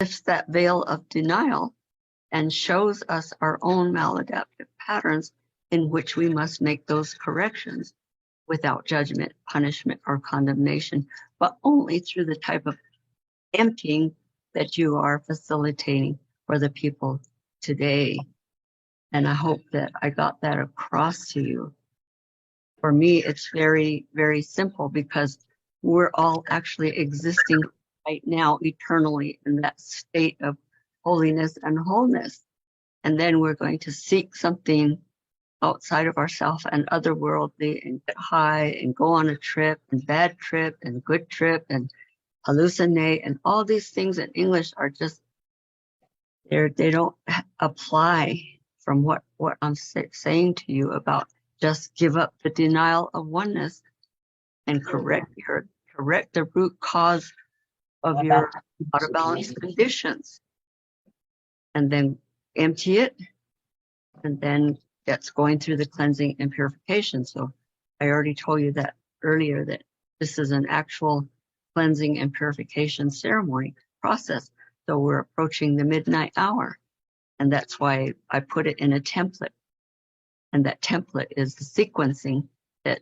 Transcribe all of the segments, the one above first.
lifts that veil of denial and shows us our own maladaptive patterns in which we must make those corrections without judgment, punishment, or condemnation, but only through the type of emptying that you are facilitating for the people today. And I hope that I got that across to you. For me, it's very, very simple because we're all actually existing right now eternally in that state of holiness and wholeness. And then we're going to seek something outside of ourselves and otherworldly and get high and go on a trip and bad trip and good trip and hallucinate. And all these things in English are just, they don't apply from what I'm saying to you about just give up the denial of oneness and correct the root cause of your out of balance conditions, and then empty it, and then that's going through the cleansing and purification. So I already told you that earlier, that this is an actual cleansing and purification ceremony process. So we're approaching the midnight hour, and that's why I put it in a template. And that template is the sequencing that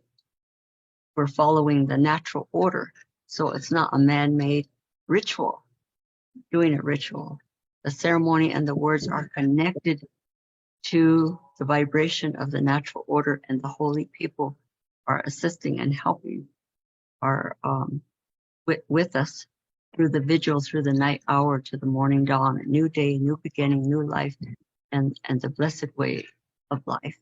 we're following the natural order. So it's not a man-made ritual, doing a ritual. The ceremony and the words are connected to the vibration of the natural order, and the holy people are assisting and helping our with us through the vigil, through the night hour to the morning dawn, a new day, new beginning, new life, and the blessed way of life.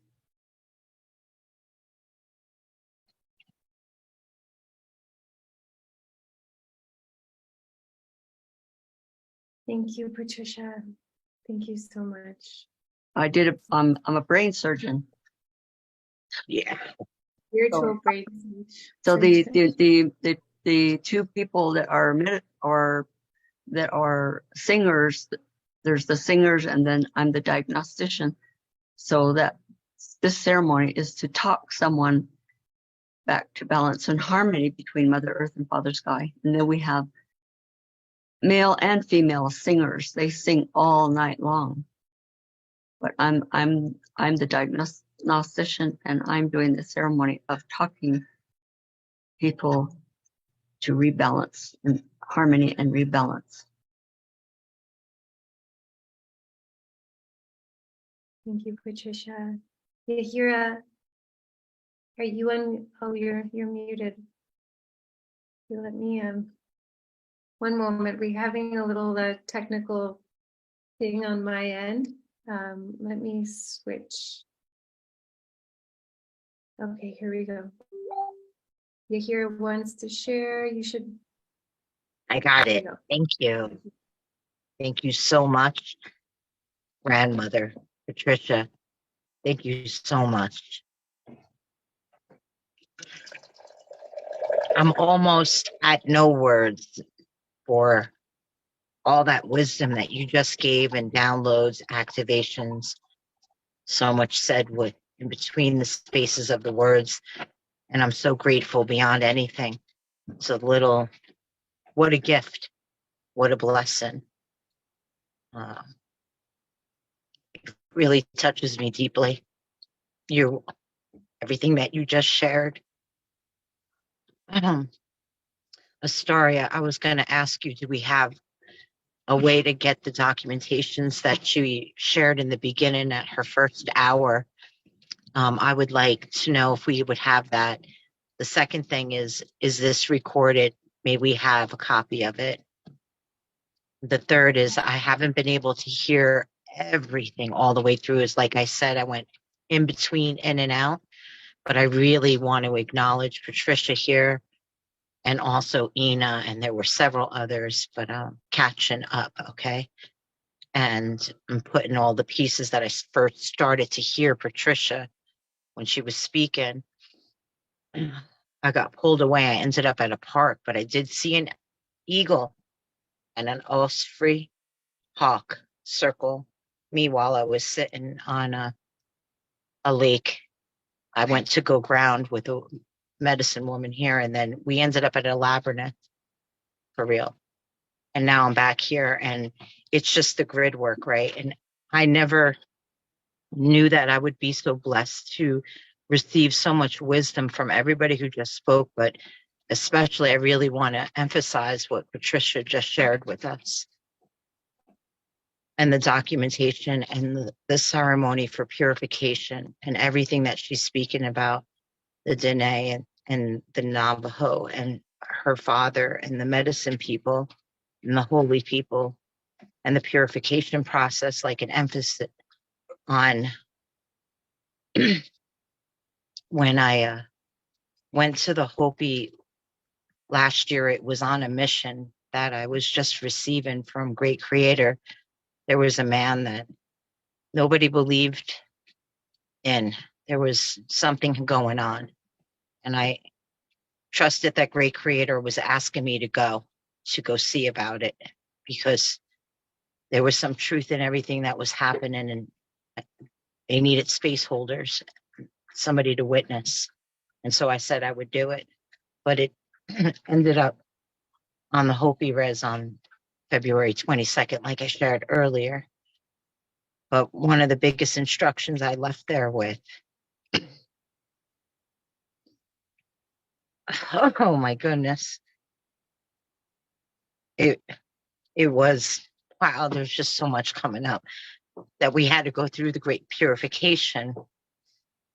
Thank you, Patricia. Thank you so much. I'm a brain surgeon. Yeah. Spiritual brain. So the two people that are singers, there's the singers, and then I'm the diagnostician. So that this ceremony is to talk someone back to balance and harmony between Mother Earth and Father Sky. And then we have male and female singers. They sing all night long. But I'm the diagnostician, and I'm doing the ceremony of talking people to rebalance and harmony and rebalance. Thank you, Patricia. Yahira, are you on? Oh, you're muted. You let me one moment. We're having a little technical thing on my end. Let me switch. Okay, here we go. Yahira wants to share. You should. I got it. Thank you. Thank you so much, Grandmother Patricia. Thank you so much. I'm almost at no words for all that wisdom that you just gave, and downloads, activations. So much said with in between the spaces of the words. And I'm so grateful beyond anything. It's a little, what a gift. What a blessing. It really touches me deeply. Everything that you just shared. Astaria, I was going to ask you, do we have a way to get the documentations that she shared in the beginning at her first hour? I would like to know if we would have that. The second thing is this recorded? May we have a copy of it? The third is, I haven't been able to hear everything all the way through. Is like I said, I went in between, in and out, but I really want to acknowledge Patricia here, and also Ina, and there were several others, but I'm catching up, okay? And I'm putting all the pieces that I first started to hear Patricia when she was speaking. I got pulled away. I ended up at a park, but I did see an eagle and an osprey hawk circle me while I was sitting on a lake. I went to go ground with a medicine woman here, and then we ended up at a labyrinth, for real. And now I'm back here, and it's just the grid work, right? And I never knew that I would be so blessed to receive so much wisdom from everybody who just spoke, but especially I really want to emphasize what Patricia just shared with us, and the documentation and the ceremony for purification and everything that she's speaking about, the Dene and the Navajo and her father and the medicine people and the holy people and the purification process, like an emphasis on when I went to the Hopi last year, it was on a mission that I was just receiving from Great Creator. There was a man that nobody believed in. There was something going on. And I trusted that Great Creator was asking me to go see about it, because there was some truth in everything that was happening, and they needed space holders, somebody to witness. And so I said I would do it, but it ended up on the Hopi Res on February 22nd, like I shared earlier. But one of the biggest instructions I left there with, oh my goodness, it was, wow, there's just so much coming up, that we had to go through the great purification.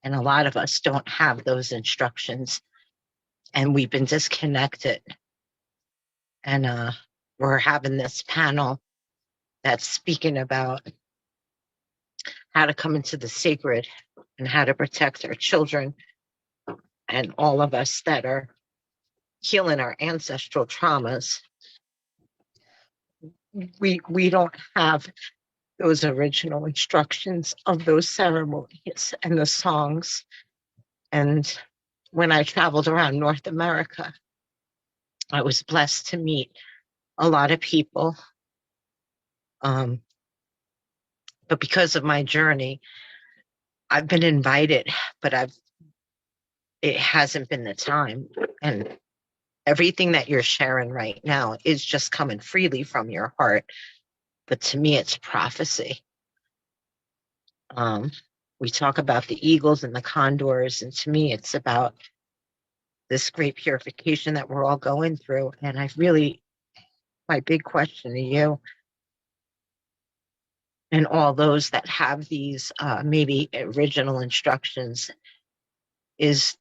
And a lot of us don't have those instructions, and we've been disconnected. And we're having this panel that's speaking about how to come into the sacred and how to protect our children and all of us that are healing our ancestral traumas. We don't have those original instructions of those ceremonies and the songs. And when I traveled around North America, I was blessed to meet a lot of people. But because of my journey, I've been invited, but it hasn't been the time. And everything that you're sharing right now is just coming freely from your heart. But to me, it's prophecy. We talk about the eagles and the condors, and to me, it's about this great purification that we're all going through. And my big question to you and all those that have these maybe original instructions is,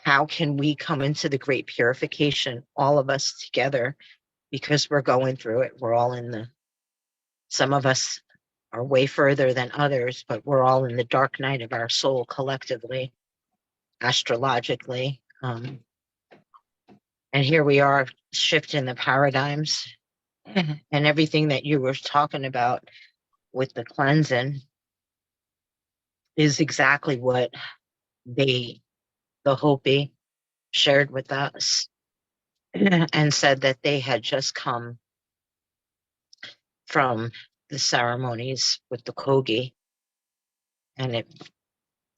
how can we come into the great purification, all of us together, because we're going through it. We're all some of us are way further than others, but we're all in the dark night of our soul collectively, astrologically. And here we are shifting the paradigms, and everything that you were talking about with the cleansing is exactly what the Hopi shared with us, and said that they had just come from the ceremonies with the Kogi, and it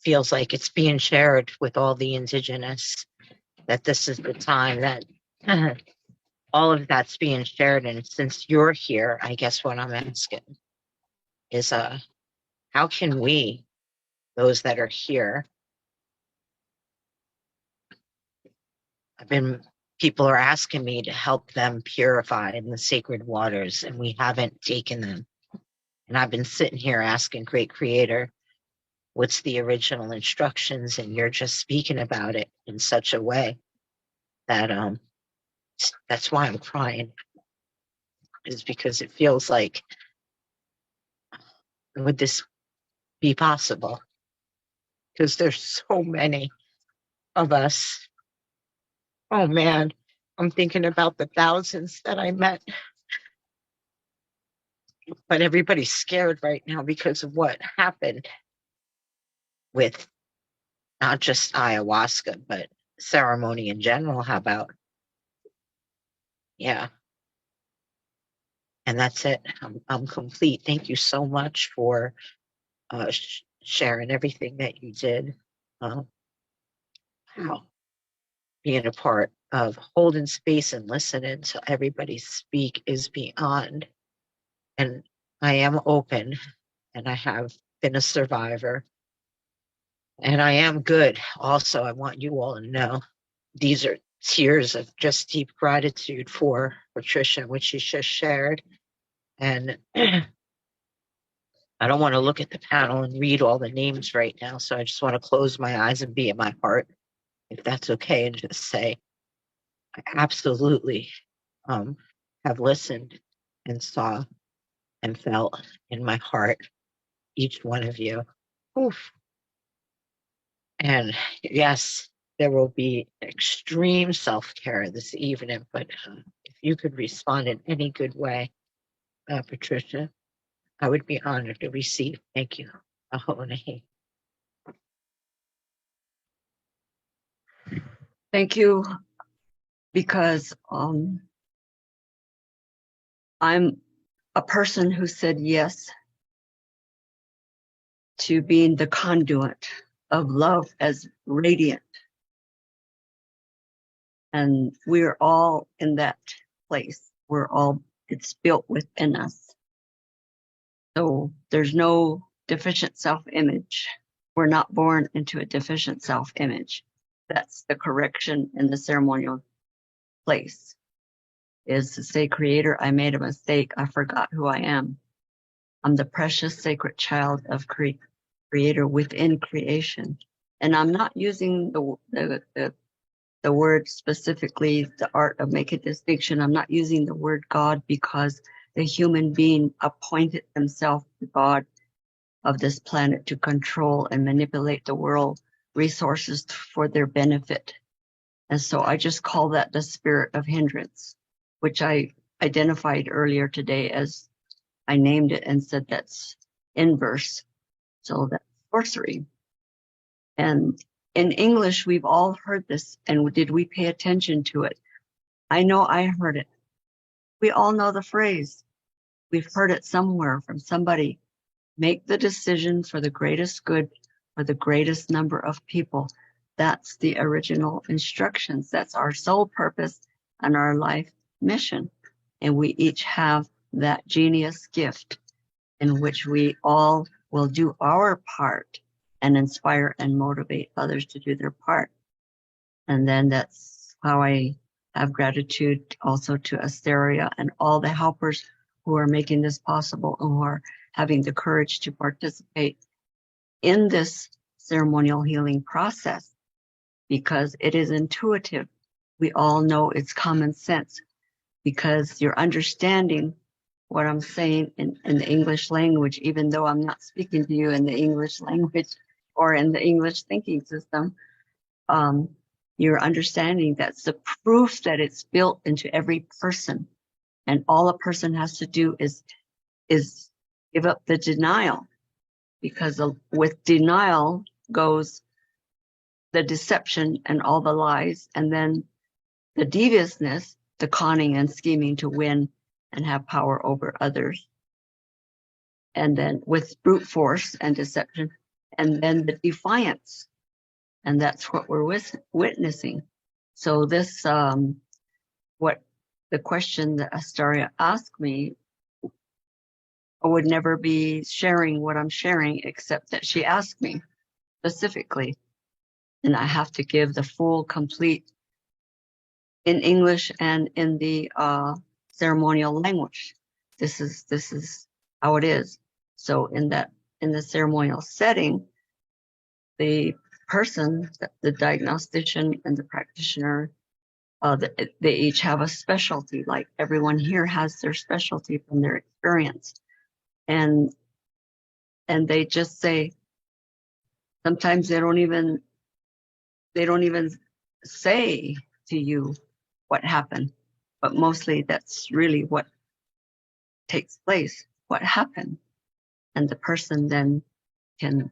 feels like it's being shared with all the indigenous, that this is the time that all of that's being shared. And since you're here, I guess what I'm asking is, how can we, those that are here, people are asking me to help them purify in the sacred waters, and we haven't taken them. And I've been sitting here asking Great Creator, what's the original instructions? And you're just speaking about it in such a way that that's why I'm crying, is because it feels like, would this be possible? Because there's so many of us. Oh man, I'm thinking about the thousands that I met, but everybody's scared right now because of what happened with not just ayahuasca, but ceremony in general. How about, yeah. And that's it. I'm complete. Thank you so much for sharing everything that you did. Wow. Being a part of holding space and listening until everybody speak is beyond. And I am open, and I have been a survivor, and I am good. Also, I want you all to know these are tears of just deep gratitude for Patricia, which she just shared. And I don't want to look at the panel and read all the names right now. So I just want to close my eyes and be in my heart, if that's okay, and just say, I absolutely have listened and saw and felt in my heart each one of you. Oof. And yes, there will be extreme self-care this evening, but if you could respond in any good way, Patricia, I would be honored to receive. Thank you. Ahonahi. Thank you, because I'm a person who said yes to being the conduit of love as radiant. And we're all in that place. It's built within us. So there's no deficient self-image. We're not born into a deficient self-image. That's the correction in the ceremonial place, is to say, Creator, I made a mistake. I forgot who I am. I'm the precious sacred child of Creator within creation. And I'm not using the word specifically, the art of making distinction. I'm not using the word God because the human being appointed themselves the God of this planet to control and manipulate the world resources for their benefit. And so I just call that the spirit of hindrance, which I identified earlier today as I named it and said that's inverse. So that's sorcery. And in English, we've all heard this. And did we pay attention to it? I know I heard it. We all know the phrase. We've heard it somewhere from somebody. Make the decision for the greatest good for the greatest number of people. That's the original instructions. That's our sole purpose and our life mission. And we each have that genius gift in which we all will do our part and inspire and motivate others to do their part. And then that's how I have gratitude also to Asteria and all the helpers who are making this possible and who are having the courage to participate in this ceremonial healing process, because it is intuitive. We all know it's common sense, because you're understanding what I'm saying in the English language, even though I'm not speaking to you in the English language or in the English thinking system. You're understanding that's the proof that it's built into every person. And all a person has to do is give up the denial, because with denial goes the deception and all the lies, and then the deviousness, the conning and scheming to win and have power over others. And then with brute force and deception, and then the defiance. And that's what we're witnessing. So this, what the question that Asteria asked me, I would never be sharing what I'm sharing, except that she asked me specifically. And I have to give the full, complete in English and in the ceremonial language. This is how it is. So in the ceremonial setting, the person, the diagnostician and the practitioner, they each have a specialty. Like everyone here has their specialty from their experience, and they just say, sometimes they don't even say to you what happened, but mostly that's really what takes place, what happened. And the person then can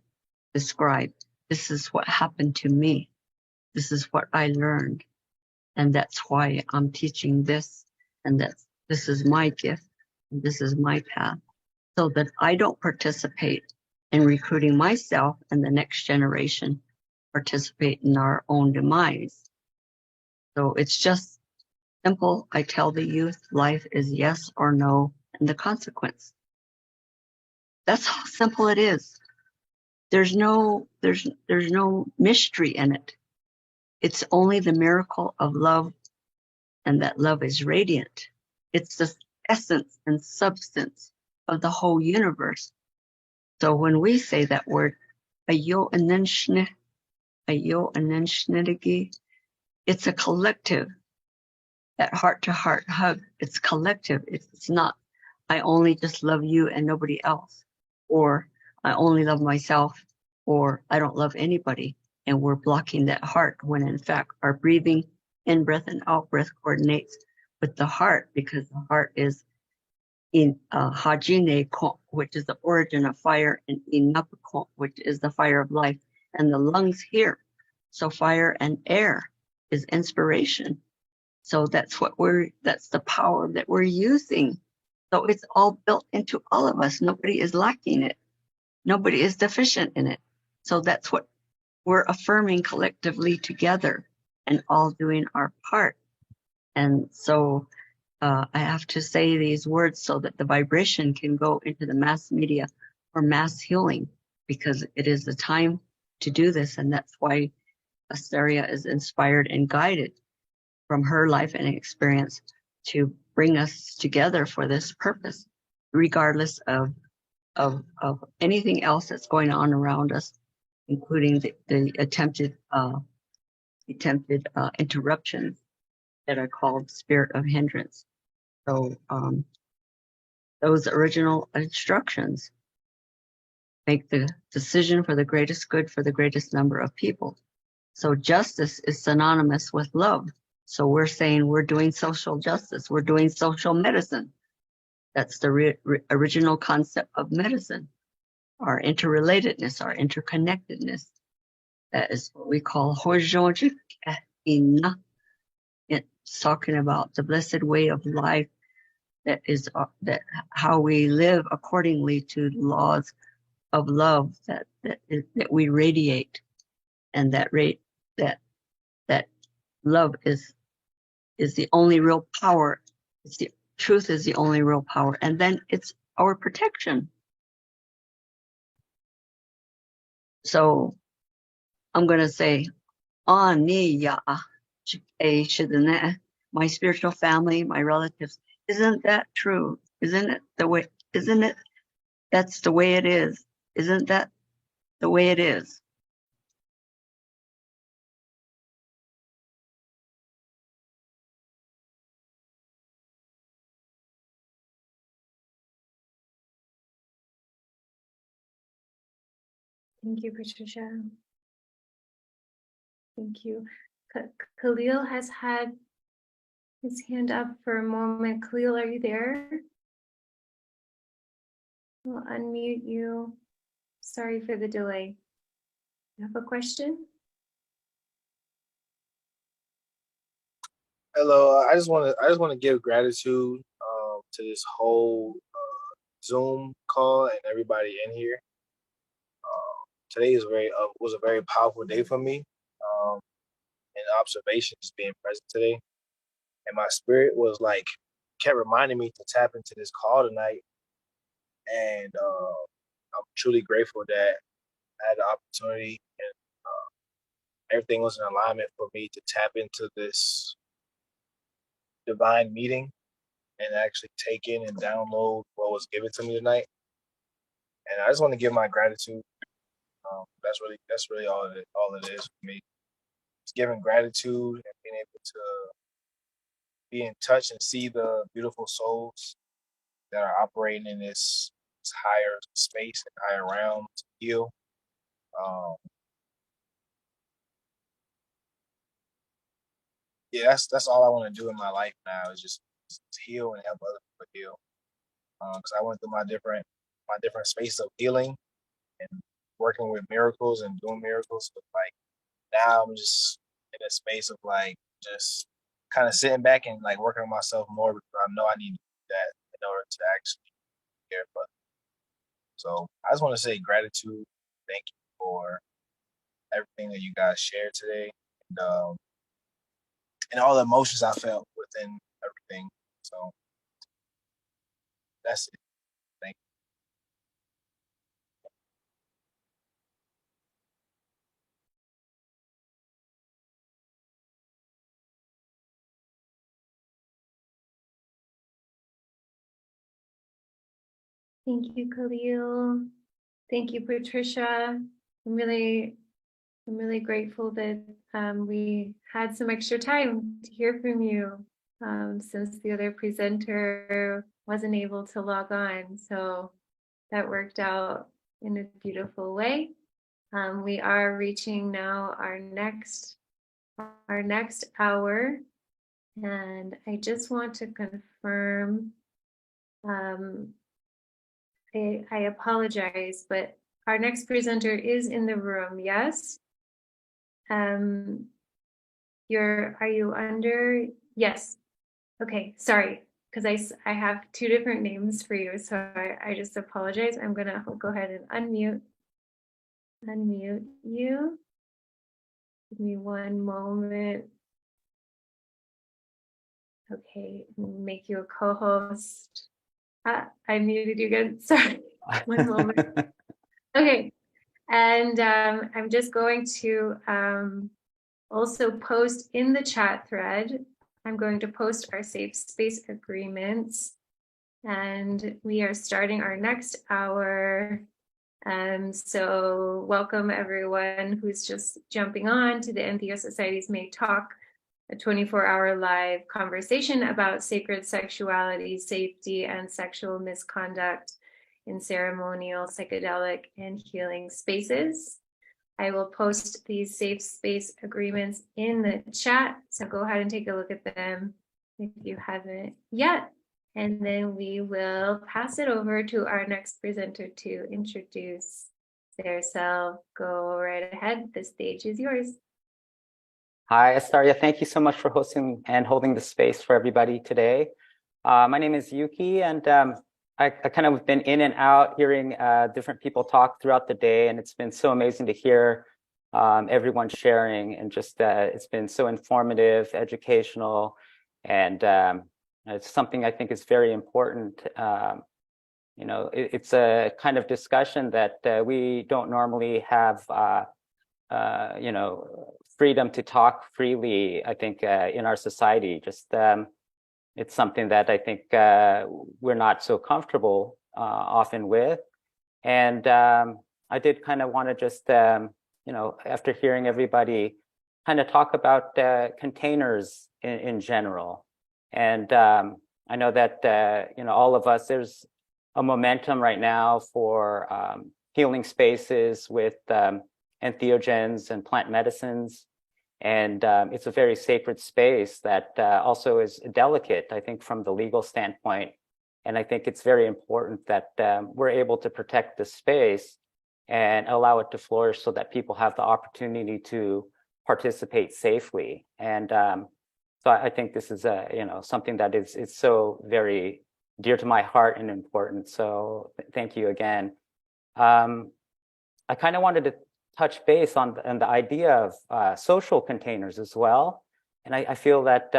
describe, this is what happened to me. This is what I learned. And that's why I'm teaching this. And this is my gift. And this is my path. So that I don't participate in recruiting myself and the next generation participate in our own demise. So it's just simple. I tell the youth life is yes or no and the consequence. That's how simple it is. There's no mystery in it. It's only the miracle of love, and that love is radiant. It's the essence and substance of the whole universe. So when we say that word, ayo anenshne, it's a collective, that heart to heart hug. It's collective. It's not, I only just love you and nobody else, or I only love myself, or I don't love anybody. And we're blocking that heart when in fact our breathing in breath and out breath coordinates with the heart, because the heart is in Hajine, which is the origin of fire, and Inapakon, which is the fire of life, and the lungs here. So fire and air is inspiration. So that's the power that we're using. So it's all built into all of us. Nobody is lacking it. Nobody is deficient in it. So that's what we're affirming collectively together and all doing our part. And so I have to say these words so that the vibration can go into the mass media for mass healing, because it is the time to do this. And that's why Asteria is inspired and guided from her life and experience to bring us together for this purpose, regardless of anything else that's going on around us, including the attempted interruptions that are called spirit of hindrance. So those original instructions make the decision for the greatest good for the greatest number of people. So justice is synonymous with love. So we're saying we're doing social justice. We're doing social medicine. That's the original concept of medicine. Our interrelatedness, our interconnectedness. That is what we call Hojojik Ina. It's talking about the blessed way of life, that is that how we live accordingly to the laws of love that we radiate, and that love is the only real power. It's the truth is the only real power, and then it's our protection. So I'm going to say, Aniya, my spiritual family, my relatives. Isn't that true? Isn't it the way? Isn't it? That's the way it is. Isn't that the way it is? Thank you, Patricia. Thank you. Khalil has had his hand up for a moment. Khalil, are you there? We'll unmute you. Sorry for the delay. You have a question? Hello, I just want to give gratitude to this whole Zoom call and everybody in here. Today is was a very powerful day for me, and observations being present today. And my spirit was like kept reminding me to tap into this call tonight, and I'm truly grateful that I had the opportunity and everything was in alignment for me to tap into this divine meeting and actually take in and download what was given to me tonight. And I just want to give my gratitude. That's really all it is for me. It's giving gratitude and being able to be in touch and see the beautiful souls that are operating in this higher space and higher realm to heal. Um, yeah, that's all I want to do in my life now is just heal and help other people heal. Because I went through my different spaces of healing and working with miracles and doing miracles. But like now I'm just in a space of like just kind of sitting back and like working on myself more because I know I need to do that in order to actually care for others. So I just want to say gratitude. Thank you for everything that you guys shared today. And and all the emotions I felt within everything. So that's it. Thank Thank you, Khalil. Thank you, Patricia. I'm really grateful that we had some extra time to hear from you since the other presenter wasn't able to log on. So that worked out in a beautiful way. We are reaching now our next hour, and I just want to confirm. I apologize, but our next presenter is in the room. Yes. Are you under? Yes. Okay. Sorry, because I have two different names for you, so I just apologize. I'm gonna go ahead and unmute you. Give me one moment. Okay, make you a co-host. I muted you again. Sorry. One moment. Okay, and I'm just going to also post in the chat thread. I'm going to post our safe space agreements, and we are starting our next hour. So welcome everyone who's just jumping on to the NPO Society's May Talk, a 24-hour live conversation about sacred sexuality, safety, and sexual misconduct in ceremonial, psychedelic, and healing spaces. I will post these safe space agreements in the chat, so go ahead and take a look at them if you haven't yet. And then we will pass it over to our next presenter to introduce themselves. Go right ahead, the stage is yours. Hi, Astaria. Thank you so much for hosting and holding the space for everybody today. My name is Yuki, and I kind of been in and out hearing different people talk throughout the day, and it's been so amazing to hear everyone sharing, and just it's been so informative, educational, and it's something I think is very important. You know, it's a kind of discussion that we don't normally have, you know, freedom to talk freely, I think, in our society. Just it's something that I think we're not so comfortable often with. And I did kind of want to just, you know, after hearing everybody kind of talk about containers in general. And I know that, you know, all of us, there's a momentum right now for healing spaces with entheogens and plant medicines. And it's a very sacred space that also is delicate, I think, from the legal standpoint. And I think it's very important that we're able to protect the space and allow it to flourish so that people have the opportunity to participate safely. And so I think this is you know, something that is so very dear to my heart and important. So thank you again. I kind of wanted to touch base on the idea of social containers as well. And I feel that,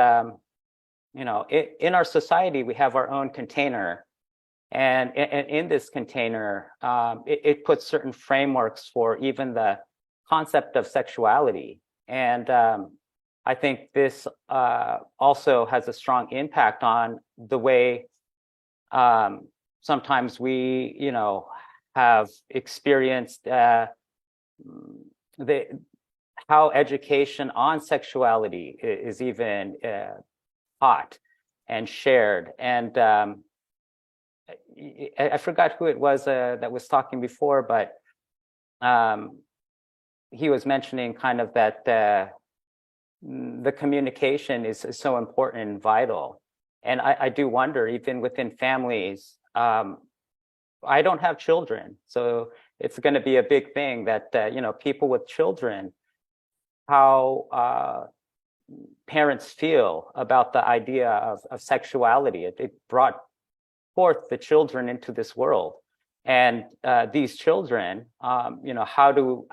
you know, in our society, we have our own container. And in this container, it puts certain frameworks for even the concept of sexuality. And I think this also has a strong impact on the way sometimes we, you know, have experienced how education on sexuality is even taught and shared. And I forgot who it was that was talking before, but he was mentioning kind of that the communication is so important and vital. And I do wonder, even within families, I don't have children, so it's going to be a big thing that, you know, people with children, how parents feel about the idea of sexuality. It brought forth the children into this world. And these children, you know, how do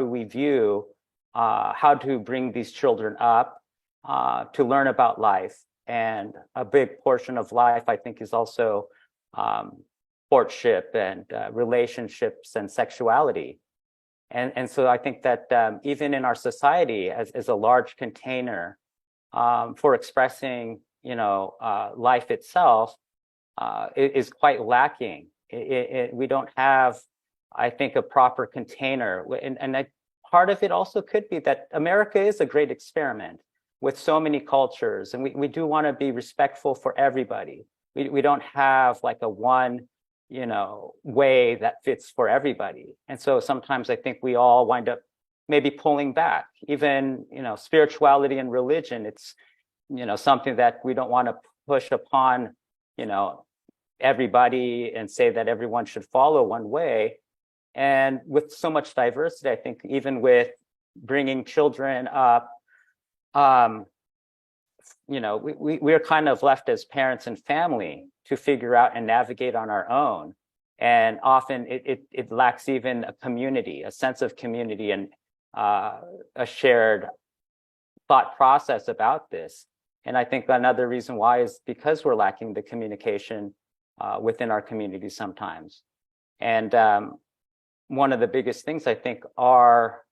we view, how to bring these children up, to learn about life. And a big portion of life, I think, is also courtship and relationships and sexuality. And so I think that even in our society, as a large container for expressing, life itself, is quite lacking. We don't have, I think, a proper container. And part of it also could be that America is a great experiment with so many cultures, and we do want to be respectful for everybody. We don't have like a one, way that fits for everybody. And so sometimes I think we all wind up maybe pulling back. Even, spirituality and religion, it's, something that we don't want to push upon, everybody and say that everyone should follow one way. And with so much diversity, I think even with bringing children up, we're kind of left as parents and family to figure out and navigate on our own. And often it lacks even a community, a sense of community, and a shared thought process about this. And I think another reason why is because we're lacking the communication within our community sometimes. And one of the biggest things I think are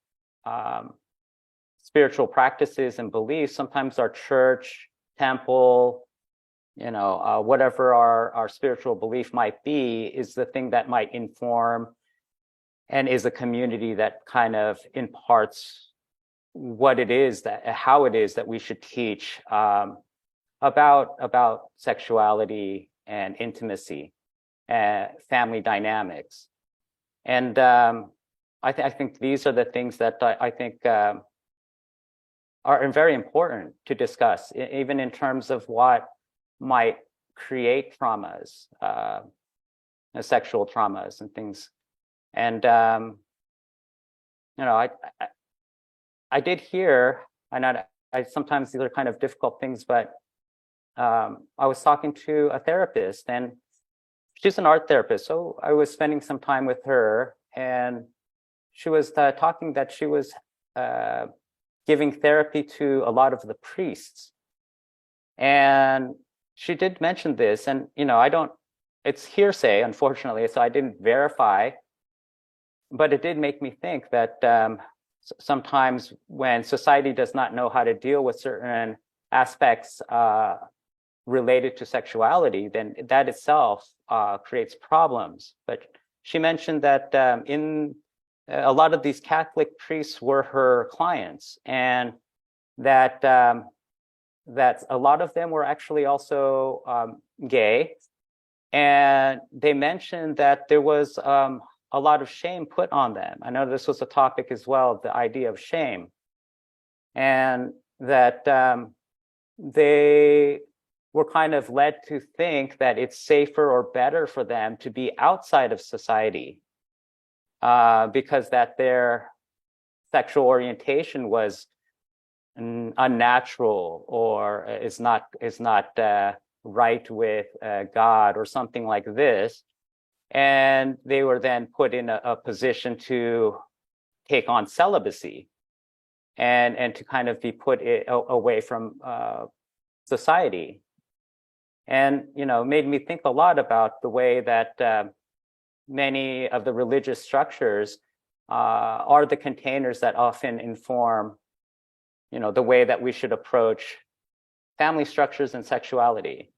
spiritual practices and beliefs. Sometimes our church, temple, whatever our spiritual belief might be, is the thing that might inform and is a community that kind of imparts how it is that we should teach about sexuality and intimacy, family dynamics. And I think these are the things that I think are very important to discuss, even in terms of what might create traumas, sexual traumas and things. And I did hear, and I sometimes these are kind of difficult things, but I was talking to a therapist, and she's an art therapist. So I was spending some time with her, and she was talking that she was giving therapy to a lot of the priests. And she did mention this, and it's hearsay, unfortunately, so I didn't verify, but it did make me think that sometimes when society does not know how to deal with certain aspects related to sexuality, then that itself creates problems. But she mentioned that in a lot of these Catholic priests were her clients, and that that a lot of them were actually also gay. And they mentioned that there was a lot of shame put on them. I know this was a topic as well, the idea of shame, and that they were kind of led to think that it's safer or better for them to be outside of society because that their sexual orientation was unnatural or is not right with God or something like this. And they were then put in a position to take on celibacy and to kind of be put away from society. And, made me think a lot about the way that many of the religious structures are the containers that often inform, the way that we should approach family structures and sexuality.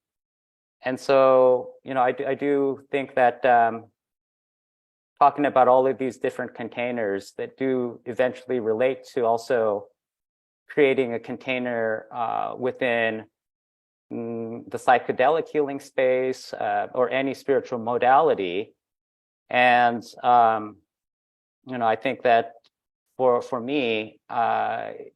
And so, I do think that talking about all of these different containers that do eventually relate to also creating a container within the psychedelic healing space or any spiritual modality. And, I think that for me,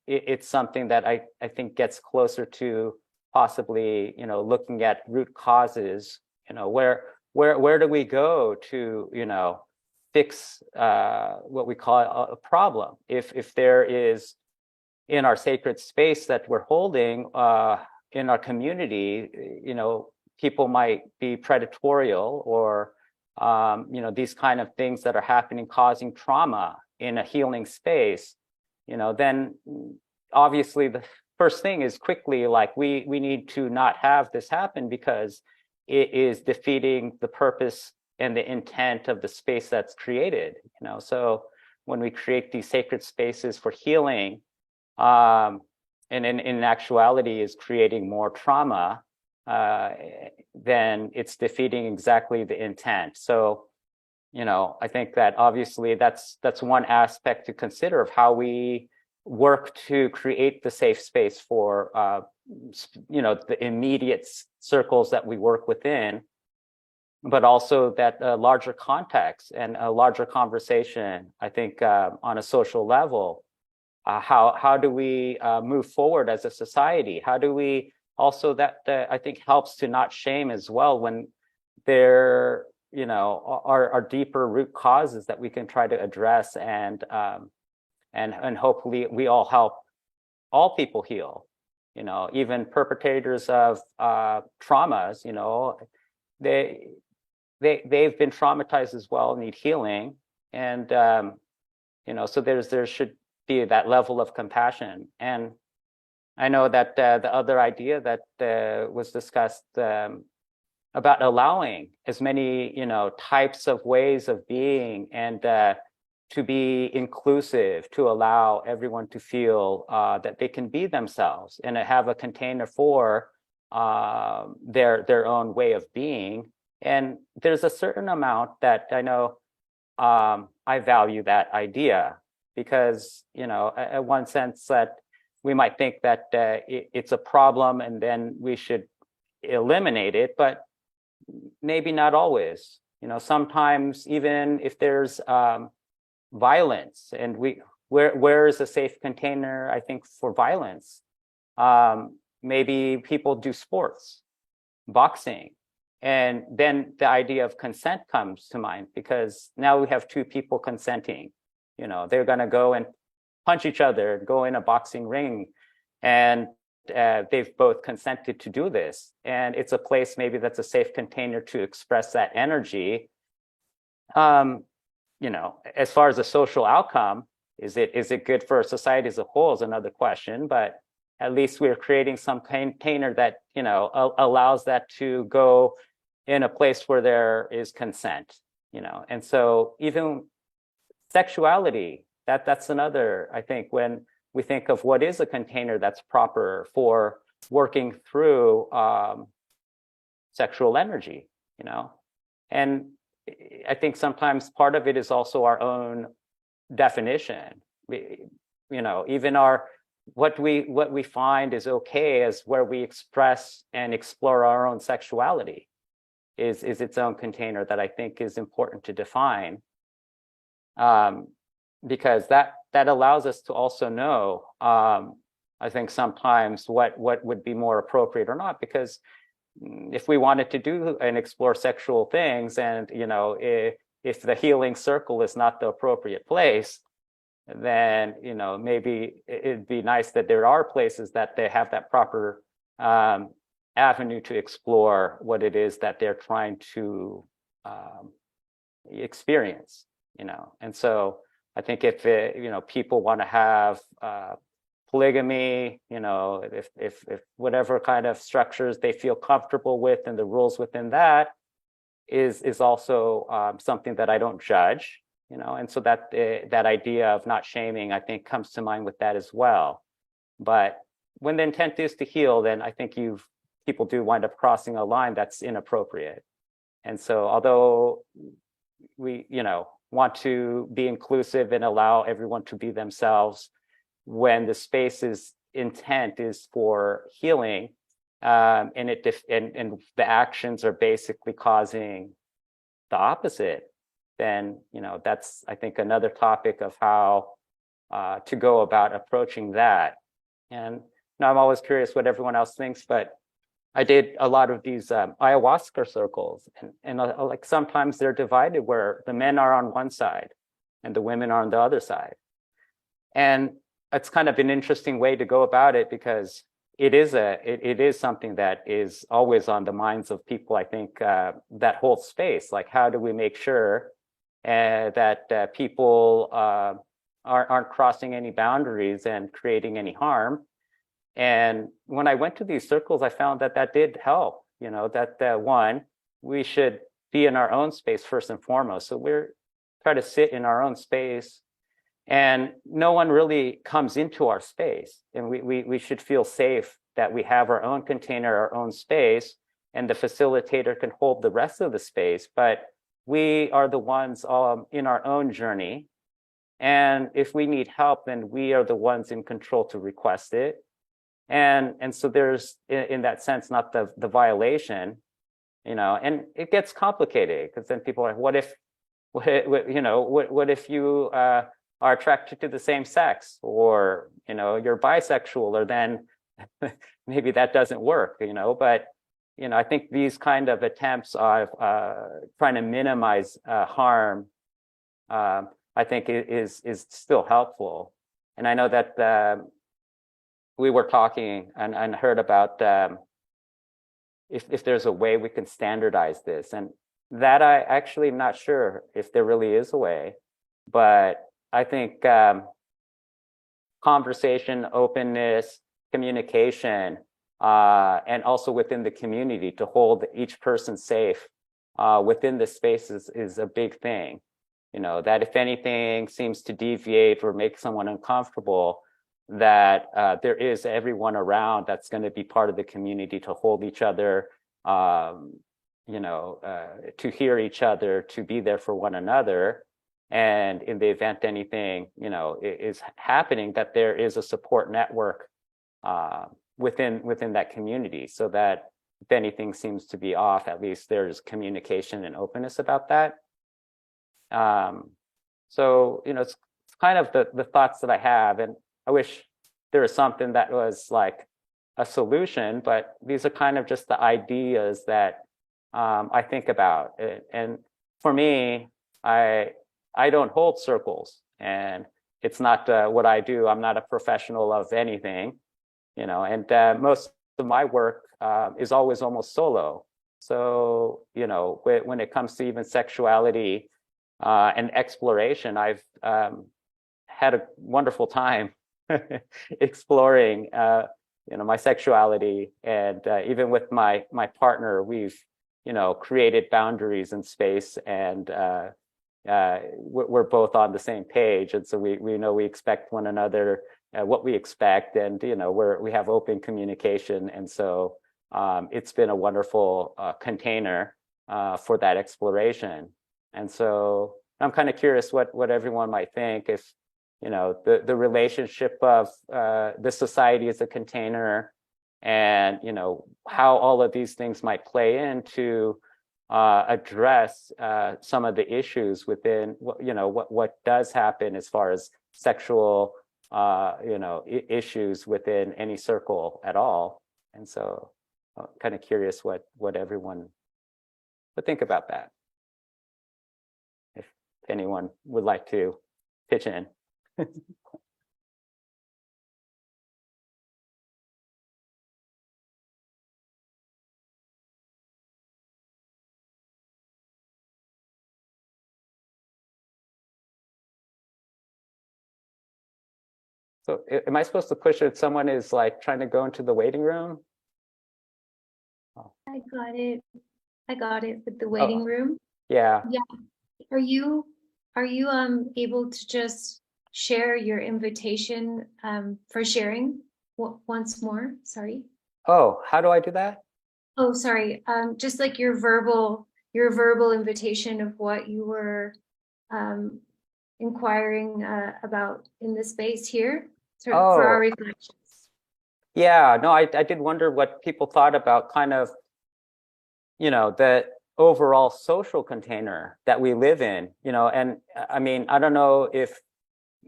it's something that I think gets closer to possibly, looking at root causes, where do we go to, fix what we call a problem? If there is in our sacred space that we're holding in our community, people might be predatorial or, these kind of things that are happening, causing trauma in a healing space, then obviously first thing is quickly like we need to not have this happen because it is defeating the purpose and the intent of the space that's created. So when we create these sacred spaces for healing, and in actuality is creating more trauma, then it's defeating exactly the intent. So, I think that obviously that's one aspect to consider of how we work to create the safe space for, the immediate circles that we work within, but also that larger context and a larger conversation, I think, on a social level. How do we move forward as a society? How do we also that I think helps to not shame as well when there are deeper root causes that we can try to address and hopefully we all help all people heal. Even perpetrators of traumas, they've been traumatized as well, need healing, and so there should be that level of compassion. And I know that the other idea that was discussed about allowing as many types of ways of being and to be inclusive, to allow everyone to feel that they can be themselves and have a container for their own way of being. And there's a certain amount that I know I value that idea, because at one sense that we might think that it's a problem and then we should eliminate it, but maybe not always. Sometimes even if there's violence, and where is a safe container, I think, for violence? Maybe people do sports, boxing, and then the idea of consent comes to mind, because now we have two people consenting. They're going to go and punch each other, go in a boxing ring, and they've both consented to do this. And it's a place maybe that's a safe container to express that energy. As far as a social outcome, is it good for society as a whole is another question, but at least we're creating some container that, allows that to go in a place where there is consent, and so even sexuality, that's another, I think, when we think of what is a container that's proper for working through sexual energy, and I think sometimes part of it is also our own definition. Even what we find is okay as where we express and explore our own sexuality is its own container that I think is important to define. Because that allows us to also know, I think sometimes what would be more appropriate or not. Because if we wanted to do and explore sexual things, and if the healing circle is not the appropriate place, then maybe it'd be nice that there are places that they have that proper avenue to explore what it is that they're trying to experience. And so I think if people want to have polygamy, if whatever kind of structures they feel comfortable with and the rules within that is also something that I don't judge, and so that idea of not shaming, I think, comes to mind with that as well. But when the intent is to heal, then I think people do wind up crossing a line that's inappropriate. And so although we want to be inclusive and allow everyone to be themselves, when the space's intent is for healing, and the actions are basically causing the opposite, then that's, I think, another topic of how to go about approaching that. And I'm always curious what everyone else thinks, but I did a lot of these ayahuasca circles, and like sometimes they're divided where the men are on one side and the women are on the other side. And it's kind of an interesting way to go about it, because it is something that is always on the minds of people, I think, that whole space. Like, how do we make sure that people aren't crossing any boundaries and creating any harm? And when I went to these circles, I found that that did help, you know, that one, we should be in our own space first and foremost. So we're try to sit in our own space, and no one really comes into our space. And we should feel safe that we have our own container, our own space, and the facilitator can hold the rest of the space. But we are the ones in our own journey. And if we need help, then we are the ones in control to request it. And so there's, in that sense, not the violation, you know, and it gets complicated because then people are like, what if you are attracted to the same sex, or, you know, you're bisexual, or then maybe that doesn't work, you know. But, you know, I think these kind of attempts of trying to minimize harm, I think is still helpful. And I know that we were talking and heard about if there's a way we can standardize this, and that I actually am not sure if there really is a way. But I think conversation, openness, communication, and also within the community to hold each person safe within the space is a big thing. You know, that if anything seems to deviate or make someone uncomfortable, that there is everyone around that's going to be part of the community to hold each other, you know, to hear each other, to be there for one another. And in the event anything, you know, is happening, that there is a support network within that community, so that if anything seems to be off, at least there's communication and openness about that. So, you know, it's kind of the thoughts that I have, and I wish there was something that was like a solution, but these are kind of just the ideas that I think about. And for me, I don't hold circles, and it's not what I do. I'm not a professional of anything, you know, and most of my work is always almost solo. So, you know, when it comes to even sexuality and exploration, I've had a wonderful time exploring, you know, my sexuality, and even with my partner, we've, you know, created boundaries in space, and we're both on the same page, and so we know we expect one another what we expect, and, you know, we have open communication, and so it's been a wonderful container for that exploration. And so I'm kind of curious what everyone might think if, you know, the relationship of the society as a container, and, you know, how all of these things might play into address some of the issues within, you know, what does happen as far as sexual, you know, issues within any circle at all. And so I'm kind of curious what everyone would think about that. If anyone would like to pitch in. So am I supposed to push it? Someone is like trying to go into the waiting room? I got it. I got it with the waiting room. Yeah. Yeah. Are you able to just share your invitation for sharing once more? Sorry. Oh, how do I do that? Oh, sorry. Just like your verbal invitation of what you were inquiring about in the space here for our reflections. Yeah, no, I did wonder what people thought about kind of, you know, the overall social container that we live in, you know. And I mean, I don't know if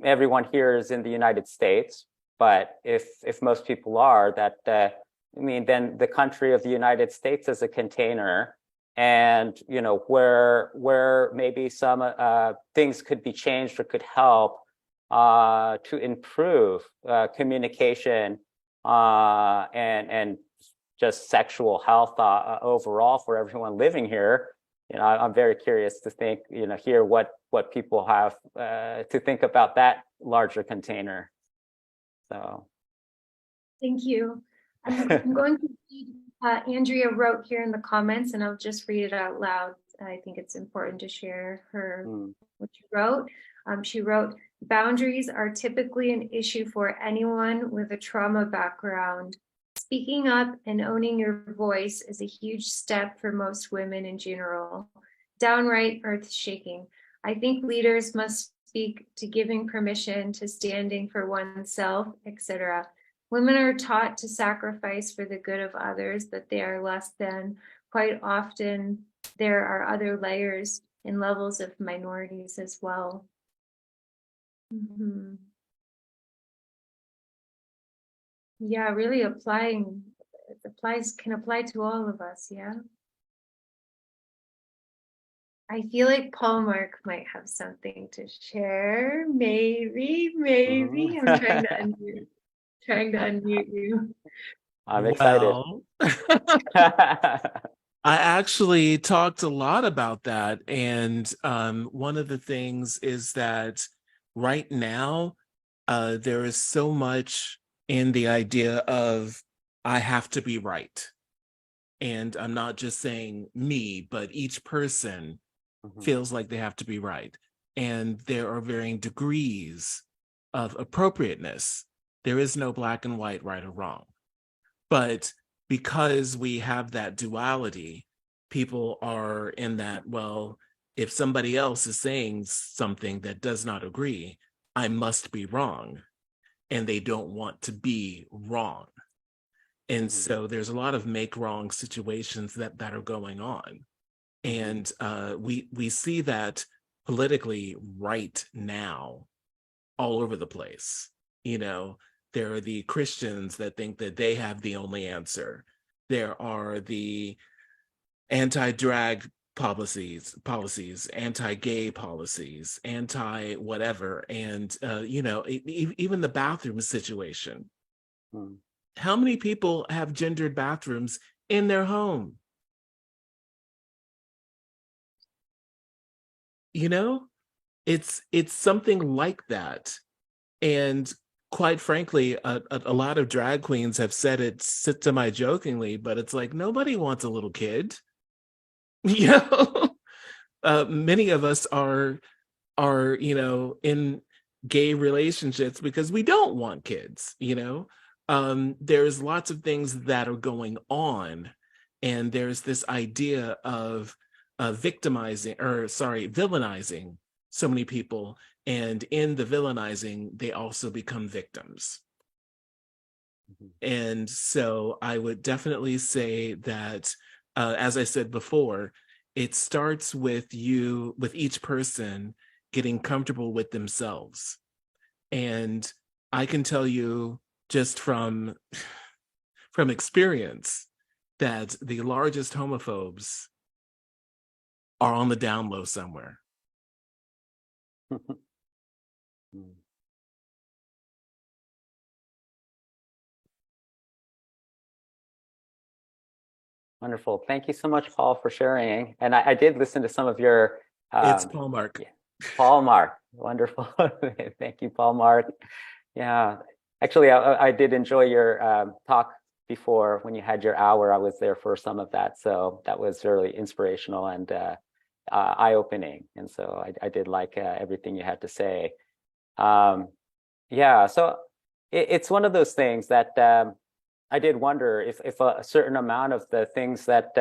everyone here is in the United States, but if most people are, that I mean, then the country of the United States as a container, and, you know, where maybe some things could be changed or could help to improve communication and just sexual health overall for everyone living here. You know, I'm very curious to think, you know, hear what people have to think about that larger container. So Thank you. I'm going to read, Andrea wrote here in the comments, and I'll just read it out loud. I think it's important to share what she wrote. She wrote, boundaries are typically an issue for anyone with a trauma background. Speaking up and owning your voice is a huge step for most women in general. Downright earth-shaking. I think leaders must speak to giving permission, to standing for oneself, etc. Women are taught to sacrifice for the good of others, that they are less than. Quite often, there are other layers and levels of minorities as well. Mhm. Yeah, really can apply to all of us, yeah. I feel like Paul Mark might have something to share. Maybe. I'm trying to unmute you. I'm excited. Well, I actually talked a lot about that. And one of the things is that right now, there is so much in the idea of I have to be right. And I'm not just saying me, but each person feels like they have to be right. And there are varying degrees of appropriateness. There is no black and white, right or wrong. But because we have that duality, people are in that, well, if somebody else is saying something that does not agree, I must be wrong. And they don't want to be wrong. And so there's a lot of make wrong situations that are going on. And we see that politically right now all over the place. You know, there are the Christians that think that they have the only answer. There are the anti-drag policies, anti-gay policies, anti-whatever. And, you know, even the bathroom situation. How many people have gendered bathrooms in their home? You know, it's something like that. And quite frankly, a lot of drag queens have said it semi-jokingly, but it's like, nobody wants a little kid. You know, many of us are, you know, in gay relationships because we don't want kids, you know. There's lots of things that are going on, and there's this idea of villainizing so many people, and in the villainizing, they also become victims. And so I would definitely say that, as I said before, it starts with each person getting comfortable with themselves. And I can tell you just from experience that the largest homophobes are on the down low somewhere. Wonderful. Thank you so much, Paul, for sharing. And I did listen to some of your It's Paul Mark. Yeah. Paul Mark. Wonderful. Thank you, Paul Mark. Yeah. Actually, I did enjoy your talk before when you had your hour. I was there for some of that. So that was really inspirational and eye-opening. And so I did like everything you had to say. Yeah, so it's one of those things that I did wonder if a certain amount of the things that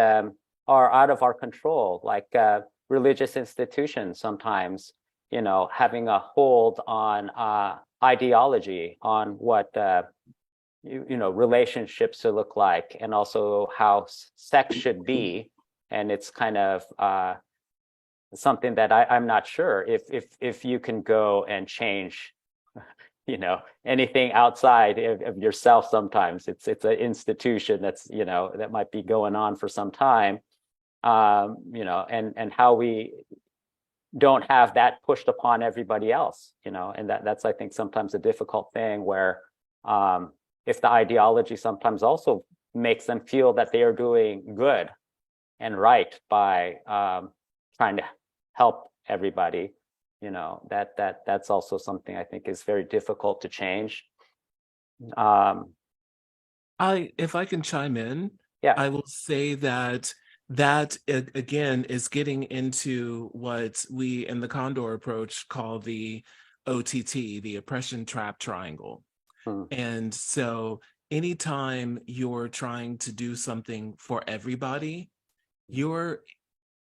are out of our control, like religious institutions sometimes, you know, having a hold on ideology, on what you know, relationships to look like, and also how sex should be. And it's kind of something that I'm not sure if you can go and change, you know, anything outside of yourself. Sometimes it's an institution that's, you know, that might be going on for some time, you know, and how we don't have that pushed upon everybody else, you know, and that's I think sometimes a difficult thing where if the ideology sometimes also makes them feel that they are doing good and right by trying to help everybody, you know, that's also something I think is very difficult to change. If I can chime in, Yeah. I will say that again is getting into what we in the Condor approach call the OTT, the oppression trap triangle. Hmm. And so anytime you're trying to do something for everybody, you're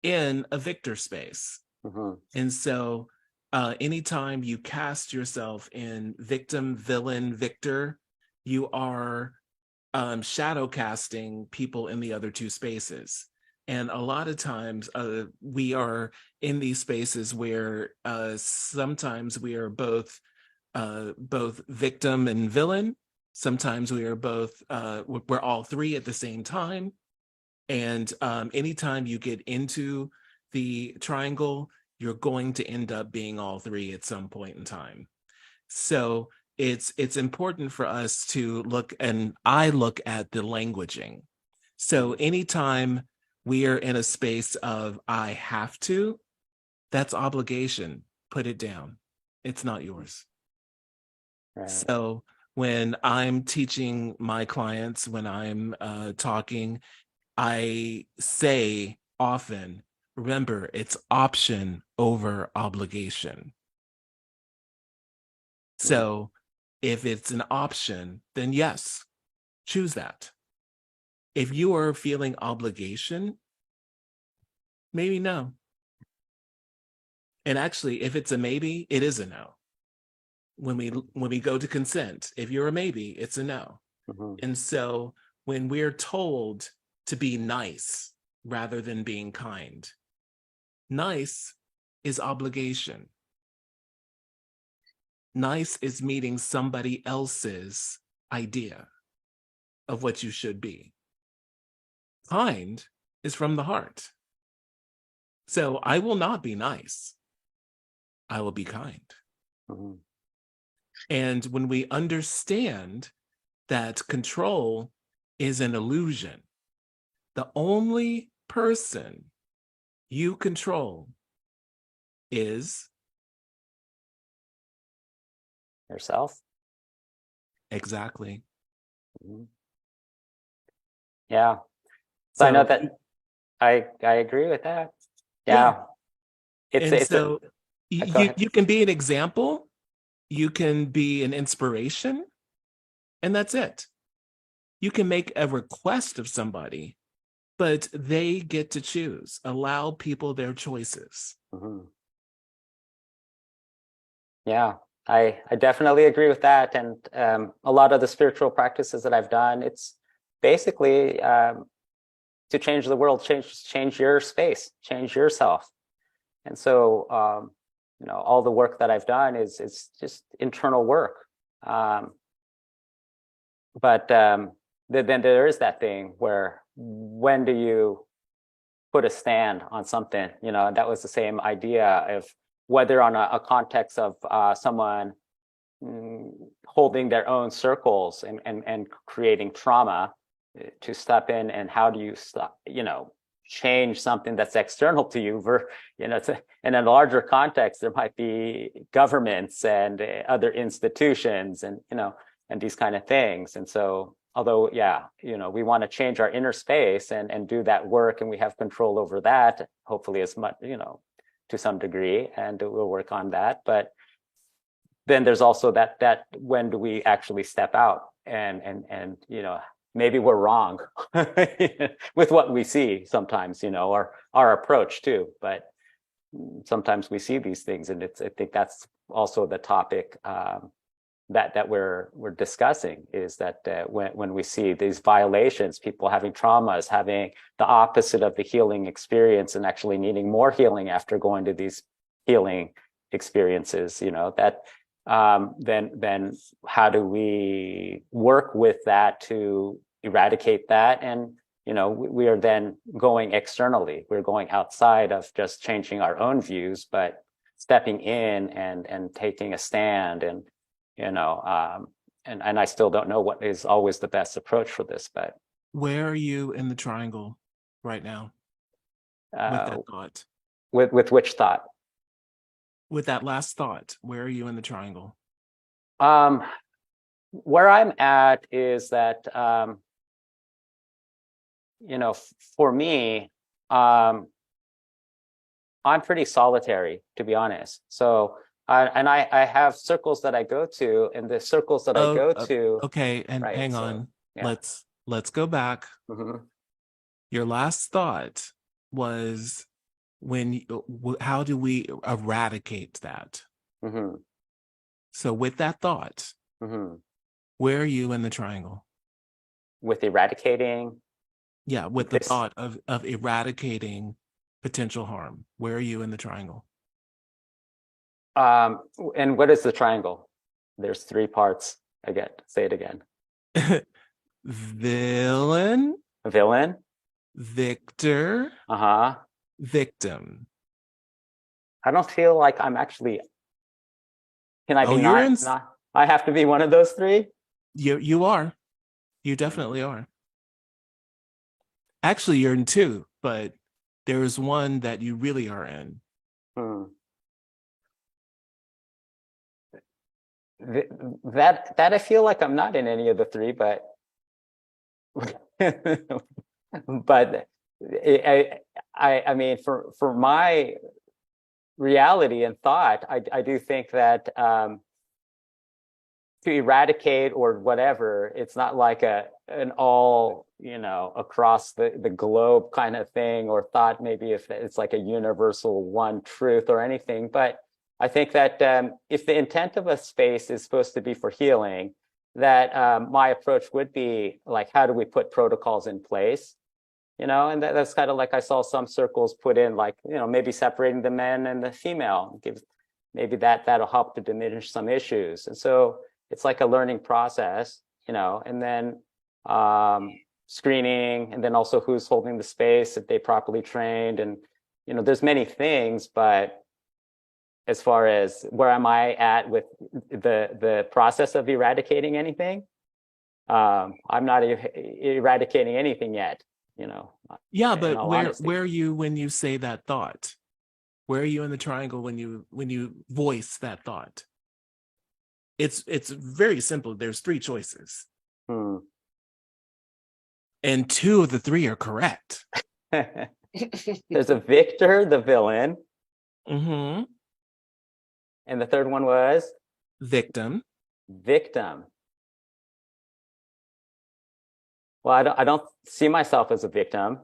in a victor space. Mm-hmm. And so anytime you cast yourself in victim, villain, victor, you are shadow casting people in the other two spaces. And a lot of times we are in these spaces where sometimes we are both victim and villain. Sometimes we are both, we're all three at the same time. And anytime you get into the triangle, you're going to end up being all three at some point in time. So it's important for us to look, and I look at the languaging. So anytime we are in a space of I have to, that's obligation. Put it down. It's not yours. Right. So when I'm teaching my clients, when I'm talking, I say often, remember, it's option over obligation. So if it's an option, then yes, choose that. If you are feeling obligation, maybe no. And actually, if it's a maybe, it is a no. When we go to consent, if you're a maybe, it's a no. Mm-hmm. And so when we're told to be nice rather than being kind, nice is obligation. Nice is meeting somebody else's idea of what you should be. Kind is from the heart. So I will not be nice. I will be kind. Mm-hmm. And when we understand that control is an illusion, the only person you control is Yourself. exactly. Mm-hmm. Yeah. So I know that I agree with that. Yeah. So go ahead. you can be an example, you can be an inspiration, and that's it. You can make a request of somebody, but they get to choose. Allow people their choices. Mm-hmm. Yeah, I definitely agree with that. And a lot of the spiritual practices that I've done, it's basically to change the world, change your space, change yourself. And so, all the work that I've done is just internal work. But then there is that thing where when do you put a stand on something? That was the same idea of whether on a context of someone holding their own circles and creating trauma to step in, and how do you stop, change something that's external to you in a larger context. There might be governments and other institutions and these kind of things. And so although we want to change our inner space and do that work, and we have control over that, hopefully as much to some degree, and we'll work on that. But then there's also that when do we actually step out and maybe we're wrong with what we see sometimes, or our approach too. But sometimes we see these things, and I think that's also the topic that we're discussing, is that when we see these violations, people having traumas, having the opposite of the healing experience, and actually needing more healing after going to these healing experiences, that then how do we work with that to eradicate that? And we are then going externally. We're going outside of just changing our own views, but stepping in and taking a stand. And and I still don't know what is always the best approach for this. But where are you in the triangle right now with that thought? With which thought? With that last thought, where are you in the triangle? where I'm at is that, for me, I'm pretty solitary, to be honest. So, I have circles that I go to, and the circles that I go to, Okay, and right? hang So, on. yeah. Let's go back. Mhm. Your last thought was how do we eradicate that? Mhm. So with that thought, Mhm. where are you in the triangle? With eradicating Yeah, with the this, thought of eradicating potential harm. Where are you in the triangle? and what is the triangle? There's three parts. Again, say it again. Villain, Villain. victor, Uh-huh. victim. I don't feel like I'm actually, can I Oh, be you're in. not, I have to be one of those three? You are. You definitely are. Actually, you're in two, but there is one that you really are in. Hmm. That I feel like I'm not in any of the three, but but I mean, for my reality and thought, I do think that to eradicate or whatever, it's not like an all, across the globe kind of thing, or thought maybe if it's like a universal one truth or anything. But I think that if the intent of a space is supposed to be for healing, that my approach would be like, how do we put protocols in place? And that's kind of like I saw some circles put in, like, maybe separating the men and the female, maybe that'll help to diminish some issues. And so it's like a learning process, and then screening, and then also who's holding the space, if they properly trained, and there's many things. But as far as where am I at with the process of eradicating anything, I'm not eradicating anything yet. Yeah, In but all honesty. where are you when you say that thought? Where are you in the triangle when you voice that thought? It's very simple. There's three choices, Hmm. and two of the three are correct. There's a victor, the villain, Mm-hmm. and the third one was Victim. victim. Well, I don't see myself as a victim.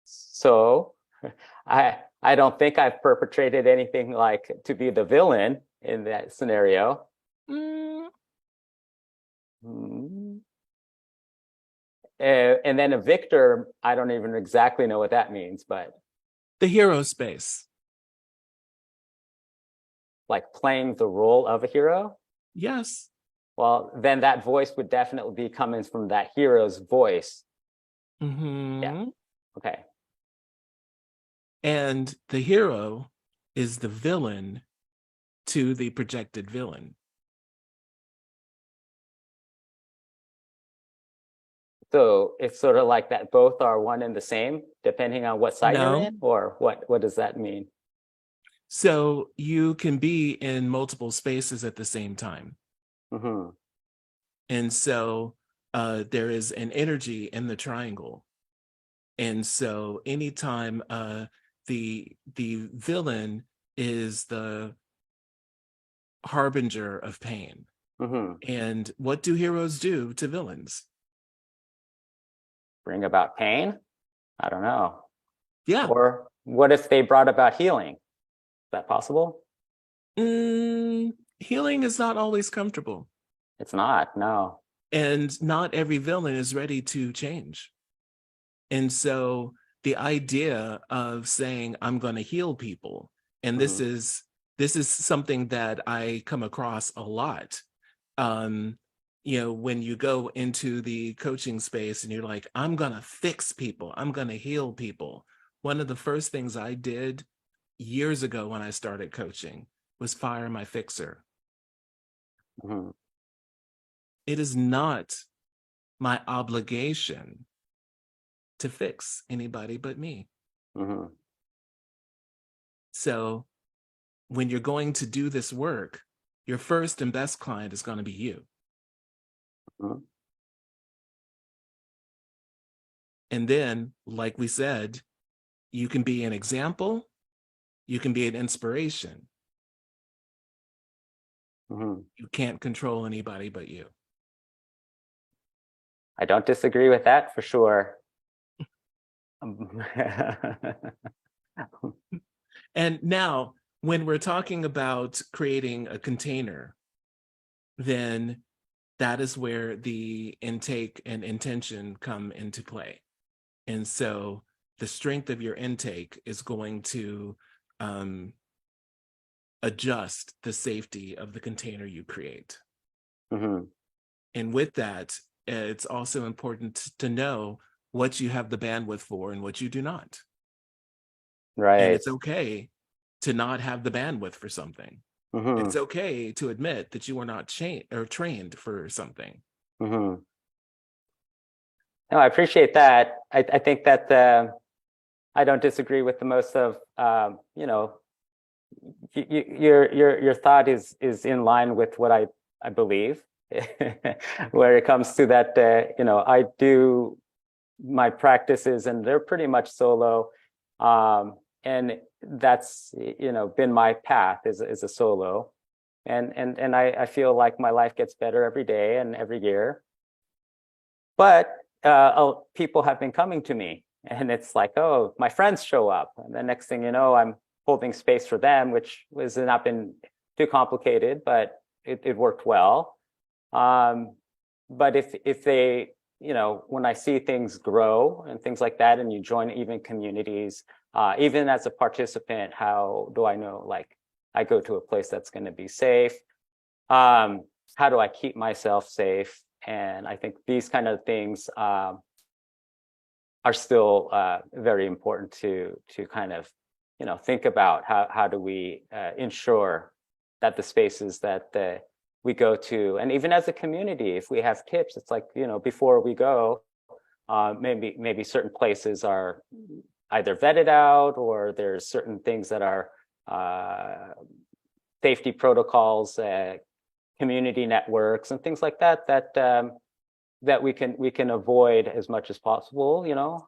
So I don't think I've perpetrated anything like to be the villain in that scenario. Mm, Hmm. And then a victor, I don't even exactly know what that means, but the hero space. like playing the role of a hero. Yes. Well, then that voice would definitely be coming from that hero's voice. Mm-hmm. Yeah. Okay. And the hero is the villain to the projected villain. So it's sort of like that both are one and the same, depending on what side you're No. in, or what does that mean? So you can be in multiple spaces at the same time. Mm-hmm. And so there is an energy in the triangle. And so anytime the villain is the harbinger of pain. Mm-hmm. And what do heroes do to villains? Bring about pain? I don't know. Yeah. Or what if they brought about healing? Is that possible? Healing is not always comfortable. It's not, no. And not every villain is ready to change. And so the idea of saying, I'm going to heal people, and this Mm-hmm. is something that I come across a lot. When you go into the coaching space and you're like, I'm going to fix people, I'm going to heal people. One of the first things I did years ago when I started coaching was fire my fixer. Mm-hmm. It is not my obligation to fix anybody but me. Mm-hmm. So when you're going to do this work, your first and best client is going to be you. Mhm. And then, like we said, you can be an example, you can be an inspiration. Mhm. You can't control anybody but you. I don't disagree with that for sure. And now, when we're talking about creating a container, then that is where the intake and intention come into play. And so the strength of your intake is going to adjust the safety of the container you create. Mhm. And with that, it's also important to know what you have the bandwidth for and what you do not. And Right. it's okay to not have the bandwidth for something. Mhm. It's okay to admit that you are not trained for something. Mhm. No, I appreciate that. I think that I don't disagree with the most of you know, your thought is in line with what I believe. Where it comes to that, you know, I do my practices and they're pretty much solo, and that's, you know, been my path is a solo, and I feel like my life gets better every day and every year. But people have been coming to me, and it's like, oh, my friends show up, and the next thing you know, I'm holding space for them, which has not been too complicated, but it worked well. But if they, you know, when I see things grow and things like that, and you join even communities, even as a participant, how do I know, like, I go to a place that's going to be safe? How do I keep myself safe? And I think these kind of things are still very important to kind of, you know, think about how do we ensure that the spaces that we go to, and even as a community, if we have tips, it's like, you know, before we go, maybe certain places are either vetted out, or there's certain things that are safety protocols, community networks, and things like that that we can avoid as much as possible. You know,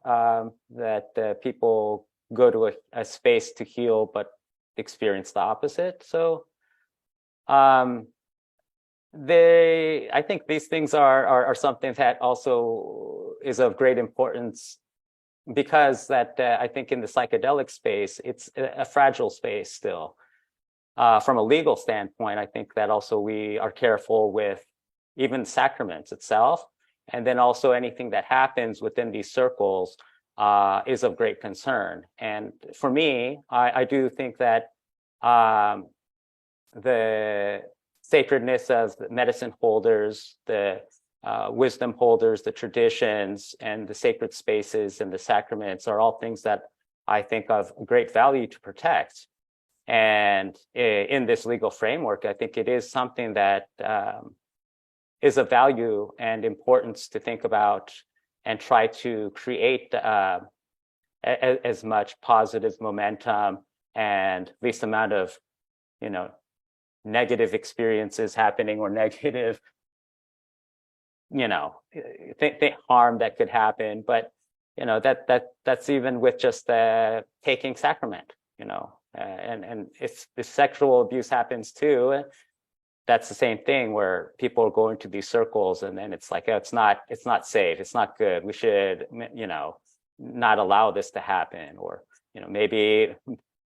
that people go to a space to heal, but experience the opposite. So I think these things are something that also is of great importance, because that I think in the psychedelic space, it's a fragile space still. From a legal standpoint, I think that also we are careful with even sacraments itself, and then also anything that happens within these circles is of great concern. And for me, I do think that the sacredness of the medicine holders, the wisdom holders, the traditions, and the sacred spaces and the sacraments are all things that I think of great value to protect. And in this legal framework, I think it is something that is of value and importance to think about and try to create as much positive momentum and least amount of, you know, negative experiences happening, or negative, you know, harm that could happen. But, you know, that's even with just taking sacrament, you know, and if sexual abuse happens too, that's the same thing, where people are going to these circles, and then it's like, oh, it's not safe, it's not good, we should, you know, not allow this to happen, or, you know, maybe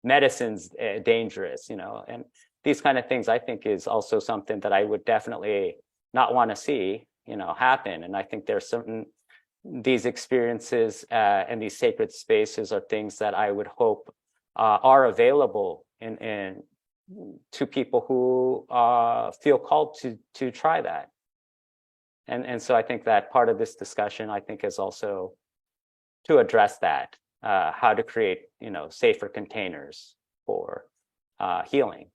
medicine's dangerous, you know. And these kind of things, I think, is also something that I would definitely not want to see, you know, happen. And I think there's certain, these experiences and these sacred spaces are things that I would hope are available in to people who feel called to try that. And so I think that part of this discussion, I think, is also to address that, how to create, you know, safer containers for healing.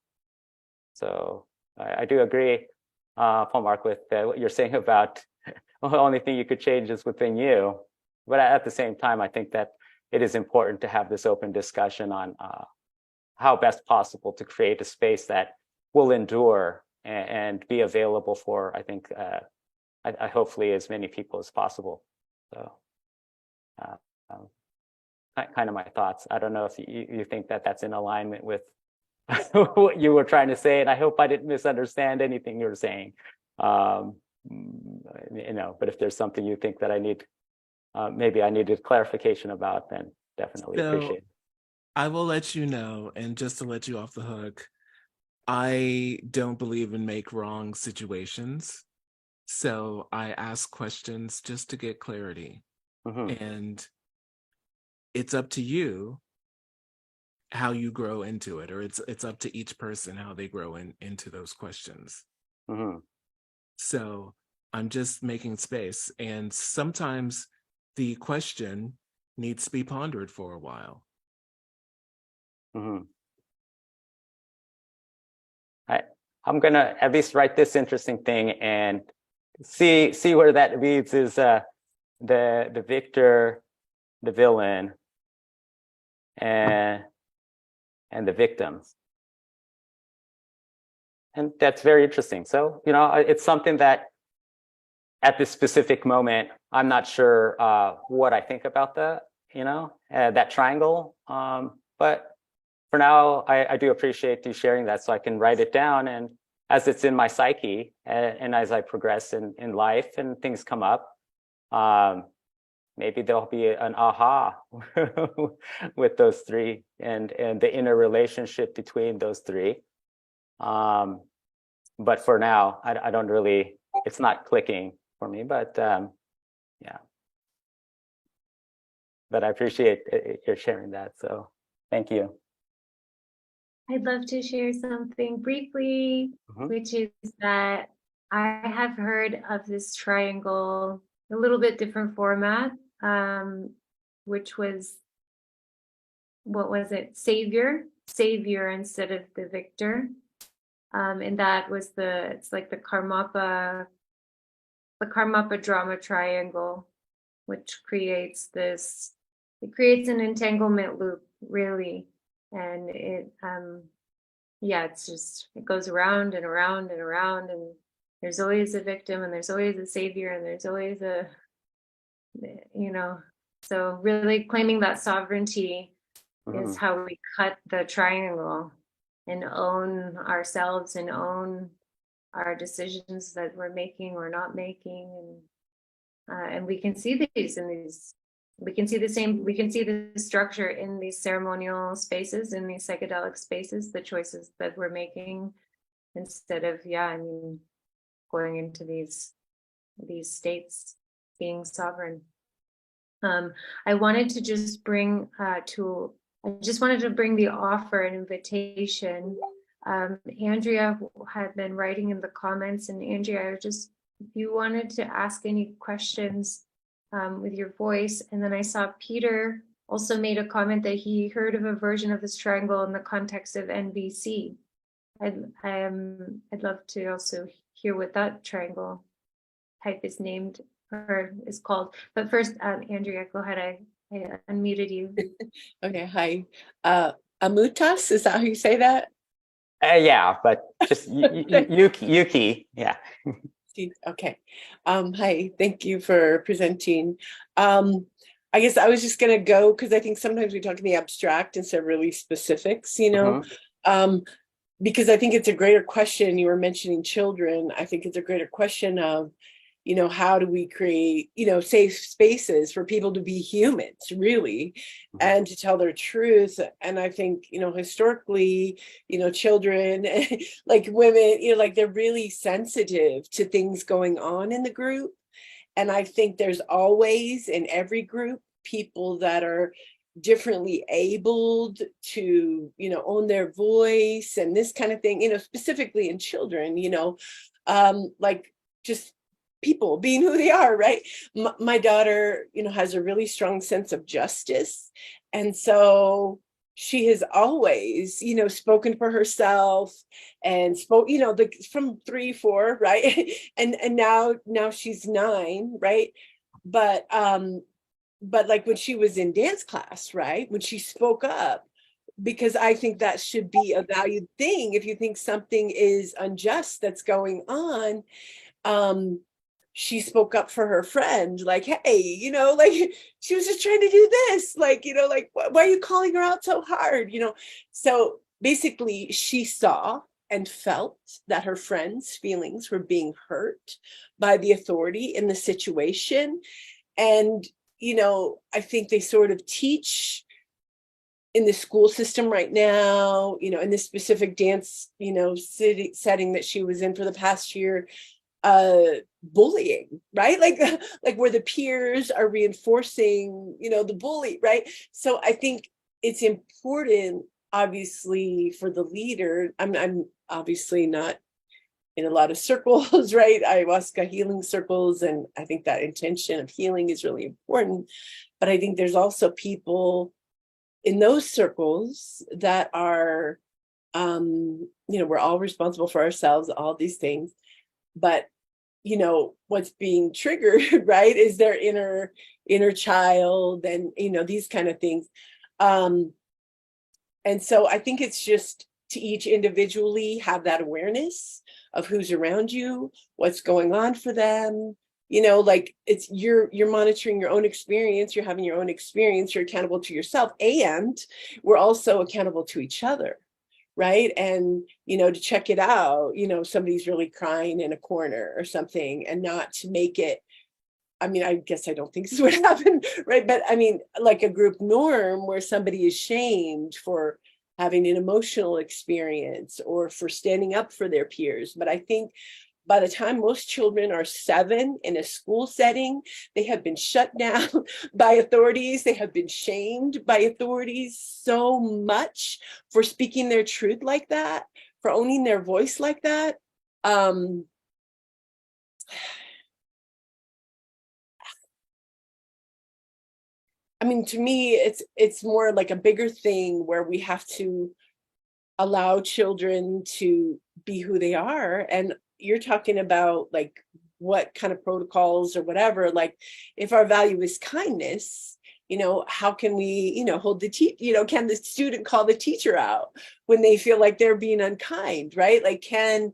So I do agree, Paul Mark, with what you're saying about the only thing you could change is within you. But at the same time, I think that it is important to have this open discussion on how best possible to create a space that will endure and be available for, I think, I hopefully as many people as possible. So kind of my thoughts. I don't know if you think that that's in alignment with what you were trying to say, and I hope I didn't misunderstand anything you were saying. But if there's something you think that I need, maybe I needed clarification about, then definitely appreciate it. I will let you know, and just to let you off the hook, I don't believe in make wrong situations. So I ask questions just to get clarity. And it's up to you how you grow into it, or it's up to each person how they grow into those questions. So I'm just making space, and sometimes the question needs to be pondered for a while. I'm gonna at least write this interesting thing and see where that leads. Is the victor, the villain, and the victim. And that's very interesting. So, it's something that at this specific moment, I'm not sure what I think about that triangle. But for now, I do appreciate you sharing that, so I can write it down. And as it's in my psyche, and as I progress in life and things come up, maybe there'll be an aha with those three and the inner relationship between those three. But for now, I don't really, it's not clicking for me, but yeah. But I appreciate your sharing that, so thank you. I'd love to share something briefly, which is that I have heard of this triangle, a little bit different format, which was, what was it? Savior instead of the victor. And that was it's like the Karmapa drama triangle, which creates an entanglement loop, really. And it goes around and around and around, and there's always a victim, and there's always a savior, and there's always so really claiming that sovereignty is how we cut the triangle and own ourselves and own our decisions that we're making or not making. And we can see we can see the structure in these ceremonial spaces, in these psychedelic spaces, the choices that we're making instead of, going into these states, being sovereign. I wanted to just bring the offer, an invitation. Andrea had been writing in the comments, and Andrea, if you wanted to ask any questions with your voice. And then I saw Peter also made a comment that he heard of a version of this triangle in the context of NVC. I'd love to also hear what that triangle type is named or is called. But first, Andrea, go ahead. I unmuted you. Okay, hi. Amutas, is that how you say that? Yeah, but just Yuki, yeah. Okay. Hi, thank you for presenting. I guess I was just going to go because I think sometimes we talk in the abstract instead of really specifics, because I think it's a greater question. You were mentioning children. I think it's a greater question of, how do we create, safe spaces for people to be humans, really, and to tell their truth. And I think, historically, children, like women, like they're really sensitive to things going on in the group. And I think there's always in every group people that are differently abled to, own their voice and this kind of thing, specifically in children, like just people being who they are, right? My daughter, has a really strong sense of justice. And so she has always, spoken for herself and spoke, from 3, 4, right? and now she's 9, right? But like when she was in dance class, right? When she spoke up, because I think that should be a valued thing. If you think something is unjust that's going on, she spoke up for her friend, like, hey, like she was just trying to do this, like, like, why are you calling her out so hard? So basically she saw and felt that her friend's feelings were being hurt by the authority in the situation. And, I think they sort of teach in the school system right now, in this specific dance, setting that she was in for the past year, bullying, right? Like where the peers are reinforcing, the bully, right? So I think it's important, obviously, for the leader. I'm obviously not in a lot of circles, right? Ayahuasca healing circles, and I think that intention of healing is really important. But I think there's also people in those circles that are, we're all responsible for ourselves, all these things, but what's being triggered, right, is their inner child, and these kind of things. And so I think it's just to each individually have that awareness of who's around you, what's going on for them. Like it's you're monitoring your own experience, you're having your own experience, you're accountable to yourself, and we're also accountable to each other, right? And to check it out, somebody's really crying in a corner or something, and not to make it, I guess I don't think this would happen, right? But like a group norm where somebody is shamed for having an emotional experience or for standing up for their peers. But I think by the time most children are 7 in a school setting, they have been shut down by authorities. They have been shamed by authorities so much for speaking their truth like that, for owning their voice like that. To me, it's more like a bigger thing where we have to allow children to be who they are. And you're talking about like what kind of protocols or whatever, like if our value is kindness, how can we, hold the can the student call the teacher out when they feel like they're being unkind, right? Like, can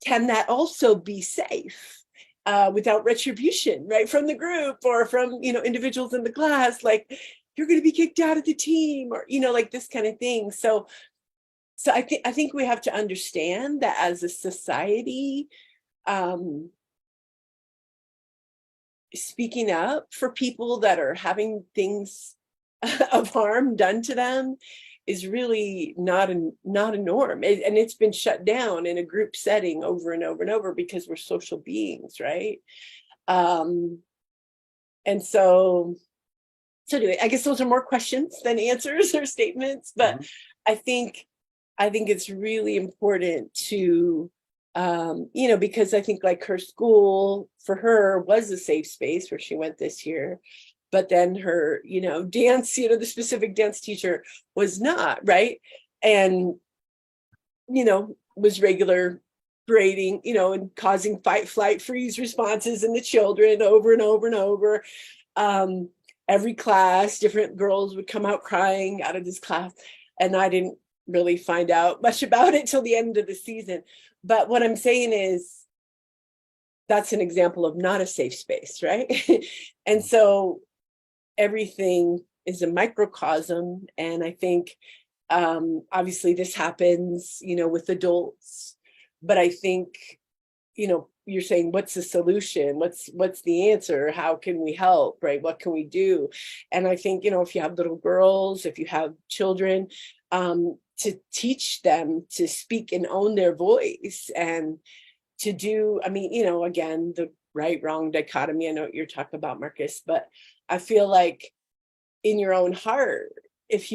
that also be safe? Without retribution, right, from the group or from individuals in the class, like you're going to be kicked out of the team, or like this kind of thing. So I think we have to understand that as a society, speaking up for people that are having things of harm done to them is really not a norm. And it's been shut down in a group setting over and over and over because we're social beings, right? And so anyway, I guess those are more questions than answers or statements, but Mhm. I think it's really important to, because I think like her school for her was a safe space where she went this year, but then her, dance, the specific dance teacher was not, right? And, was regular grading, and causing fight, flight, freeze responses in the children over and over and over. Every class, different girls would come out crying out of this class. And I didn't really find out much about it till the end of the season. But what I'm saying is that's an example of not a safe space, right? And so everything is a microcosm. And I think obviously this happens, with adults, but I think, you're saying, what's the solution? What's the answer? How can we help, right? What can we do? And I think, if you have little girls, if you have children, to teach them to speak and own their voice, and to do, again, the right, wrong dichotomy. I know what you're talking about, Marcus, but I feel like in your own heart, if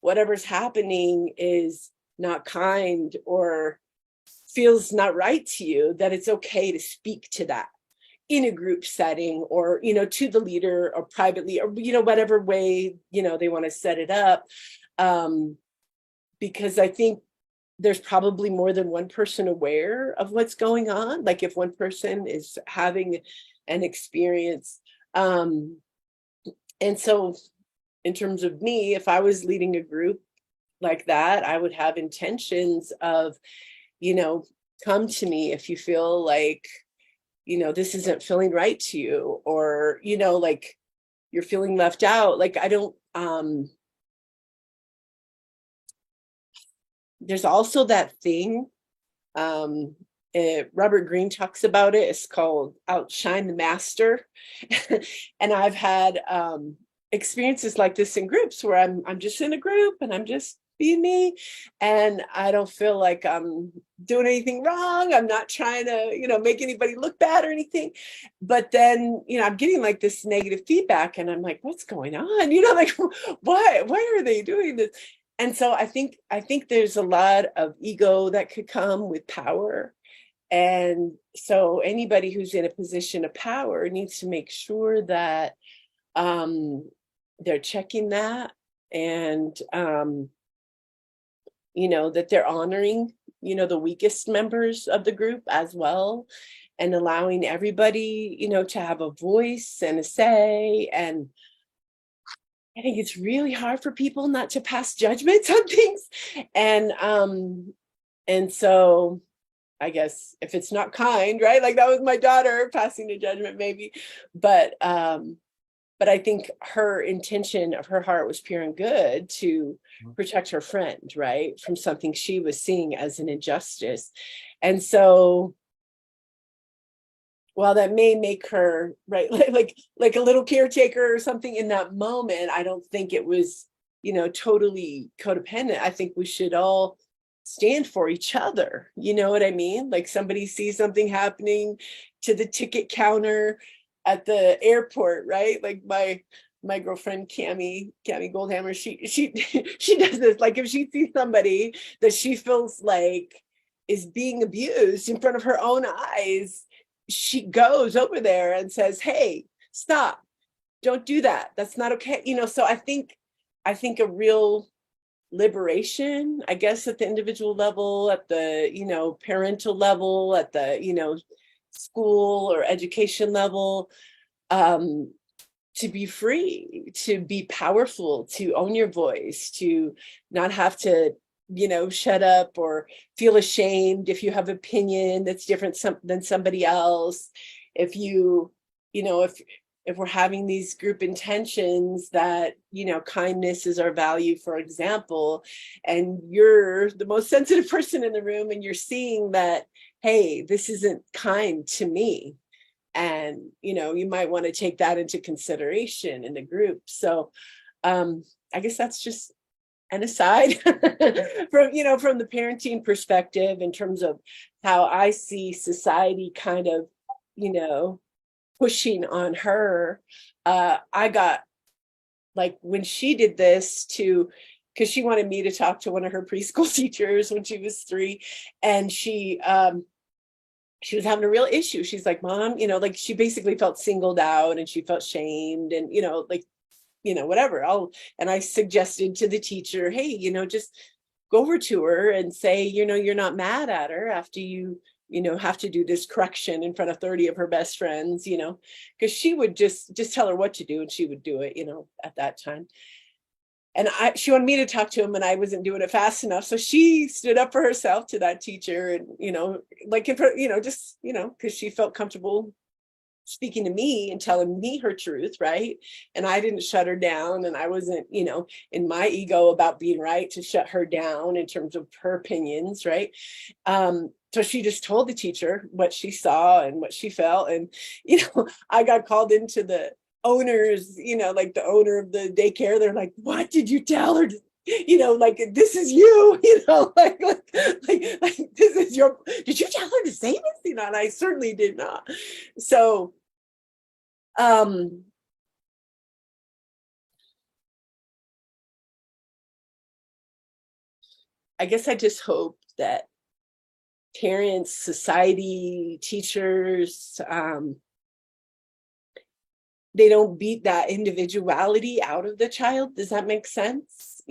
whatever's happening is not kind or feels not right to you, that it's okay to speak to that in a group setting, or to the leader, or privately, or whatever way they want to set it up, because I think there's probably more than one person aware of what's going on. Like if one person is having an experience, and so in terms of me, if I was leading a group like that, I would have intentions of, come to me if you feel like, this isn't feeling right to you, or, like you're feeling left out. Like, I don't, there's also that thing, Robert Greene talks about it. It's called Outshine the Master. And I've had experiences like this in groups where I'm just in a group and I'm just being me, and I don't feel like I'm doing anything wrong. I'm not trying to, make anybody look bad or anything. But then, I'm getting like this negative feedback, and I'm like, what's going on? Like, why are they doing this? And so I think there's a lot of ego that could come with power. And so anybody who's in a position of power needs to make sure that they're checking that, and that they're honoring, the weakest members of the group as well, and allowing everybody, to have a voice and a say. And I think it's really hard for people not to pass judgments on things. And so I guess if it's not kind, right? Like that was my daughter passing a judgment maybe, but I think her intention of her heart was pure and good to protect her friend, right, from something she was seeing as an injustice. And so while that may make her, right, like a little caretaker or something in that moment, I don't think it was, totally codependent. I think we should all stand for each other. You know what I mean? Like somebody sees something happening to the ticket counter at the airport, right? Like my girlfriend Cami Goldhammer, she does this. Like if she sees somebody that she feels like is being abused in front of her own eyes, she goes over there and says, "Hey, stop! Don't do that. That's not okay." So I think a real liberation, I guess, at the individual level, at the parental level, at the school or education level, to be free, to be powerful, to own your voice, to not have to shut up or feel ashamed if you have opinion that's different than somebody else. If if we're having these group intentions that, kindness is our value, for example, and you're the most sensitive person in the room and you're seeing that, hey, this isn't kind to me. And, you might want to take that into consideration in the group. So I guess that's just an aside from the parenting perspective, in terms of how I see society kind of, pushing on her. I got, like, when she did this because she wanted me to talk to one of her preschool teachers when she was 3, and she was having a real issue. She's like, "Mom," like she basically felt singled out and she felt shamed, and whatever. And I suggested to the teacher, "Hey, just go over to her and say, you're not mad at her after you have to do this correction in front of 30 of her best friends," because she would just tell her what to do and she would do it, at that time. And she wanted me to talk to him, and I wasn't doing it fast enough. So she stood up for herself to that teacher, and, like, just, because she felt comfortable speaking to me and telling me her truth, right? And I didn't shut her down, and I wasn't, in my ego about being right to shut her down in terms of her opinions, right? So she just told the teacher what she saw and what she felt. And, I got called into the owners, like the owner of the daycare. They're like, "What did you tell her? Like, this is you, like this is your, did you tell her to say this?" And I certainly did not. So, I guess I just hope that parents, society, teachers, they don't beat that individuality out of the child. Does that make sense?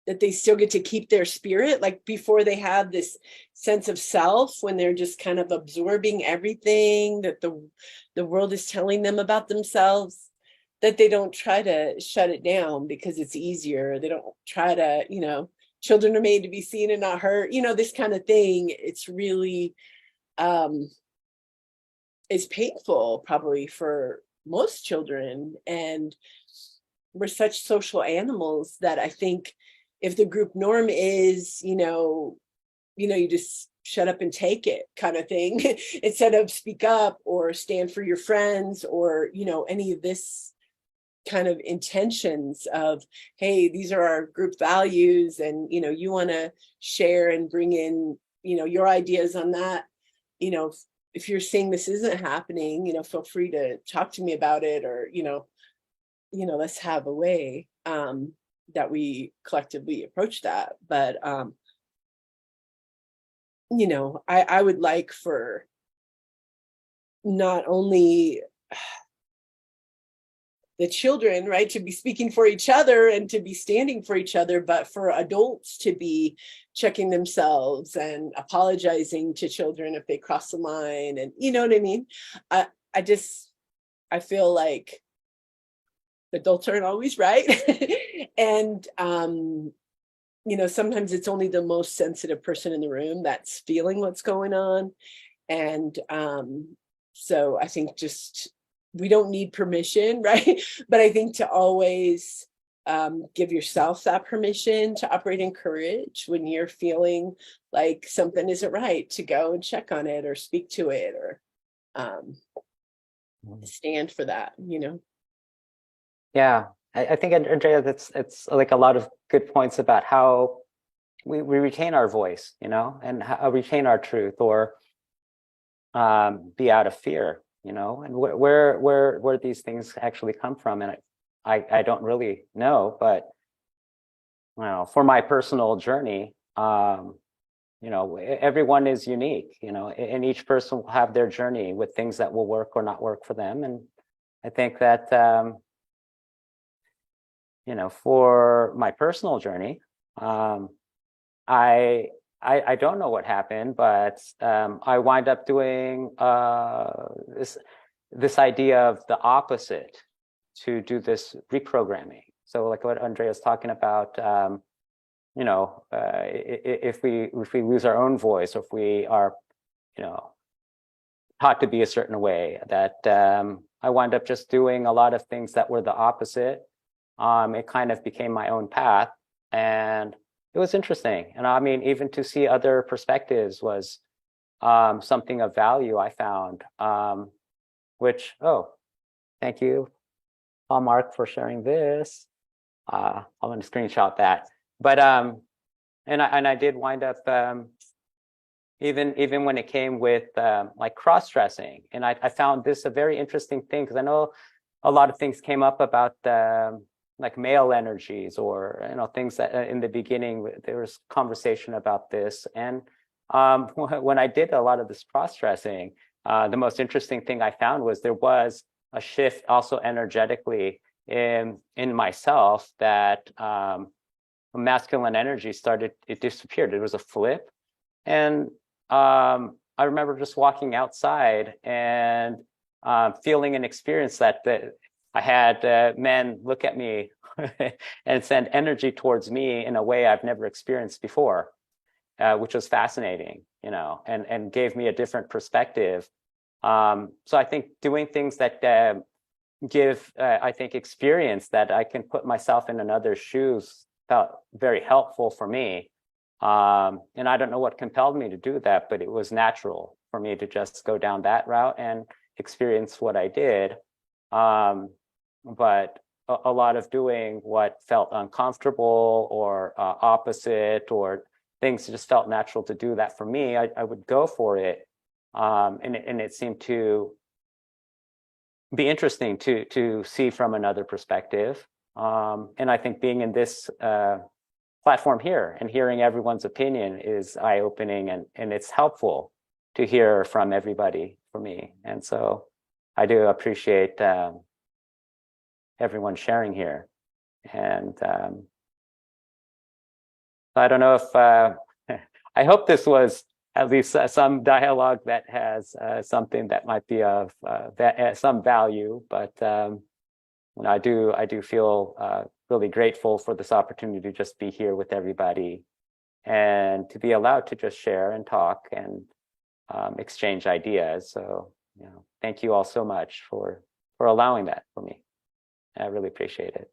That they still get to keep their spirit, like before they have this sense of self, when they're just kind of absorbing everything that the world is telling them about themselves. that they don't try to shut it down because it's easier. They don't try to, children are made to be seen and not heard, this kind of thing. It's really, it's painful probably for most children. And we're such social animals that I think if the group norm is, you just shut up and take it kind of thing, instead of speak up or stand for your friends or, any of this kind of intentions of, hey, these are our group values, and you want to share and bring in your ideas on that. If you're seeing this isn't happening, feel free to talk to me about it, or let's have a way that we collectively approach that. But I would like for not only the children, right, to be speaking for each other and to be standing for each other, but for adults to be checking themselves and apologizing to children if they cross the line. And you know what I mean? I feel like adults aren't always right. And sometimes it's only the most sensitive person in the room that's feeling what's going on. And so I think just, we don't need permission, right? But I think to always give yourself that permission to operate in courage when you're feeling like something isn't right, to go and check on it or speak to it, or stand for that, Yeah, I think, Andrea, it's like a lot of good points about how we retain our voice, and how retain our truth, or be out of fear, and where these things actually come from. And I don't really know, but for my personal journey, everyone is unique, and each person will have their journey with things that will work or not work for them. And I think that for my personal journey, I don't know what happened, but I wind up doing this idea of the opposite, to do this reprogramming. So like what Andrea's talking about, if we lose our own voice, or if we are, taught to be a certain way, that I wind up just doing a lot of things that were the opposite. It kind of became my own path, and it was interesting. And I mean, even to see other perspectives was something of value, I found, thank you, Paul Mark, for sharing this. I'm going to screenshot that. But and I did wind up even when it came with like cross-dressing, and I found this a very interesting thing, because I know a lot of things came up about like male energies, or things that in the beginning there was conversation about this. And when I did a lot of this cross-dressing, the most interesting thing I found was there was a shift also energetically in myself, that masculine energy it disappeared. It was a flip. And I remember just walking outside and feeling an experience that I had men look at me and send energy towards me in a way I've never experienced before, which was fascinating, and gave me a different perspective. So I think doing things that give, I think, experience that I can put myself in another's shoes felt very helpful for me. And I don't know what compelled me to do that, but it was natural for me to just go down that route and experience what I did. But a lot of doing what felt uncomfortable or opposite, or things just felt natural to do that for me, I would go for it. And it seemed to be interesting to see from another perspective. And I think being in this platform here and hearing everyone's opinion is eye-opening, and it's helpful to hear from everybody for me. And so I do appreciate everyone sharing here. And I don't know if I hope this was at least some dialogue that has something that might be of some value. But I do feel really grateful for this opportunity to just be here with everybody and to be allowed to just share and talk and exchange ideas. So, thank you all so much for allowing that for me. I really appreciate it.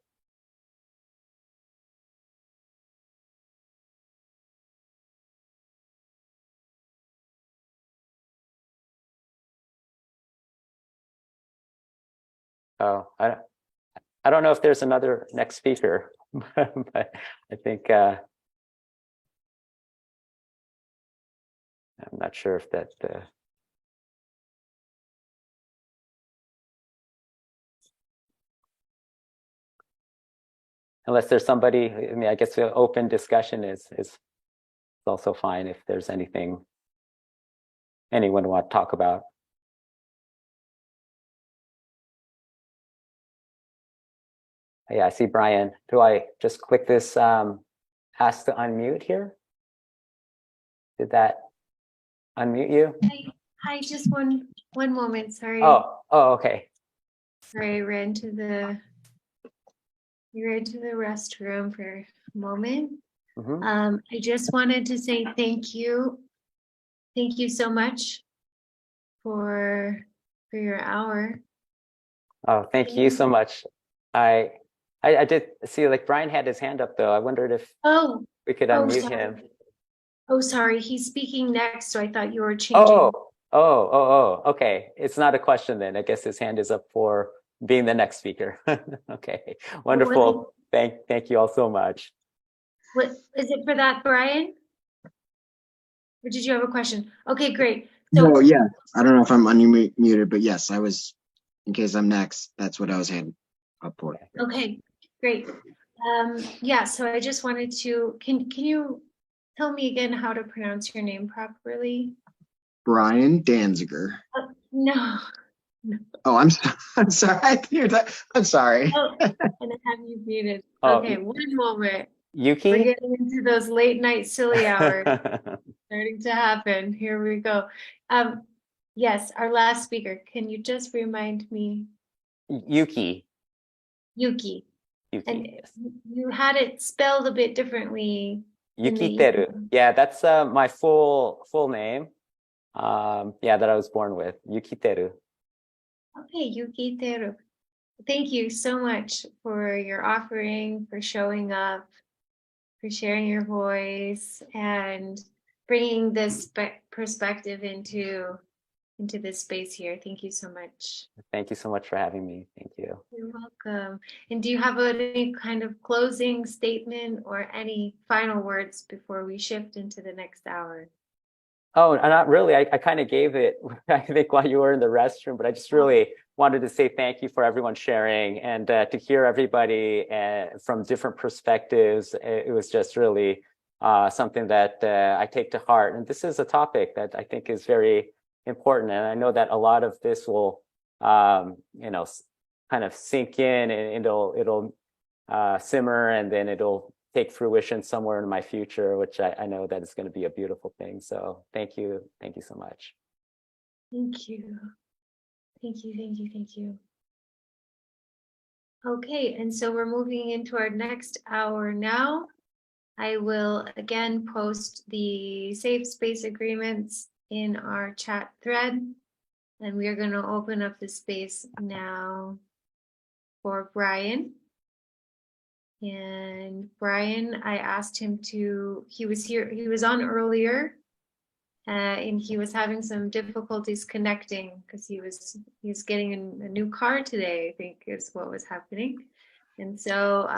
Oh, I don't know if there's another next speaker, but I think I'm not sure if that. Unless there's somebody, I mean, I guess the open discussion is also fine if there's anything anyone want to talk about. Yeah, I see Brian. Do I just click this ask to unmute here? Did that unmute you? Hi, just one moment. Sorry. Oh, okay. Sorry, I ran to the restroom for a moment. Mm-hmm. I just wanted to say thank you. Thank you so much for your hour. Oh, thank you so much. I did see like Brian had his hand up though. I wondered if we could unmute him. Oh, sorry. He's speaking next, so I thought you were changing. Okay. It's not a question then. I guess his hand is up for being the next speaker. Okay, wonderful. Thank you all so much. What is it for that, Brian? Or did you have a question? Okay, great. So, no, yeah, I don't know if I'm unmuted, but yes, I was, in case I'm next, that's what I was hand up for. okay, great. Yeah, so I just wanted to, can you tell me again how to pronounce your name properly? Brian Danziger. No. Oh, I'm sorry. I'm sorry. Oh, and I have you muted. Okay, one moment. Yuki? We're getting into those late night silly hours starting to happen. Here we go. Yes, our last speaker. Can you just remind me? Yuki. Yuki. And Yes. you had it spelled a bit differently. Yukiteru. Yeah, that's my full name. Yeah, that I was born with. Yukiteru. Okay, Yukiteru. Thank you so much for your offering, for showing up, for sharing your voice, and bringing this perspective into this space here. Thank you so much. Thank you so much for having me. Thank you. You're welcome. And do you have any kind of closing statement or any final words before we shift into the next hour? Oh, not really. I kind of gave it, I think, while you were in the restroom, but I just really wanted to say thank you for everyone sharing and to hear everybody from different perspectives. It was just really something that I take to heart. And this is a topic that I think is very important. And I know that a lot of this will, kind of sink in and it'll simmer and then it'll take fruition somewhere in my future, which I know that is going to be a beautiful thing. So thank you so much. Thank you. Okay, and so we're moving into our next hour now. I will again post the safe space agreements in our chat thread, and we are going to open up the space now for Brian. And Brian, I asked him he was on earlier, and he was having some difficulties connecting because he was getting a new car today, I think is what was happening. And so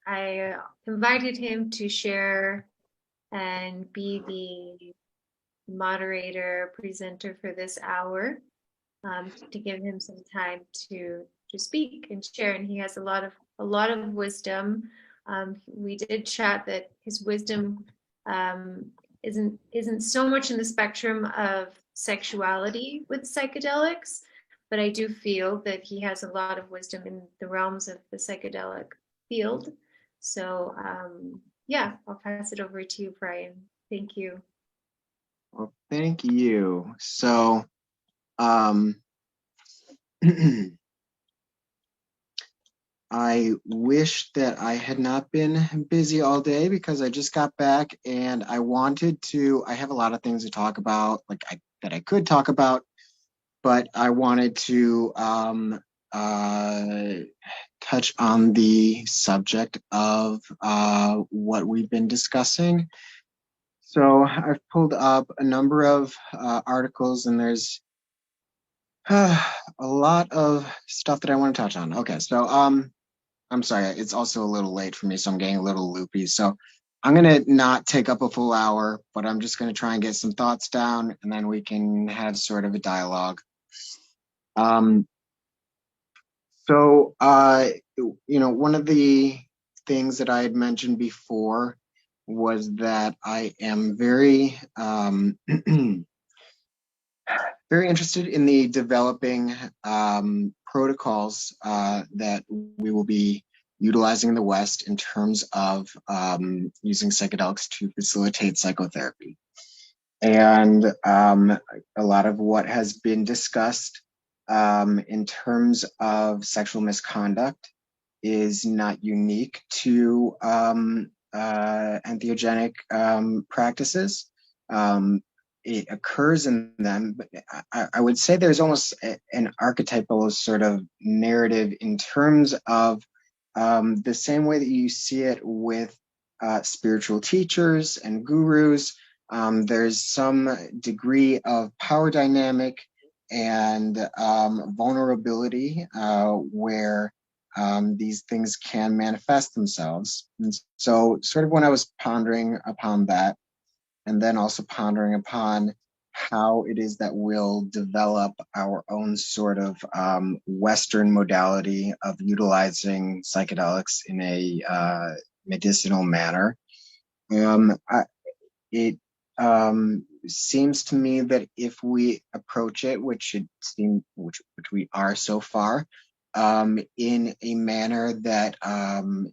I invited him to share and be the moderator presenter for this hour, to give him some time to speak and share. And he has a lot of wisdom. We did chat that his wisdom isn't so much in the spectrum of sexuality with psychedelics, but I do feel that he has a lot of wisdom in the realms of the psychedelic field. So yeah, I'll pass it over to you, Brian. Thank you. Well, thank you. So I wish that I had not been busy all day because I just got back and I have a lot of things to talk about, that I could talk about, but I wanted to uh, touch on the subject of what we've been discussing. So I've pulled up a number of articles, and there's a lot of stuff that I want to touch on. Okay, so I'm sorry, it's also a little late for me, so I'm getting a little loopy. So I'm gonna not take up a full hour, but I'm just gonna try and get some thoughts down, and then we can have sort of a dialogue. Um, So, one of the things that I had mentioned before was that I am very, very interested in the developing protocols that we will be utilizing in the West in terms of using psychedelics to facilitate psychotherapy. And a lot of what has been discussed in terms of sexual misconduct is not unique to entheogenic practices. It occurs in them, but I would say there's almost an archetypal sort of narrative in terms of the same way that you see it with spiritual teachers and gurus. There's some degree of power dynamic and vulnerability where these things can manifest themselves. And so, sort of when I was pondering upon that, and then also pondering upon how it is that we'll develop our own sort of Western modality of utilizing psychedelics in a medicinal manner. It seems to me that if we approach it, which we are so far, in a manner that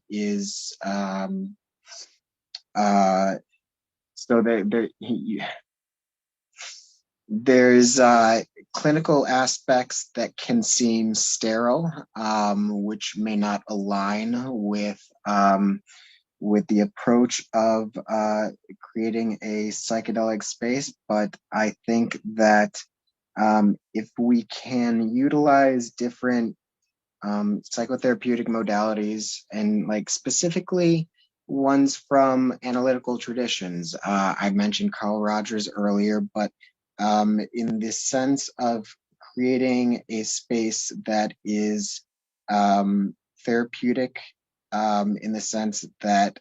is so there's clinical aspects that can seem sterile, which may not align with the approach of creating a psychedelic space. But I think that if we can utilize different psychotherapeutic modalities and like specifically ones from analytical traditions. I mentioned Carl Rogers earlier, but in the sense of creating a space that is therapeutic in the sense that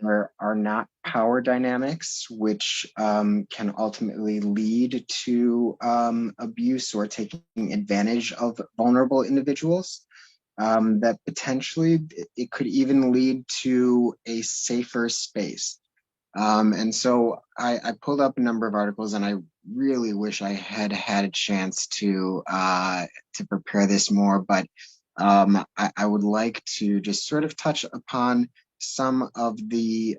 there are not power dynamics, which can ultimately lead to abuse or taking advantage of vulnerable individuals. That potentially it could even lead to a safer space. And so I pulled up a number of articles, and I really wish I had had a chance to prepare this more, but I would like to just sort of touch upon some of the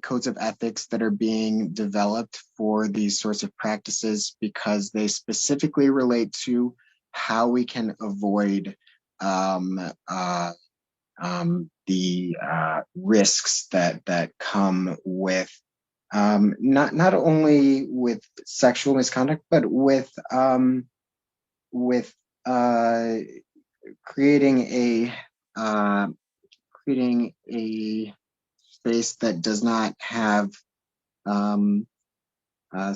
codes of ethics that are being developed for these sorts of practices because they specifically relate to how we can avoid um, uh, the risks that come with not only with sexual misconduct, but with uh, creating a uh, creating a space that does not have um,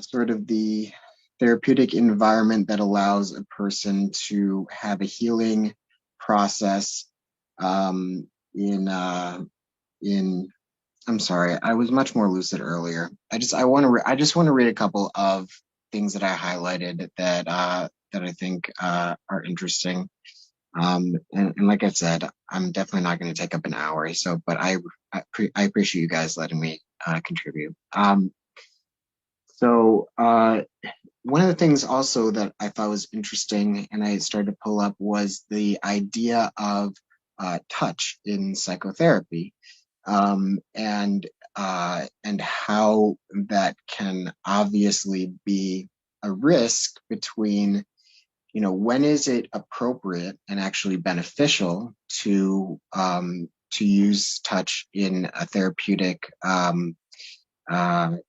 sort of the therapeutic environment that allows a person to have a healing process um, in I'm sorry, I was much more lucid earlier. I just want to read a couple of things that I highlighted that I think are interesting. And like I said, I'm definitely not going to take up an hour. So, but I appreciate you guys letting me contribute. So one of the things also that I thought was interesting, and I started to pull up, was the idea of touch in psychotherapy, and how that can obviously be a risk between when is it appropriate and actually beneficial to use touch in a therapeutic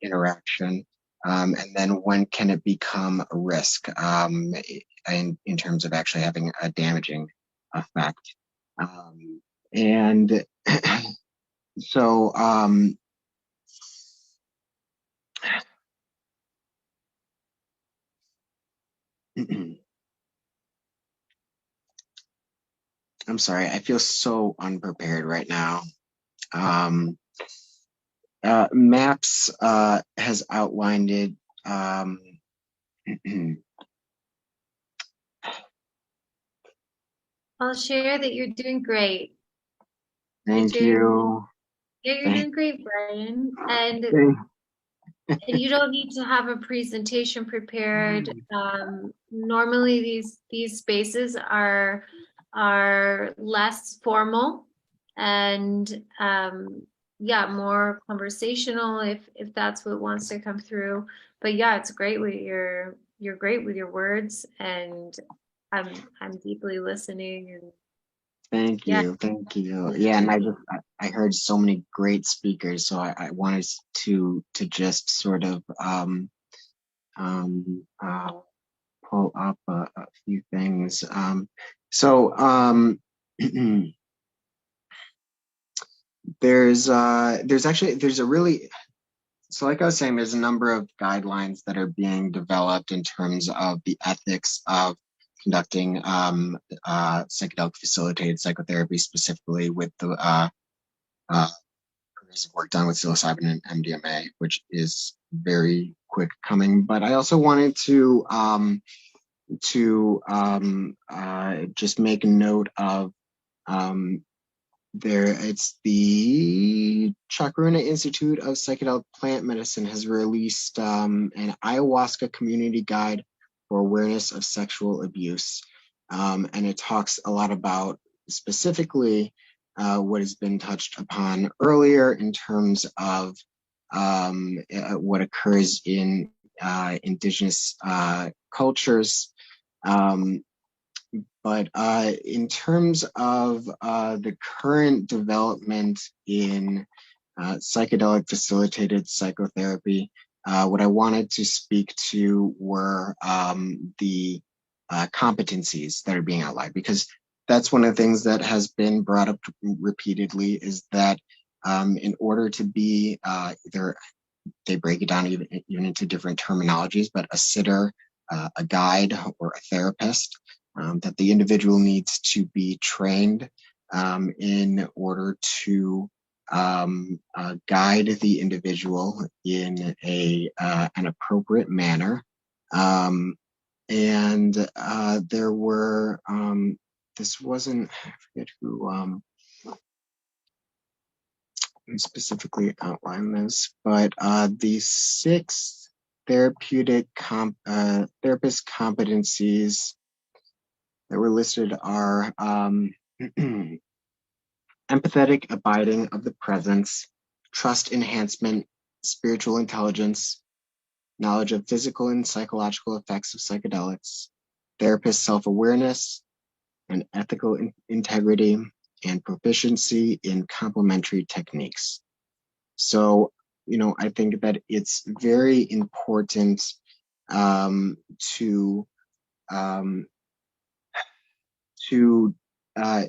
interaction, and then when can it become a risk in terms of actually having a damaging effect? And so I'm sorry, I feel so unprepared right now. MAPS has outlined it. I'll share that you're doing great. Thank You're doing, you. yeah, you're doing great, Brian. And Thank- you don't need to have a presentation prepared. Normally these spaces are less formal and yeah, more conversational if that's what wants to come through. But yeah, it's great with you're great with your words, and I'm deeply listening, and Thank yeah. you. Thank you. Yeah, and I heard so many great speakers, so I wanted to just sort of um, uh, pull up a few things. So there's a really, so like I was saying, there's a number of guidelines that are being developed in terms of the ethics of conducting psychedelic facilitated psychotherapy, specifically with the progressive work done with psilocybin and MDMA, which is very quick coming. But I also wanted to just make a note of um, it's the Chakruna Institute of Psychedelic Plant Medicine has released an ayahuasca community guide for awareness of sexual abuse. And it talks a lot about specifically what has been touched upon earlier in terms of what occurs in indigenous cultures. Um, but in terms of the current development in psychedelic facilitated psychotherapy, what I wanted to speak to were the competencies that are being outlined, because that's one of the things that has been brought up repeatedly, is that in order to be either, they break it down even into different terminologies, but a sitter, a guide, or a therapist, that the individual needs to be trained in order to guide the individual in an appropriate manner. And there were, this wasn't, I forget who specifically outline this, but the 6 therapist competencies that were listed are empathetic abiding of the presence, trust enhancement, spiritual intelligence, knowledge of physical and psychological effects of psychedelics, therapist self-awareness, and ethical integrity, and proficiency in complementary techniques. So, I think that it's very important to um, to uh,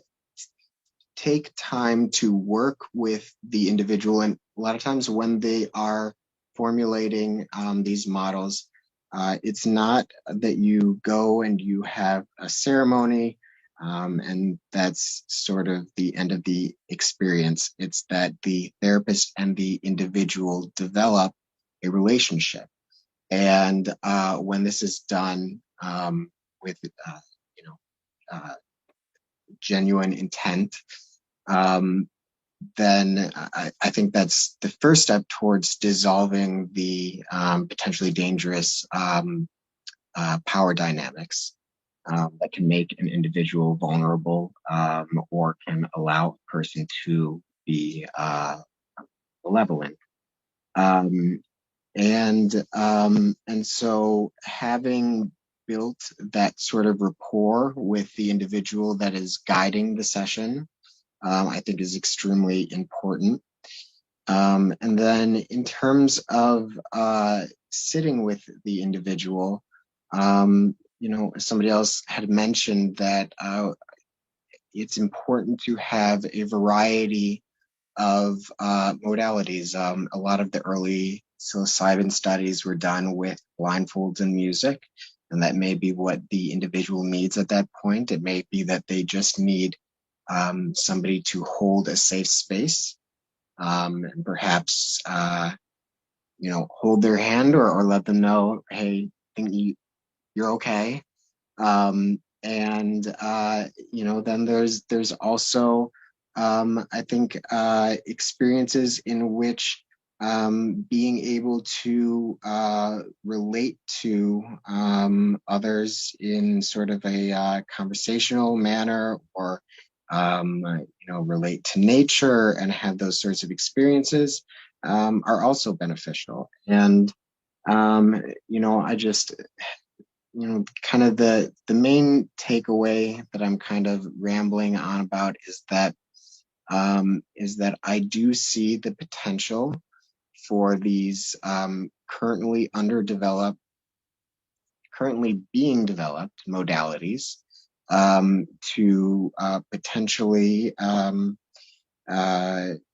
take time to work with the individual. And a lot of times when they are formulating these models, it's not that you go and you have a ceremony and that's sort of the end of the experience. It's that the therapist and the individual develop a relationship. And when this is done with, you know, uh, genuine intent, um, then I think that's the first step towards dissolving the potentially dangerous power dynamics that can make an individual vulnerable or can allow a person to be malevolent. Um, and so having built that sort of rapport with the individual that is guiding the session, I think is extremely important. And then in terms of sitting with the individual, somebody else had mentioned that it's important to have a variety of modalities. A lot of the early psilocybin studies were done with blindfolds and music, and that may be what the individual needs at that point. It may be that they just need somebody to hold a safe space, and perhaps hold their hand or let them know, hey, I think you're okay. And then there's also I think experiences in which being able to relate to others in sort of a conversational manner, or relate to nature and have those sorts of experiences are also beneficial. And I just kind of the main takeaway that I'm kind of rambling on about is that I do see the potential for these currently being developed modalities to potentially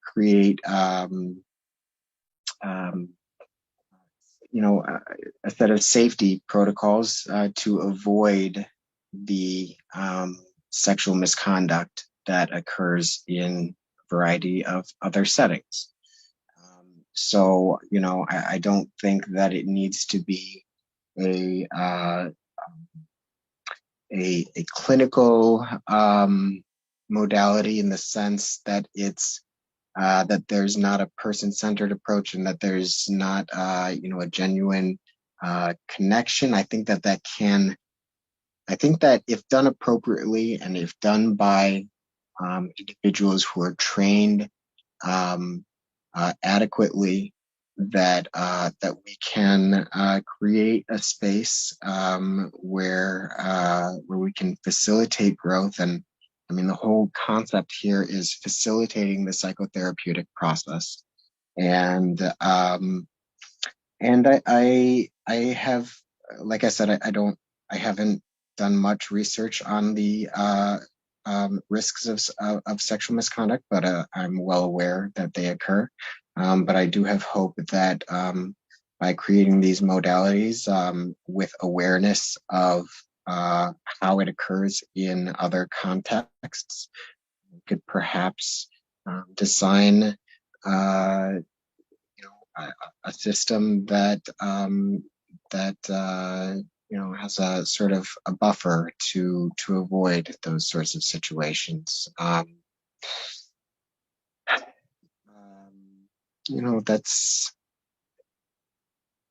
create a set of safety protocols to avoid the sexual misconduct that occurs in a variety of other settings. So, I don't think that it needs to be a clinical modality in the sense that it's that there's not a person-centered approach and that there's not a genuine connection. I think that if done appropriately and if done by individuals who are trained adequately, that we can create a space where we can facilitate growth. And I mean, the whole concept here is facilitating the psychotherapeutic process. And I have, like I said, I haven't done much research on the risks of sexual misconduct, but I'm well aware that they occur. But I do have hope that by creating these modalities with awareness of how it occurs in other contexts, we could perhaps design a system that has a sort of a buffer to avoid those sorts of situations.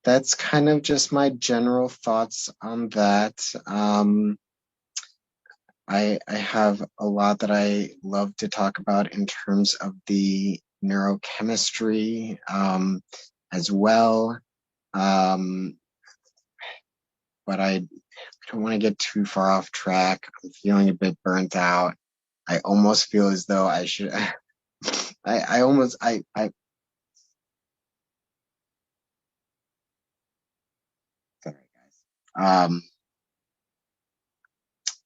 That's kind of just my general thoughts on that. I have a lot that I love to talk about in terms of the neurochemistry as well. But I don't want to get too far off track. I'm feeling a bit burnt out. I almost feel as though I should. I almost. Sorry, guys.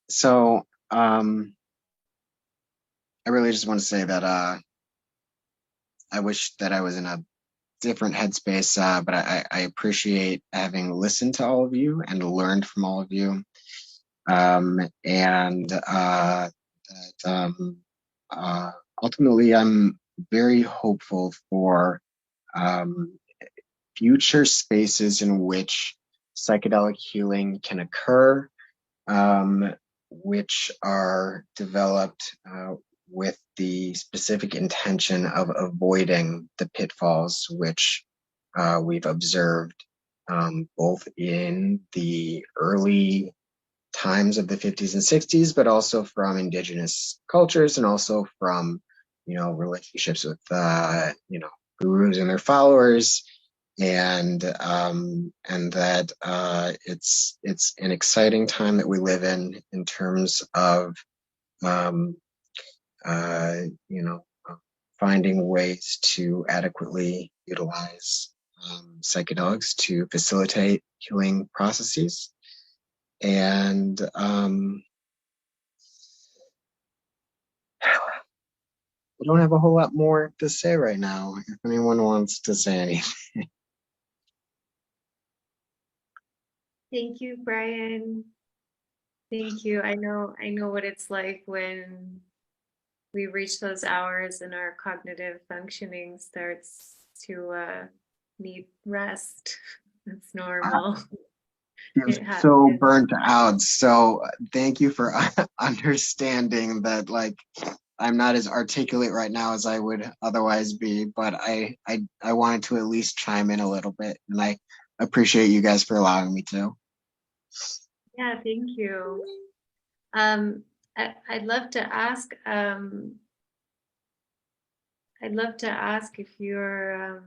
So I really just want to say that I wish that I was in a different headspace, but I appreciate having listened to all of you and learned from all of you. Ultimately, I'm very hopeful for future spaces in which psychedelic healing can occur, which are developed with the specific intention of avoiding the pitfalls which we've observed both in the early times of the 50s and 60s, but also from indigenous cultures and also from, relationships with, gurus and their followers, and that it's an exciting time that we live in terms of um, you know, finding ways to adequately utilize psychedelics to facilitate healing processes. And I don't have a whole lot more to say right now. If anyone wants to say anything. Thank you, Brian. Thank you. I know what it's like when we reach those hours and our cognitive functioning starts to need rest. That's normal. I'm It so happens. burnt out. So thank you for understanding that, like, I'm not as articulate right now as I would otherwise be, but I wanted to at least chime in a little bit, and I appreciate you guys for allowing me to. Yeah, thank you. I'd love to ask. I'd love to ask if you're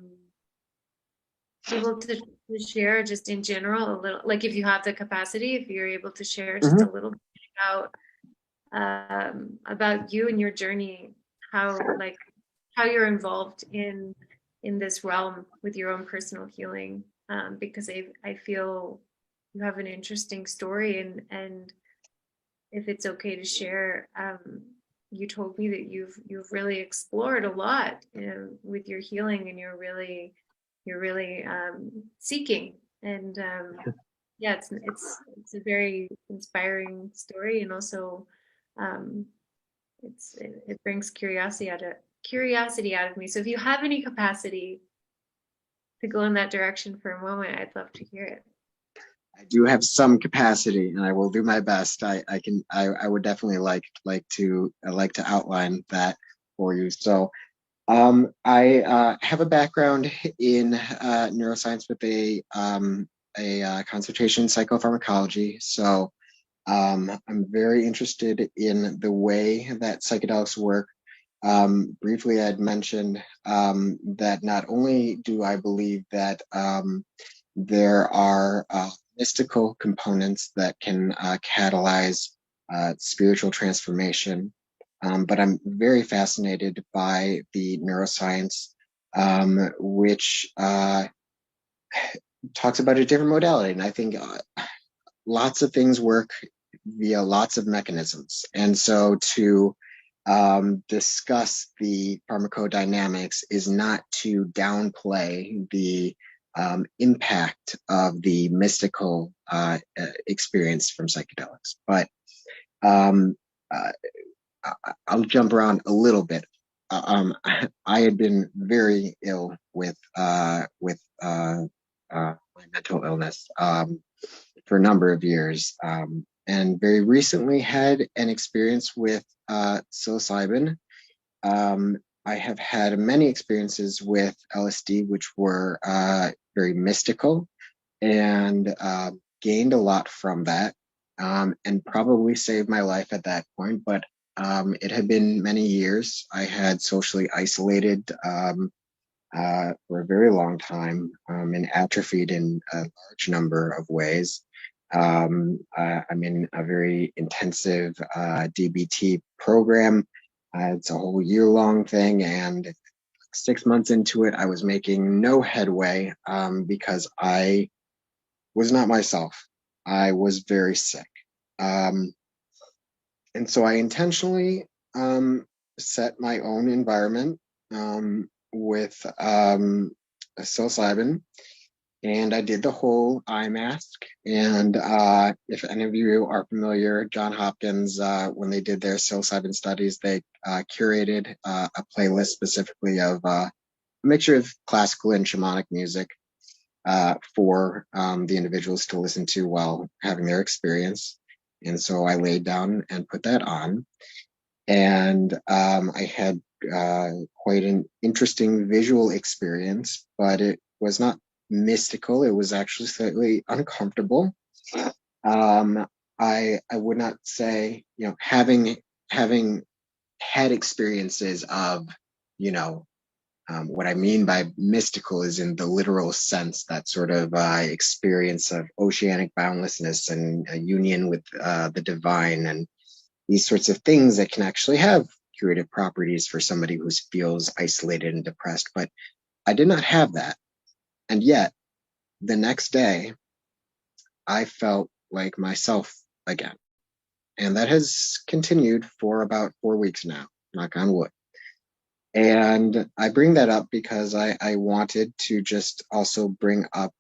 able to share just in general a little, like if you have the capacity, if you're able to share just a Mhm. little bit about you and your journey, how like how you're involved in this realm with your own personal healing, because I feel you have an interesting story, and if it's okay to share, you told me that you've really explored a lot, with your healing, and you're really seeking, and yeah, it's a very inspiring story, and also um, it brings curiosity out of me. So if you have any capacity to go in that direction for a moment, I'd love to hear it. I do have some capacity, and I will do my best. I would definitely like to outline that for you. So, I have a background in neuroscience with a concentration in psychopharmacology. So, I'm very interested in the way that psychedelics work. Briefly, I'd mentioned that not only do I believe that there are mystical components that can catalyze spiritual transformation, but I'm very fascinated by the neuroscience, which talks about a different modality. And I think lots of things work via lots of mechanisms. And so to discuss the pharmacodynamics is not to downplay the impact of the mystical experience from psychedelics. But um, uh, I'll jump around a little bit. I had been very ill with my mental illness for a number of years, and very recently had an experience with psilocybin. I have had many experiences with LSD, which were very mystical, and gained a lot from that, and probably saved my life at that point. But it had been many years. I had socially isolated for a very long time, and atrophied in a large number of ways. I'm in a very intensive DBT program. It's a whole year-long thing, and 6 months into it, I was making no headway because I was not myself. I was very sick. Um, and so I intentionally set my own environment with psilocybin, and I did the whole eye mask. And if any of you are familiar, John Hopkins, when they did their psilocybin studies, they curated a playlist specifically of a mixture of classical and shamanic music for the individuals to listen to while having their experience. And so I laid down and put that on. And I had quite an interesting visual experience, but it was not mystical. It was actually slightly uncomfortable. Um, I would not say, having had experiences of, you know, What I mean by mystical is in the literal sense, that sort of experience of oceanic boundlessness and a union with the divine, and these sorts of things that can actually have curative properties for somebody who feels isolated and depressed. But I did not have that. And yet, the next day, I felt like myself again. And that has continued for about 4 weeks now, knock on wood. And I bring that up because I wanted to just also bring up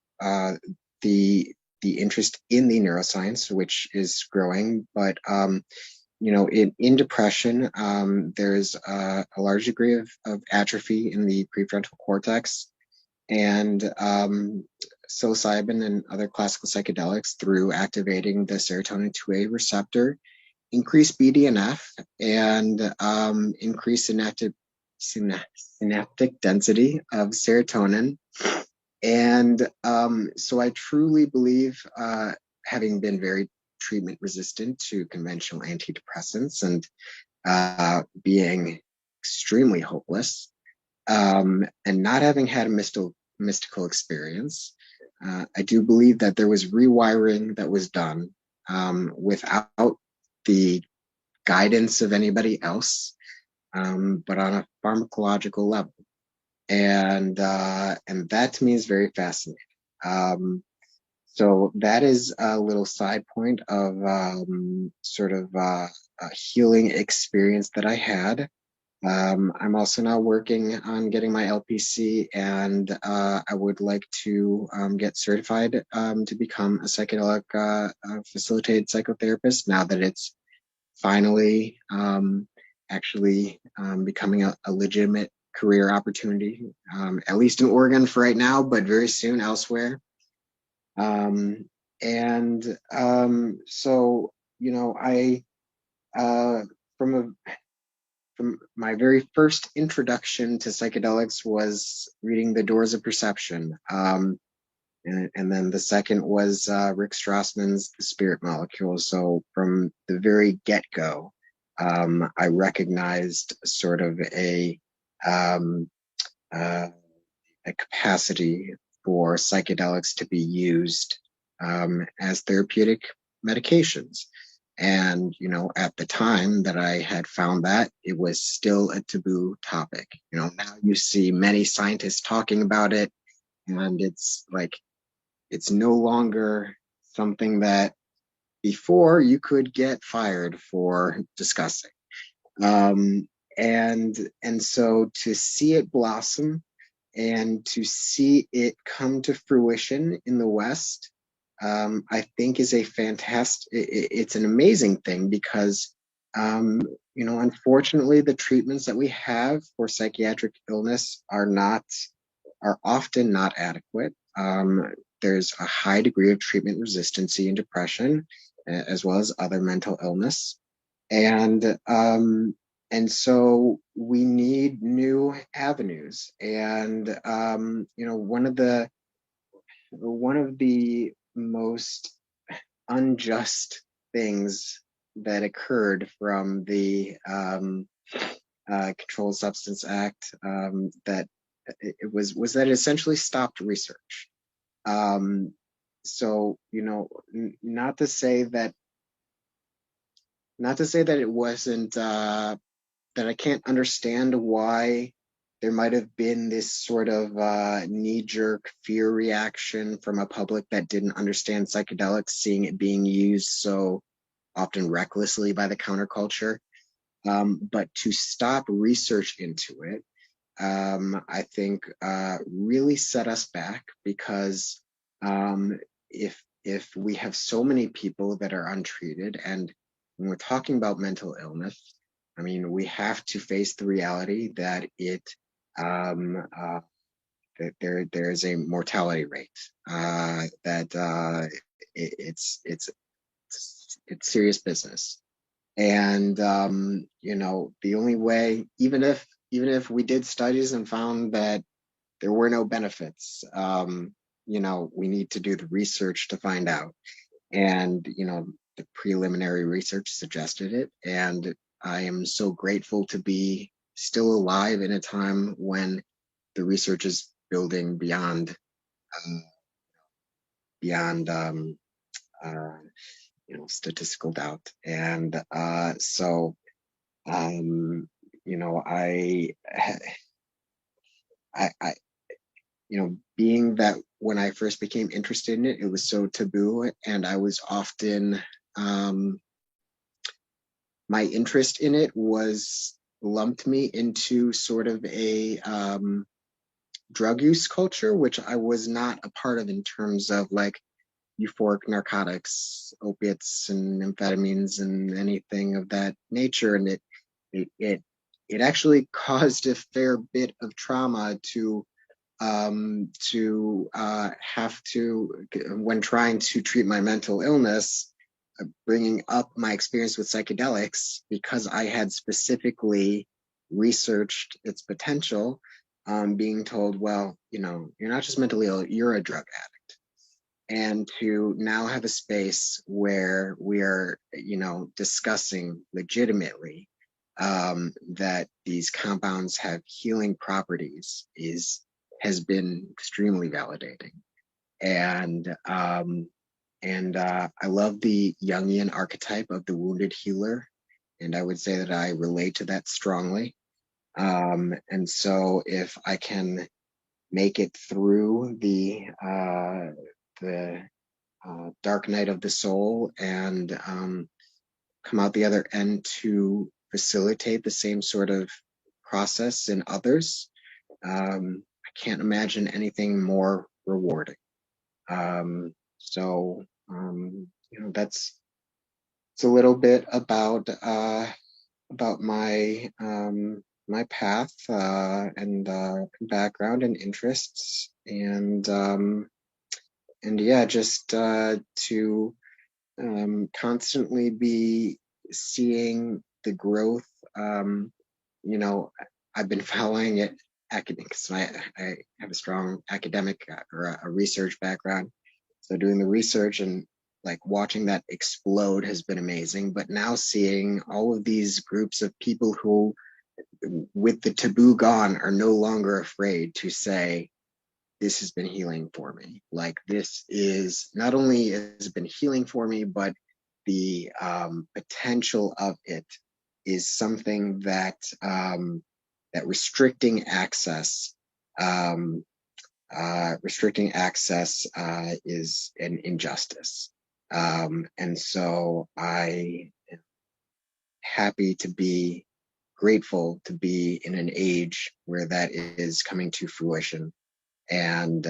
the interest in the neuroscience, which is growing. But in depression, there's a large degree of atrophy in the prefrontal cortex, and psilocybin and other classical psychedelics, through activating the serotonin 2A receptor, increase BDNF and increase synaptic density of serotonin. And so I truly believe, having been very treatment resistant to conventional antidepressants and being extremely hopeless, and not having had a mystical experience, I do believe that there was rewiring that was done without the guidance of anybody else, but on a pharmacological level. And that to me is very fascinating. So that is a little side point of sort of a healing experience that I had. I'm also now working on getting my LPC, and I would like to get certified to become a psychedelic facilitated psychotherapist, now that it's finally actually becoming a legitimate career opportunity, at least in Oregon for right now, but very soon elsewhere. So, I, from my very first introduction to psychedelics was reading The Doors of Perception. And then the second was Rick Strassman's The Spirit Molecule. So from the very get-go, I recognized sort of a capacity for psychedelics to be used as therapeutic medications. And, at the time that I had found that, it was still a taboo topic. Now you see many scientists talking about it, and it's like, it's no longer something that before you could get fired for discussing. And so to see it blossom and to see it come to fruition in the West, I think is a fantastic, it's an amazing thing, because, unfortunately, the treatments that we have for psychiatric illness are often not adequate. There's a high degree of treatment resistancy in depression, as well as other mental illness. And so we need new avenues. And, one of the most unjust things that occurred from the Controlled Substance Act, that it was that it essentially stopped research. So, not to say that it wasn't, that I can't understand why there might have been this sort of knee-jerk fear reaction from a public that didn't understand psychedelics, seeing it being used so often recklessly by the counterculture. But to stop research into it, I think really set us back, because if we have so many people that are untreated, and when we're talking about mental illness, I mean, we have to face the reality that that there is a mortality rate, that it's serious business. And the only way, even if we did studies and found that there were no benefits, we need to do the research to find out. And the preliminary research suggested it, and I am so grateful to be still alive in a time when the research is building beyond um, beyond statistical doubt, and so you know I being that when I first became interested in it, it was so taboo, and I was often my interest in it was lumped me into sort of a drug use culture, which I was not a part of in terms of like euphoric narcotics, opiates, and amphetamines, and anything of that nature. And it it it actually caused a fair bit of trauma to have to, when trying to treat my mental illness, bringing up my experience with psychedelics because I had specifically researched its potential, being told, well, you're not just mentally ill, you're a drug addict. And to now have a space where we are, discussing legitimately that these compounds have healing properties has been extremely validating. And I love the Jungian archetype of the wounded healer, and I would say that I relate to that strongly. And so, if I can make it through the dark night of the soul and come out the other end to facilitate the same sort of process in others, I can't imagine anything more rewarding. That's it's a little bit about my path and background and interests, and yeah, just to constantly be seeing the growth. You know, I've been following it academic, so I have a strong academic or a research background. So doing the research and like watching that explode has been amazing. But now seeing all of these groups of people who, with the taboo gone, are no longer afraid to say, this has been healing for me. Like, this is not only has been healing for me, but the potential of it is something that that restricting access is an injustice. And so I am happy to be grateful to be in an age where that is coming to fruition. And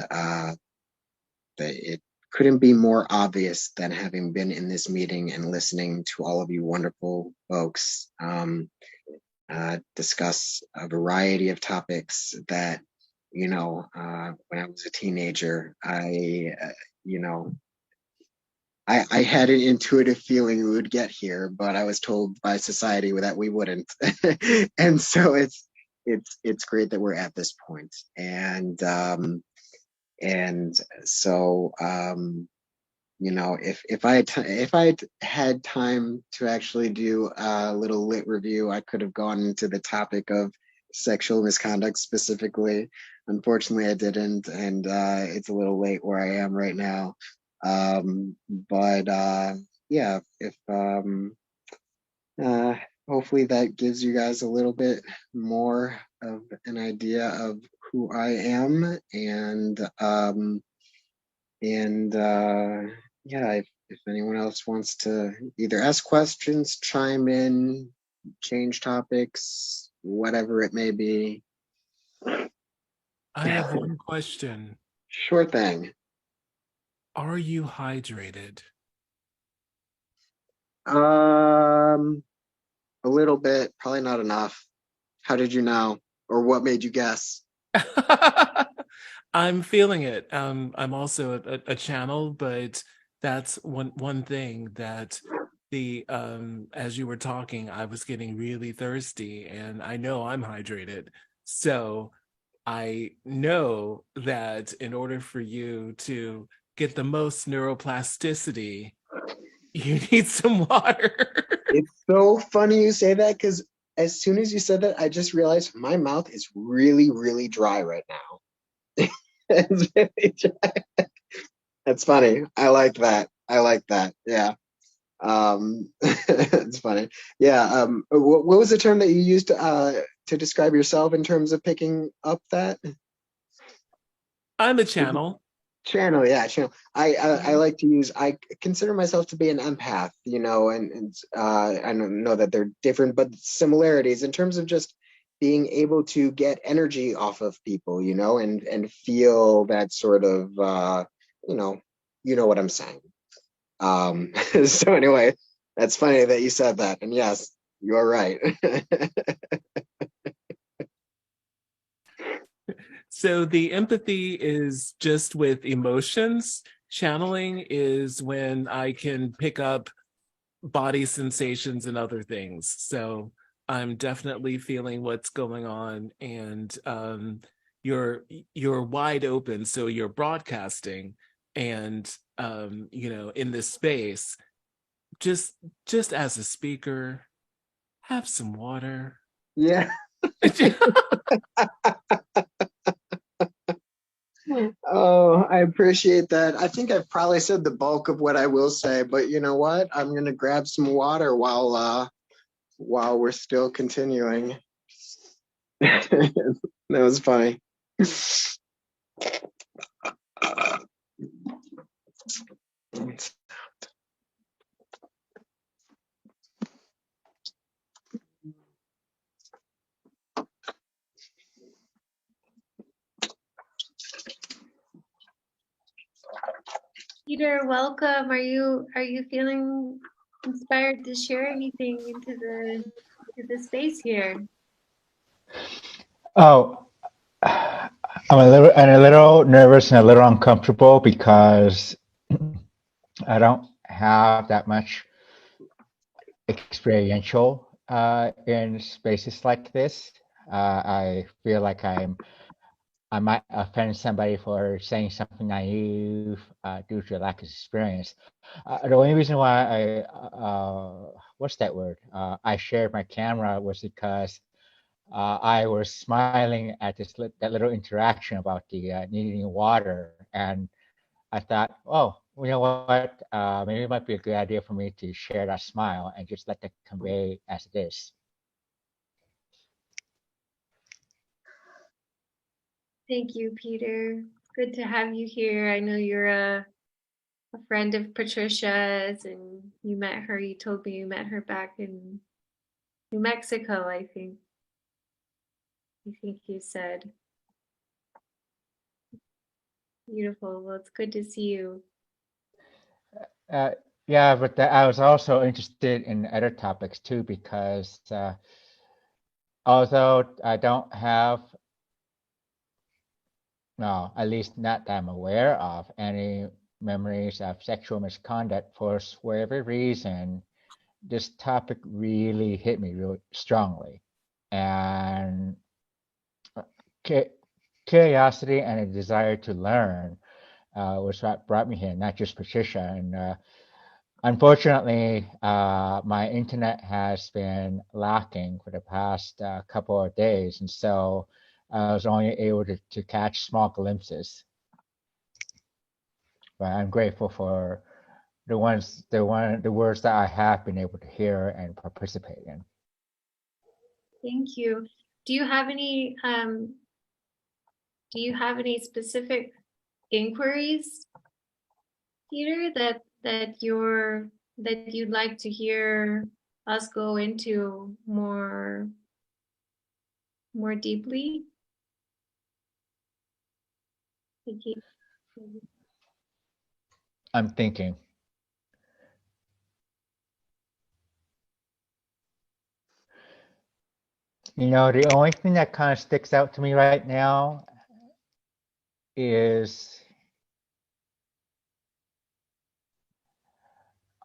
it couldn't be more obvious than having been in this meeting and listening to all of you wonderful folks discuss a variety of topics that, when I was a teenager, I had an intuitive feeling we would get here, but I was told by society that we wouldn't. And so it's great that we're at this point. And so if I had time to actually do a little lit review, I could have gone into the topic of sexual misconduct specifically. Unfortunately, I didn't, and it's a little late where I am right now. But yeah, if uh, hopefully that gives you guys a little bit more of an idea of who I am, and yeah, if anyone else wants to either ask questions, chime in, change topics, whatever it may be. I have one question. Sure thing. Are you hydrated? A little bit, probably not enough. How did you know? Or what made you guess? I'm feeling it. I'm also a channel, but that's one thing that the as you were talking, I was getting really thirsty, and I know I'm hydrated. So I know that in order for you to get the most neuroplasticity, you need some water. It's so funny you say that because as soon as you said that, I just realized my mouth is really, really dry right now. It's really dry. That's funny. I like that. I like that. Yeah. It's funny. Yeah. What was the term that you used to describe yourself in terms of picking up that? I'm a channel. Channel, yeah, channel. I Mhm. like to use. I consider myself to be an empath, and I don't know that they're different, but similarities in terms of just being able to get energy off of people, and feel that sort of, you know, you know what I'm saying. So anyway, that's funny that you said that, and yes, you're right. So the empathy is just with emotions. Channeling is when I can pick up body sensations and other things. So I'm definitely feeling what's going on, and you're you're wide open, so you're broadcasting, and in this space, just just as a speaker, have some water. Yeah. Oh, I appreciate that. I think I've probably said the bulk of what I will say, but you know what? I'm gonna grab some water while we're still continuing. That was funny. Peter, welcome. Are you feeling inspired to share anything into the space here? Oh, I'm a little nervous and a little uncomfortable because I don't have that much experiential in spaces like this. I feel like I might offend somebody for saying something naive due to lack of experience. The only reason why what's that word? I shared my camera was because I was smiling at that little interaction about the needing water, and I thought, oh, you know what? Maybe it might be a good idea for me to share that smile and just let that convey as it is. Thank you, Peter. Good to have you here. I know you're a friend of Patricia's, and you met her. You told me you met her back in New Mexico, I think. I think you said. Beautiful. Well, it's good to see you. Uh, yeah, but I was also interested in other topics too because although I don't have, no, at least not that I'm aware of any memories of sexual misconduct, for whatever reason, this topic really hit me really strongly. And cu- curiosity and a desire to learn was what brought me here, not just Patricia. And unfortunately, my internet has been lacking for the past couple of days. And so I was only able to catch small glimpses. But I'm grateful for the words that I have been able to hear and participate in. Thank you. Do you have any specific inquiries, Peter, that you'd like to hear us go into more deeply? Thank you. I'm thinking. The only thing that kind of sticks out to me right now is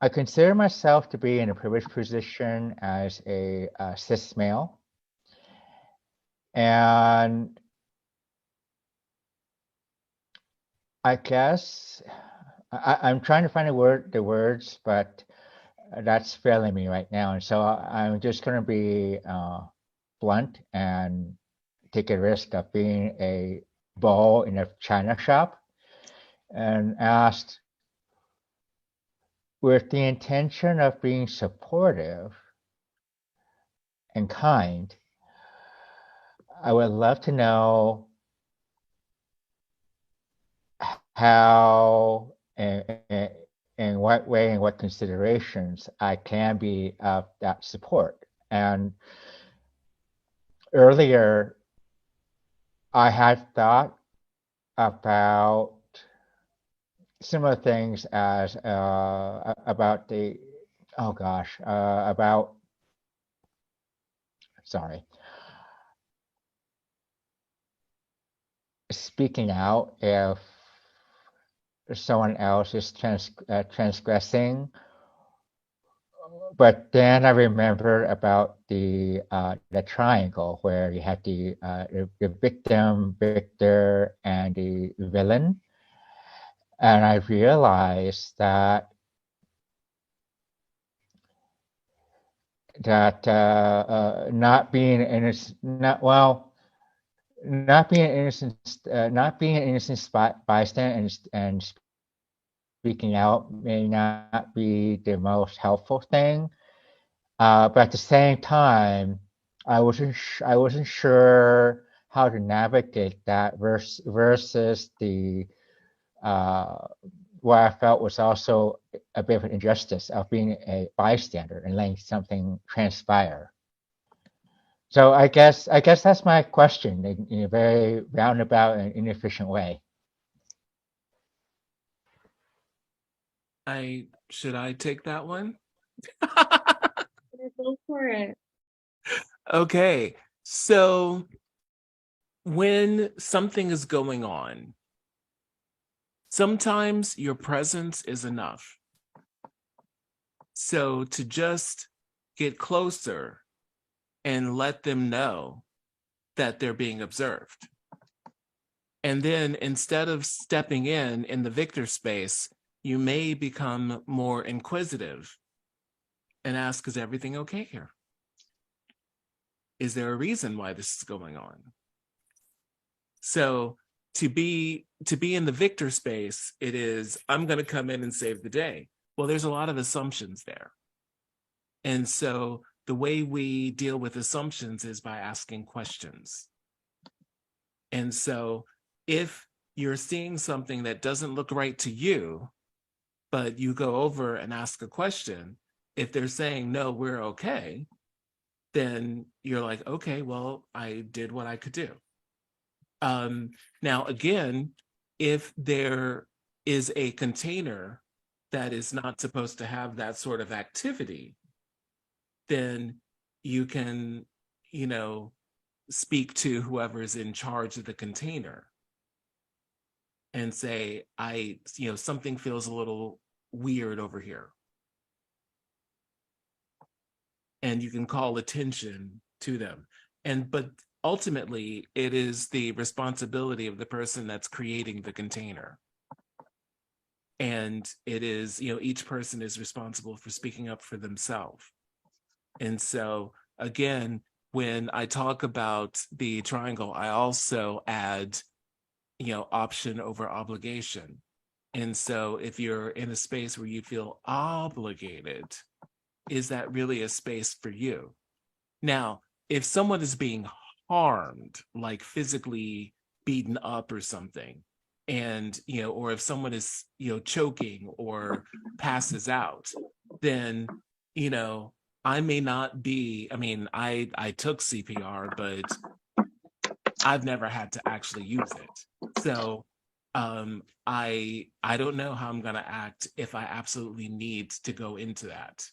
I consider myself to be in a privileged position as a cis male. And I guess I'm trying to find the words, but that's failing me right now. And so I'm just going to be blunt and take a risk of being a bull in a china shop and asked, with the intention of being supportive and kind, I would love to know how and in what way and what considerations I can be of that support. And earlier, I had thought about similar things as about the, oh gosh, about, sorry, speaking out if someone else is transgressing. But then I remember about the triangle where you had the victim, victor, and the villain, and I realized that not being innocent, not being innocent, not being an innocent bystander and speaking out may not be the most helpful thing. But at the same time, I wasn't sure how to navigate that versus the what I felt was also a bit of an injustice of being a bystander and letting something transpire. So I guess that's my question in a very roundabout and inefficient way. Should I take that one? Go for it. Okay. So when something is going on, sometimes your presence is enough. So to just get closer and let them know that they're being observed. And then instead of stepping in the victor space, you may become more inquisitive and ask, is everything okay here? Is there a reason why this is going on? So to be in the victor space, it is, I'm going to come in and save the day. Well, there's a lot of assumptions there. And so the way we deal with assumptions is by asking questions. And so if you're seeing something that doesn't look right to you, but you go over and ask a question, if they're saying, no, we're okay, then you're like, okay, well, I did what I could do. Now, again, if there is a container that is not supposed to have that sort of activity, then you can, speak to whoever is in charge of the container and say, something feels a little weird over here. And you can call attention to them. But ultimately, it is the responsibility of the person that's creating the container. And it is, each person is responsible for speaking up for themselves. And so, again, when I talk about the triangle, I also add, option over obligation. And so if you're in a space where you feel obligated, is that really a space for you? Now, if someone is being harmed, like physically beaten up or something, and, or if someone is, choking or passes out, then, I may not be, I took CPR, but I've never had to actually use it. So I don't know how I'm gonna act if I absolutely need to go into that.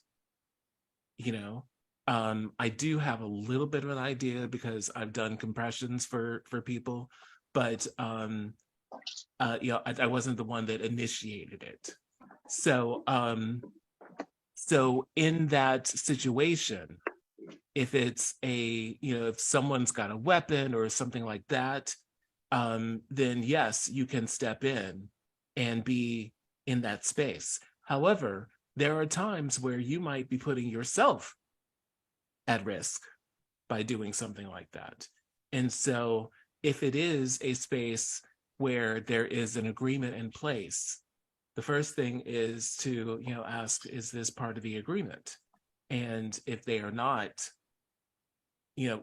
I do have a little bit of an idea because I've done compressions for people, but I wasn't the one that initiated it. So so in that situation, if it's if someone's got a weapon or something like that, then yes, you can step in and be in that space. However, there are times where you might be putting yourself at risk by doing something like that. And so if it is a space where there is an agreement in place, the first thing is to, ask, is this part of the agreement? And if they are not,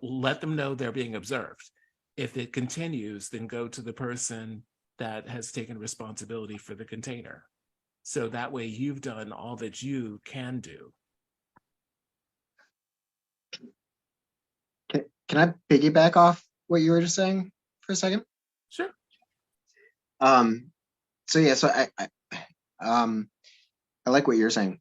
let them know they're being observed. If it continues, then go to the person that has taken responsibility for the container. So that way you've done all that you can do. Can I piggyback off what you were just saying for a second? Sure. I like what you're saying.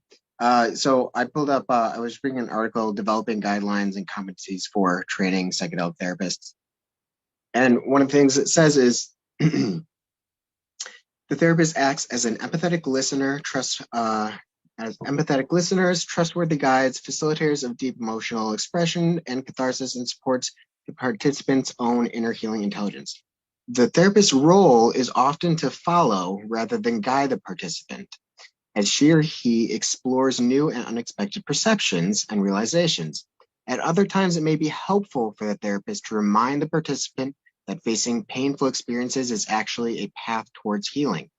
So I pulled up, I was reading an article, Developing Guidelines and Competencies for Training Psychedelic Therapists. And one of the things it says is the therapist acts as an empathetic listener, as empathetic listeners, trustworthy guides, facilitators of deep emotional expression and catharsis, and supports the participant's own inner healing intelligence. The therapist's role is often to follow rather than guide the participant, as she or he explores new and unexpected perceptions and realizations. At other times, it may be helpful for the therapist to remind the participant that facing painful experiences is actually a path towards healing.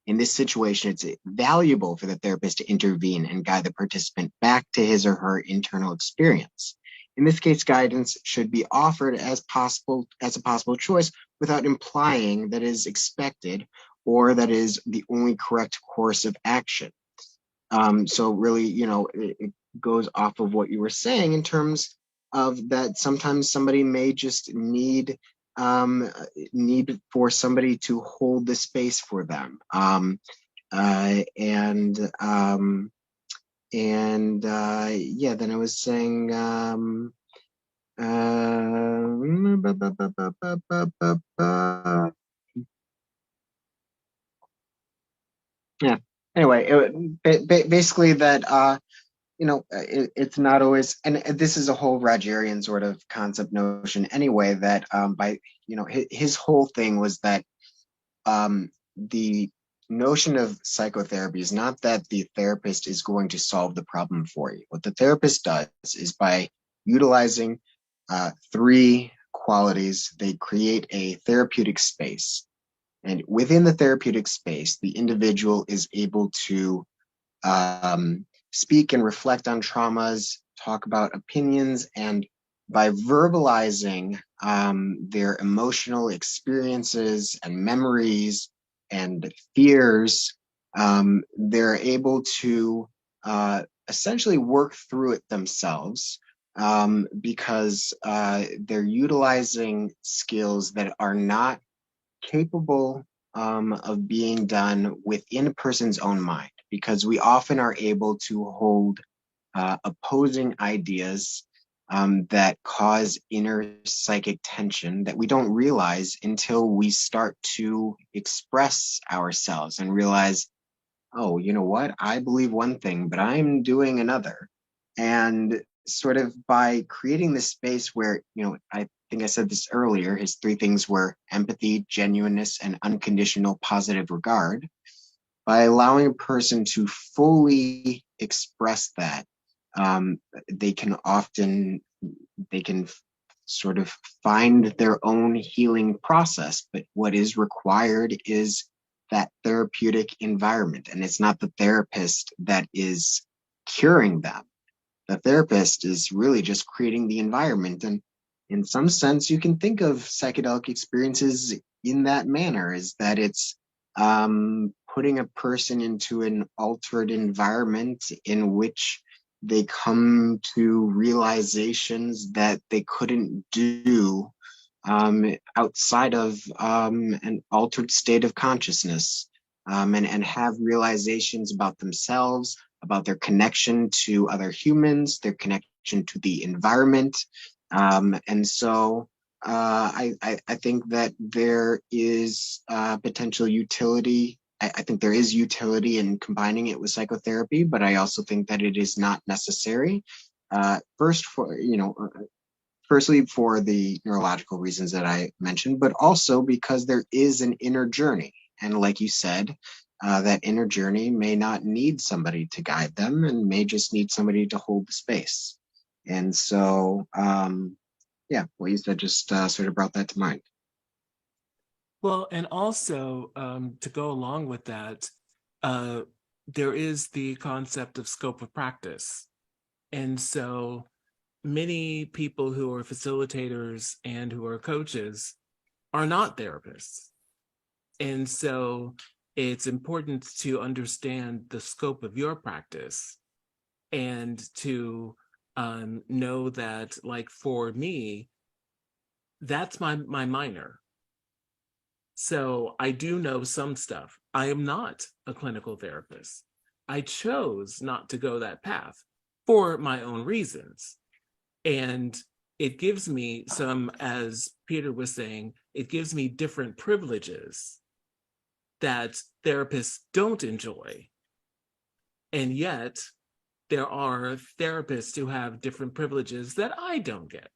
In this situation, it's valuable for the therapist to intervene and guide the participant back to his or her internal experience. In this case, guidance should be offered as a possible choice without implying that it is expected or that is the only correct course of action. So really, it goes off of what you were saying in terms of that sometimes somebody may just need for somebody to hold the space for them. Then I was saying, yeah. Anyway, basically that it's not always, and this is a whole Rogerian sort of concept notion anyway, that his whole thing was that the notion of psychotherapy is not that the therapist is going to solve the problem for you. What the therapist does is, by utilizing three qualities, they create a therapeutic space. And within the therapeutic space, the individual is able to speak and reflect on traumas, talk about opinions, and by verbalizing their emotional experiences and memories and fears, they're able to essentially work through it themselves, because they're utilizing skills that are not capable of being done within a person's own mind, because we often are able to hold opposing ideas that cause inner psychic tension that we don't realize until we start to express ourselves and realize, oh, you know what? I believe one thing, but I'm doing another. And sort of by creating this space where, I think I said this earlier, his three things were empathy, genuineness, and unconditional positive regard. By allowing a person to fully express that, they can sort of find their own healing process. But what is required is that therapeutic environment. And it's not the therapist that is curing them. The therapist is really just creating the environment. And in some sense, you can think of psychedelic experiences in that manner, is that it's putting a person into an altered environment in which they come to realizations that they couldn't do outside of an altered state of consciousness, and have realizations about themselves, about their connection to other humans, their connection to the environment. And so I think that there is potential utility. I think there is utility in combining it with psychotherapy, but I also think that it is not necessary. Firstly, for the neurological reasons that I mentioned, but also because there is an inner journey. And like you said, that inner journey may not need somebody to guide them and may just need somebody to hold the space. And so, yeah, what you said just sort of brought that to mind. Well, and also to go along with that, there is the concept of scope of practice. And so many people who are facilitators and who are coaches are not therapists. And so it's important to understand the scope of your practice and to know that, like, for me, that's my minor. So I do know some stuff. I am not a clinical therapist. I chose not to go that path for my own reasons. And it gives me some, as Peter was saying, it gives me different privileges that therapists don't enjoy. And yet there are therapists who have different privileges that I don't get.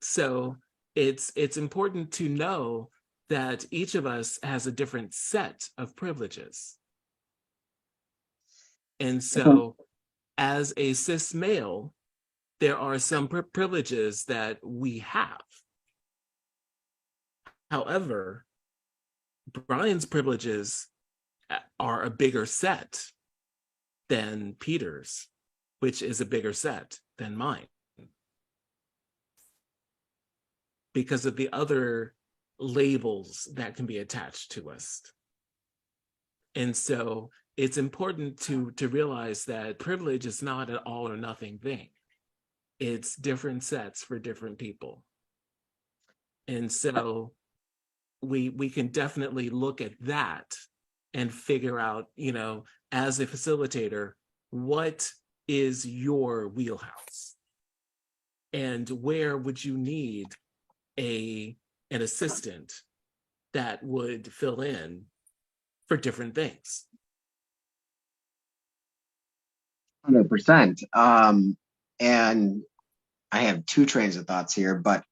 So it's important to know that each of us has a different set of privileges. And so as a cis male, there are some privileges that we have. However, Brian's privileges are a bigger set than Peter's, which is a bigger set than mine, because of the other labels that can be attached to us. And so it's important to realize that privilege is not an all or nothing thing. It's different sets for different people. And so we can definitely look at that and figure out, as a facilitator, what is your wheelhouse? And where would you need an assistant that would fill in for different things? 100%. And I have two trains of thoughts here, but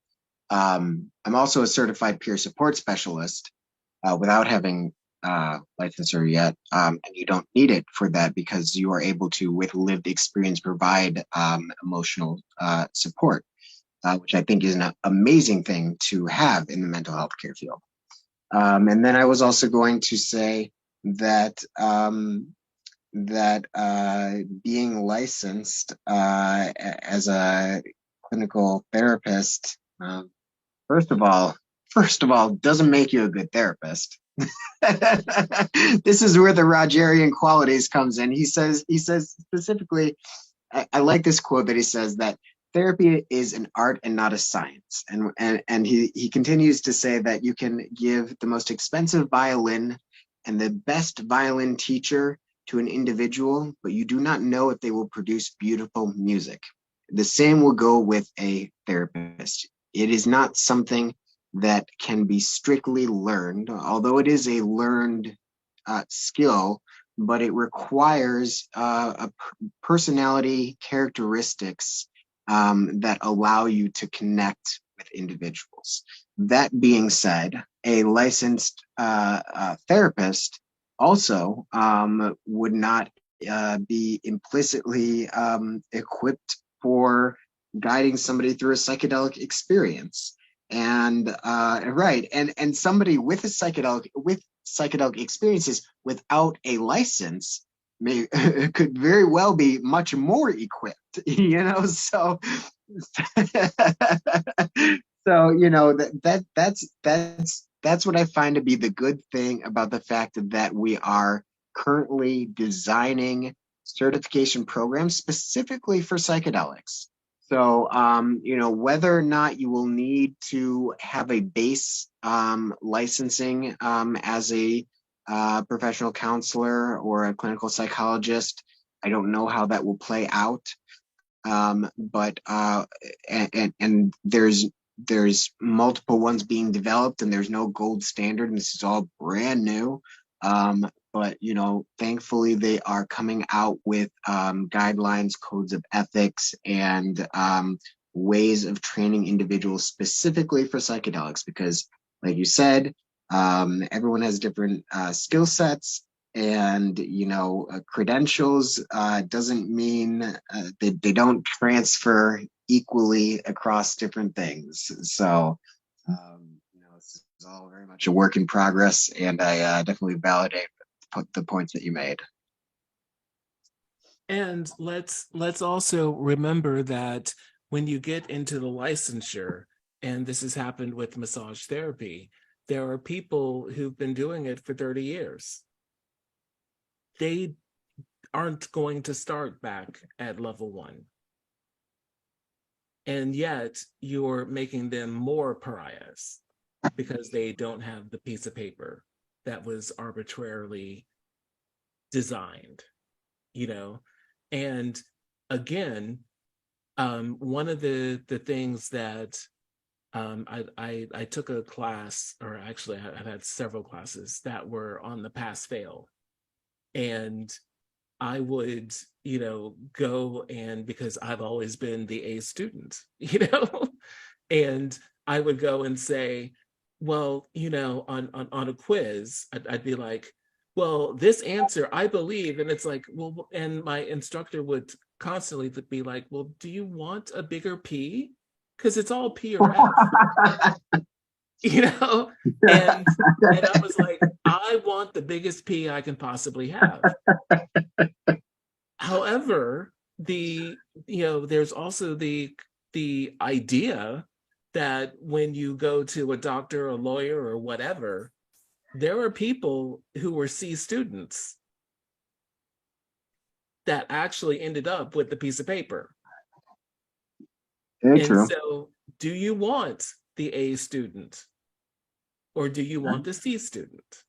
I'm also a certified peer support specialist without having licensure yet. And you don't need it for that because you are able to, with lived experience, provide emotional support, which I think is an amazing thing to have in the mental health care field. And then I was also going to say that being licensed as a clinical therapist, first of all, doesn't make you a good therapist. This is where the Rogerian qualities comes in. He says specifically, I like this quote that he says that therapy is an art and not a science. And he continues to say that you can give the most expensive violin and the best violin teacher to an individual, but you do not know if they will produce beautiful music. The same will go with a therapist. It is not something that can be strictly learned, although it is a learned skill, but it requires personality characteristics that allow you to connect with individuals. That being said, a licensed therapist also would not be implicitly equipped for guiding somebody through a psychedelic experience. And right, and somebody with psychedelic experiences without a license could very well be much more equipped, so that's what I find to be the good thing about the fact that we are currently designing certification programs specifically for psychedelics. So, whether or not you will need to have a base licensing as a professional counselor or a clinical psychologist, I don't know how that will play out. But there's multiple ones being developed, and there's no gold standard, and this is all brand new. But thankfully they are coming out with guidelines, codes of ethics, and ways of training individuals specifically for psychedelics, because like you said, Everyone has different skill sets, and credentials doesn't mean they don't transfer equally across different things. So this is all very much a work in progress, and I definitely validate the points that you made. And let's also remember that when you get into the licensure, and this has happened with massage therapy, there are people who've been doing it for 30 years. They aren't going to start back at level 1. And yet you're making them more pariahs because they don't have the piece of paper that was arbitrarily designed, And again, one of the things that I took a class, or actually I've had several classes that were on the pass fail, and I would go, and because I've always been the A student, and I would go and say, well, on a quiz, I'd be like, well, this answer I believe, and it's like, well, and my instructor would constantly be like, well, do you want a bigger P? Because it's all P or F. And I was like, I want the biggest P I can possibly have. However, there's also the idea that when you go to a doctor, a lawyer, or whatever, there are people who were C students that actually ended up with the piece of paper. Very And true. so, do you want the A student, or do you want the C student?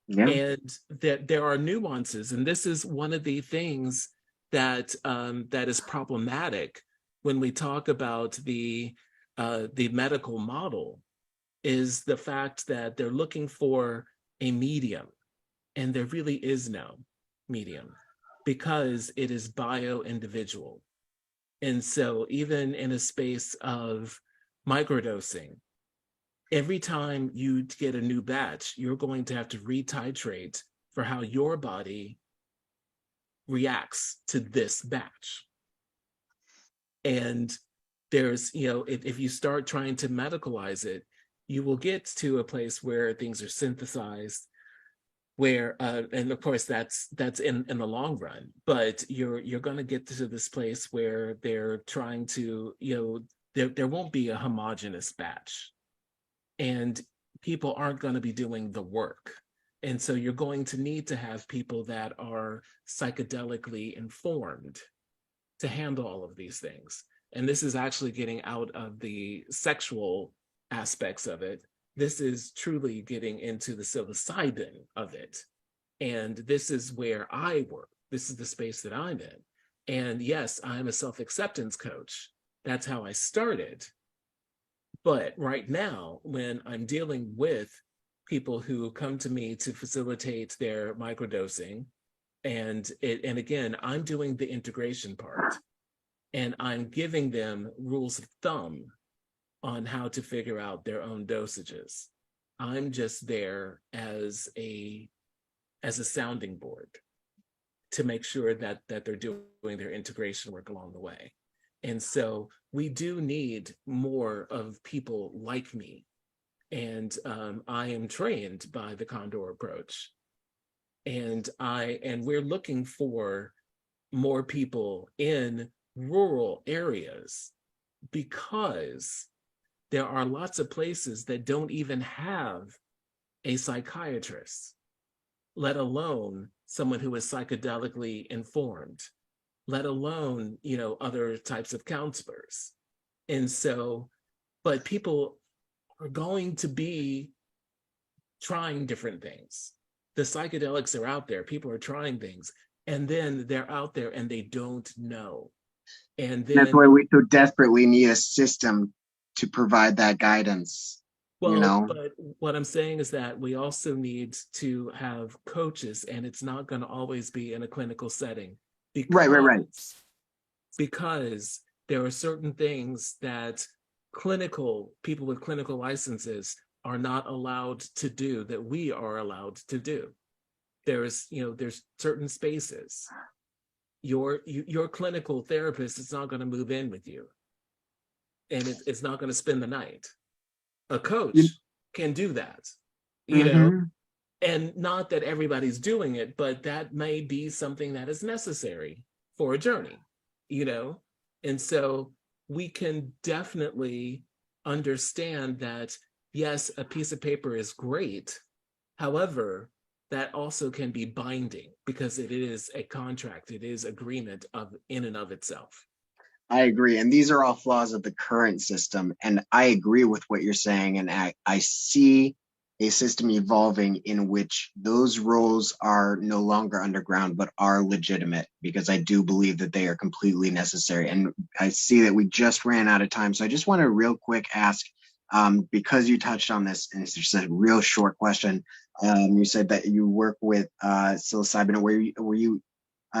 Yeah. And that there are nuances, and this is one of the things that is problematic when we talk about the medical model, is the fact that they're looking for a medium, and there really is no medium because it is bio-individual. And so even in a space of microdosing, every time you get a new batch, you're going to have to retitrate for how your body reacts to this batch. And there's, if you start trying to medicalize it, you will get to a place where things are synthesized, where, and of course that's in the long run, but you're going to get to this place where they're trying to, there won't be a homogeneous batch. And people aren't going to be doing the work. And so you're going to need to have people that are psychedelically informed to handle all of these things. And this is actually getting out of the sexual aspects of it. This is truly getting into the psilocybin of it. And this is where I work. This is the space that I'm in. And yes, I'm a self-acceptance coach. That's how I started. But right now, when I'm dealing with people who come to me to facilitate their microdosing, and again, I'm doing the integration part, and I'm giving them rules of thumb on how to figure out their own dosages. I'm just there as a sounding board to make sure that they're doing their integration work along the way. And so we do need more of people like me. And I am trained by the Condor approach. And we're looking for more people in rural areas, because there are lots of places that don't even have a psychiatrist, let alone someone who is psychedelically informed, let alone, other types of counselors. And so, but people are going to be trying different things. The psychedelics are out there, people are trying things, and then they're out there and they don't know. And then That's why we so desperately need a system to provide that guidance. but what I'm saying is that we also need to have coaches, and it's not going to always be in a clinical setting. Right. Because there are certain things that people with clinical licenses are not allowed to do that we are allowed to do. There's certain spaces. Your clinical therapist is not going to move in with you, and it's not going to spend the night. A coach can do that, and not that everybody's doing it, but that may be something that is necessary for a journey, and so we can definitely understand that, yes, a piece of paper is great. However, that also can be binding because it is a contract. It is agreement in and of itself. I agree. And these are all flaws of the current system. And I agree with what you're saying. And I see a system evolving in which those roles are no longer underground, but are legitimate, because I do believe that they are completely necessary. And I see that we just ran out of time. So I just want to real quick ask, because you touched on this, and it's just a real short question. You said that you work with psilocybin. Were you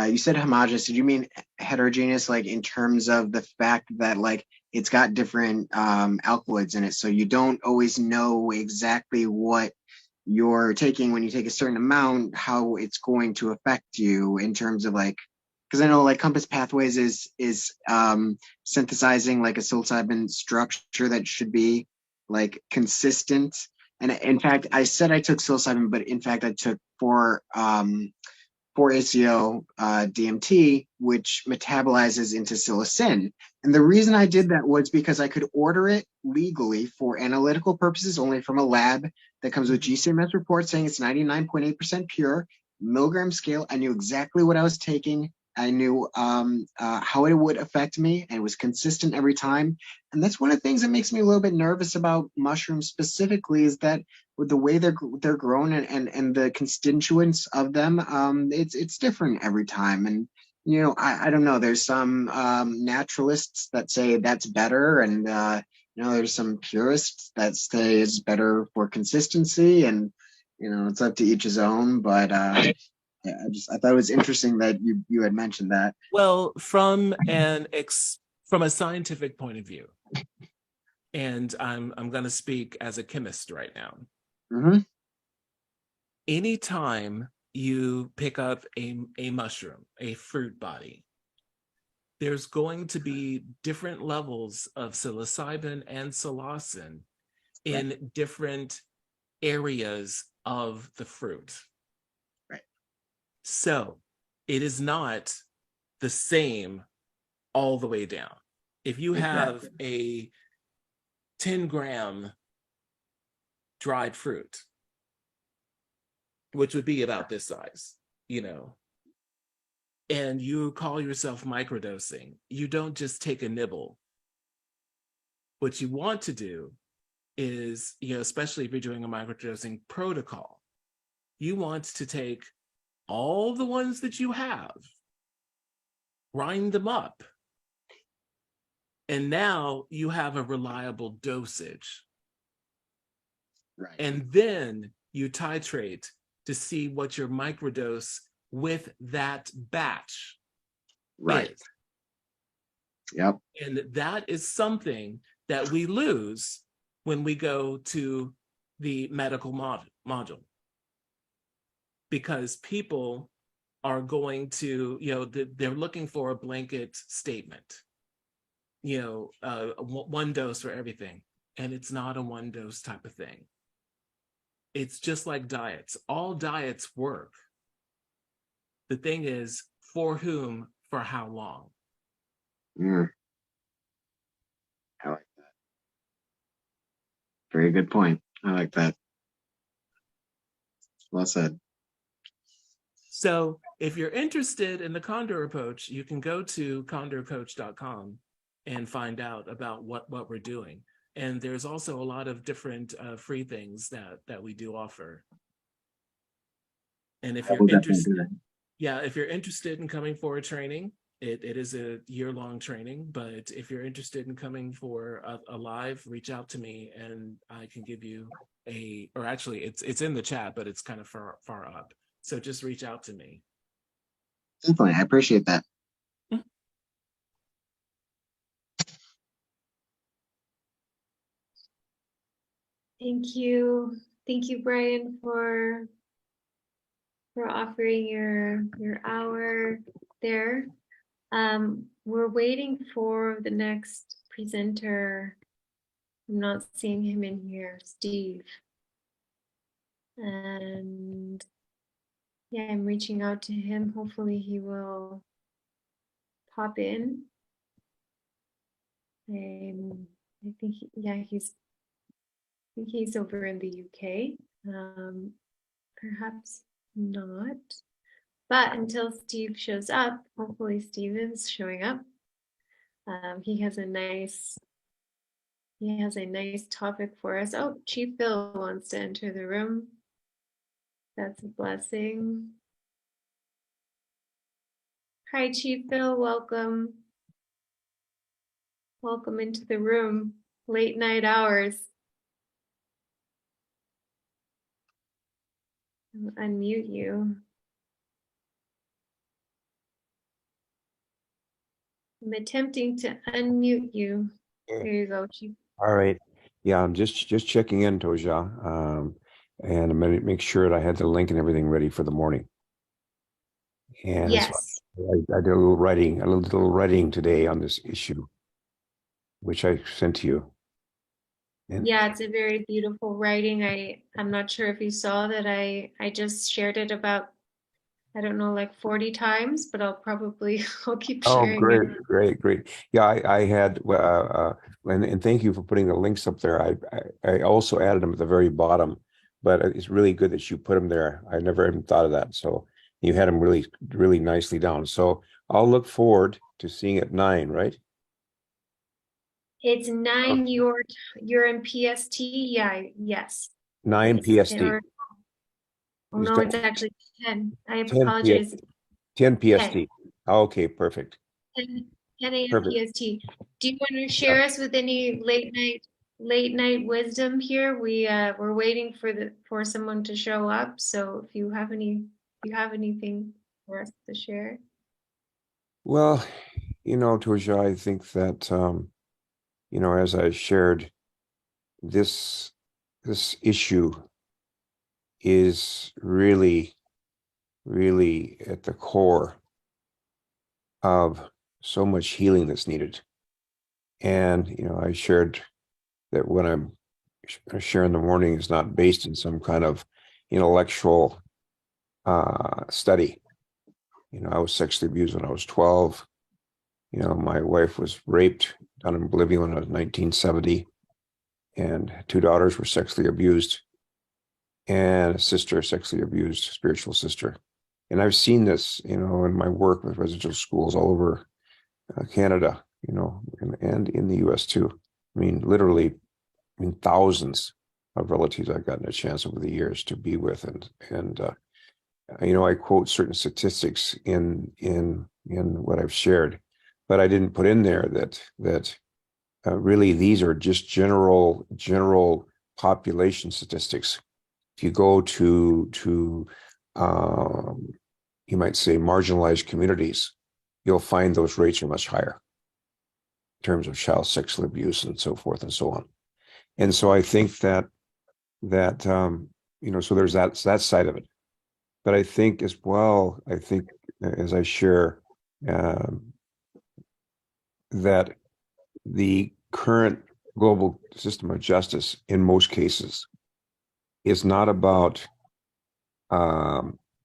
you said homogeneous. Did you mean heterogeneous, like in terms of the fact that like it's got different alkaloids in it, so you don't always know exactly what you're taking when you take a certain amount, how it's going to affect you in terms of like, because I know like Compass Pathways is synthesizing like a psilocybin structure that should be like consistent. And in fact, I said I took psilocybin, but in fact I took 4-ACO DMT, which metabolizes into psilocin. And the reason I did that was because I could order it legally for analytical purposes only from a lab that comes with GCMS report saying it's 99.8% pure, milligram scale. I knew exactly what I was taking. I knew how it would affect me, and it was consistent every time. And that's one of the things that makes me a little bit nervous about mushrooms specifically, is that with the way they're grown and the constituents of them, it's different every time. And I don't know. There's some naturalists that say that's better, and there's some purists that say it's better for consistency, and it's up to each his own. But I thought it was interesting that you had mentioned that. Well, from a scientific point of view, and I'm going to speak as a chemist right now. Mm-hmm. Anytime you pick up a mushroom, a fruit body, there's going to be different levels of psilocybin and psilocin in different areas of the fruit. Right. So it is not the same all the way down. If you have a 10-gram dried fruit, which would be about this size, and you call yourself microdosing, you don't just take a nibble. What you want to do is, especially if you're doing a microdosing protocol, you want to take all the ones that you have, grind them up, and now you have a reliable dosage. Right. And then you titrate to see what your microdose with that batch Right. is. Yep. And that is something that we lose when we go to the medical module, because people are going to, they're looking for a blanket statement, one dose for everything. And it's not a one dose type of thing. It's just like diets. All diets work. The thing is, for whom, for how long? I like that. Very good point. I like that. Well said. So if you're interested in the Condor approach, you can go to condorcoach.com and find out about what we're doing. And there's also a lot of different free things that we do offer. And if you're interested, if you're interested in coming for a training, it is a year-long training. But if you're interested in coming for a live, reach out to me and I can give you or actually it's in the chat, but it's kind of far up. So just reach out to me. Definitely, I appreciate that. Thank you. Thank you, Brian, for offering your hour there. We're waiting for the next presenter. I'm not seeing him in here, Steve. And yeah, I'm reaching out to him. Hopefully he will pop in. I think he's over in the UK. Perhaps not. But until Steve shows up, hopefully Steve is showing up. He has a nice topic for us. Oh, Chief Bill wants to enter the room. That's a blessing. Hi, Chief Bill, welcome. Welcome into the room. Late night hours. I'll unmute you. I'm attempting to unmute you. There you go, Chief. All right. Yeah, I'm just checking in, Toja. And I'm gonna make sure that I had the link and everything ready for the morning. And so Yes. I did a little writing today on this issue, which I sent to you. And Yeah, it's a very beautiful writing. I'm not sure if you saw that I just shared it about, I don't know, like 40 times, but I'll keep oh, sharing it. great. Yeah, I had and thank you for putting the links up there. I also added them at the very bottom, but it's really good that you put them there. I never even thought of that. So you had them really nicely down. So I'll look forward to seeing it at 9, right? It's 9 you're in PST. Yeah, yes. 9 Yes. PST. Oh no, it's actually 10. I 10 apologize. 10 PST. 10. Okay, perfect. 10 a.m. Perfect. PST. Do you want to share us with any late night wisdom here? We're waiting for someone to show up. So if you have anything for us to share. Well, Toja, I think that as I shared, this issue is really at the core of so much healing that's needed. And I shared that when I'm sharing in the morning is not based in some kind of intellectual study. I was sexually abused when I was 12. My wife was raped down in Bolivia when I was 1970, and 2 daughters were sexually abused, and a sister sexually abused, spiritual sister. And I've seen this, in my work with residential schools all over Canada, and in the US too. I mean, literally, thousands of relatives I've gotten a chance over the years to be with, and I quote certain statistics in what I've shared, but I didn't put in there that really these are just general population statistics. If you go to you might say marginalized communities, you'll find those rates are much higher in terms of child sexual abuse and so forth and so on. And so I think that so there's that side of it. But I think as well, as I share, that the current global system of justice in most cases is not about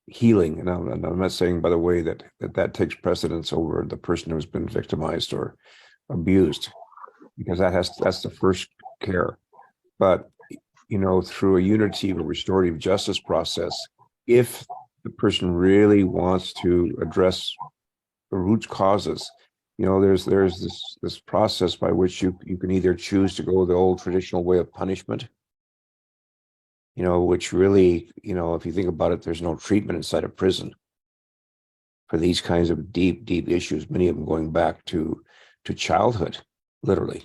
healing. And I'm not saying, by the way, that takes precedence over the person who's been victimized or abused, because that's the first care. But through a unitive or restorative justice process, if the person really wants to address the root causes, there's this process by which you can either choose to go the old traditional way of punishment, which really, if you think about it, there's no treatment inside a prison for these kinds of deep issues, many of them going back to childhood, literally.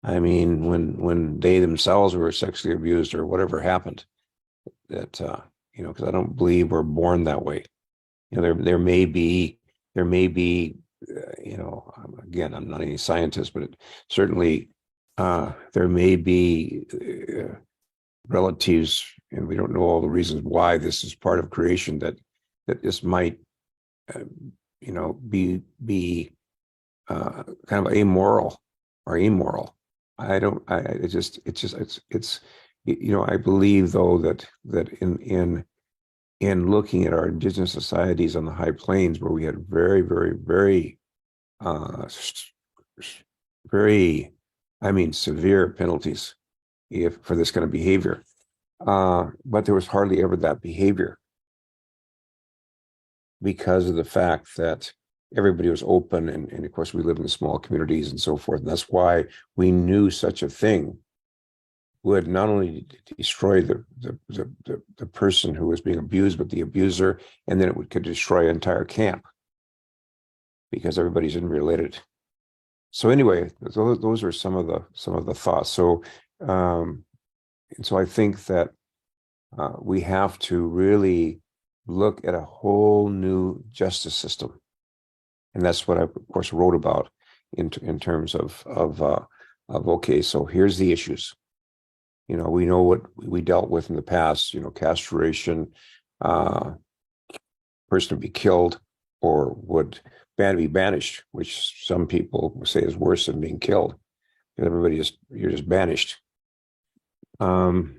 I mean, when they themselves were sexually abused or whatever happened, that because I don't believe we're born that way. There may be again, I'm not any scientist, but certainly there may be relatives, and we don't know all the reasons why this is part of creation, that this might, be kind of amoral or immoral. I don't. It's. I believe though that in looking at our indigenous societies on the high plains, where we had very, very, very, very, severe penalties for this kind of behavior. But there was hardly ever that behavior because of the fact that everybody was open, and of course we live in small communities and so forth. And that's why we knew such a thing would not only destroy the person who was being abused, but the abuser, and then could destroy an entire camp because everybody's interrelated. So anyway, those are some of the thoughts. So and so I think that we have to really look at a whole new justice system, and that's what I, of course, wrote about in terms of okay, so here's the issues. We know what we dealt with in the past. Castration, person would be killed or would be banished, which some people say is worse than being killed. You're just banished. And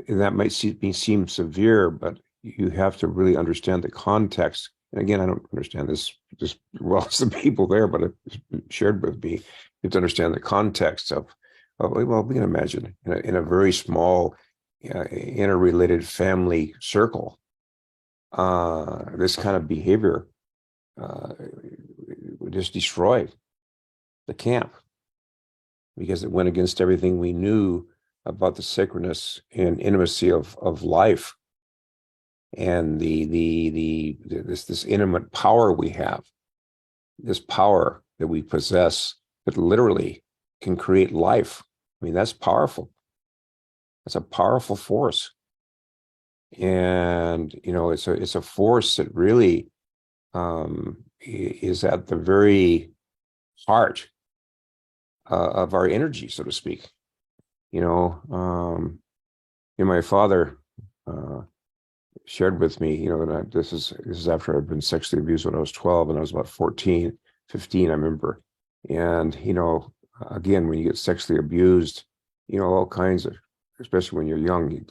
that might seem severe, but you have to really understand the context. And again, I don't understand this just well as the people there, but it's shared with me. You have to understand the context of well, we can imagine in a very small, interrelated family circle, this kind of behavior would just destroy the camp because it went against everything we knew about the sacredness and intimacy of life, and this intimate power we have, this power that we possess that literally can create life. That's powerful. That's a powerful force, and it's a force that really is at the very heart of our energy, so to speak. My father shared with me, that this is after I'd been sexually abused when I was 12, and I was about 14, 15, I remember. And, again, when you get sexually abused, all kinds of, especially when you're young, you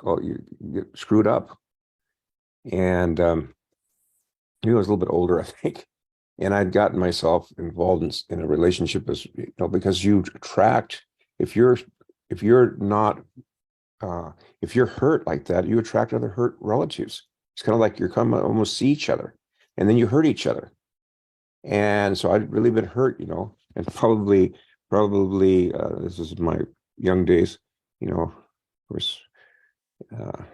get screwed up. And he was a little bit older, I think. And I'd gotten myself involved in a relationship because you attract, if you're not, if you're hurt like that, you attract other hurt relatives. It's kind of like you're come almost see each other, and then you hurt each other. And so I'd really been hurt, and probably this is my young days, of course, there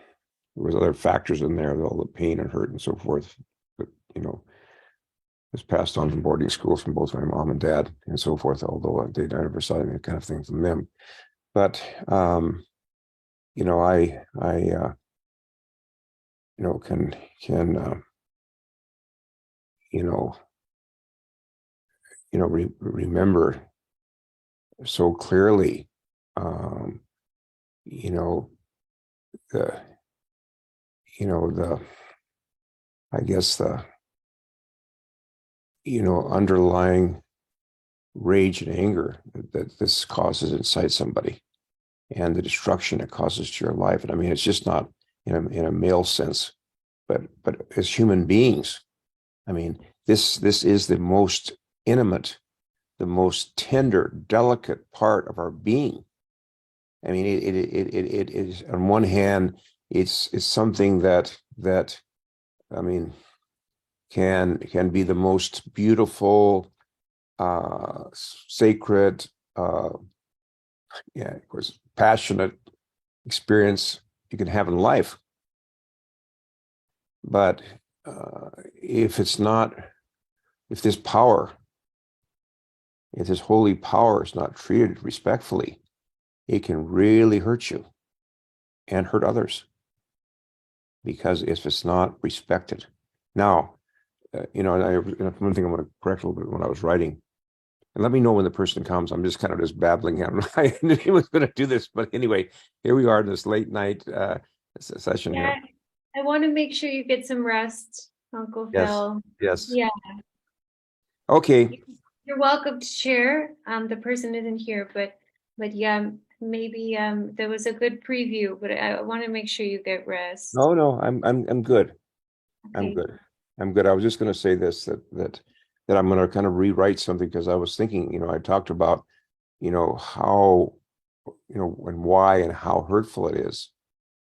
was other factors in there, all the pain and hurt and so forth. But was passed on from boarding schools from both my mom and dad and so forth. Although they never saw any kind of thing from them, but I can remember so clearly, the I guess the underlying rage and anger that this causes inside somebody, and the destruction it causes to your life. And it's just not in a male sense, but as human beings. This is the most intimate, the most tender, delicate part of our being. It is, on one hand, it's something that can be the most beautiful, sacred, of course, passionate experience you can have in life. But if this holy power is not treated respectfully, it can really hurt you and hurt others, because if it's not respected. Now, one thing I want to correct a little bit when I was writing, And let me know when the person comes. I'm just kind of just babbling. I didn't know he was going to do this, but anyway, here we are in this late night session Yeah, here. I want to make sure you get some rest, Uncle Yes, Phil. yes. Yeah, Okay. you're welcome to share. The person isn't here, but yeah, maybe there was a good preview, but I want to make sure you get rest. No, I'm good. I'm Okay. good. I'm good. I was just going to say this that I'm going to kind of rewrite something because I was thinking, I talked about, how, and why and how hurtful it is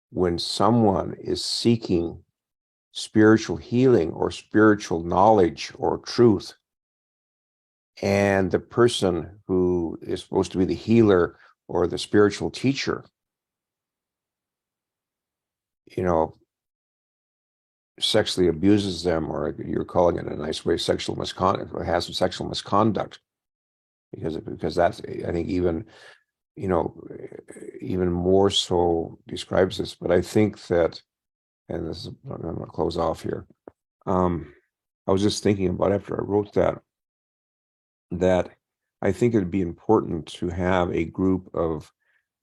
when someone is seeking spiritual healing or spiritual knowledge or truth, and the person who is supposed to be the healer or the spiritual teacher, sexually abuses them, or you're calling it a nice way, sexual misconduct, or has some sexual misconduct, because that's, I think, even more so describes this. But I think that, and this is, I'm going to close off here. I was just thinking about after I wrote that I think it'd be important to have a group of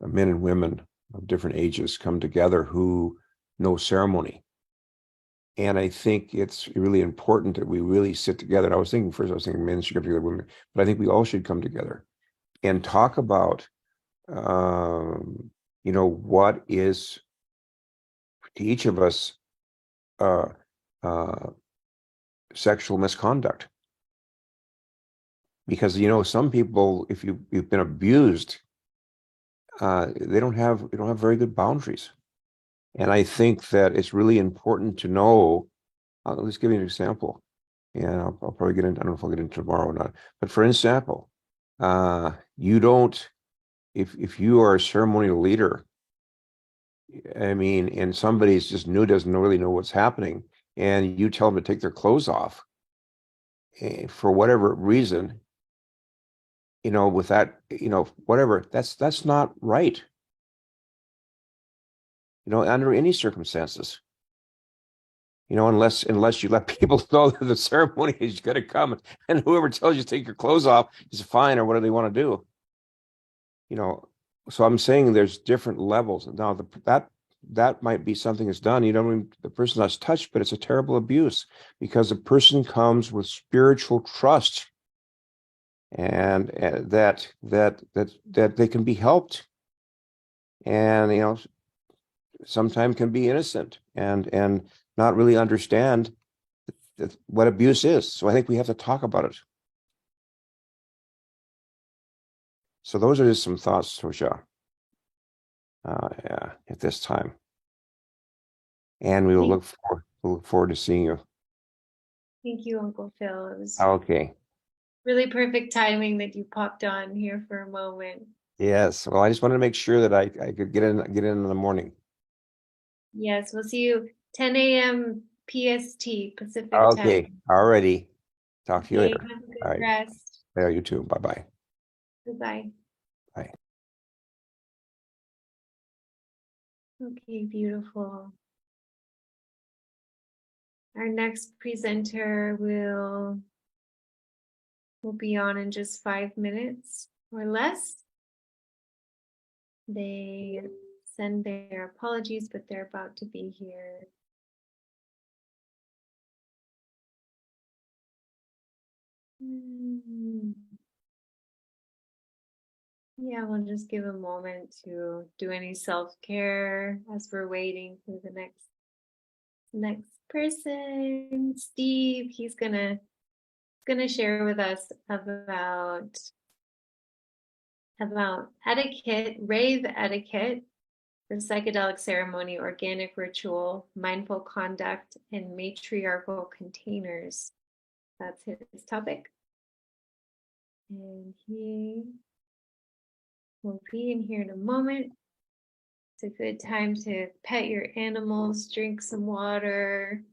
men and women of different ages come together who know ceremony. And I think it's really important that we really sit together. And I was thinking men should come together, women, but I think we all should come together and talk about, what is to each of us uh, uh, sexual misconduct. Because some people, if you've been abused, they don't have very good boundaries. And I think that it's really important to know. Let's give you an example. And I'll probably get into, I don't know if I'll get into tomorrow or not. But for example, you don't, if you are a ceremonial leader, I mean, and somebody's just new, doesn't really know what's happening, and you tell them to take their clothes off, for whatever reason, with that, whatever, that's not right, under any circumstances. Unless you let people know that the ceremony is going to come, and whoever tells you to take your clothes off is fine, or what do they want to do? So I'm saying there's different levels. Now that might be something that's done. The person's not touched, but it's a terrible abuse because the person comes with spiritual trust, and that they can be helped, and sometimes can be innocent and not really understand what abuse is. So I think we have to talk about it. So those are just some thoughts, Tosha, yeah, at this time. And we'll look forward to seeing you. Thank you, Uncle Phil. It was Okay. really perfect timing that you popped on here for a moment. Yes. Well, I just wanted to make sure that I could get in the morning. Yes, we'll see you 10 a.m. PST, Pacific Okay. time. Alrighty. Talk to you Okay, later. have a good All right. rest. Yeah, you too. Bye-bye. Goodbye. Bye. Okay, beautiful. Our next presenter will be on in just 5 minutes or less. They send their apologies, but they're about to be here. Yeah, we'll just give a moment to do any self-care as we're waiting for the next person. Steve, he's gonna share with us about etiquette, rave etiquette for psychedelic ceremony, organic ritual, mindful conduct, and matriarchal containers. That's his topic. And he will be in here in a moment. It's a good time to pet your animals, drink some water.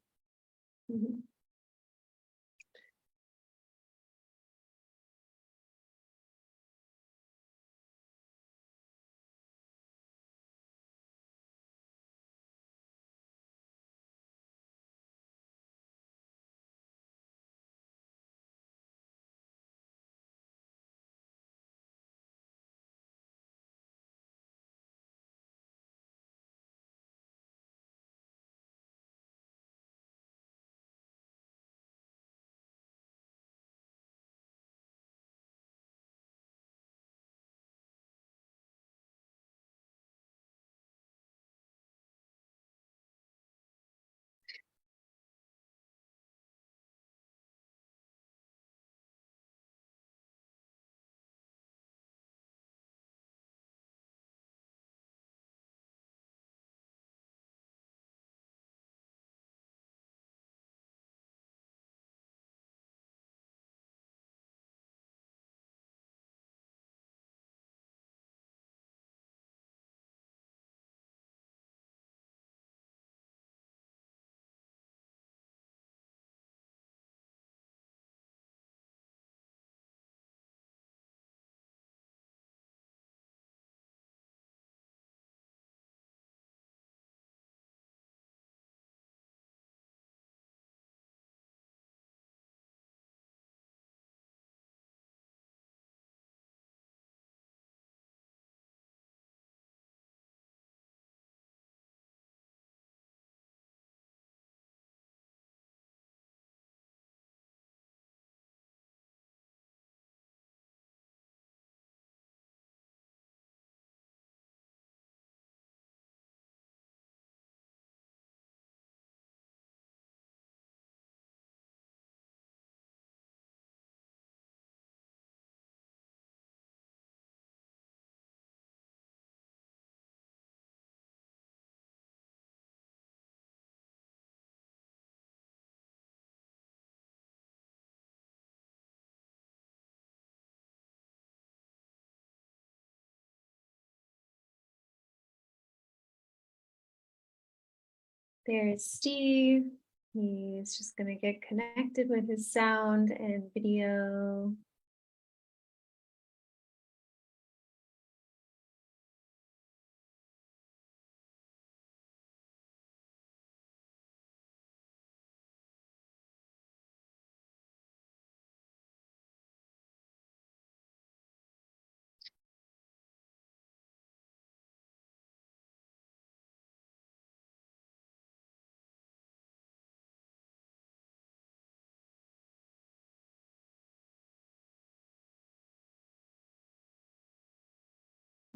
There's Steve. He's just going to get connected with his sound and video.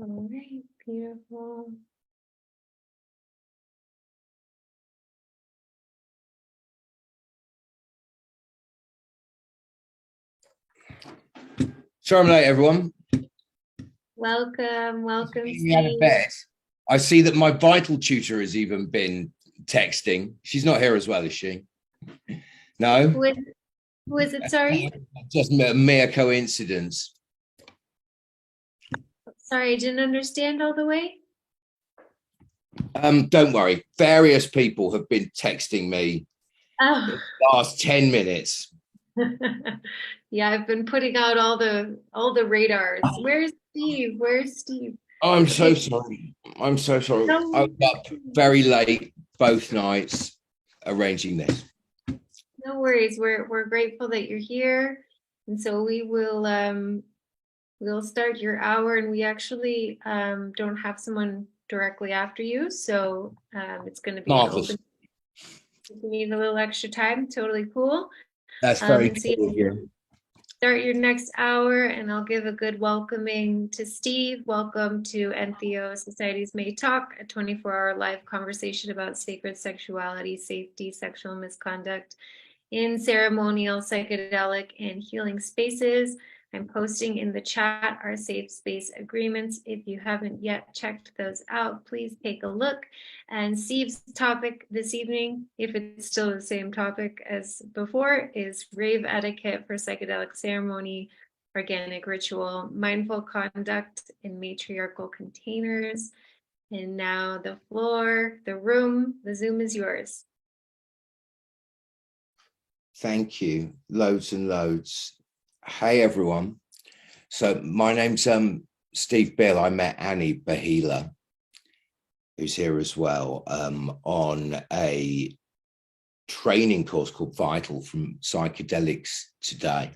All right, beautiful. Sorry I'm late, everyone. Welcome, welcome, Getting me out of Steve. bed. I see that my vital tutor has even been texting. She's not here as well, is she? No? Who is it, sorry? Just a mere coincidence. Sorry, I didn't understand all the way. Don't worry. Various people have been texting me Oh. the last 10 minutes. Yeah, I've been putting out all the radars. Where's Steve? Where's Steve? I'm so sorry. I'm so sorry. No. I was up very late both nights arranging this. No worries. We're grateful that you're here. And so we'll start your hour, and we actually don't have someone directly after you. So it's going to be an open. If you need a little extra time, totally cool. That's very so cool of you. Start your next hour, and I'll give a good welcoming to Steve. Welcome to NPO Society's May Talk, a 24-hour live conversation about sacred sexuality, safety, sexual misconduct in ceremonial, psychedelic, and healing spaces. I'm posting in the chat our safe space agreements. If you haven't yet checked those out, please take a look. And Steve's topic this evening, if it's still the same topic as before, is rave etiquette for psychedelic ceremony, organic ritual, mindful conduct in matriarchal containers. And now the floor, the room, the Zoom is yours. Thank you. Loads and loads. Hey, everyone. So my name's Steve Bill. I met Annie Bahila, who's here as well, on a training course called Vital from Psychedelics Today.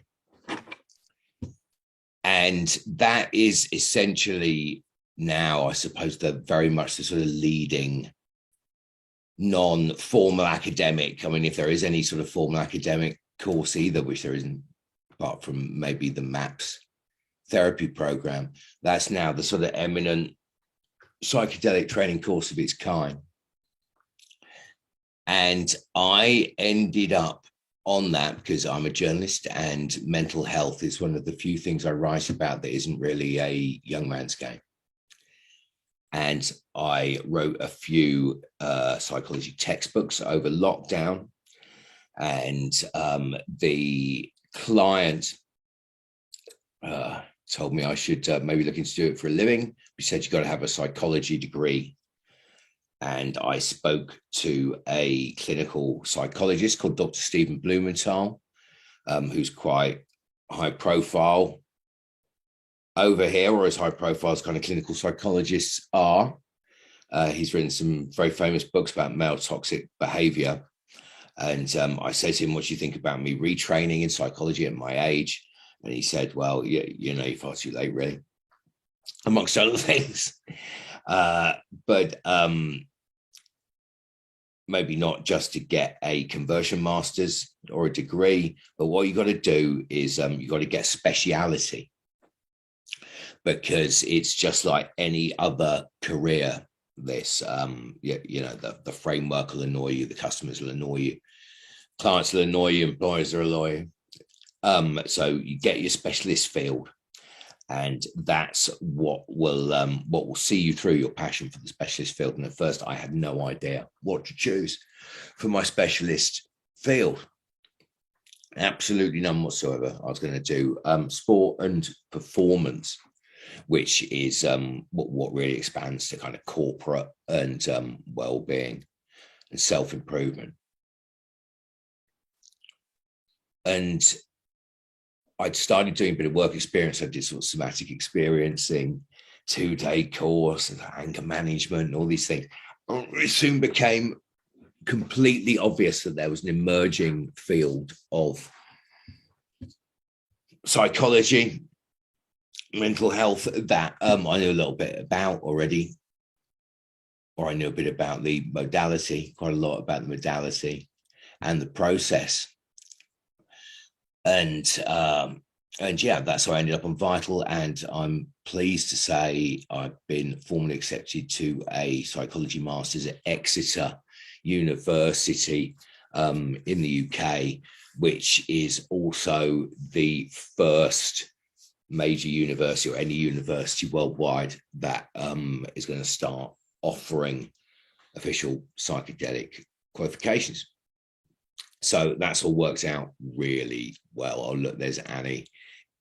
And that is essentially now, I suppose, very much the sort of leading non-formal academic. I mean, if there is any sort of formal academic course either, which there isn't, apart from maybe the MAPS therapy program, that's now the sort of eminent psychedelic training course of its kind. And I ended up on that because I'm a journalist, and mental health is one of the few things I write about that isn't really a young man's game. And I wrote a few psychology textbooks over lockdown, and the client told me I should maybe look into do it for a living. He said, you've got to have a psychology degree. And I spoke to a clinical psychologist called Dr. Stephen Blumenthal, who's quite high profile over here, or as high profile as kind of clinical psychologists are. He's written some very famous books about male toxic behavior. And I said to him, what do you think about me retraining in psychology at my age? And he said, well, you know, you're far too late, really, amongst other things. But maybe not just to get a conversion master's or a degree, but what you got to do is you got to get speciality, because it's just like any other career. This, you know, the framework will annoy you, the customers will annoy you, clients will annoy you, employers will annoy you. So you get your specialist field, and that's what will see you through your passion for the specialist field. And at first, I had no idea what to choose for my specialist field. Absolutely none whatsoever. I was going to do sport and performance, which is what really expands to kind of corporate and well-being. and self-improvement. And I'd started doing a bit of work experience. I did sort of somatic experiencing, 2-day course, and anger management, and all these things. It soon became completely obvious that there was an emerging field of psychology, mental health that I knew a little bit about already, or I knew a bit about the modality, quite a lot about the modality and the process. And yeah, that's how I ended up on Vital. And I'm pleased to say I've been formally accepted to a psychology master's at Exeter University in the UK, which is also the first major university or any university worldwide that is going to start offering official psychedelic qualifications. So that's all worked out really well. Oh, look, there's Annie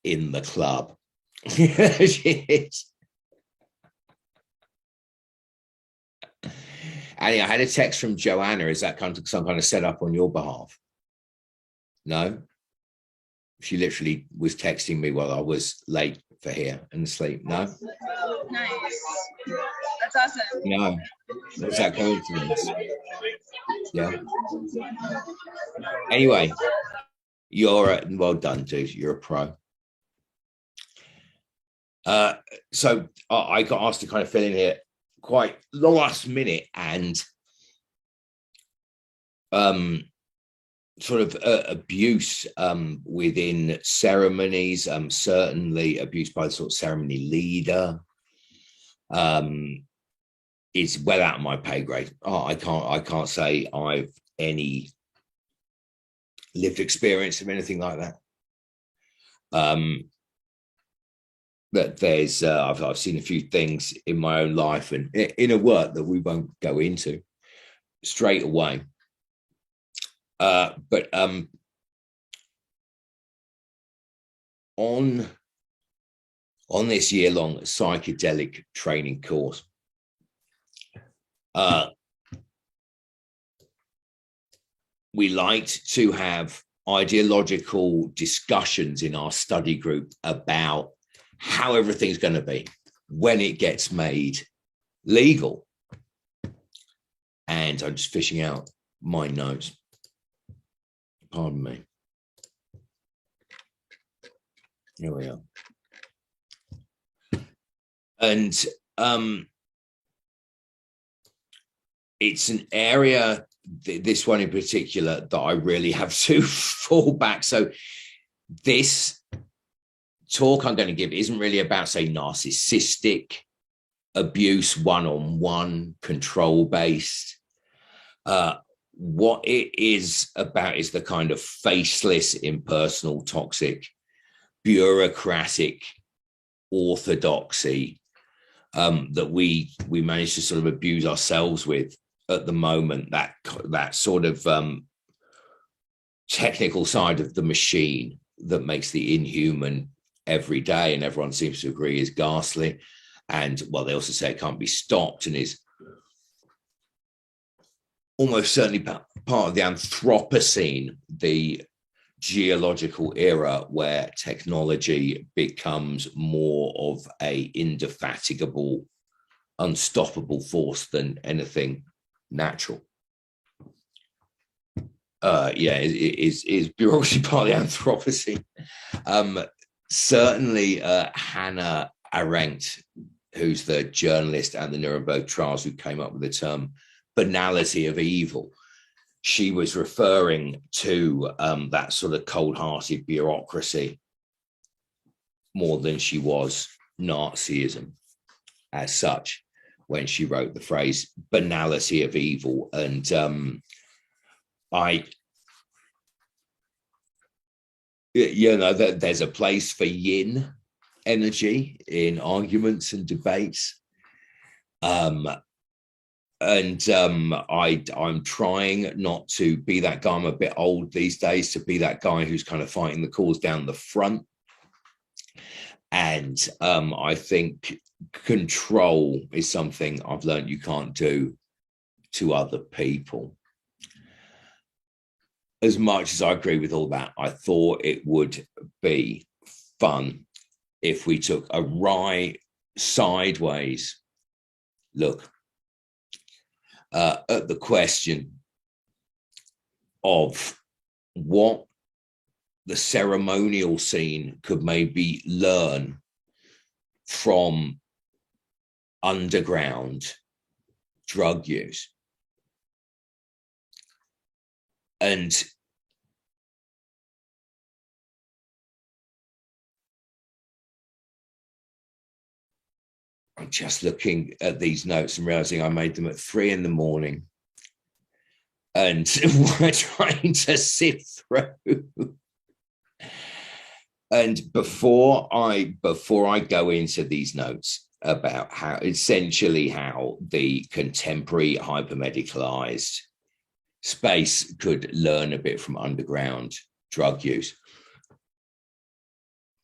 in the club. She is. Annie, I had a text from Joanna. Is that kind of some kind of setup on your behalf? No? She literally was texting me while I was late for here and asleep. No? Nice. That's awesome. No. Was that coincidence? Yeah. Anyway, you're well done, dude. You're a pro. So I got asked to kind of fill in here quite last minute, and sort of abuse within ceremonies, certainly abuse by the sort of ceremony leader. It's well out of my pay grade. I can't say I've any lived experience of anything like that. But there's I've seen a few things in my own life and in a work that we won't go into straight away. But on this year-long psychedelic training course, we liked to have ideological discussions in our study group about how everything's going to be when it gets made legal. And I'm just fishing out my notes. Pardon me. Here we are. And it's an area, this one in particular, that I really have to fall back. So this talk I'm going to give isn't really about, say, narcissistic abuse, one-on-one, control-based. What it is about is the kind of faceless, impersonal, toxic, bureaucratic orthodoxy that we manage to sort of abuse ourselves with at the moment. That sort of technical side of the machine that makes the inhuman every day, and everyone seems to agree is ghastly. And well, they also say it can't be stopped and is almost certainly part of the Anthropocene, the geological era where technology becomes more of a indefatigable, unstoppable force than anything natural. Yeah, it is bureaucracy part of the Anthropocene. Certainly, Hannah Arendt, who's the journalist and the Nuremberg trials who came up with the term banality of evil, she was referring to that sort of cold-hearted bureaucracy more than she was Nazism as such when she wrote the phrase banality of evil. And there's a place for yin energy in arguments and debates. I'm trying not to be that guy. I'm a bit old these days to be that guy who's kind of fighting the cause down the front. And I think control is something I've learned you can't do to other people. as much as I agree with all that, I thought it would be fun if we took a right sideways look at the question of what the ceremonial scene could maybe learn from underground drug use. And I'm just looking at these notes and realizing I made them at 3 a.m. and we're trying to sift through. And before I go into these notes about how the contemporary hypermedicalized space could learn a bit from underground drug use,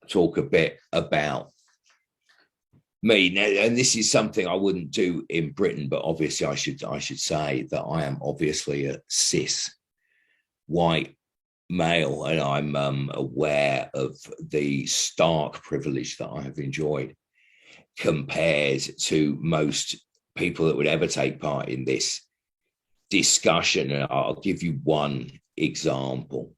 talk a bit about me now, and this is something I wouldn't do in Britain, but obviously I should say that I am obviously a cis white male, and I'm aware of the stark privilege that I have enjoyed compared to most people that would ever take part in this discussion. And I'll give you one example.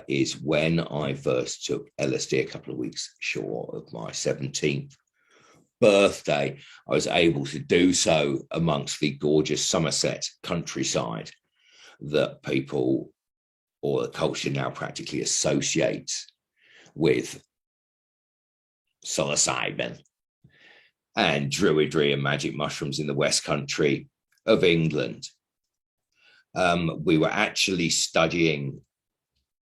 Is when I first took LSD a couple of weeks short of my 17th birthday. I was able to do so amongst the gorgeous Somerset countryside that people or the culture now practically associates with psilocybin and druidry and magic mushrooms in the West Country of England. We were actually studying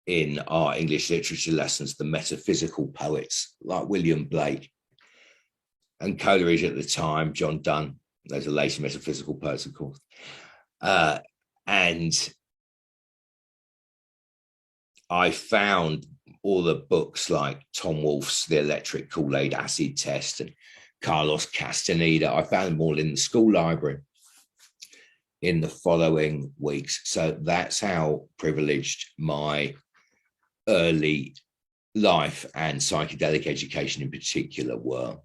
in our English literature lessons the metaphysical poets like William Blake and Coleridge at the time, John Donne. Those are later metaphysical poets, of course. And I found all the books like Tom Wolfe's The Electric Kool-Aid Acid Test and Carlos Castaneda. I found them all in the school library in the following weeks. So that's how privileged my early life and psychedelic education in particular were.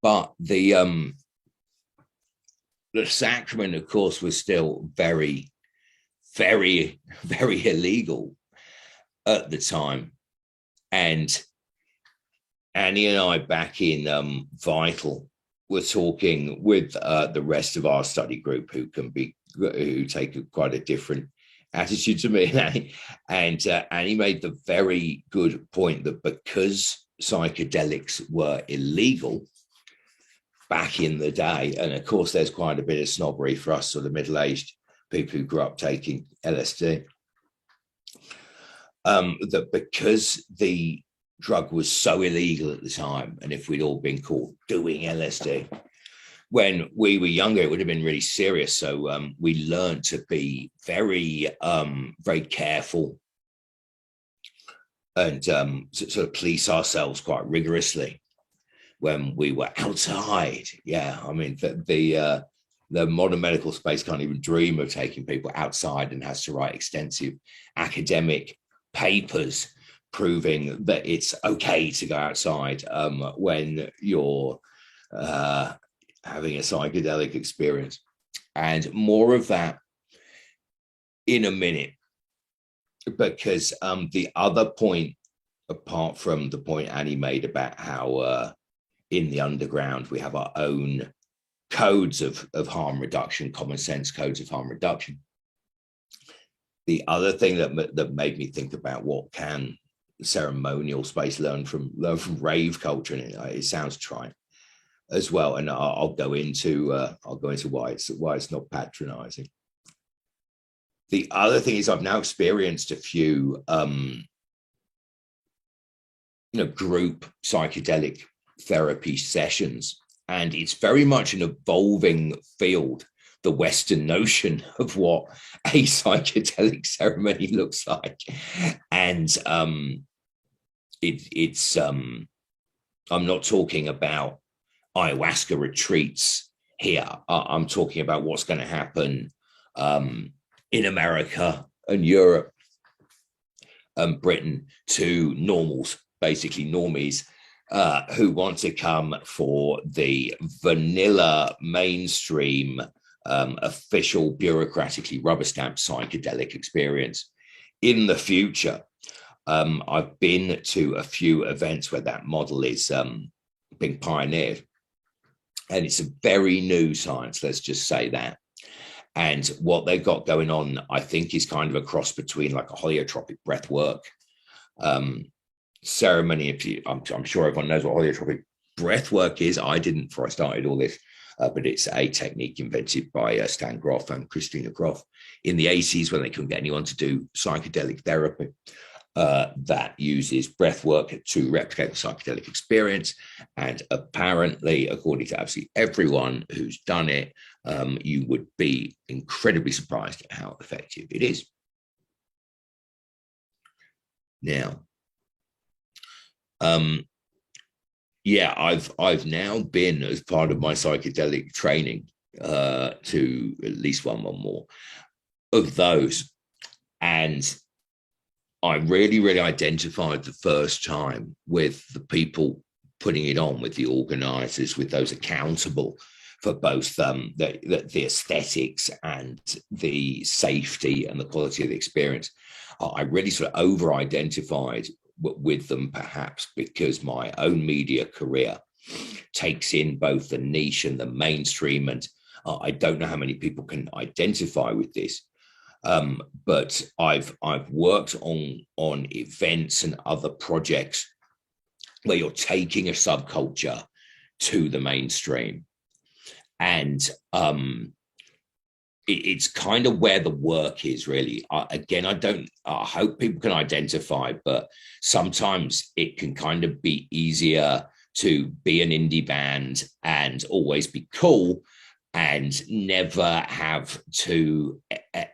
But the sacrament, of course, was still very, very, very illegal at the time. And Annie and I back in Vital were talking with the rest of our study group who take quite a different attitude to me. And Annie made the very good point that because psychedelics were illegal back in the day, and of course there's quite a bit of snobbery for us sort of middle-aged people who grew up taking LSD, that because the drug was so illegal at the time, and if we'd all been caught doing LSD when we were younger, it would have been really serious. So we learned to be very, very careful and sort of police ourselves quite rigorously when we were outside. Yeah, I mean, the modern medical space can't even dream of taking people outside and has to write extensive academic papers proving that it's okay to go outside when you're having a psychedelic experience. And more of that in a minute, because the other point, apart from the point Annie made about how in the underground we have our own codes of harm reduction, common sense codes of harm reduction. The other thing that made me think about what can ceremonial space learn from rave culture, and it sounds trite as well, and I'll go into why it's not patronizing. The other thing is I've now experienced a few group psychedelic therapy sessions, and it's very much an evolving field, the Western notion of what a psychedelic ceremony looks like. And I'm not talking about ayahuasca retreats here. I'm talking about what's going to happen in America and Europe and Britain to normals, basically normies, who want to come for the vanilla mainstream official bureaucratically rubber stamped psychedelic experience. In the future, I've been to a few events where that model is being pioneered, and it's a very new science, let's just say that. And what they've got going on, I think, is kind of a cross between like a holotropic breath work ceremony. I'm sure everyone knows what holotropic breath work is. I didn't before I started all this, but it's a technique invented by Stan Grof and Christina Grof in the 80s when they couldn't get anyone to do psychedelic therapy. That uses breath work to replicate the psychedelic experience. And apparently, according to absolutely everyone who's done it, you would be incredibly surprised at how effective it is. Now, yeah, I've now been, as part of my psychedelic training, to at least one more of those. And I really identified the first time with the people putting it on, with the organizers, with those accountable for both the aesthetics and the safety and the quality of the experience. I really sort of over-identified with them, perhaps because my own media career takes in both the niche and the mainstream. And I don't know how many people can identify with this. But I've worked on events and other projects where you're taking a subculture to the mainstream, and it's kind of where the work is really. Again, I hope people can identify, but sometimes it can kind of be easier to be an indie band and always be cool and never have to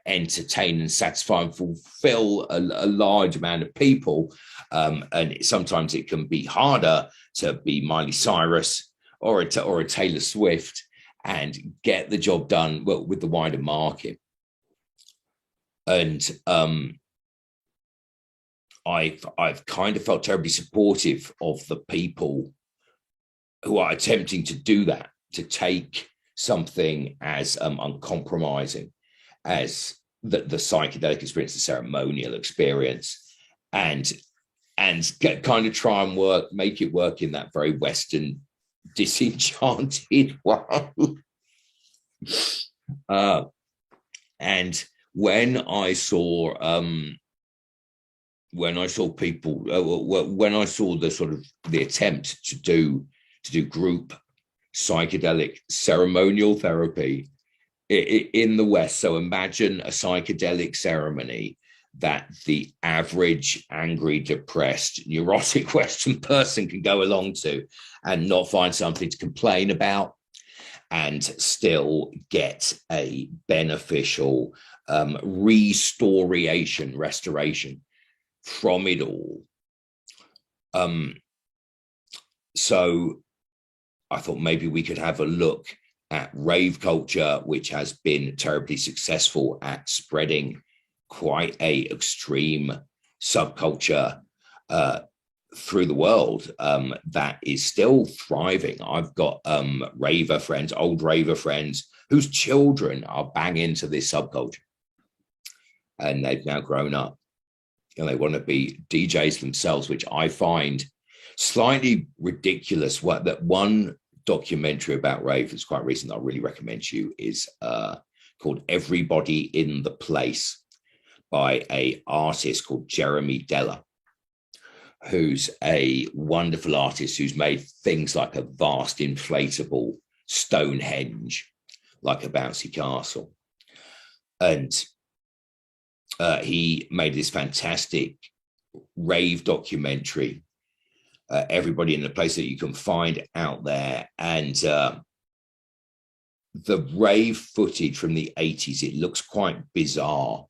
entertain and satisfy and fulfill a large amount of people. And sometimes it can be harder to be Miley Cyrus or a Taylor Swift and get the job done with the wider market. And I've kind of felt terribly supportive of the people who are attempting to do that, to take something as uncompromising as the psychedelic experience, the ceremonial experience, and kind of try and make it work in that very Western, disenchanted world. And when I saw people, when I saw the sort of the attempt to do group psychedelic ceremonial therapy in the West. So imagine a psychedelic ceremony that the average angry, depressed, neurotic Western person can go along to and not find something to complain about and still get a beneficial restoration from it all. So I thought maybe we could have a look at rave culture, which has been terribly successful at spreading quite a extreme subculture through the world that is still thriving. I've got raver friends, old raver friends, whose children are bang into this subculture. And they've now grown up and they want to be DJs themselves, which I find slightly ridiculous. That one documentary about rave that's quite recent that I really recommend to you is called Everybody in the Place by an artist called Jeremy Deller, who's a wonderful artist who's made things like a vast inflatable Stonehenge, like a bouncy castle. And he made this fantastic rave documentary, Everybody in the Place, that you can find out there. And the rave footage from the 80s, it looks quite bizarre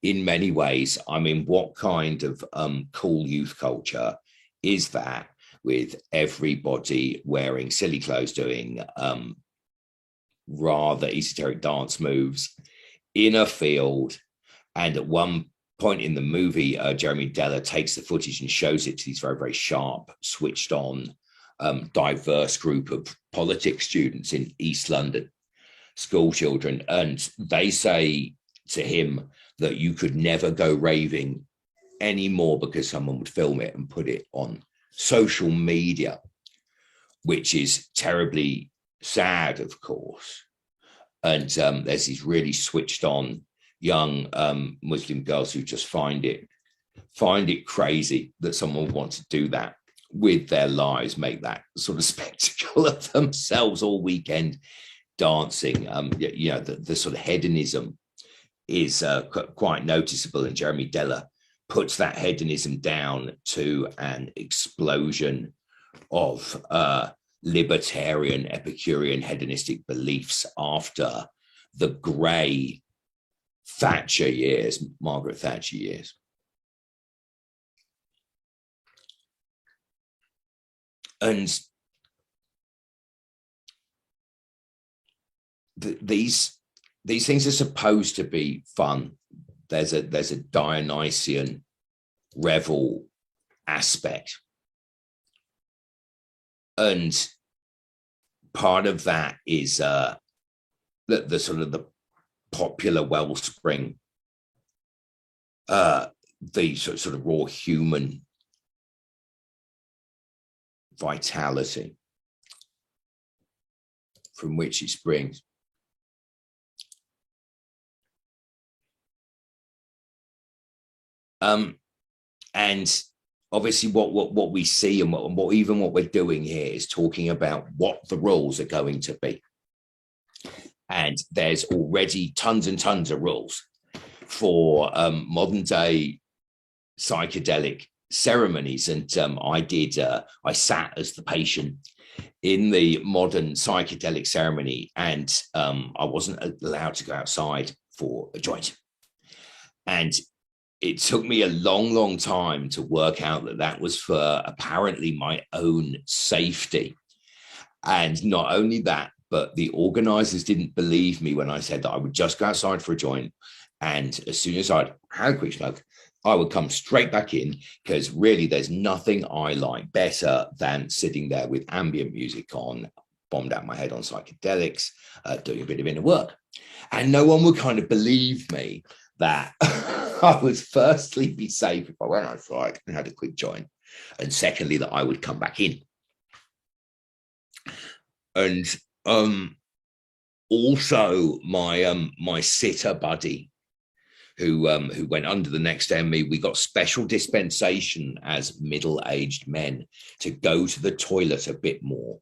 in many ways. I mean, what kind of cool youth culture is that, with everybody wearing silly clothes, doing rather esoteric dance moves in a field. And at one point in the movie, Jeremy Deller takes the footage and shows it to these very, very sharp, switched on, diverse group of politics students in East London, school children. And they say to him that you could never go raving anymore because someone would film it and put it on social media, which is terribly sad, of course. And there's these really switched on young Muslim girls who just find it crazy that someone would want to do that with their lives, make that sort of spectacle of themselves all weekend dancing. The sort of hedonism is quite noticeable, and Jeremy Deller puts that hedonism down to an explosion of libertarian, Epicurean, hedonistic beliefs after the grey Thatcher years, Margaret Thatcher years. And these things are supposed to be fun. There's a Dionysian revel aspect. And part of that is the sort of the popular wellspring, the sort of raw human vitality from which it springs. And obviously what we see and what we're doing here is talking about what the rules are going to be. And there's already tons and tons of rules for modern day psychedelic ceremonies. And I sat as the patient in the modern psychedelic ceremony, and I wasn't allowed to go outside for a joint. And it took me a long, long time to work out that that was for apparently my own safety. And not only that, but the organizers didn't believe me when I said that I would just go outside for a joint. And as soon as I'd had a quick smoke, I would come straight back in, because really there's nothing I like better than sitting there with ambient music on, bombed out my head on psychedelics, doing a bit of inner work. And no one would kind of believe me that I would firstly be safe if I went outside and had a quick joint, and secondly that I would come back in. And also my sitter buddy who went under the next ME, we got special dispensation as middle-aged men to go to the toilet a bit more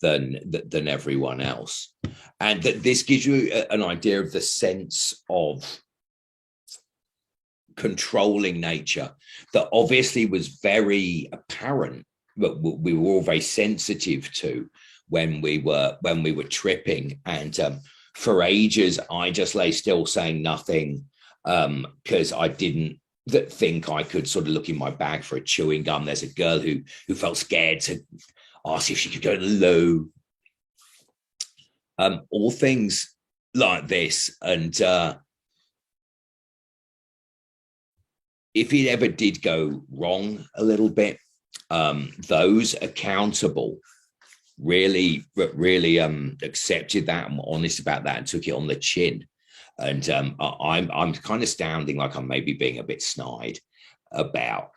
than everyone else. And that this gives you an idea of the sense of controlling nature that obviously was very apparent, but we were all very sensitive to when we were tripping. And for ages I just lay still saying nothing, because I didn't think I could sort of look in my bag for a chewing gum. There's a girl who felt scared to ask if she could go to the loo. All things like this. And if it ever did go wrong a little bit, those accountable really accepted that and were honest about that and took it on the chin. And I'm kind of sounding like I'm maybe being a bit snide about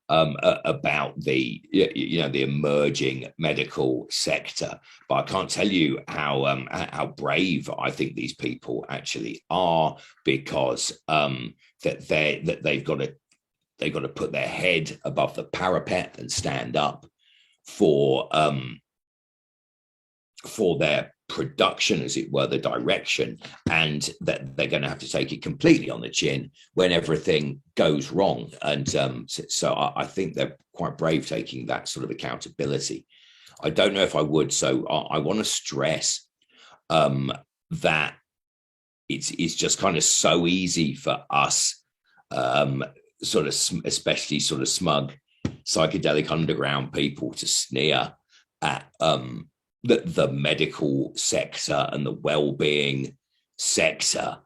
the the emerging medical sector, but I can't tell you how brave I think these people actually are, because that they've got to put their head above the parapet and stand up for their production, as it were, the direction, and that they're going to have to take it completely on the chin when everything goes wrong. And so I think they're quite brave taking that sort of accountability. I don't know if I would. So I want to stress that it's just kind of so easy for us, sort of especially sort of smug psychedelic underground people, to sneer at the medical sector and the well-being sector,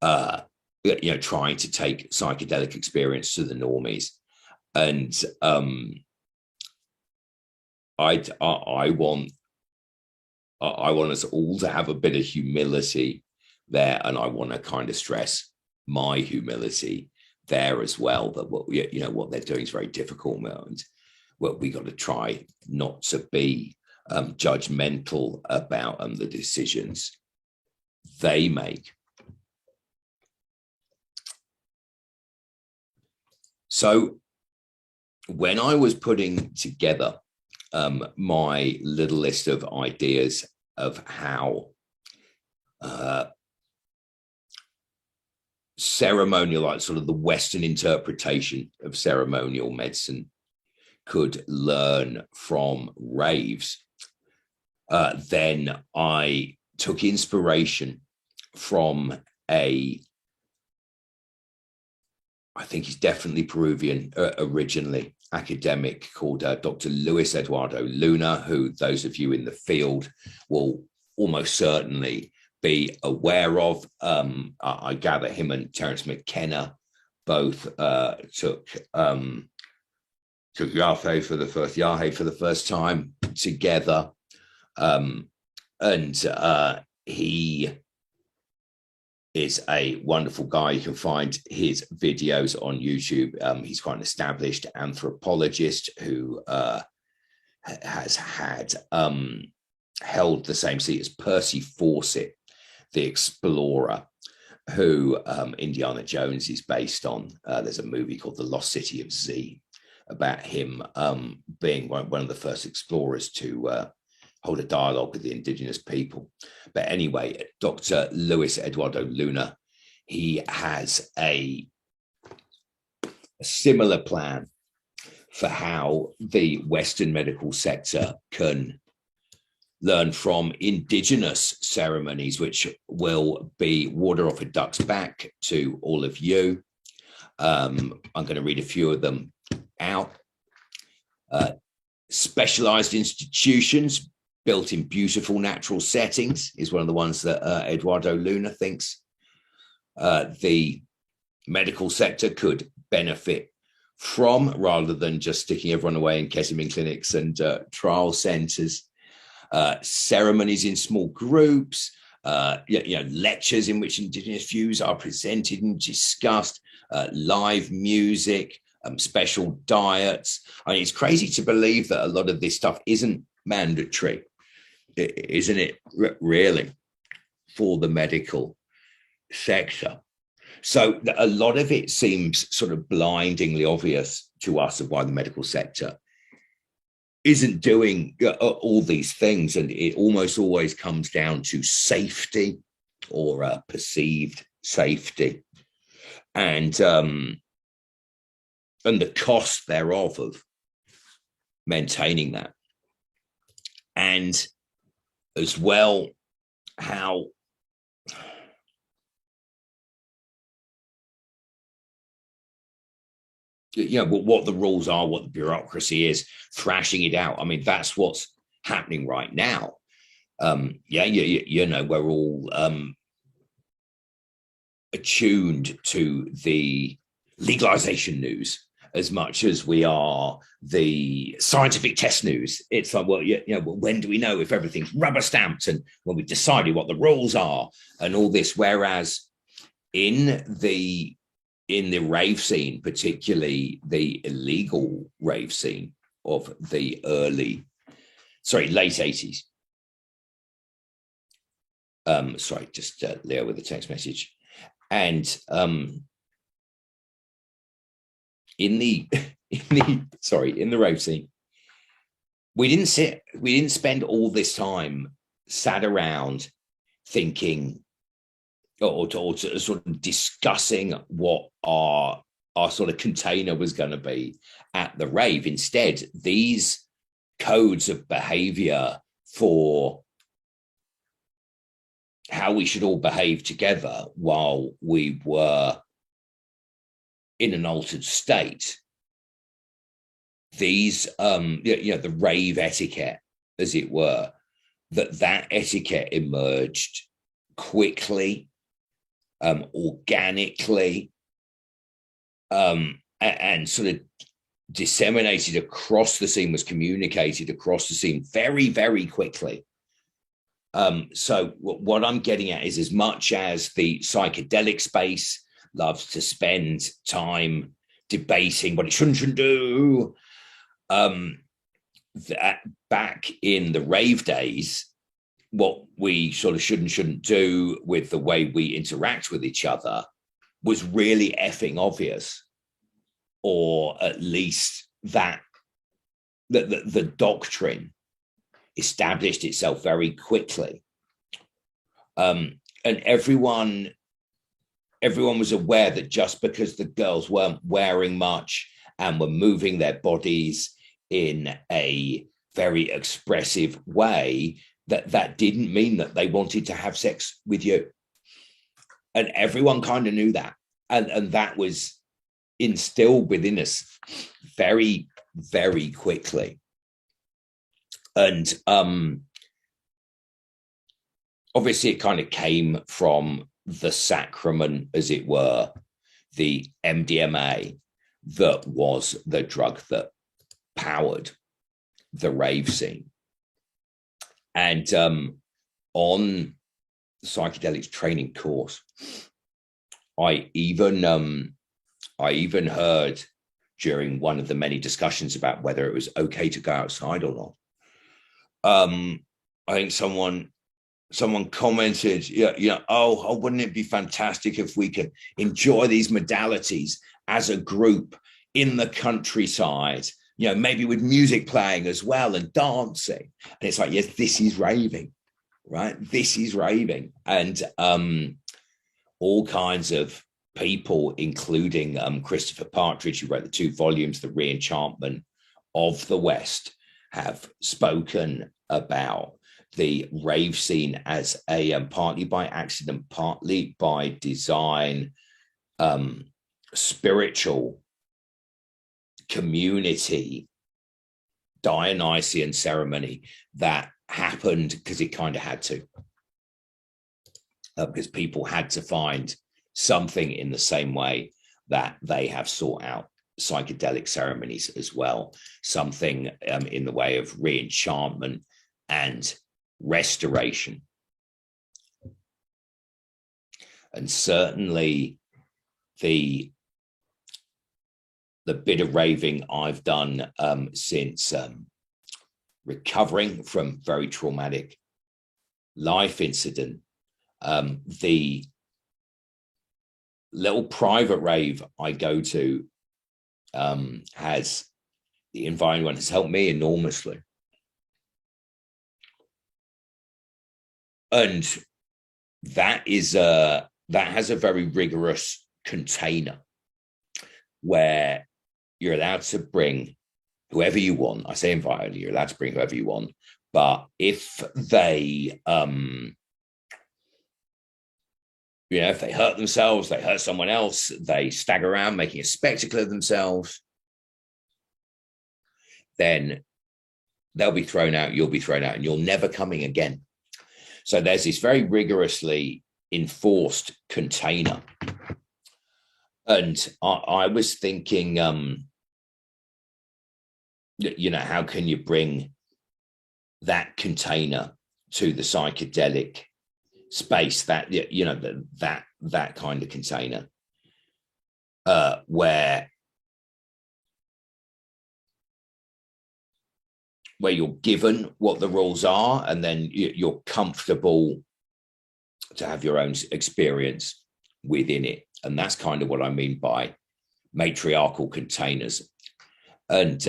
trying to take psychedelic experience to the normies. And I want us all to have a bit of humility there, and I want to kind of stress my humility there as well. That what they're doing is very difficult, and what we got to try not to be judgmental about the decisions they make. So when I was putting together my little list of ideas of how ceremonial, like sort of the Western interpretation of ceremonial medicine, could learn from raves, then I took inspiration from I think he's definitely Peruvian originally, academic called Dr. Luis Eduardo Luna, who those of you in the field will almost certainly be aware of. I gather him and Terence McKenna both took Yahe for the first time together. And he is a wonderful guy. You can find his videos on YouTube. He's quite an established anthropologist who has had held the same seat as Percy Fawcett, the explorer, who Indiana Jones is based on. There's a movie called The Lost City of Z about him being one of the first explorers to hold a dialogue with the indigenous people. But anyway, Dr. Luis Eduardo Luna, he has a similar plan for how the Western medical sector can learn from indigenous ceremonies, which will be water off a duck's back to all of you. I'm going to read a few of them out. Specialized institutions built in beautiful natural settings is one of the ones that Eduardo Luna thinks the medical sector could benefit from, rather than just sticking everyone away in ketamine clinics and trial centers. Ceremonies in small groups, lectures in which indigenous views are presented and discussed, live music, special diets. I mean, it's crazy to believe that a lot of this stuff isn't mandatory, isn't it, really, for the medical sector? So a lot of it seems sort of blindingly obvious to us of why the medical sector isn't doing all these things. And it almost always comes down to safety or perceived safety and the cost thereof of maintaining that. And as well, how what the rules are, what the bureaucracy is, thrashing it out. I mean, that's what's happening right now. We're all attuned to the legalization news as much as we are the scientific test news. It's like, well, when do we know if everything's rubber stamped and when we've decided what the rules are and all this? Whereas in the rave scene, particularly the illegal rave scene of the late 80s. Leo with a text message. And in the rave scene, we didn't spend all this time sat around thinking or sort of discussing what our sort of container was going to be at the rave. Instead, these codes of behavior for how we should all behave together while we were in an altered state, these the rave etiquette, as it were, that etiquette emerged quickly, organically, and sort of disseminated across the scene, was communicated across the scene very, very quickly. So what I'm getting at is, as much as the psychedelic space loves to spend time debating what it shouldn't do, that back in the rave days, what we sort of shouldn't do with the way we interact with each other was really effing obvious, or at least that the doctrine established itself very quickly, and everyone was aware that just because the girls weren't wearing much and were moving their bodies in a very expressive way, that didn't mean that they wanted to have sex with you. And everyone kind of knew that, and that was instilled within us very, very quickly. And obviously it kind of came from the sacrament, as it were, the MDMA, that was the drug that powered the rave scene. And on the psychedelics training course, I even heard during one of the many discussions about whether it was okay to go outside or not, I think someone commented, oh, wouldn't it be fantastic if we could enjoy these modalities as a group in the countryside, maybe with music playing as well and dancing. And it's like, yes, this is raving, right? This is raving. And all kinds of people, including Christopher Partridge, who wrote the 2 volumes, The Reenchantment of the West, have spoken about the rave scene as a partly by accident, partly by design, spiritual community Dionysian ceremony that happened because it kind of had to, because people had to find something in the same way that they have sought out psychedelic ceremonies as well, something in the way of reenchantment and restoration. And certainly the bit of raving I've done since recovering from very traumatic life incident, the little private rave I go to has helped me enormously. And that has a very rigorous container where you're allowed to bring whoever you want. I say invite only, you're allowed to bring whoever you want. But if they if they hurt themselves, they hurt someone else, they stagger around making a spectacle of themselves, then they'll be thrown out, you'll be thrown out, and you're never coming again. So there's this very rigorously enforced container. And I was thinking, how can you bring that container to the psychedelic space, that that kind of container, where you're given what the rules are, and then you're comfortable to have your own experience within it. And that's kind of what I mean by matriarchal containers. And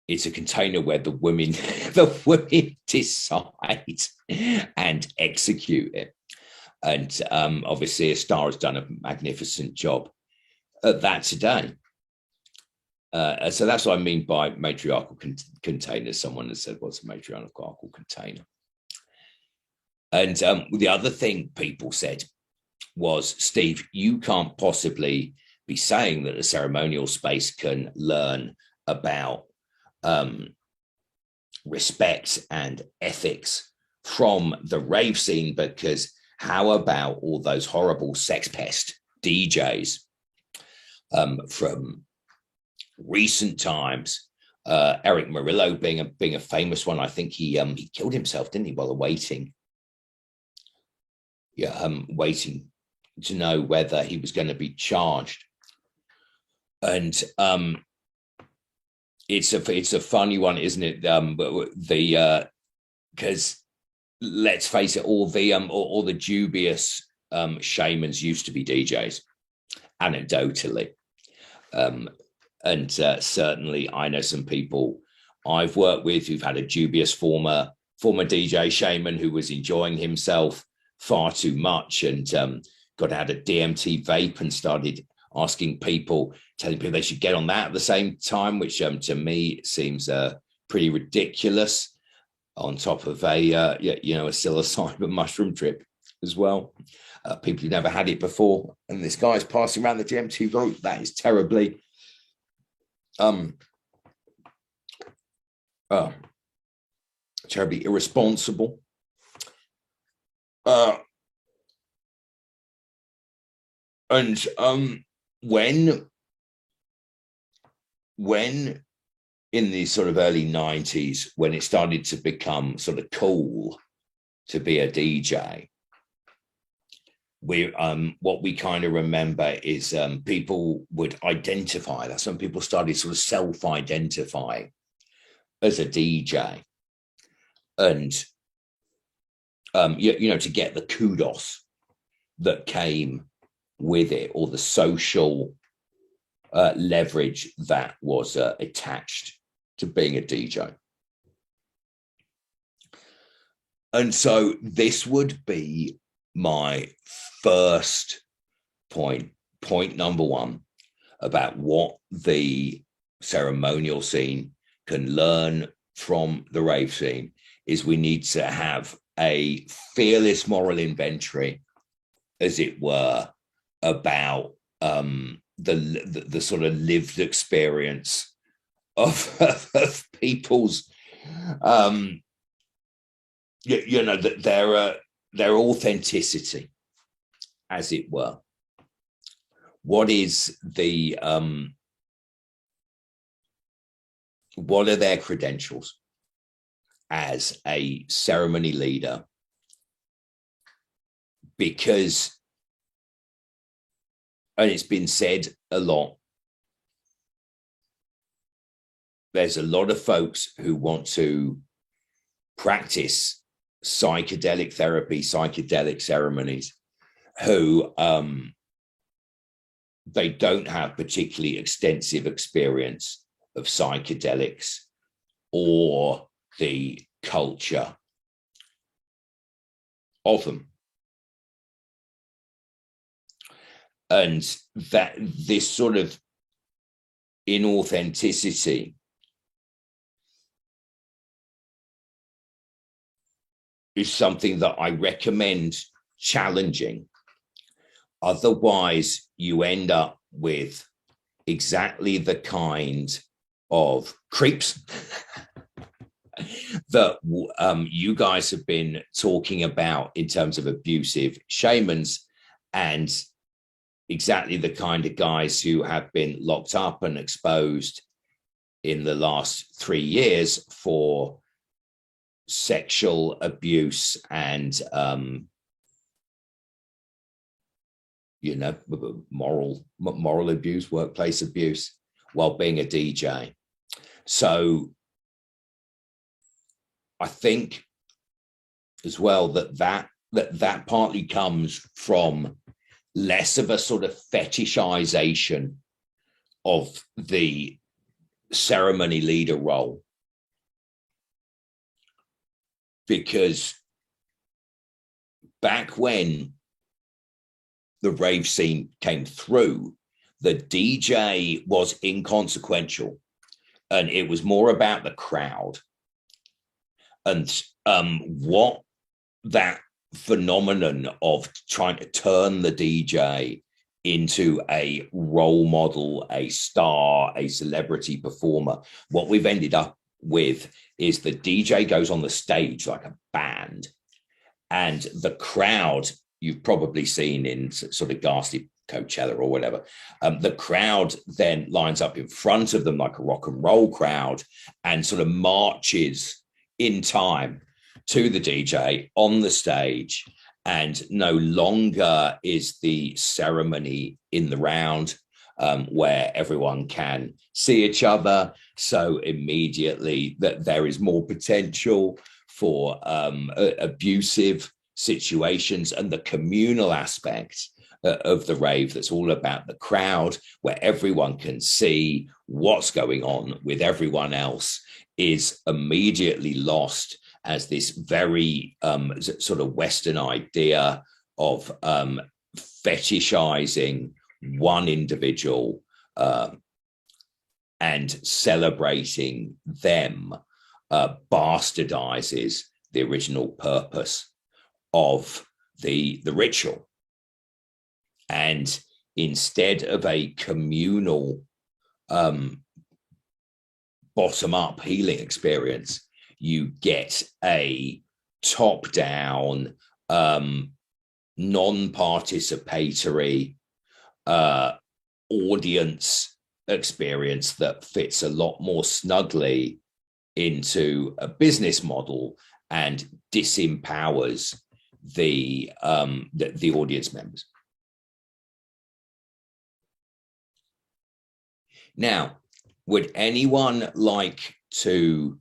it's a container where the women decide and execute it. And obviously, Star has done a magnificent job at that today. So that's what I mean by matriarchal containers. Someone has said, what's a matriarchal container? And the other thing people said was, Steve, you can't possibly be saying that the ceremonial space can learn about respect and ethics from the rave scene, because how about all those horrible sex pest DJs from recent times? Eric Murillo being a famous one. I think he killed himself, didn't he, while waiting to know whether he was going to be charged. And it's a funny one, isn't it? Because let's face it, all the dubious shamans used to be DJs, anecdotally. And certainly I know some people I've worked with who've had a dubious former DJ shaman who was enjoying himself far too much and got out a DMT vape and started asking people, telling people they should get on that at the same time, which to me seems pretty ridiculous, on top of a psilocybin mushroom trip as well. People who never had it before, and this guy's passing around the DMT vape. That is terribly terribly irresponsible. And when in the sort of early 90s, when it started to become sort of cool to be a DJ, what we kind of remember is people would identify. That's when people started sort of self-identify as a DJ, and to get the kudos that came with it, or the social leverage that was attached to being a DJ. And so this would be my first point number one, about what the ceremonial scene can learn from the rave scene, is we need to have a fearless moral inventory, as it were, about the sort of lived experience of people's their authenticity, as it were. What is the what are their credentials as a ceremony leader? Because, and it's been said a lot, there's a lot of folks who want to practice psychedelic therapy, psychedelic ceremonies, who they don't have particularly extensive experience of psychedelics or the culture of them. And that this sort of inauthenticity is something that I recommend challenging. Otherwise, you end up with exactly the kind of creeps that you guys have been talking about in terms of abusive shamans, and exactly the kind of guys who have been locked up and exposed in the last 3 years for sexual abuse and moral abuse, workplace abuse, while being a DJ. So I think as well that partly comes from less of a sort of fetishization of the ceremony leader role, because back when the rave scene came through, the DJ was inconsequential, and it was more about the crowd. And what that phenomenon of trying to turn the DJ into a role model, a star, a celebrity performer. What we've ended up with is the DJ goes on the stage like a band, and the crowd, you've probably seen in sort of ghastly Coachella or whatever, the crowd then lines up in front of them like a rock and roll crowd and sort of marches in time to the DJ on the stage. And no longer is the ceremony in the round where everyone can see each other. So immediately that there is more potential for abusive situations, and the communal aspect of the rave that's all about the crowd, where everyone can see what's going on with everyone else, is immediately lost as this very sort of Western idea of fetishizing one individual and celebrating them bastardizes the original purpose of the ritual. And instead of a communal bottom-up healing experience, you get a top-down, non-participatory audience experience that fits a lot more snugly into a business model and disempowers the audience members. Now, would anyone like to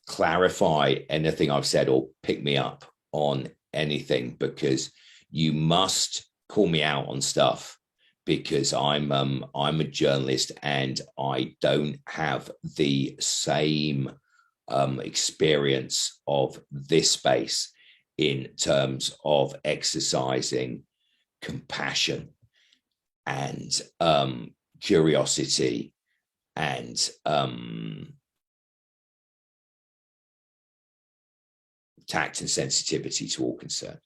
clarify anything I've said or pick me up on anything? Because you must call me out on stuff, because I'm a journalist and I don't have the same experience of this space in terms of exercising compassion and curiosity and tact and sensitivity to all concerned.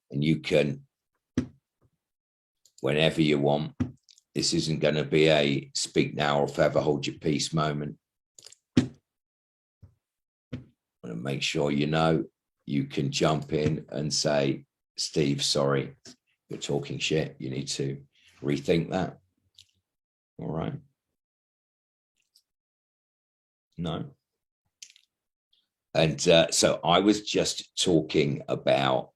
And you can, whenever you want, this isn't going to be a speak now or forever hold your peace moment. I want to make sure you know you can jump in and say, Steve, sorry, you're talking shit. You need to rethink that. All right. No. And so I was just talking about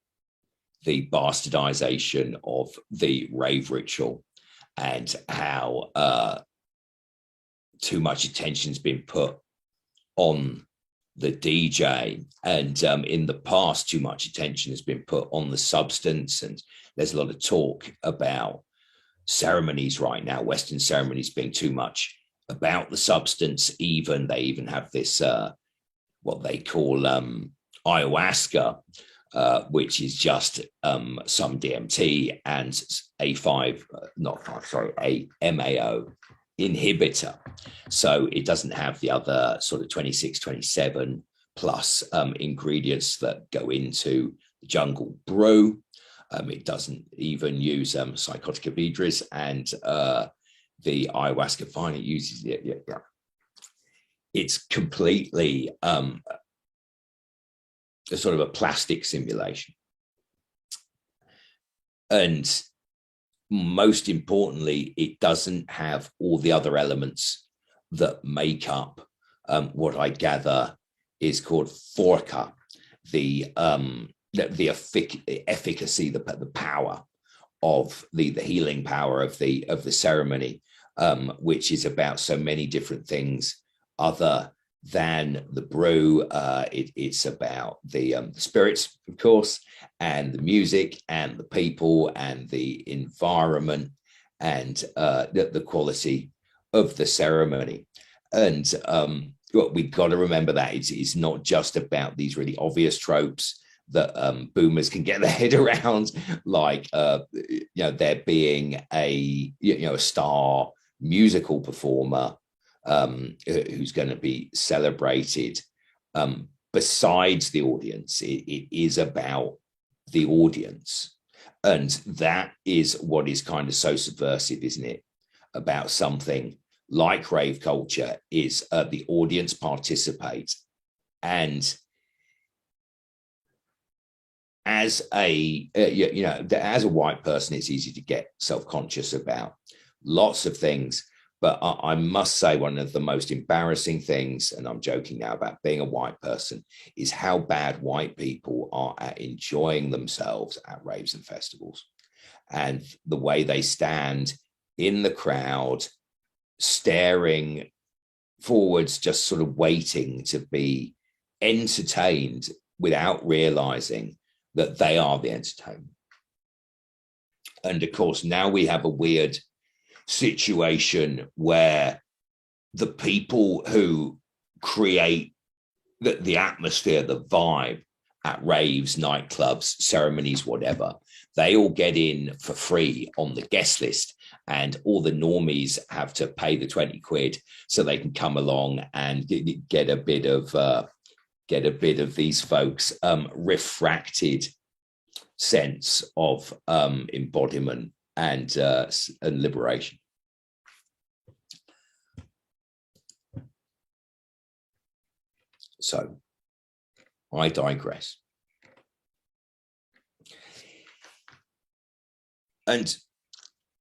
the bastardization of the rave ritual and how too much attention's been put on the DJ, and in the past too much attention has been put on the substance, and there's a lot of talk about ceremonies right now, Western ceremonies being too much about the substance. They even have this what they call ayahuasca, which is just some DMT and a MAO inhibitor. So it doesn't have the other sort of 26, 27 plus ingredients that go into the jungle brew. It doesn't even use psychotic abedris, and the ayahuasca fine, it uses it. Yeah. It's completely a sort of a plastic simulation. And most importantly, it doesn't have all the other elements that make up what I gather is called forca, the efficacy, the power of the healing power of the ceremony, which is about so many different things other than the brew. It's about the spirits, of course, and the music and the people and the environment and the quality of the ceremony. And we've got to remember that it's not just about these really obvious tropes that boomers can get their head around, like there being a star musical performer who's going to be celebrated besides the audience. It is about the audience. And that is what is kind of so subversive, isn't it? About something like rave culture is the audience participates. And as a, as a white person, it's easy to get self-conscious about lots of things. But I must say, one of the most embarrassing things, and I'm joking now about being a white person, is how bad white people are at enjoying themselves at raves and festivals. And the way they stand in the crowd, staring forwards, just sort of waiting to be entertained without realizing that they are the entertainment. And of course, now we have a weird situation where the people who create the atmosphere, the vibe at raves, nightclubs, ceremonies, whatever, they all get in for free on the guest list, and all the normies have to pay the 20 quid so they can come along and get a bit of these folks refracted sense of embodiment and liberation. So I digress. And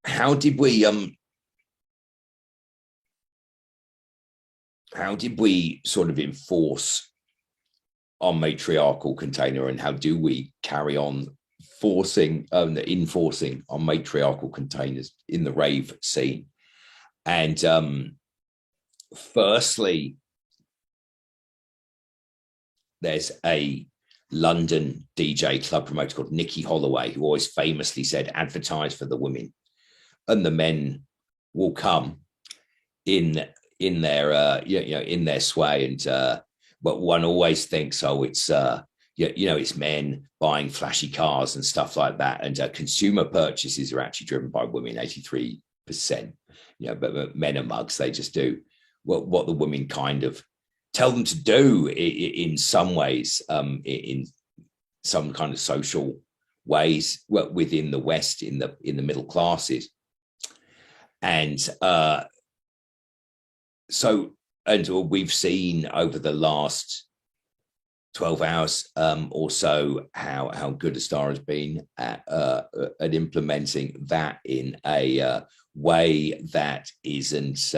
how did we sort of enforce our matriarchal container, and how do we carry on enforcing our matriarchal containers in the rave scene? And firstly, there's a London DJ club promoter called Nicky Holloway, who always famously said, advertise for the women and the men will come in their in their sway. And but one always thinks, oh, it's it's men buying flashy cars and stuff like that, and consumer purchases are actually driven by women, 83%. But men are mugs. They just do what the women kind of tell them to do in some ways, in some kind of social ways within the West, in the middle classes. And we've seen over the last 12 hours or so how good a star has been at implementing that in a way that isn't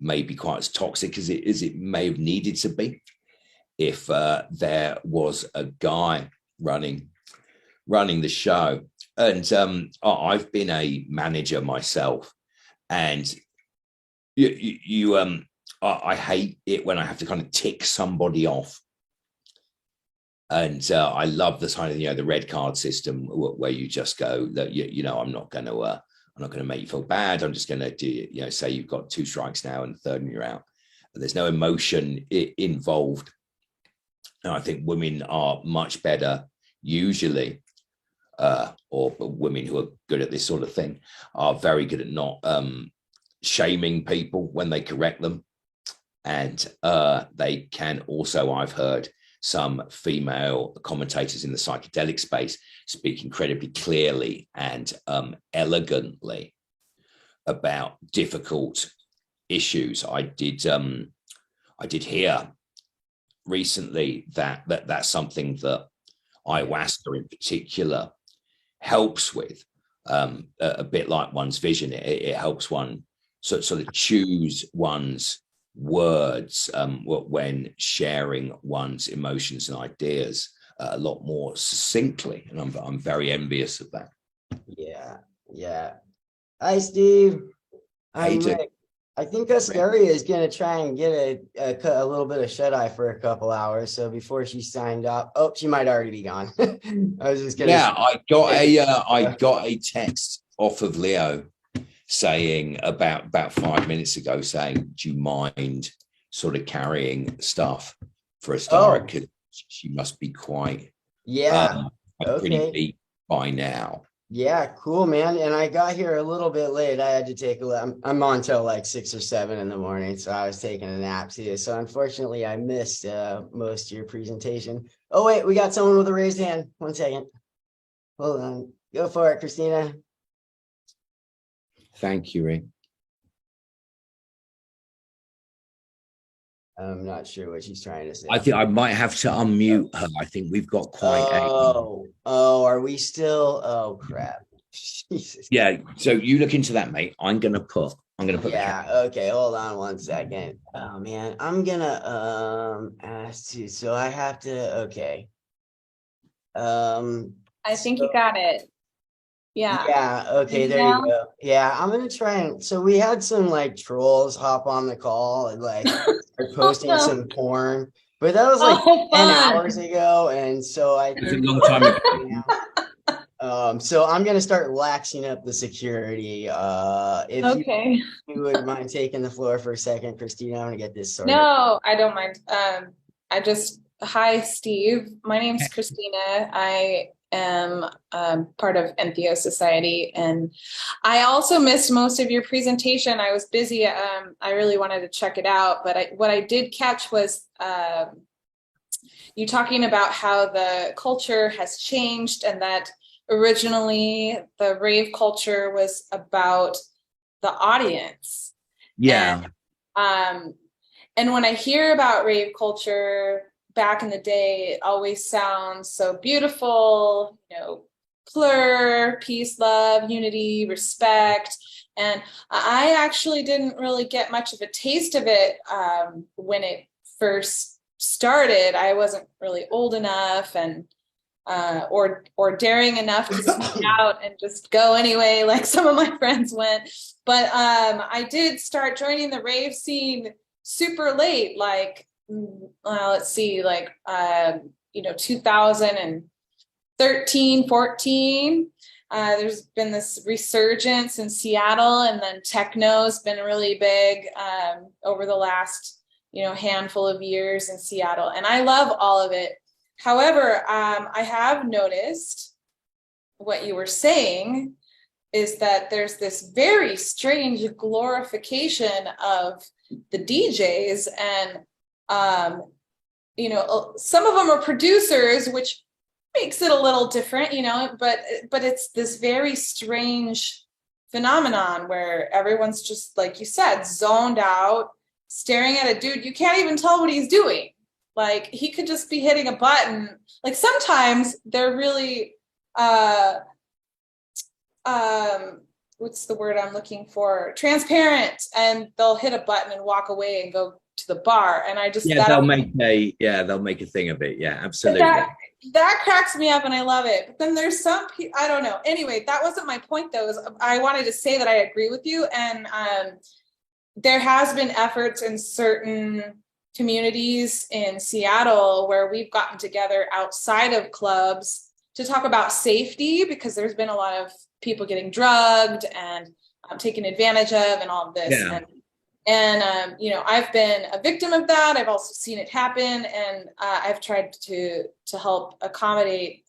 maybe quite as toxic as it may have needed to be if there was a guy running the show. And I've been a manager myself, and I hate it when I have to kind of tick somebody off. And I love the kind of the red card system where you just go that I'm not going to make you feel bad. I'm just going to do say you've got 2 strikes now and the third and you're out. And there's no emotion involved. And I think women are much better usually, or women who are good at this sort of thing are very good at not shaming people when they correct them. And they can also, I've heard some female commentators in the psychedelic space speak incredibly clearly and elegantly about difficult issues. I did hear recently that's something that ayahuasca in particular helps with, a bit like one's vision. It helps one sort of choose one's words when sharing one's emotions and ideas a lot more succinctly, and I'm very envious of that. Yeah. Hi, Steve. I'm Rick. I think Asteria is going to try and get a little bit of shut-eye for a couple hours. So before she signed up, she might already be gone. I was just gonna I got a text off of Leo saying about 5 minutes ago saying, do you mind sort of carrying stuff for Asteria? Because she must be quite pretty beat by now. Yeah, cool, man. And I got here a little bit late. I had to take I'm on till like 6 or 7 in the morning, so I was taking a nap too. So unfortunately, I missed most of your presentation. Oh wait, we got someone with a raised hand. 1 second. Hold on. Go for it, Christina. Thank you, Rick. I'm not sure what she's trying to say. I think I might have to unmute her. I think we've got quite are we still? Oh crap. Jesus. Yeah, so you look into that, mate. I'm gonna put Yeah, okay, hold on 1 second. Oh man, I'm gonna ask you, so I have to, okay. I think you got it. Yeah. Yeah, okay, there you go. Yeah, I'm gonna try and, so we had some like trolls hop on the call and like start posting some porn, but that was like 10 hours ago, and so I It was a long time ago. So I'm gonna start laxing up the security. If you would mind taking the floor for a second, Christina, I'm gonna get this sorted. No, I don't mind. Hi, Steve. My name's Christina. I am part of Entheo Society, and I also missed most of your presentation. I was busy. I really wanted to check it out, but what I did catch was you talking about how the culture has changed, and that originally the rave culture was about the audience. Yeah. And when I hear about rave culture back in the day, it always sounds so beautiful, you know, plur, peace, love, unity, respect. And I actually didn't really get much of a taste of it when it first started. I wasn't really old enough and or daring enough to sneak out and just go anyway, like some of my friends went. But I did start joining the rave scene super late, like let's see, like 2013, 14. There's been this resurgence in Seattle, and then techno's been really big over the last handful of years in Seattle, and I love all of it. However, I have noticed what you were saying is that there's this very strange glorification of the DJs, and some of them are producers, which makes it a little different, but it's this very strange phenomenon where everyone's just, like you said, zoned out, staring at a dude. You can't even tell what he's doing. Like, he could just be hitting a button. Like, sometimes they're really what's the word I'm looking for? Transparent, and they'll hit a button and walk away and go to the bar. And I just they'll make a thing of it. Yeah, absolutely. That cracks me up, and I love it. But then there's some people, I don't know. Anyway, that wasn't my point though. I wanted to say that I agree with you, and there has been efforts in certain communities in Seattle where we've gotten together outside of clubs to talk about safety, because there's been a lot of people getting drugged and taken advantage of and all of this. Yeah. And I've been a victim of that. I've also seen it happen, and I've tried to help accommodate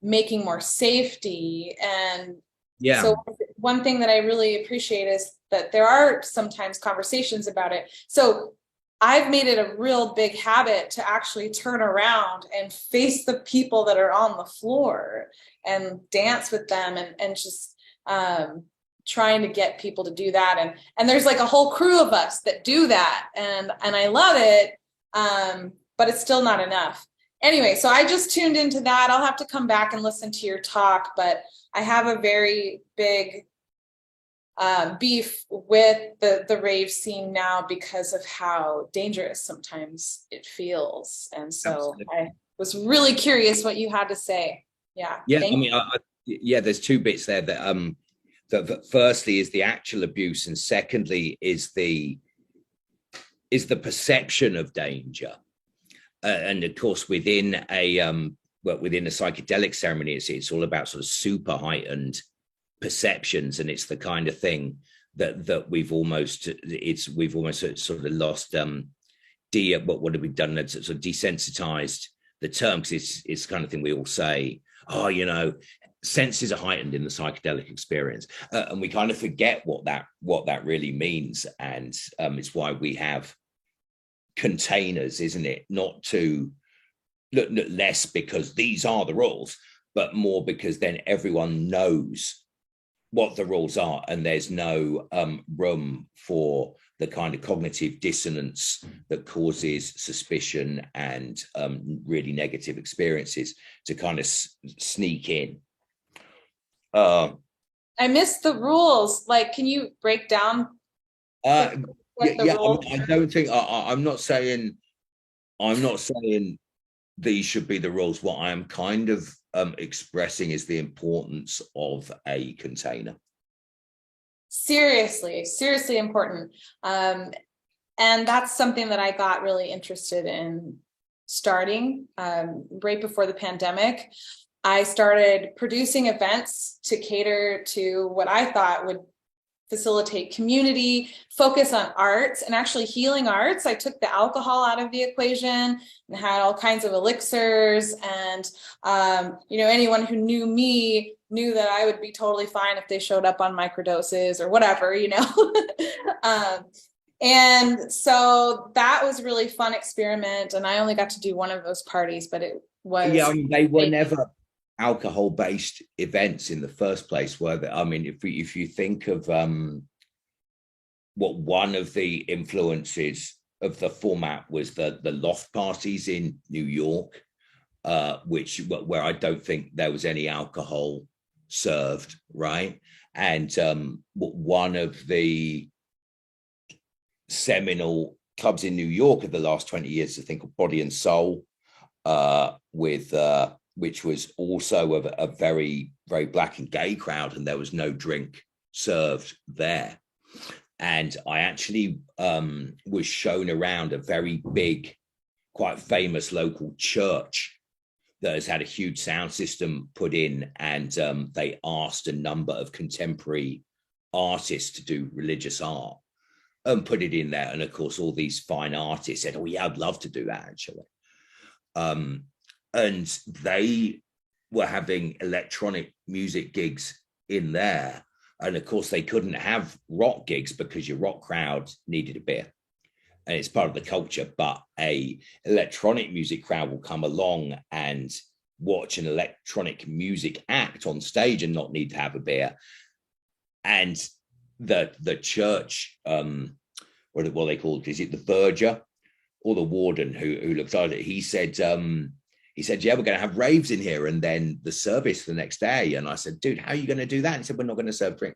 making more safety. And so one thing that I really appreciate is that there are sometimes conversations about it. So I've made it a real big habit to actually turn around and face the people that are on the floor and dance with them, and just trying to get people to do that. And there's like a whole crew of us that do that. And I love it. But it's still not enough. Anyway, so I just tuned into that. I'll have to come back and listen to your talk, but I have a very big beef with the rave scene now because of how dangerous sometimes it feels. And so I was really curious what you had to say. Yeah. There's two bits there that that firstly is the actual abuse, and secondly is the perception of danger. And of course, within a psychedelic ceremony, it's all about sort of super heightened perceptions, and it's the kind of thing that we've almost sort of lost. What have we done? That's sort of desensitized the term, because it's the kind of thing we all say. Oh, senses are heightened in the psychedelic experience, and we kind of forget what that really means. And it's why we have containers, isn't it? Not to look less because these are the rules, but more because then everyone knows what the rules are, and there's no room for the kind of cognitive dissonance that causes suspicion and really negative experiences to kind of sneak in. I missed the rules. Like, can you break down I don't think I'm not saying these should be the rules. What I am kind of expressing is the importance of a container. Seriously important. And that's something that I got really interested in starting right before the pandemic. I started producing events to cater to what I thought would facilitate community, focus on arts and actually healing arts. I took the alcohol out of the equation and had all kinds of elixirs. And, anyone who knew me knew that I would be totally fine if they showed up on microdoses or whatever, And so that was a really fun experiment. And I only got to do one of those parties, but it was. Yeah, they were never alcohol-based events in the first place, were they? I mean, if you think of what one of the influences of the format was the loft parties in New York, where I don't think there was any alcohol served, right? And one of the seminal clubs in New York of the last 20 years, I think, of Body and Soul, which was also a very, very black and gay crowd, and there was no drink served there. And I actually was shown around a very big, quite famous local church that has had a huge sound system put in, and they asked a number of contemporary artists to do religious art and put it in there. And of course, all these fine artists said, "Oh yeah, I'd love to do that, actually." And they were having electronic music gigs in there. And of course, they couldn't have rock gigs because your rock crowd needed a beer. And it's part of the culture. But a electronic music crowd will come along and watch an electronic music act on stage and not need to have a beer. And the church, what are they called? Is it the verger or the warden who looks at it? He said, yeah, we're going to have raves in here and then the service the next day. And I said, dude, how are you going to do that? And he said, we're not going to serve drink.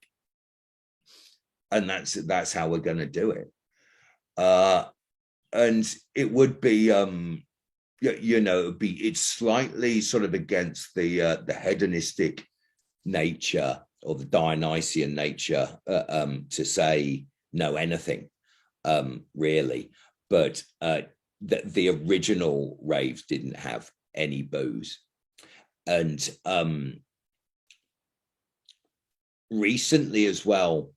And that's how we're going to do it. And it would be, it's slightly sort of against the hedonistic nature or the Dionysian nature to say no anything, really. But the original raves didn't have any booze. And recently as well,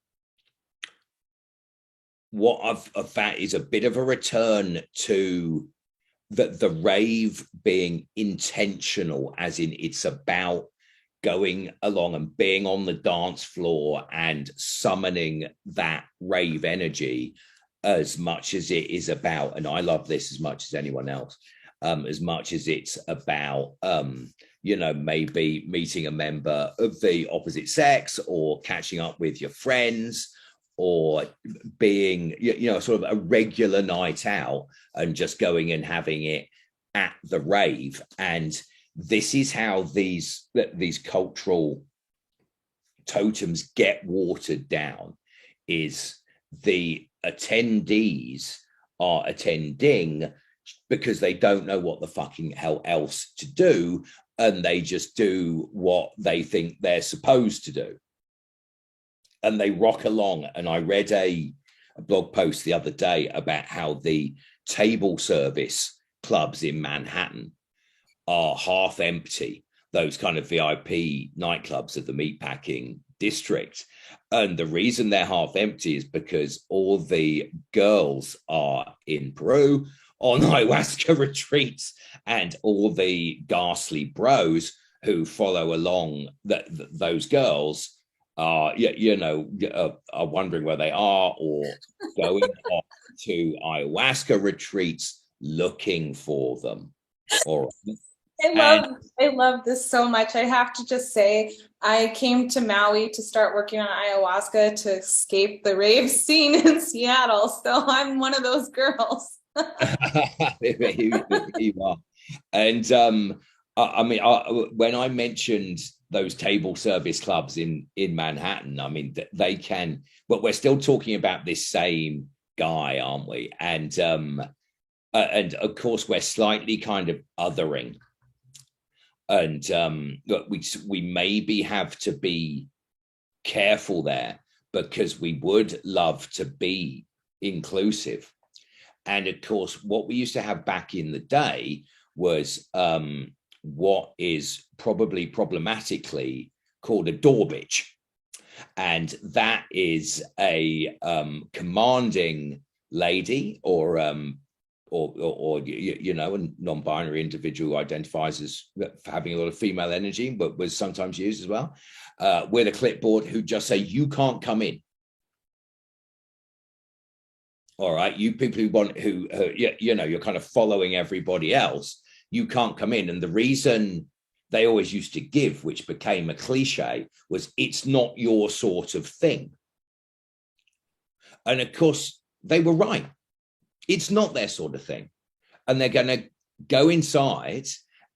what I've found is a bit of a return to the rave being intentional, as in it's about going along and being on the dance floor and summoning that rave energy as much as it is about, and I love this as much as anyone else, as much as it's about, maybe meeting a member of the opposite sex or catching up with your friends or being, sort of a regular night out and just going and having it at the rave. And this is how these cultural totems get watered down, is the attendees are attending because they don't know what the fucking hell else to do, and they just do what they think they're supposed to do. And they rock along. And I read a blog post the other day about how the table service clubs in Manhattan are half empty, those kind of VIP nightclubs of the meatpacking district. And the reason they're half empty is because all the girls are in Peru on ayahuasca retreats, and all the ghastly bros who follow along those girls are, are wondering where they are or going off to ayahuasca retreats looking for them. All right. I love this so much. I have to just say, I came to Maui to start working on ayahuasca to escape the rave scene in Seattle. So I'm one of those girls. You are. And I mean, when I mentioned those table service clubs in Manhattan, I mean, they can, but we're still talking about this same guy, aren't we? And of course, we're slightly kind of othering. And we maybe have to be careful there, because we would love to be inclusive. And of course, what we used to have back in the day was what is probably problematically called a door bitch. And that is a commanding lady or a non-binary individual who identifies as having a lot of female energy, but was sometimes used as well, with a clipboard, who just say, you can't come in. All right, you people who you're kind of following everybody else, you can't come in. And the reason they always used to give, which became a cliche, was it's not your sort of thing. And of course, they were right. It's not their sort of thing. And they're going to go inside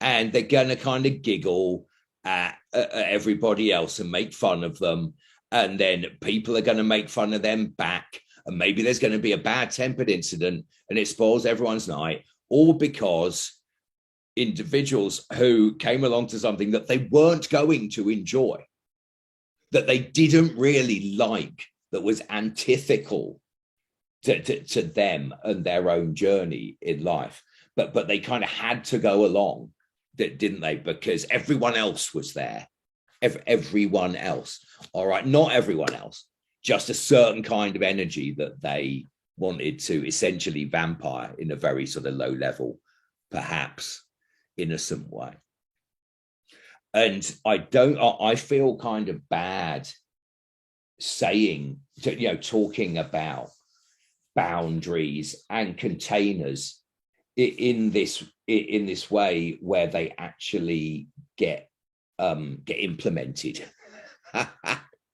and they're going to kind of giggle at everybody else and make fun of them. And then people are going to make fun of them back. And maybe there's going to be a bad-tempered incident and it spoils everyone's night, all because individuals who came along to something that they weren't going to enjoy, that they didn't really like, that was antithetical to them and their own journey in life. But they kind of had to go along, didn't they? Because everyone else was there. Everyone else. All right, not everyone else. Just a certain kind of energy that they wanted to essentially vampire in a very sort of low level, perhaps innocent way. And I feel kind of bad saying, talking about boundaries and containers in this way where they actually get implemented.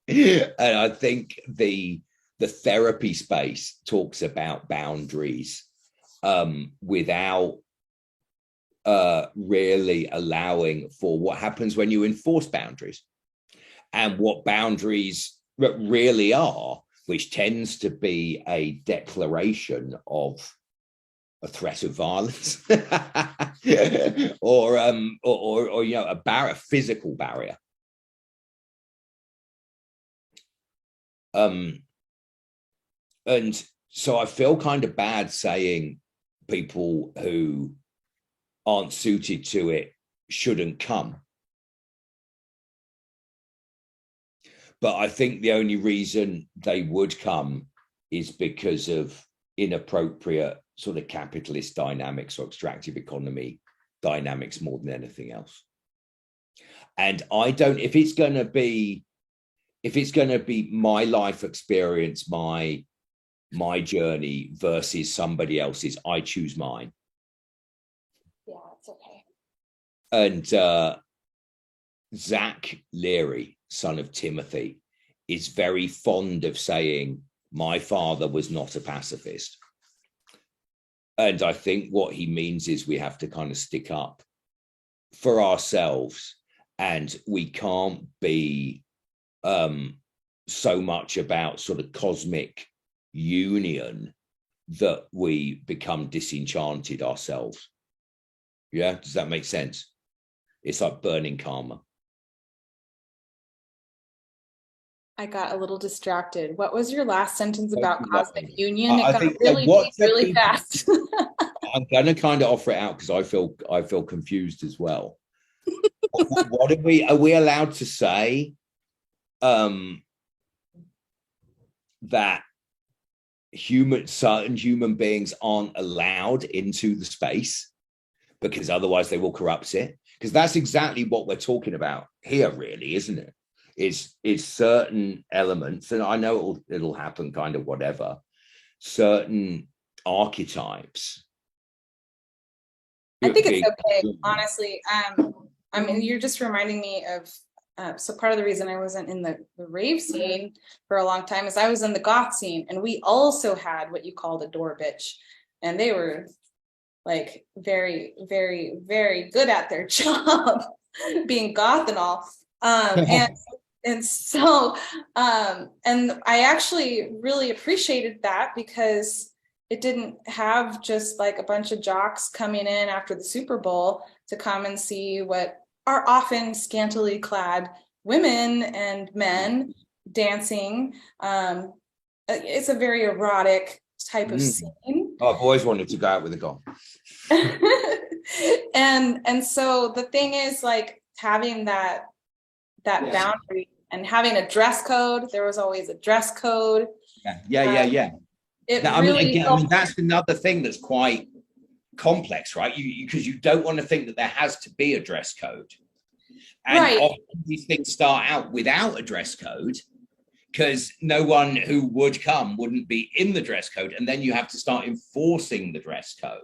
And I think the therapy space talks about boundaries without really allowing for what happens when you enforce boundaries and what boundaries really are, which tends to be a declaration of a threat of violence or a physical barrier. And so I feel kind of bad saying people who aren't suited to it shouldn't come. But I think the only reason they would come is because of inappropriate sort of capitalist dynamics or extractive economy dynamics more than anything else. And if it's going to be my life experience, my journey versus somebody else's, I choose mine. Yeah, it's okay. And Zach Leary, son of Timothy, is very fond of saying, my father was not a pacifist. And I think what he means is we have to kind of stick up for ourselves, and we can't be so much about sort of cosmic union that we become disenchanted ourselves. Yeah, does that make sense? It's like burning karma. I got a little distracted. What was your last sentence about cosmic union? It got really fast. I'm going to kind of offer it out because I feel confused as well. What are we allowed to say that certain human beings aren't allowed into the space because otherwise they will corrupt it? because that's exactly what we're talking about here, really, isn't it? Is certain elements, and I know it'll happen kind of whatever, certain archetypes. I think it's okay, honestly. I mean, you're just reminding me of, so part of the reason I wasn't in the rave scene for a long time is I was in the goth scene, and we also had what you called a door bitch, and they were like very, very, very good at their job, being goth and all. And so, and I actually really appreciated that because it didn't have just like a bunch of jocks coming in after the Super Bowl to come and see what are often scantily clad women and men dancing. It's a very erotic type of scene. Oh, I've always wanted to go out with a guy. and so the thing is, like, having that boundary and having a dress code. There was always a dress code. Yeah. I mean, that's another thing that's quite complex, right? Because you don't want to think that there has to be a dress code. And right. Often these things start out without a dress code because no one who would come wouldn't be in the dress code. And then you have to start enforcing the dress code.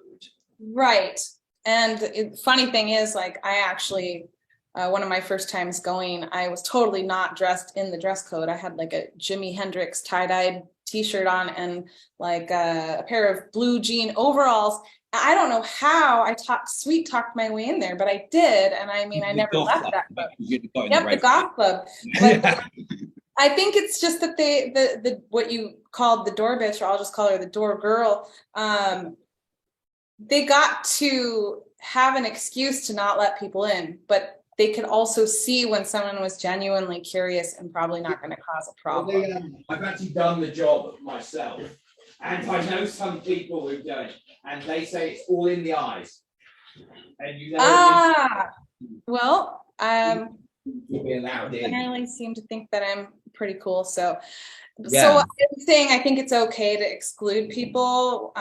Right. And the funny thing is, like, I actually, one of my first times going, I was totally not dressed in the dress code. I had like a Jimi Hendrix tie-dyed t-shirt on and like a pair of blue jean overalls. I don't know how I sweet talked my way in there, but I did. And I mean, I never left that club. Yep, the goth club. But I think it's just that the what you called the door bitch, or I'll just call her the door girl, they got to have an excuse to not let people in, but they could also see when someone was genuinely curious and probably not going to cause a problem. I've actually done the job myself, and I know some people who've done it, and they say it's all in the eyes. And you know, well, you'll be allowed in. I generally seem to think that I'm pretty cool, so. Yeah. So I'm saying I think it's okay to exclude people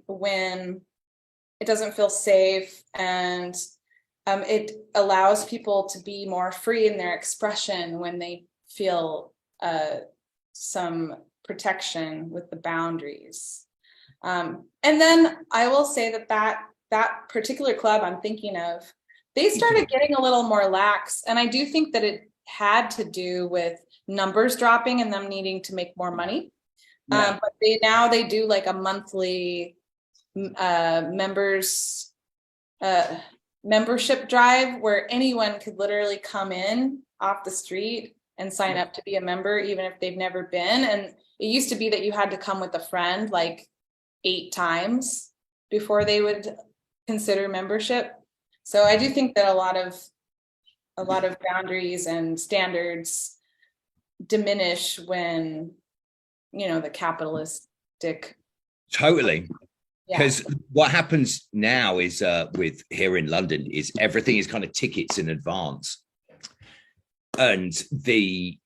when it doesn't feel safe, and it allows people to be more free in their expression when they feel some protection with the boundaries. And then I will say that particular club I'm thinking of, they started getting a little more lax, and I do think that it had to do with numbers dropping and them needing to make more money. Yeah. But they do like a monthly membership drive where anyone could literally come in off the street and sign up to be a member, even if they've never been. And it used to be that you had to come with a friend like 8 times before they would consider membership. So I do think that a lot of boundaries and standards diminish when, you know, the capitalistic. Totally. Because what happens now is with here in London is everything is kind of tickets in advance, and the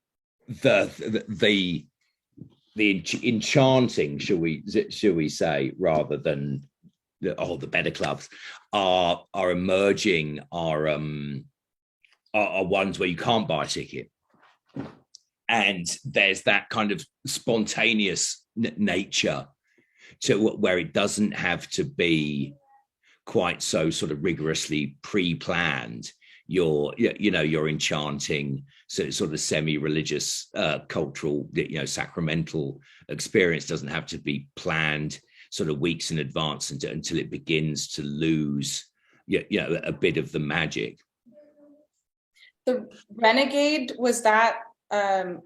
enchanting, shall we say, rather than the better clubs are emerging are ones where you can't buy a ticket, and there's that kind of spontaneous nature to where it doesn't have to be quite so sort of rigorously pre-planned. You're enchanting sort of semi-religious cultural, sacramental experience doesn't have to be planned sort of weeks in advance until it begins to lose a bit of the magic. The Renegade, was that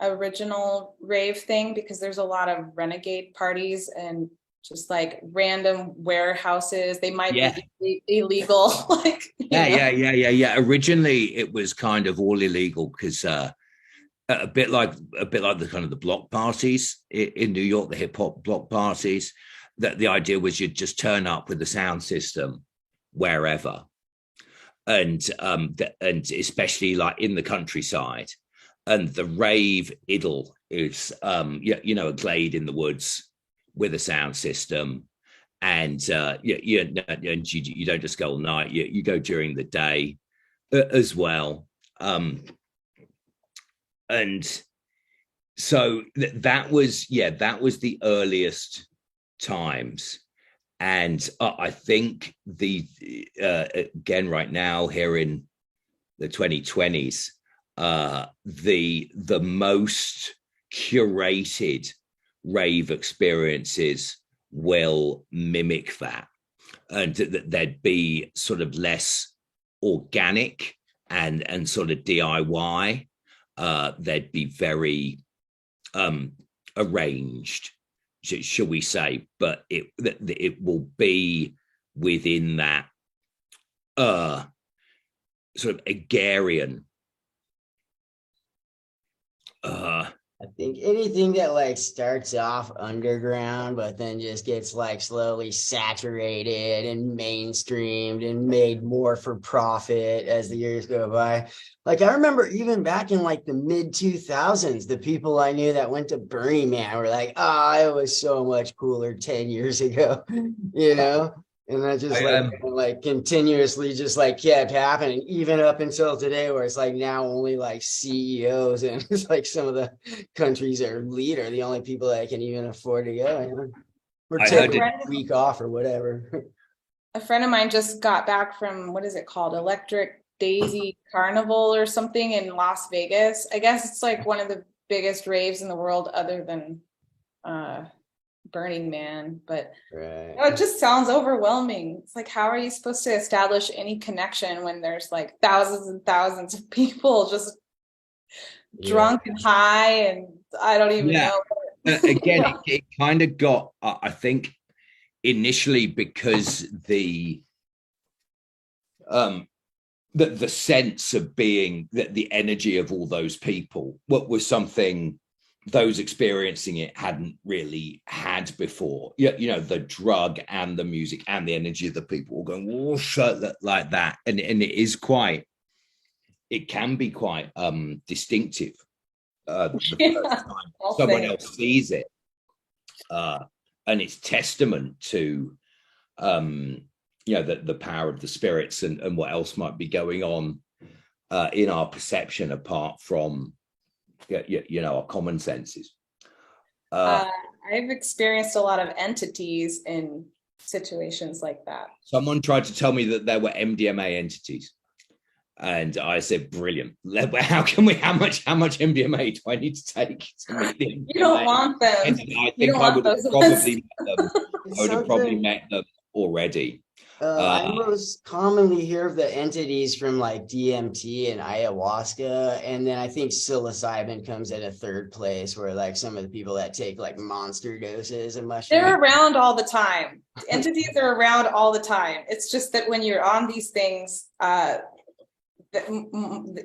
original rave thing? Because there's a lot of renegade parties and just like random warehouses. They might be illegal. Yeah. Originally, it was kind of all illegal because a bit like the kind of the block parties in New York, the hip hop block parties. That the idea was you'd just turn up with the sound system wherever, and especially like in the countryside. And the rave idyll is a glade in the woods with a sound system, and you don't just go all night. You go during the day, as well. And so that was the earliest times. And I think again, right now here in the 2020s, the most curated rave experiences will mimic that, and there'd be sort of less organic and sort of DIY. They'd be very arranged, shall we say, but it will be within that sort of agrarian. I think anything that like starts off underground, but then just gets like slowly saturated and mainstreamed and made more for profit as the years go by. Like I remember even back in like the mid 2000s, the people I knew that went to Burning Man were like, "Oh, it was so much cooler 10 years ago," you know? And that just like continuously just like kept happening, even up until today, where it's like now only like CEOs and it's like some of the countries that are the only people that can even afford to go. You know? Or take a week off or whatever. A friend of mine just got back from, what is it called? Electric Daisy Carnival or something in Las Vegas. I guess it's like one of the biggest raves in the world other than Burning Man, but right. It just sounds overwhelming. It's like, how are you supposed to establish any connection when there's like thousands and thousands of people just drunk and high, and I don't even know. Again, it kind of got, I think, initially because the sense of being that the energy of all those people, what was something those experiencing it hadn't really had before. You know, the drug and the music and the energy of the people all going, oh, like that. And it can be quite distinctive. The first time someone else sees it. And it's testament to, the power of the spirits and what else might be going on in our perception apart from our common senses. I've experienced a lot of entities in situations like that. Someone tried to tell me that there were MDMA entities, and I said, "Brilliant! How much MDMA do I need to take to meet the MDMA?" You don't want them. I think I would have probably met them already. I most commonly hear of the entities from like DMT and ayahuasca, and then I think psilocybin comes at a third place, where like some of the people that take like monster doses and mushrooms. They're around all the time. Entities are around all the time. It's just that when you're on these things,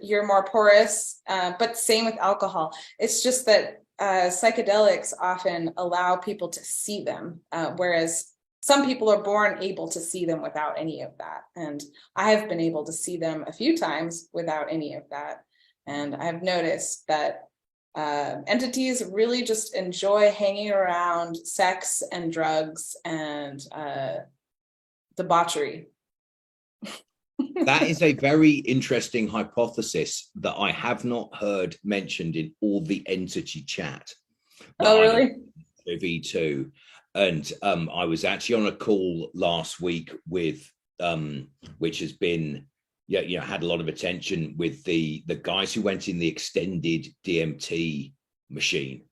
you're more porous, but same with alcohol. It's just that psychedelics often allow people to see them, whereas some people are born able to see them without any of that. And I have been able to see them a few times without any of that. And I've noticed that entities really just enjoy hanging around sex and drugs and debauchery. That is a very interesting hypothesis that I have not heard mentioned in all the entity chat. Oh, really? Privy to. And I was actually on a call last week with, which has been, had a lot of attention with the guys who went in the extended DMT machine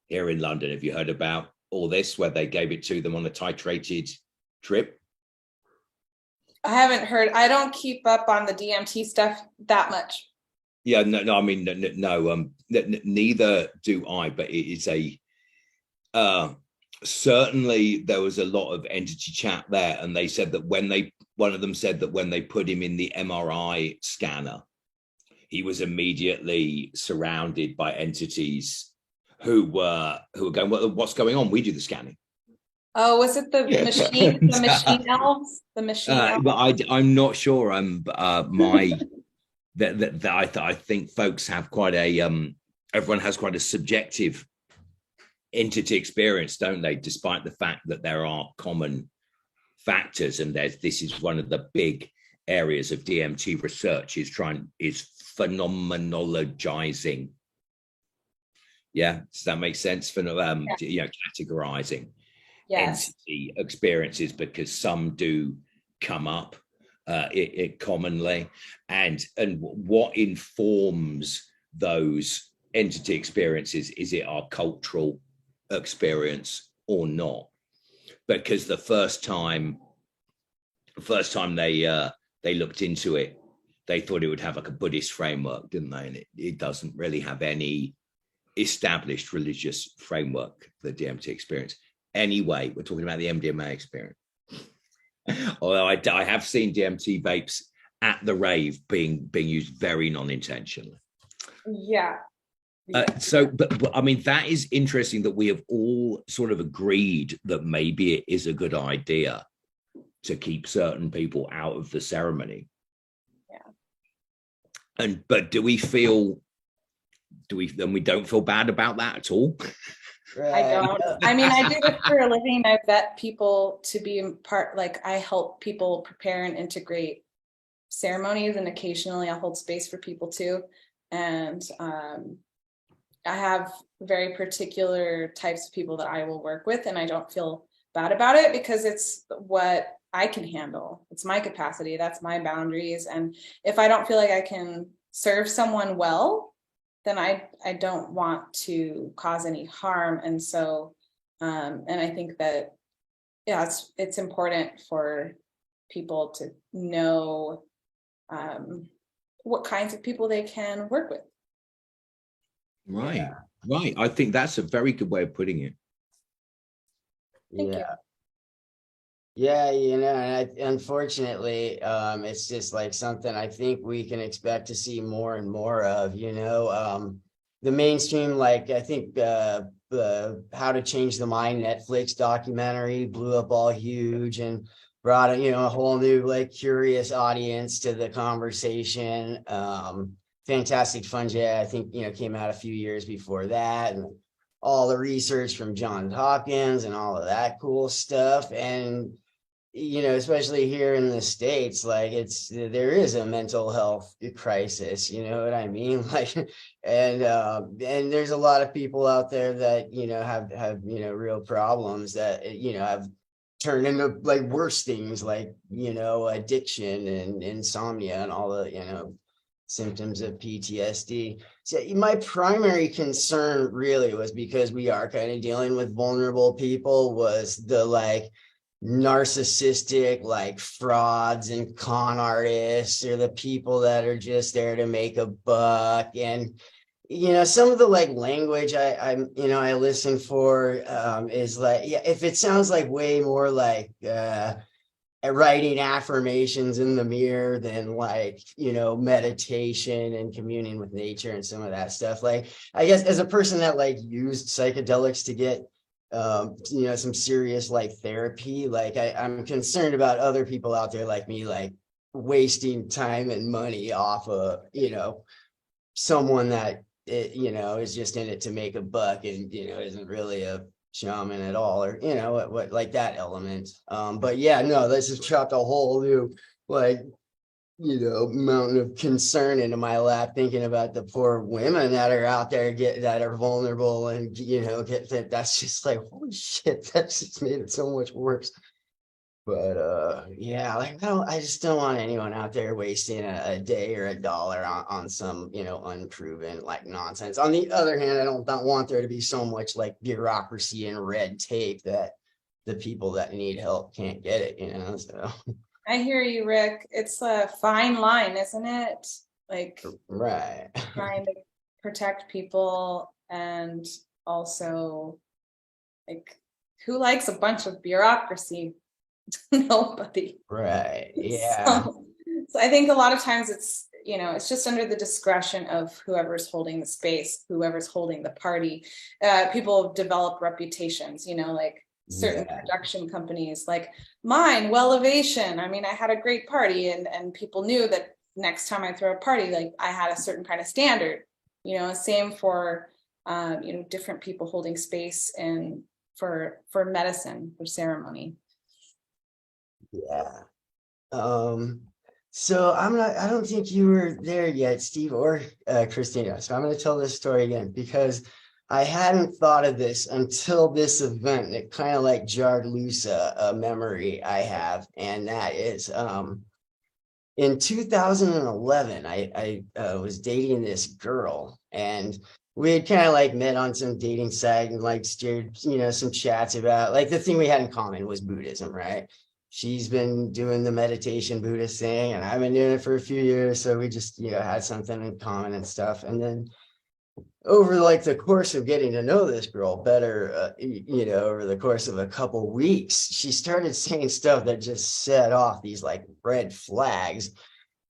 here in London. Have you heard about all this, where they gave it to them on a titrated trip? I haven't heard. I don't keep up on the DMT stuff that much. Yeah, no. I mean, no. Neither do I. But it is a. Certainly there was a lot of entity chat there, and they said that one of them said that when they put him in the MRI scanner, he was immediately surrounded by entities who were going, what's going on? We do the scanning. Oh, was it the machine? The machine elves? The machine elves? But I'm not sure. I think folks have quite a everyone has quite a subjective entity experience, don't they? Despite the fact that there are common factors, and this is one of the big areas of DMT research is phenomenologizing. Yeah, does that make sense? For categorizing entity experiences, because some do come up it commonly, and what informs those entity experiences? Is it our cultural experience or not? Because the first time they looked into it, they thought it would have like a Buddhist framework, didn't they? And it doesn't really have any established religious framework, the DMT experience. Anyway, we're talking about the MDMA experience. Although I have seen DMT vapes at the rave being used very non-intentionally. Yeah. But I mean, that is interesting that we have all sort of agreed that maybe it is a good idea to keep certain people out of the ceremony. Yeah. But do we don't feel bad about that at all? I don't. I mean, I do this for a living. I vet people to be part, like I help people prepare and integrate ceremonies, and occasionally I'll hold space for people too. And I have very particular types of people that I will work with, and I don't feel bad about it because it's what I can handle. It's my capacity. That's my boundaries. And if I don't feel like I can serve someone well, then I don't want to cause any harm. And so, and I think that, yeah, it's important for people to know what kinds of people they can work with. Right, right. I think that's a very good way of putting it. Thank you. Yeah, and unfortunately, it's just like something I think we can expect to see more and more of, the mainstream, like I think the How to Change the Mind Netflix documentary blew up all huge and brought a whole new like curious audience to the conversation. Fantastic Fungi, I think, came out a few years before that, and all the research from Johns Hopkins and all of that cool stuff. And especially here in the States, like there is a mental health crisis, you know what I mean? Like, and there's a lot of people out there that, have real problems that, have turned into like worse things like, addiction and insomnia and all the, symptoms of PTSD. So my primary concern really was, because we are kind of dealing with vulnerable people, was the like narcissistic like frauds and con artists, or the people that are just there to make a buck. And some of the like language I listen for is like, if it sounds like way more like writing affirmations in the mirror than like meditation and communing with nature and some of that stuff. Like, I guess as a person that like used psychedelics to get some serious like therapy, like I'm concerned about other people out there like me, like wasting time and money off of someone that is just in it to make a buck and isn't really a shaman at all, or what like that element. But yeah, no, this has dropped a whole new like mountain of concern into my lap, thinking about the poor women that are out there that are vulnerable and that's just like, holy shit, that's just made it so much worse. But yeah, like I just don't want anyone out there wasting a day or a dollar on some unproven like nonsense. On the other hand, I don't want there to be so much like bureaucracy and red tape that the people that need help can't get it, so. I hear you, Rick. It's a fine line, isn't it? Like, right. Trying to protect people, and also like, who likes a bunch of bureaucracy? Nobody. Right. Yeah. So I think a lot of times it's just under the discretion of whoever's holding the space, whoever's holding the party. People develop reputations, like certain production companies like mine, Well Ovation. I mean, I had a great party, and people knew that next time I throw a party, like I had a certain kind of standard, same for different people holding space and for medicine, for ceremony. Yeah. So I don't think you were there yet, Steve or Christina. So I'm going to tell this story again because I hadn't thought of this until this event. It kind of like jarred loose a memory I have. And that is in 2011, I was dating this girl, and we had kind of like met on some dating site and like steered, some chats about like the thing we had in common was Buddhism, right? She's been doing the meditation Buddhist thing, and I've been doing it for a few years. So we just, had something in common and stuff. And then over like the course of getting to know this girl better, over the course of a couple weeks, she started saying stuff that just set off these like red flags.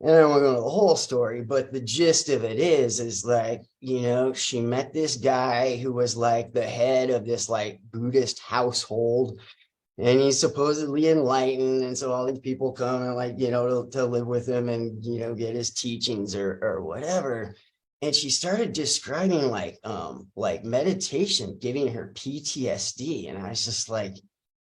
And I don't want to go into the whole story, but the gist of it is like, she met this guy who was like the head of this like Buddhist household, and he's supposedly enlightened. And so all these people come and like, to live with him and, get his teachings or whatever. And she started describing like meditation, giving her PTSD. And I was just like,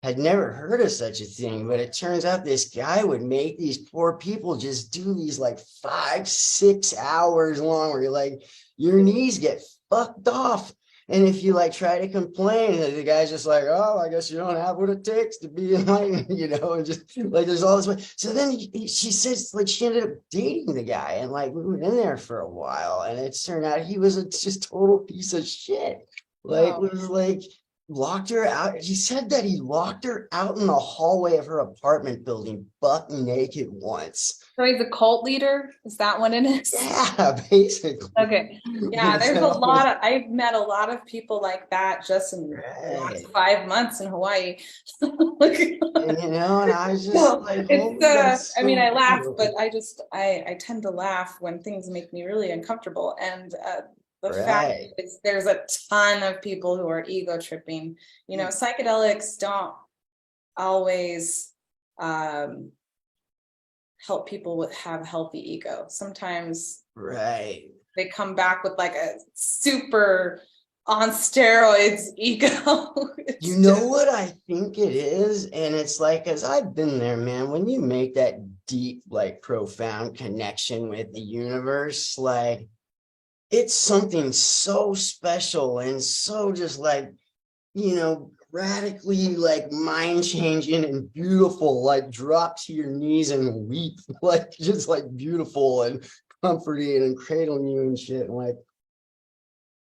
had never heard of such a thing, but it turns out this guy would make these poor people just do these like 5-6 hours long where you're like, your knees get fucked off. And if you like try to complain, the guy's just like, oh, I guess you don't have what it takes to be enlightened, and just like there's all this. So then she says like she ended up dating the guy, and like we were in there for a while, and it turned out he was a just total piece of shit. Like Wow. was like locked her out. He said that he locked her out in the hallway of her apartment building, buck naked once. So he's a cult leader? Is that what it is? Yeah, basically. Okay. Yeah, there's a lot of, I've met a lot of people like that just in the last 5 months in Hawaii. And I was just like, it's so I mean, I laugh, cool. but I tend to laugh when things make me really uncomfortable. And the fact is there's a ton of people who are ego tripping. Psychedelics don't always help people have healthy ego. Sometimes they come back with like a super on steroids ego. What I think it is? And it's like, as I've been there, man, when you make that deep, like profound connection with the universe, like it's something so special and so just like, radically like mind changing and beautiful, like drop to your knees and weep, like just like beautiful and comforting and cradling you and shit. And like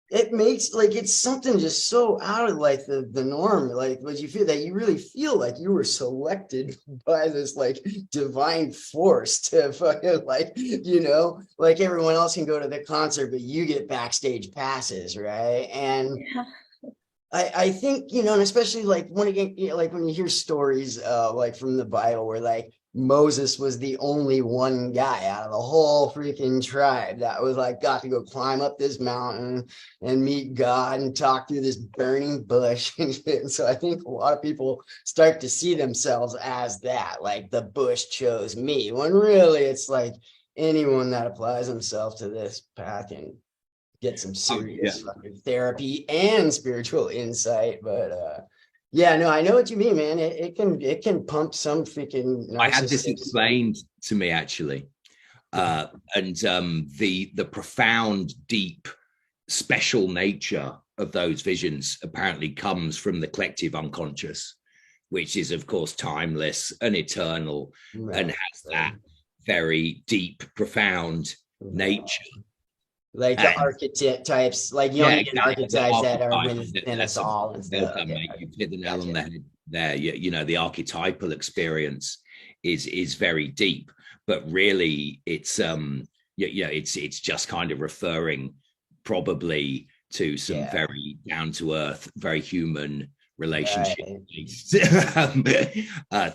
it makes like it's something just so out of like the norm. Like when you feel that you really feel like you were selected by this like divine force to fucking like, like everyone else can go to the concert, but you get backstage passes, right? And I think, and especially like when you hear stories like from the Bible where like Moses was the only one guy out of the whole freaking tribe that was like got to go climb up this mountain and meet God and talk through this burning bush and shit. And so I think a lot of people start to see themselves as that, like the bush chose me, when really it's like anyone that applies himself to this path and get some serious fucking therapy and spiritual insight. But I know what you mean, man. It can pump some freaking I had this explained to me actually. And the profound, deep, special nature of those visions apparently comes from the collective unconscious, which is of course timeless and eternal, and has that very deep, profound nature. Like the archetypes, like Jungian archetypes that are within us all and stuff. You hit the nail on the head there. The archetypal experience is very deep, but really it's it's just kind of referring probably to some very down to earth, very human relationship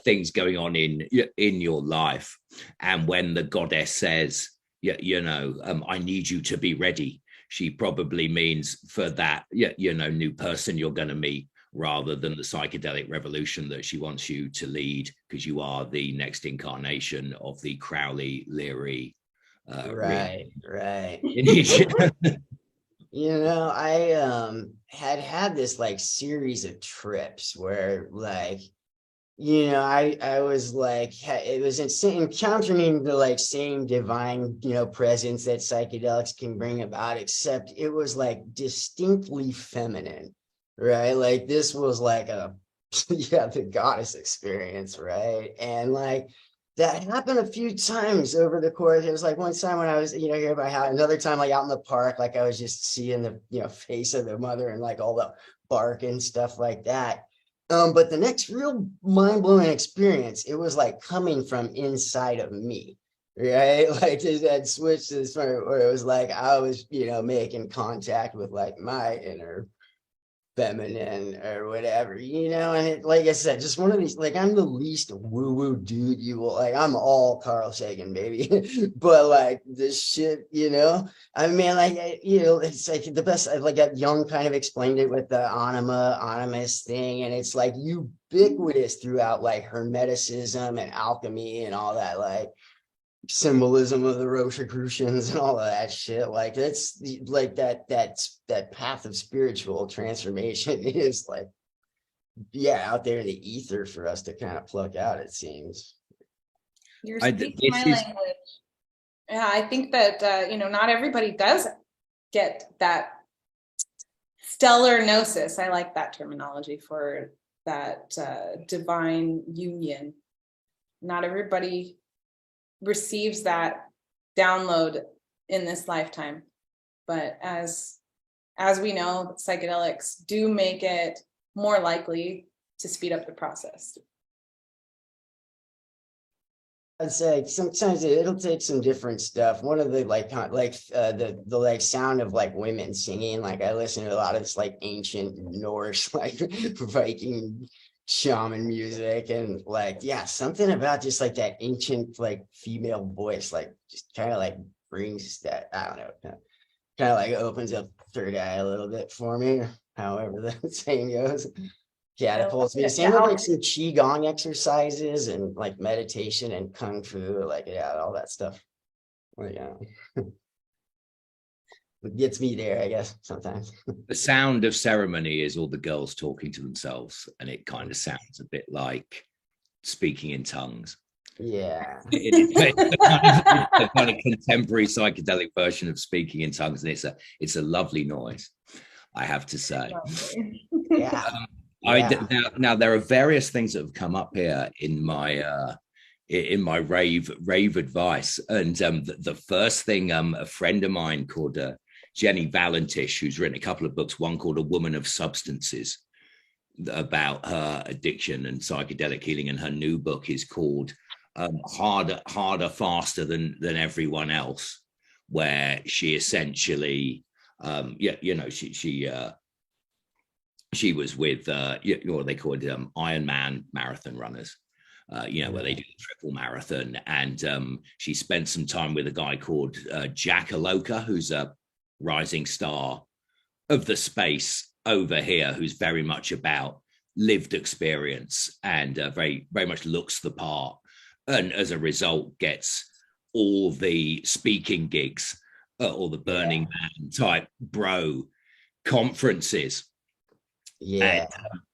things going on in your life. And when the goddess says, I need you to be ready, she probably means for that new person you're going to meet, rather than the psychedelic revolution that she wants you to lead, because you are the next incarnation of the Crowley Leary right. I had this like series of trips where like you know, I was like, it was encountering the like same divine, you know, presence that psychedelics can bring about, except it was like distinctly feminine, right? Like this was like a, yeah, the goddess experience, right? And like that happened a few times over the course. It was like one time when I was, you know, here at my house, another time like out in the park, like I was just seeing the, you know, face of the mother and like all the bark and stuff like that. But the next real mind-blowing experience, it was like coming from inside of me, right? Like that switch to this point where it was like I was, you know, making contact with like my inner feminine or whatever, you know. And it, like I said, just one of these, like I'm the least woo-woo dude you will, like I'm all Carl Sagan, baby. But like this shit, you know, I mean, like, you know, it's like the best, like that Jung kind of explained it with the animus thing, and it's like ubiquitous throughout like Hermeticism and alchemy and all that, like symbolism of the Rosicrucians and all of that shit. Like it's like that path of spiritual transformation is like, yeah, out there in the ether for us to kind of pluck out, it seems. You're speaking my language. Yeah, I think that you know, not everybody does get that stellar gnosis. I like that terminology for that divine union. Not everybody receives that download in this lifetime, but as we know, psychedelics do make it more likely to speed up the process. I'd say sometimes it'll take some different stuff. One of the the like sound of like women singing. Like I listen to a lot of this like ancient Norse, like Viking shaman music, and like, yeah, something about just like that ancient like female voice, like just kind of like brings that, I don't know, kind of like opens up third eye a little bit for me, however the saying goes. Catapults me. Same with like some qigong exercises and like meditation and kung fu, like, yeah, all that stuff. Like, yeah. It gets me there, I guess, sometimes. The sound of ceremony is all the girls talking to themselves, and it kind of sounds a bit like speaking in tongues. Yeah. It's a kind of contemporary psychedelic version of speaking in tongues, and it's a lovely noise, I have to say. Yeah. Now there are various things that have come up here in my rave advice, and the first thing, a friend of mine called Jenny Valentish, who's written a couple of books, one called A Woman of Substances, about her addiction and psychedelic healing, and her new book is called Harder, Faster Than Everyone Else, where she essentially she was with what they called Ironman marathon runners, where they do the triple marathon. And she spent some time with a guy called Jack Aloka, who's a rising star of the space over here, who's very much about lived experience and very, very much looks the part. And as a result, gets all the speaking gigs, or the Burning Man type bro conferences. Yeah.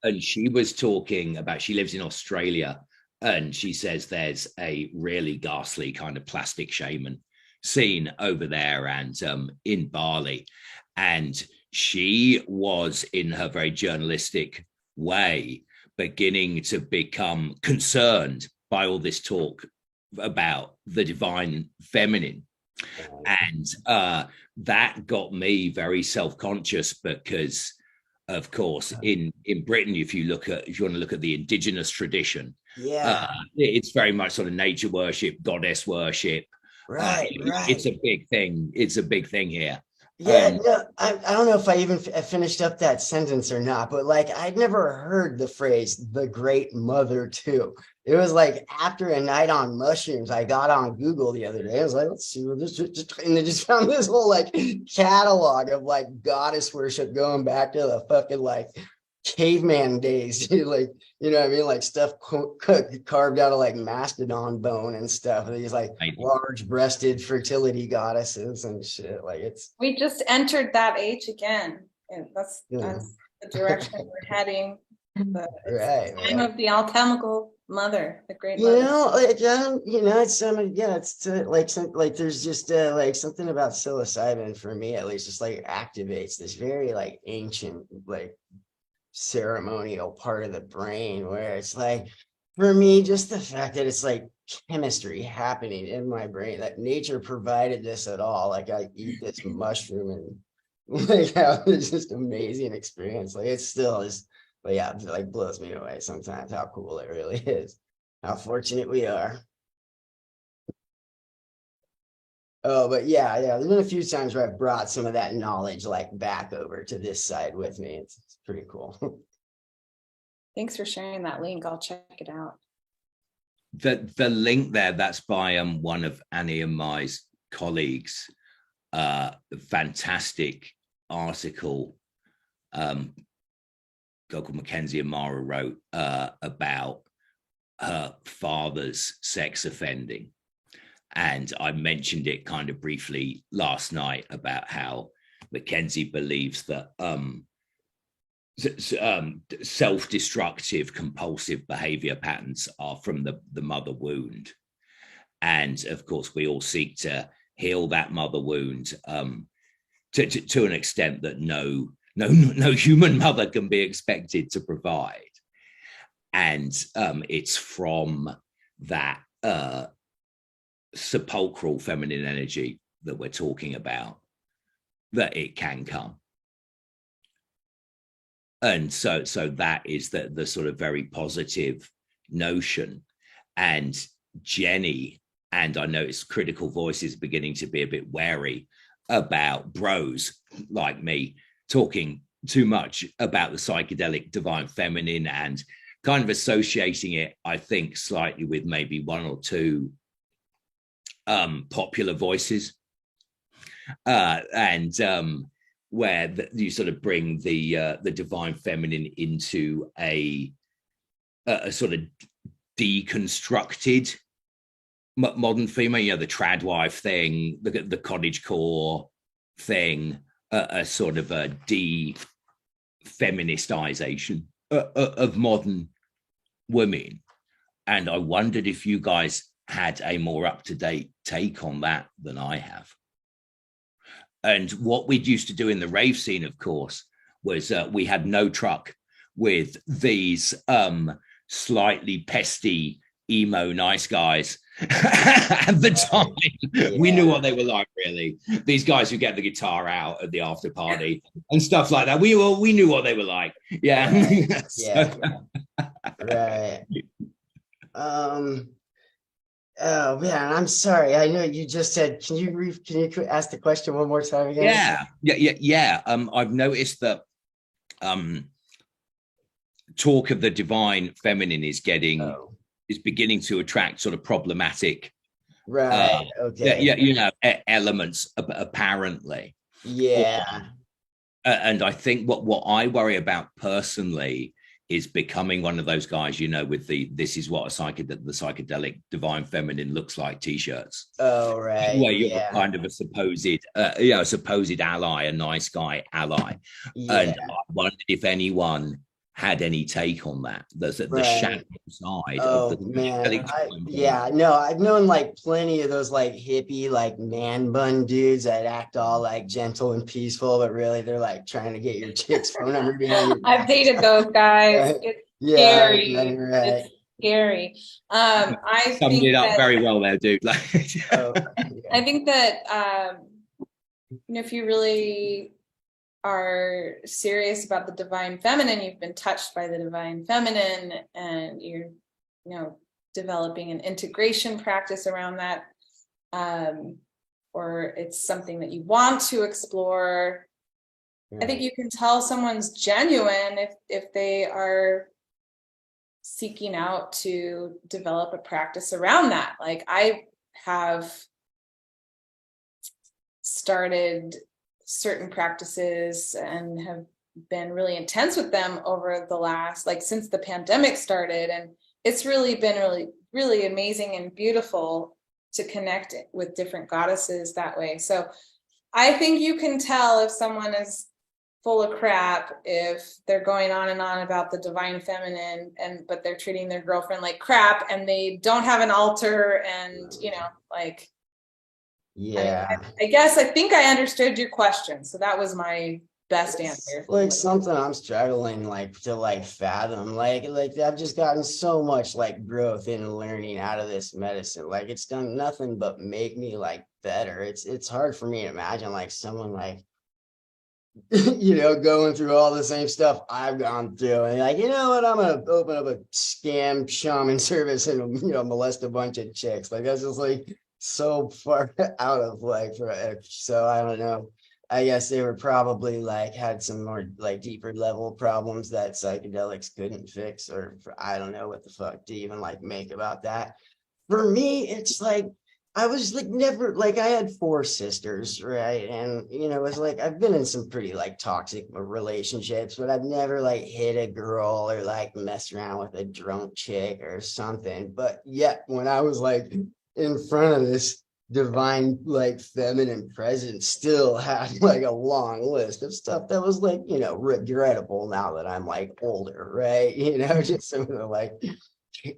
And she was talking about, she lives in Australia, and she says there's a really ghastly kind of plastic shaman scene over there and in Bali. And she was, in her very journalistic way, beginning to become concerned by all this talk about the divine feminine. And that got me very self-conscious, because of course in Britain, if you want to look at the indigenous tradition, it's very much sort of nature worship, goddess worship, right. It's a big thing here. No, I don't know if I even finished up that sentence or not, but like I'd never heard the phrase "the Great Mother" too. It was like after a night on mushrooms, I got on Google the other day. I was like, let's see what this, and I just found this whole like catalog of like goddess worship going back to the fucking like caveman days. Like, you know what I mean? Like stuff carved out of like mastodon bone and stuff. These like large breasted fertility goddesses and shit. Like we just entered that age again, and that's the direction we're heading. But time of the alchemical mother, a great You mother. know, like, you know, it's yeah, it's like there's just like something about psilocybin for me at least, just like activates this very like ancient like ceremonial part of the brain where it's like, for me, just the fact that it's like chemistry happening in my brain, that nature provided this at all. Like I eat this mushroom and like have this just amazing experience. Like it still is, but yeah, it like blows me away sometimes how cool it really is. How fortunate we are. Oh, but yeah, there's been a few times where I've brought some of that knowledge like back over to this side with me. It's pretty cool. Thanks for sharing that link. I'll check it out. The link there, that's by one of Annie and my colleagues. Fantastic article. Girl called Mackenzie Amara wrote about her father's sex offending. And I mentioned it kind of briefly last night about how Mackenzie believes that self-destructive compulsive behavior patterns are from the mother wound. And of course, we all seek to heal that mother wound to an extent that no human mother can be expected to provide. And it's from that sepulchral feminine energy that we're talking about that it can come. And so that is the sort of very positive notion. And Jenny, and I notice Critical Voices beginning to be a bit wary about bros like me talking too much about the psychedelic divine feminine and kind of associating it, I think, slightly with maybe one or two popular voices, and where you sort of bring the divine feminine into a sort of deconstructed modern female, you know, the trad wife thing, the cottage core thing, a sort of a de-feministization of modern women. And I wondered if you guys had a more up-to-date take on that than I have. And what we'd used to do in the rave scene, of course, was we had no truck with these slightly pesty emo nice guys at the time. Yeah. We knew what they were like, really. These guys who get the guitar out at the after party and stuff like that. We knew what they were like. Yeah. Right. Yeah. Right. Oh man, I'm sorry. I know you just said. Can you ask the question one more time again? Yeah. I've noticed that talk of the divine feminine is beginning to attract sort of problematic, right? Okay. You know, elements apparently. Yeah. And I think what I worry about personally is becoming one of those guys, you know, with this is what the psychedelic divine feminine looks like t-shirts. Oh, right. Where you're kind of a supposed ally, a nice guy ally. Yeah. And I wondered if anyone had any take on that. The shadow side of the man. I've known like plenty of those like hippie, like man bun dudes that act all like gentle and peaceful, but really they're like trying to get your chick's phone number behind your I've dated those guys. Right? It's scary. Right. It's scary. I summed it up very well there, dude. I think that if you really are serious about the divine feminine, you've been touched by the divine feminine, and you're, developing an integration practice around that, or it's something that you want to explore. I think you can tell someone's genuine if they are seeking out to develop a practice around that. Like I have started certain practices and have been really intense with them over the last, since the pandemic started. And it's really been really amazing and beautiful to connect with different goddesses that way. So I think you can tell if someone is full of crap if they're going on and on about the divine feminine, but they're treating their girlfriend like crap, and they don't have an altar, and like, Yeah. I guess I think I understood your question, so that was my best answer. Like something I'm struggling like to like fathom. Like I've just gotten so much like growth in learning out of this medicine. Like it's done nothing but make me like better. It's hard for me to imagine like someone like going through all the same stuff I've gone through, and like, you know what, I'm gonna open up a scam shaman service and molest a bunch of chicks. Like that's just like so far out of like so I don't know. I guess they were probably like had some more like deeper level problems that psychedelics couldn't fix, or I don't know what the fuck to even like make about that. For me, it's like I was like never like I had 4 sisters, right? And it was like I've been in some pretty like toxic relationships, but I've never like hit a girl or like messed around with a drunk chick or something. But yet when I was like in front of this divine like feminine presence, still had like a long list of stuff that was like regrettable now that I'm like older, right? Just some of the like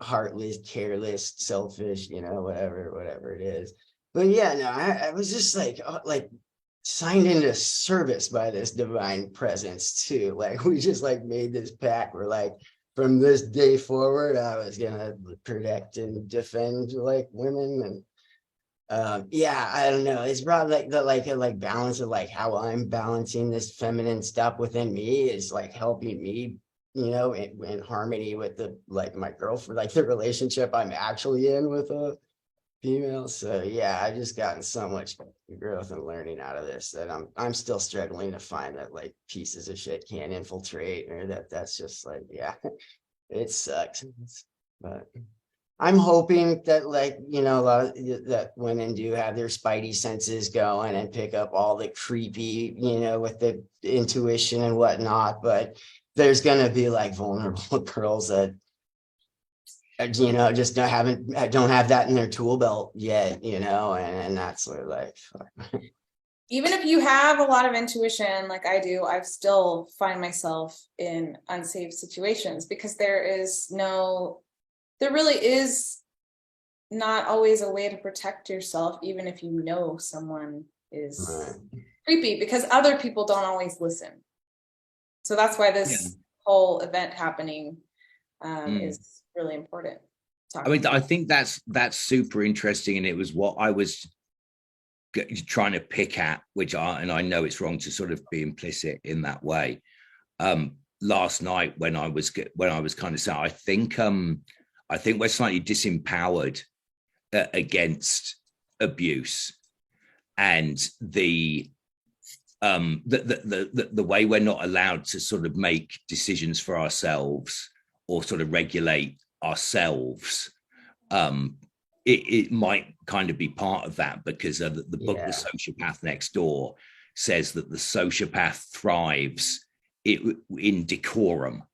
heartless, careless, selfish, whatever it is. But yeah, no, I was just like signed into service by this divine presence too. Like we just like made this pact. We're like, from this day forward, I was gonna protect and defend like women. And yeah, I don't know. It's probably like the like balance of like how I'm balancing this feminine stuff within me is like helping me in harmony with the like my girlfriend, like the relationship I'm actually in with a female. So yeah, I've just gotten so much growth and learning out of this that I'm still struggling to find that like pieces of shit can't infiltrate, or that's just like, yeah, it sucks. But I'm hoping that like a lot of that women do have their spidey senses going and pick up all the creepy, with the intuition and whatnot. But there's gonna be like vulnerable girls that just don't have that in their tool belt yet, and that's sort of like fuck. Even if you have a lot of intuition like I do, I still find myself in unsafe situations because there really is not always a way to protect yourself, even if someone is creepy, because other people don't always listen. So that's why this whole event happening is really important. I mean, I think that's super interesting, and it was what I was trying to pick at, and I know it's wrong to sort of be implicit in that way. Last night when I was kind of saying, I think we're slightly disempowered against abuse, and the way we're not allowed to sort of make decisions for ourselves or sort of regulate ourselves. It might kind of be part of that, because the book The Sociopath Next Door says that the sociopath thrives in decorum,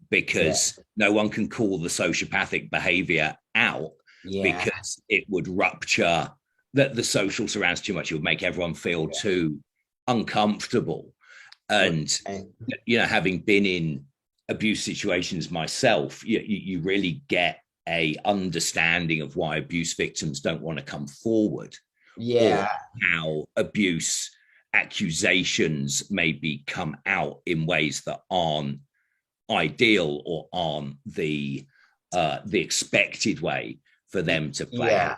because no one can call the sociopathic behavior out, because it would rupture the social surrounds too much. It would make everyone feel too uncomfortable. And having been in abuse situations myself, you really get a understanding of why abuse victims don't want to come forward, or how abuse accusations maybe come out in ways that aren't ideal or aren't the expected way for them to play out.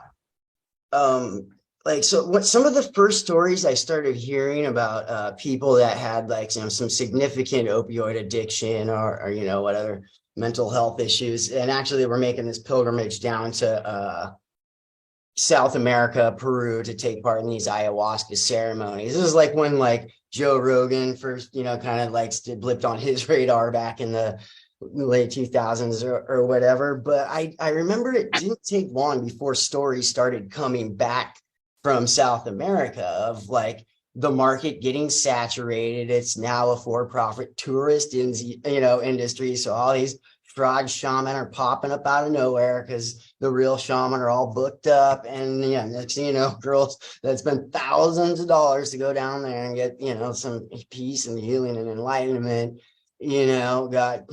Some of the first stories I started hearing about people that had like some significant opioid addiction or what other mental health issues, and actually they were making this pilgrimage down to South America, Peru, to take part in these ayahuasca ceremonies. This is like when like Joe Rogan first, kind of like blipped on his radar back in the late 2000s or whatever. But I remember it didn't take long before stories started coming back from South America of like the market getting saturated. It's now a for-profit tourist industry. So all these fraud shaman are popping up out of nowhere because the real shaman are all booked up. And yeah, next thing you know, girls that spend thousands of dollars to go down there and get, some peace and healing and enlightenment, got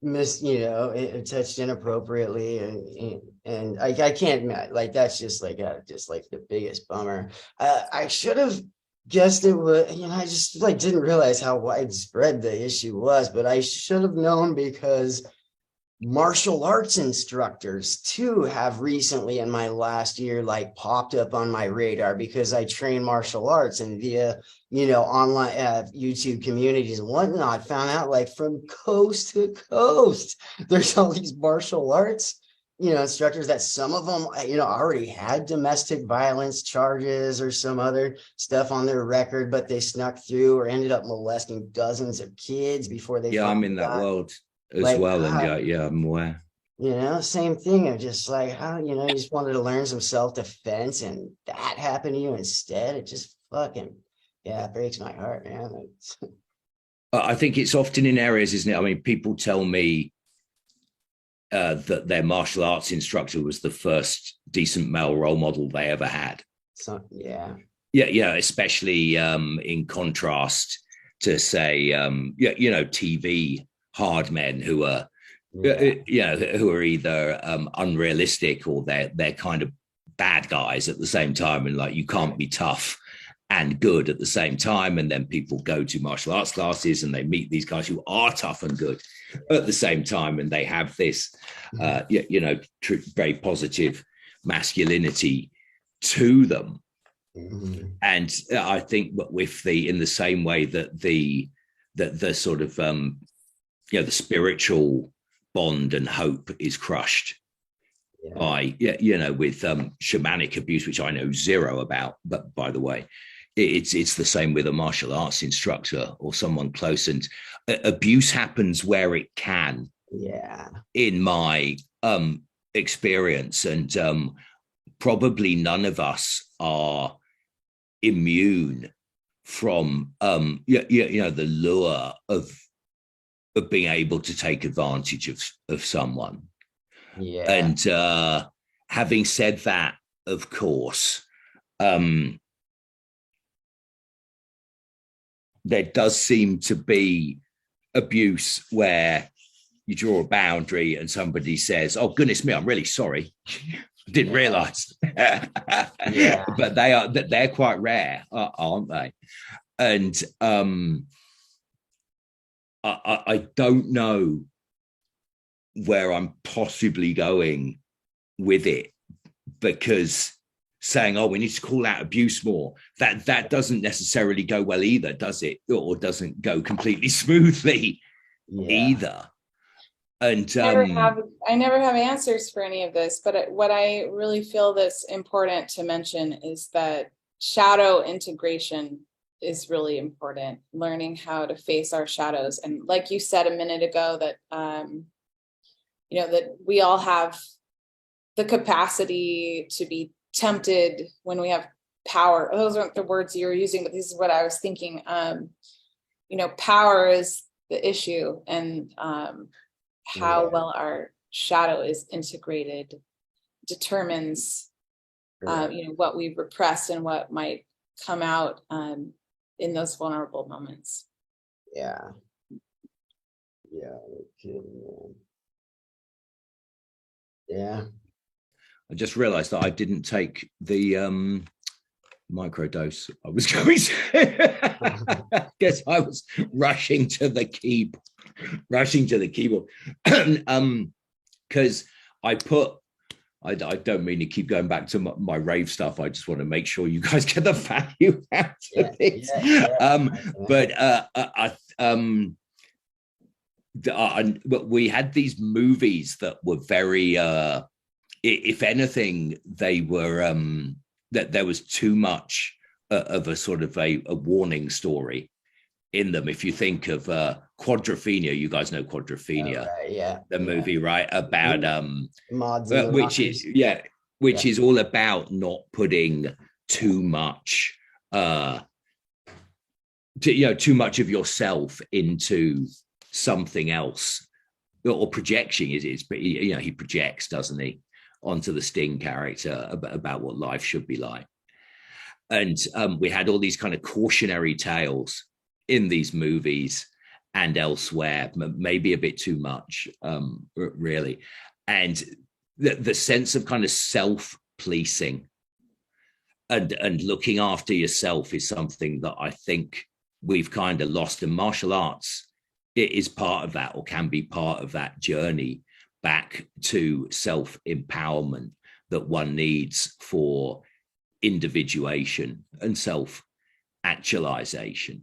touched inappropriately. And I can't, like, that's just like the biggest bummer. I should have guessed it was, I just like didn't realize how widespread the issue was, but I should have known because martial arts instructors too have recently in my last year like popped up on my radar because I train martial arts, and via online YouTube communities and whatnot found out like from coast to coast there's all these martial arts instructors that some of them already had domestic violence charges or some other stuff on their record, but they snuck through or ended up molesting dozens of kids before they I'm in that world as well. And I'm aware. Same thing of just like how you just wanted to learn some self-defense and that happened to you instead. It just fucking it breaks my heart, man. I think it's often in areas, isn't it? I mean, people tell me that their martial arts instructor was the first decent male role model they ever had. So especially in contrast to say TV hard men who are who are either unrealistic or they're kind of bad guys at the same time, and like you can't be tough and good at the same time. And then people go to martial arts classes and they meet these guys who are tough and good at the same time, and they have this very positive masculinity to them. And I think with in the same way that the sort of the spiritual bond and hope is crushed by with shamanic abuse, which I know zero about, but by the way, it's the same with a martial arts instructor or someone close, and abuse happens where it can, in my experience, and probably none of us are immune from the lure of being able to take advantage of someone. And having said that, of course, there does seem to be abuse where you draw a boundary and somebody says, "Oh goodness me, I'm really sorry. I didn't realize." But they're quite rare, aren't they? And I don't know where I'm possibly going with it, because saying, "Oh, we need to call out abuse more," that doesn't necessarily go well either, does it? Or doesn't go completely smoothly either. And I never have answers for any of this, but what I really feel that's important to mention is that shadow integration is really important. Learning how to face our shadows, and like you said a minute ago, that that we all have the capacity to be tempted when we have power. Those aren't the words you were using, but this is what I was thinking. Power is the issue, and how well our shadow is integrated determines what we've repressed and what might come out in those vulnerable moments. I just realized that I didn't take the microdose. I was going to guess I was rushing to the keyboard because I don't mean to keep going back to my rave stuff. I just want to make sure you guys get the value out of it. But we had these movies that were very if anything, they were that there was too much of a sort of a warning story in them. If you think of Quadrophenia, you guys know Quadrophenia, the movie, right? About which is all about not putting too much too much of yourself into something else or projection is, but he projects, doesn't he, onto the Sting character about what life should be like. And we had all these kind of cautionary tales in these movies and elsewhere, maybe a bit too much, really. And the sense of kind of self-policing and looking after yourself is something that I think we've kind of lost. And martial arts, it is part of that, or can be part of that journey back to self-empowerment that one needs for individuation and self-actualization.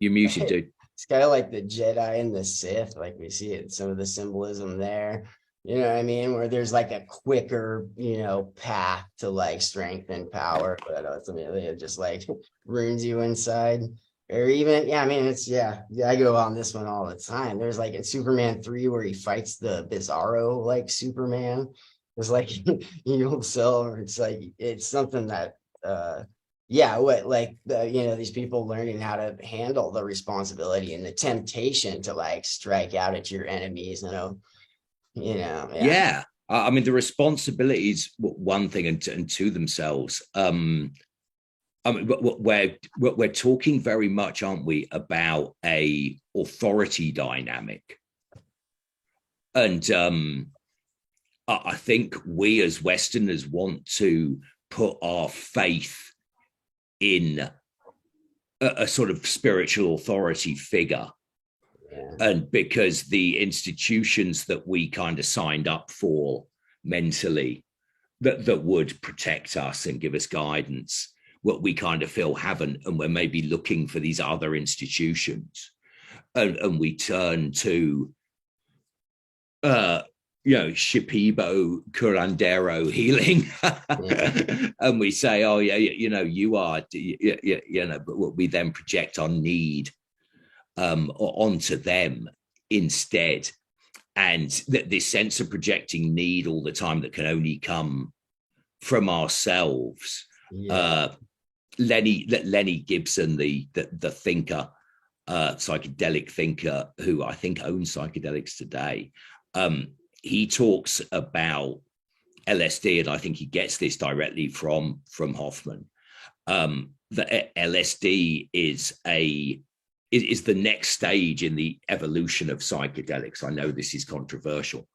You're muted, dude. It's kind of like the Jedi and the Sith, like we see it, some of the symbolism there. You know what I mean? Where there's like a quicker, path to like strength and power, but ultimately it just like ruins you inside. Or even, I go on this one all the time. There's like in Superman 3 where he fights the Bizarro like Superman. It's like himself. It's like it's something that these people learning how to handle the responsibility and the temptation to like strike out at your enemies, Yeah. I mean, the responsibility is one thing, and to themselves. I mean, we're talking very much, aren't we, about a authority dynamic, and I think we as Westerners want to put our faith in a sort of spiritual authority figure. And because the institutions that we kind of signed up for mentally that would protect us and give us guidance, what we kind of feel haven't, and we're maybe looking for these other institutions, and we turn to Shipibo curandero healing, and we say, oh yeah, you are, but we then project our need onto them instead. And this sense of projecting need all the time that can only come from ourselves. Lenny Gibson, the thinker, psychedelic thinker, who I think owns psychedelics today, he talks about LSD, and I think he gets this directly from Hoffman. That LSD is the next stage in the evolution of psychedelics. I know this is controversial,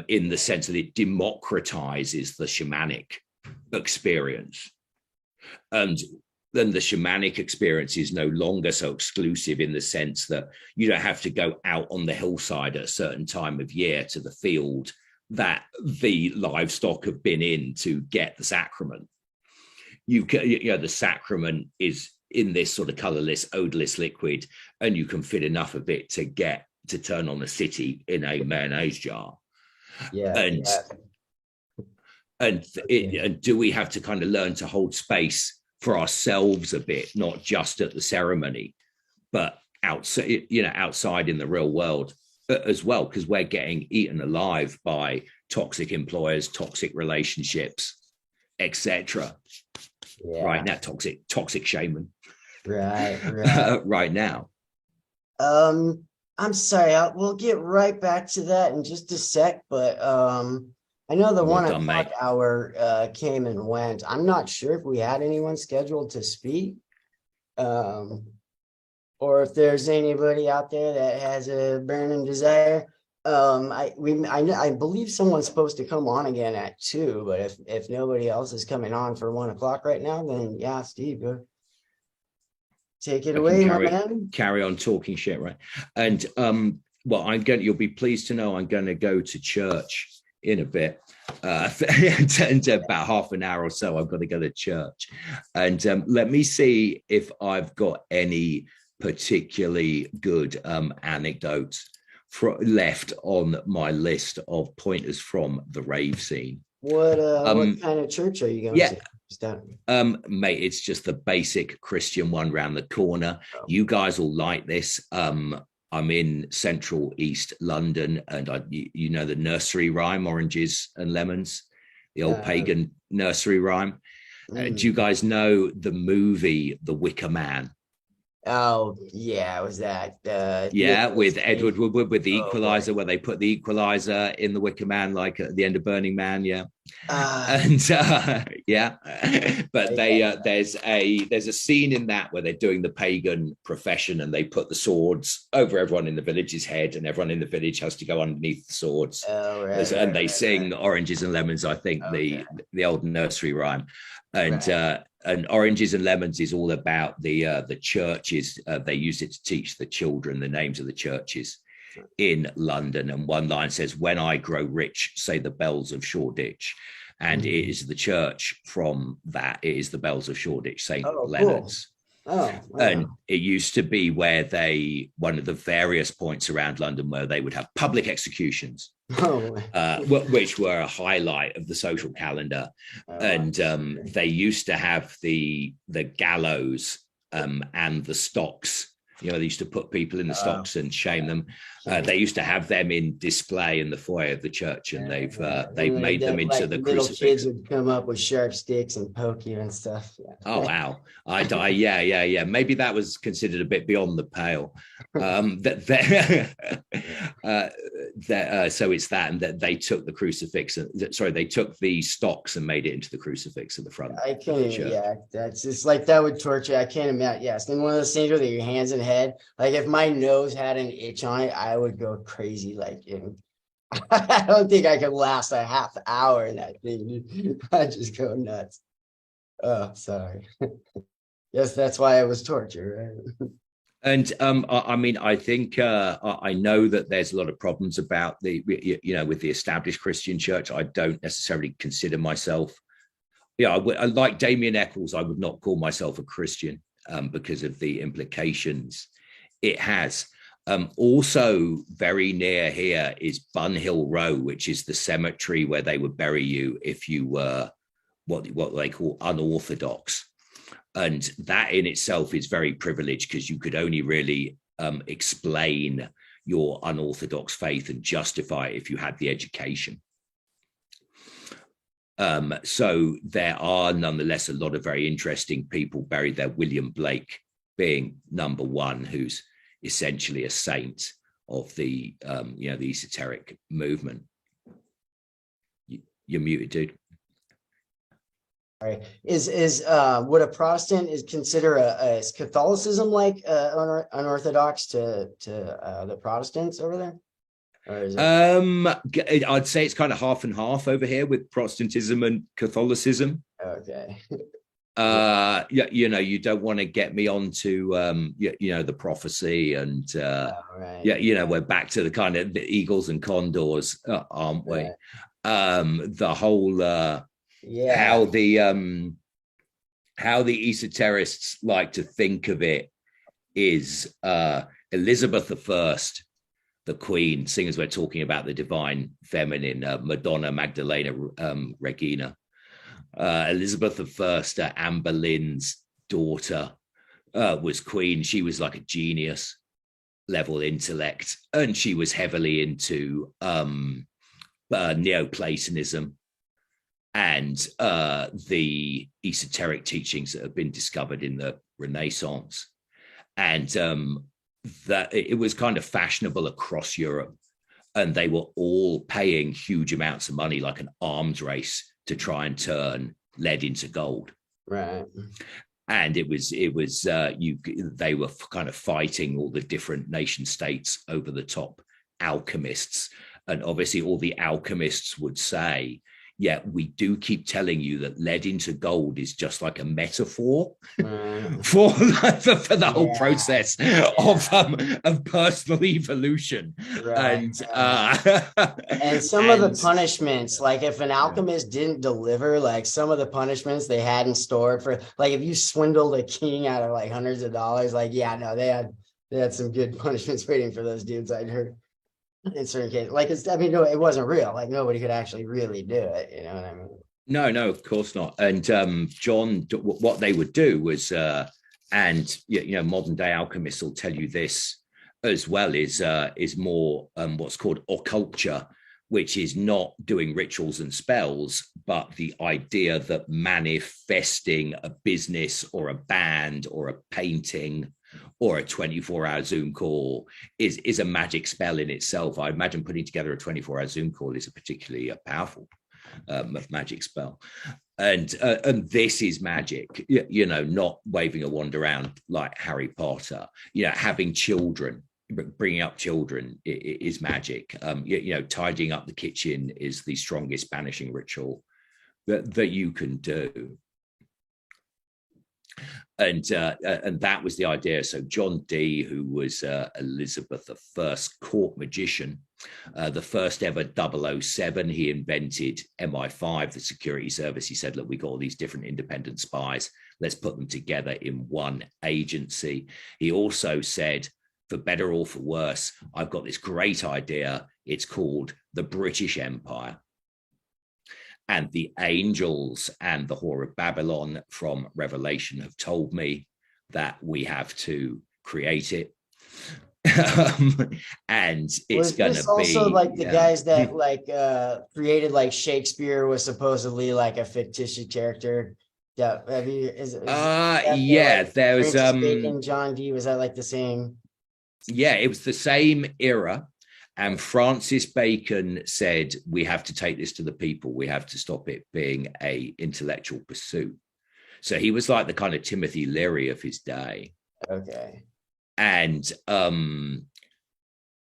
in the sense that it democratizes the shamanic experience. And then the shamanic experience is no longer so exclusive, in the sense that you don't have to go out on the hillside at a certain time of year to the field that the livestock have been in to get the sacrament. The sacrament is in this sort of colorless, odorless liquid, and you can fit enough of it to turn on a city in a mayonnaise jar. And do we have to kind of learn to hold space for ourselves a bit, not just at the ceremony, but outside in the real world as well, because we're getting eaten alive by toxic employers, toxic relationships, etc. Right now, toxic shaman. Right now. I'm sorry, we'll get right back to that in just a sec, but I know the 1 o'clock hour came and went. I'm not sure if we had anyone scheduled to speak, or if there's anybody out there that has a burning desire. I believe someone's supposed to come on again at 2, but if nobody else is coming on for 1 o'clock right now, then yeah, Steve, go take it away, my man. Carry on talking shit, right? And you'll be pleased to know I'm going to go to church in a bit. And about half an hour or so, I've got to go to church. And let me see if I've got any particularly good anecdotes left on my list of pointers from the rave scene. What kind of church are you going to? Mate, it's just the basic Christian one round the corner. You guys will like this. I'm in central East London, and the nursery rhyme, Oranges and Lemons, the old pagan nursery rhyme. Do you guys know the movie The Wicker Man? Oh yeah, was that Yeah, with Nicolas Edward Cage? Woodward with the Oh boy. Equalizer, where they put the Equalizer in the Wicker Man, like at the end of Burning Man. Yeah, Ah, and yeah, but they yeah. there's a scene in that where they're doing the pagan profession and they put the swords over everyone in the village's head, and everyone in the village has to go underneath the swords. Oh And they right. sing Oranges and Lemons, I think, Okay. the old nursery rhyme. And Right. and Oranges and Lemons is all about the churches. They use it to teach the children the names of the churches in London. And one line says, "When I grow rich, say the bells of Shoreditch." And it is the church from that. It is the bells of Shoreditch, St. Oh, cool. Leonard's. Oh, And wow. it used to be where one of the various points around London where they would have public executions, Oh, which were a highlight of the social calendar. oh, And they used to have the gallows and the stocks. You know, they used to put people in the stocks and shame them. They used to have them in display in the foyer of the church, and they've made them into like the little crucifix. kids would come up with sharp sticks and poke you and stuff. Yeah. Oh wow! Yeah. Maybe that was considered a bit beyond the pale. So it's that, and that they took the crucifix. They took the stocks and made it into the crucifix at the front. I can't. Yeah, that's just like that would torture. I can't imagine. Yes, and one of those things where your hands and head. Like if my nose had an itch on it, I would go crazy. Like I don't think I could last a half hour in that thing. I'd just go nuts. Oh, sorry. Yes, that's why it was torture, right? And I mean, I think I know that there's a lot of problems about with the established Christian church. I don't necessarily consider myself, like Damien Eccles, I would not call myself a Christian because of the implications it has. Also, very near here is Bunhill Row, which is the cemetery where they would bury you if you were what they call unorthodox. And that in itself is very privileged because you could only really explain your unorthodox faith and justify it if you had the education. So there are nonetheless a lot of very interesting people buried there, William Blake being number one, who's essentially a saint of the the esoteric movement. You're muted, dude. Right. Is what a Protestant is consider is Catholicism like unorthodox to the Protestants over there? Or is it... I'd say it's kind of half and half over here with Protestantism and Catholicism. Okay. You don't want to get me onto the prophecy and right. We're back to the kind of the eagles and condors, aren't we? Right. The whole how the esoterists like to think of it is Elizabeth I, the Queen, seeing as we're talking about the divine feminine, Madonna Magdalena Regina. Elizabeth I, Anne Boleyn's daughter, was queen. She was like a genius level intellect, and she was heavily into Neoplatonism and the esoteric teachings that have been discovered in the Renaissance. And that it was kind of fashionable across Europe, and they were all paying huge amounts of money, like an arms race, to try and turn lead into gold. Right. And they were kind of fighting all the different nation states over the top alchemists. And obviously all the alchemists would say, yeah, we do keep telling you that lead into gold is just like a metaphor for the whole process of personal evolution. Right. And some of the punishments, like if an alchemist didn't deliver, like some of the punishments they had in store for, like if you swindled a king out of like hundreds of dollars, like they had some good punishments waiting for those dudes, I'd heard. In certain cases, like no, it wasn't real. Like nobody could actually really do it. You know what I mean? No, of course not. And John, what they would do was, and modern day alchemists will tell you this as well, is more what's called occulture, which is not doing rituals and spells, but the idea that manifesting a business or a band or a painting or a 24-hour Zoom call is a magic spell in itself. I imagine putting together a 24-hour Zoom call is a particularly powerful magic spell. And this is magic, you know, not waving a wand around like Harry Potter. You know, having children, bringing up children is magic. You know, tidying up the kitchen is the strongest banishing ritual that you can do. And that was the idea. So John Dee, who was Elizabeth I's court magician, the first ever 007, he invented MI5, the security service. He said, look, we got all these different independent spies. Let's put them together in one agency. He also said, for better or for worse, I've got this great idea. It's called the British Empire. And the angels and the Whore of Babylon from Revelation have told me that we have to create it. And it's going to be also like the guys that like created like Shakespeare was supposedly like a fictitious character. Yeah, have you, yeah, like, there was Bacon, John Dee, was that like the same? Yeah, it was the same era. And Francis Bacon said, we have to take this to the people. We have to stop it being an intellectual pursuit. So he was like the kind of Timothy Leary of his day. Okay. And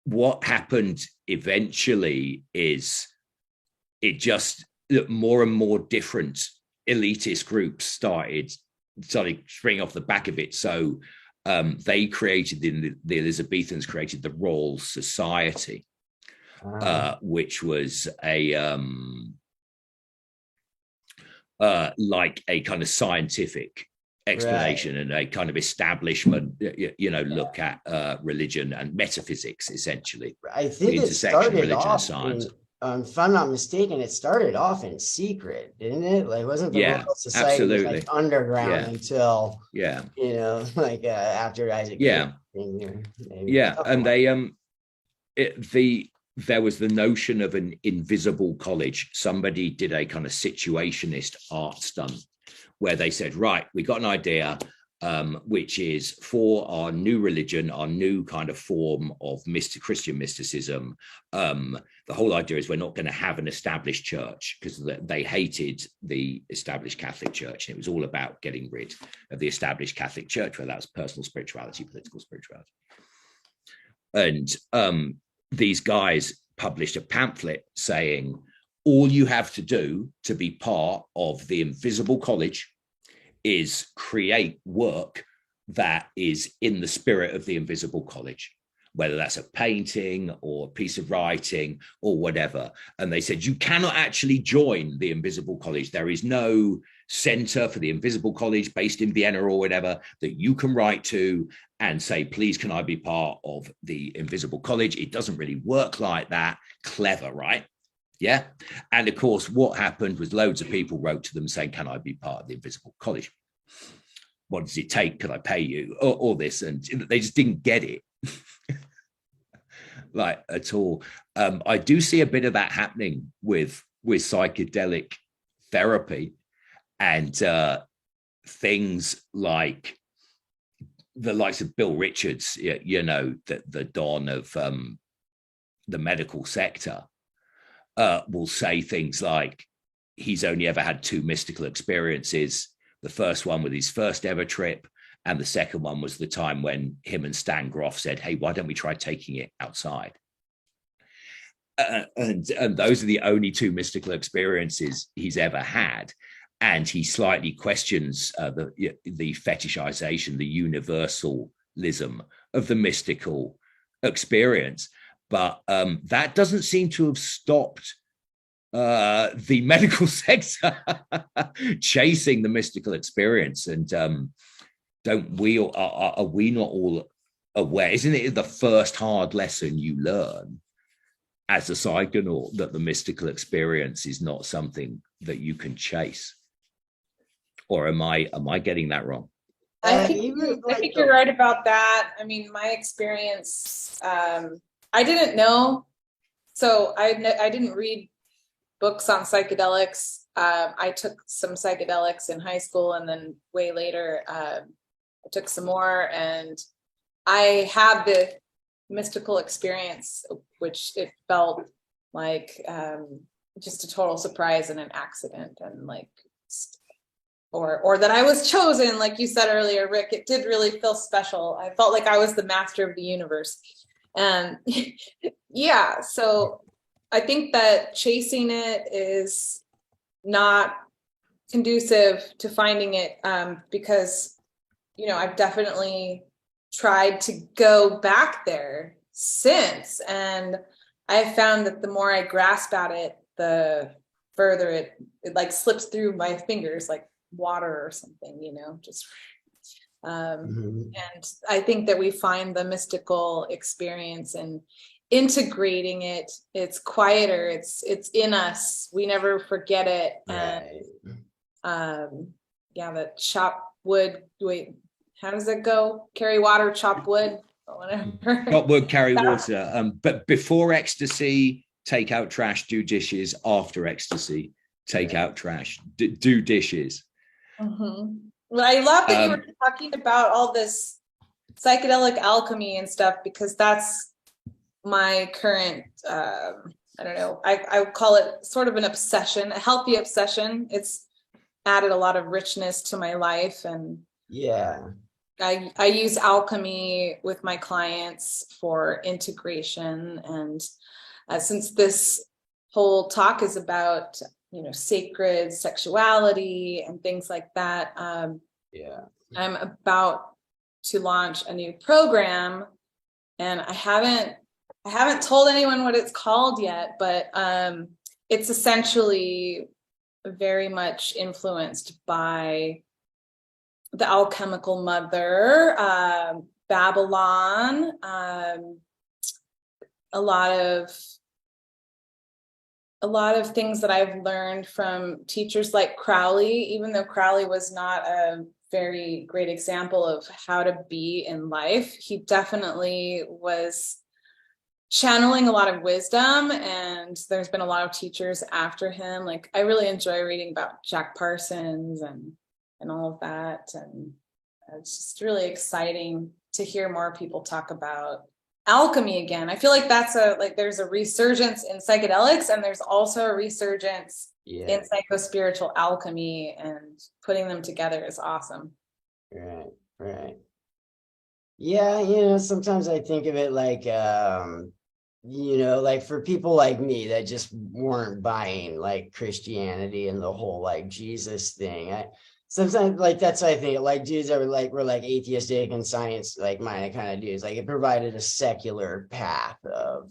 what happened eventually is it just more and more different elitist groups started springing off the back of it. So they created, the Elizabethans created the Royal Society, which was like a kind of scientific explanation, right, and a kind of establishment, you know, look at religion and metaphysics, essentially. I think it started off in, if I'm not mistaken, it started off in secret, didn't it? Like, wasn't the Royal Society was like underground until, you know, like after Isaac? And they there was the notion of an invisible college. Somebody did a kind of situationist art stunt where they said, right, we got an idea, which is for our new religion, our new kind of form of Christian mysticism. The whole idea is we're not going to have an established church, because they hated the established Catholic Church. And it was all about getting rid of the established Catholic Church, whether that was personal spirituality, political spirituality. And these guys published a pamphlet saying, all you have to do to be part of the invisible college is create work that is in the spirit of the invisible college, whether that's a painting or a piece of writing or whatever. And they said, you cannot actually join the invisible college. There is no center for the invisible college based in Vienna or whatever that you can write to and say, please, can I be part of the invisible college? It doesn't really work like that. Clever, right? Yeah. And of course, what happened was loads of people wrote to them saying, can I be part of the invisible college? What does it take? Can I pay you? All this. And they just didn't get it. Like at all. I do see a bit of that happening with psychedelic therapy, and things like the likes of Bill Richards, you know, the don of the medical sector, will say things like he's only ever had 2 mystical experiences. The first one was his first ever trip, and the second one was the time when him and Stan Groff said, hey, why don't we try taking it outside? And those are the only 2 mystical experiences he's ever had. And he slightly questions the fetishization, the universalism of the mystical experience. But that doesn't seem to have stopped the medical sector chasing the mystical experience. And don't we, are we not all aware? Isn't it the first hard lesson you learn as a psychonaut, that the mystical experience is not something that you can chase? Or am I getting that wrong? I think you're right about that. I mean, my experience, I didn't know. So I didn't read books on psychedelics. I took some psychedelics in high school, and then way later, I took some more. And I had the mystical experience, which it felt like just a total surprise and an accident, and like, or that I was chosen, like you said earlier, Rick. It did really feel special. I felt like I was the master of the universe, and yeah. So I think that chasing it is not conducive to finding it, because I've definitely tried to go back there since, and I found that the more I grasp at it, the further it like slips through my fingers like water or something, just and I think that we find the mystical experience and integrating it. It's quieter, it's in us, we never forget it. Right. And yeah, the chop wood, wait, how does it go? Carry water, chop wood, or whatever. Chop wood, carry water. But before ecstasy, take out trash, do dishes. After ecstasy, take out trash, do dishes. Well, I love that you were talking about all this psychedelic alchemy and stuff, because that's my current, I don't know, I would call it sort of an obsession, a healthy obsession. It's added a lot of richness to my life. And yeah, I use alchemy with my clients for integration. And since this whole talk is about, sacred sexuality and things like that, yeah, I'm about to launch a new program, and I haven't told anyone what it's called yet, but it's essentially very much influenced by the alchemical mother, Babylon, a lot of things that I've learned from teachers like Crowley, even though Crowley was not a very great example of how to be in life. He definitely was channeling a lot of wisdom, and there's been a lot of teachers after him. Like, I really enjoy reading about Jack Parsons and all of that, and it's just really exciting to hear more people talk about alchemy again. I feel like there's a resurgence in psychedelics, and there's also a resurgence in psychospiritual alchemy, and putting them together is awesome. Right. Yeah, sometimes I think of it like, like for people like me that just weren't buying like Christianity and the whole like Jesus thing. Sometimes like that's what I think, like dudes that were like atheistic and science like minded kind of dudes. Like it provided a secular path of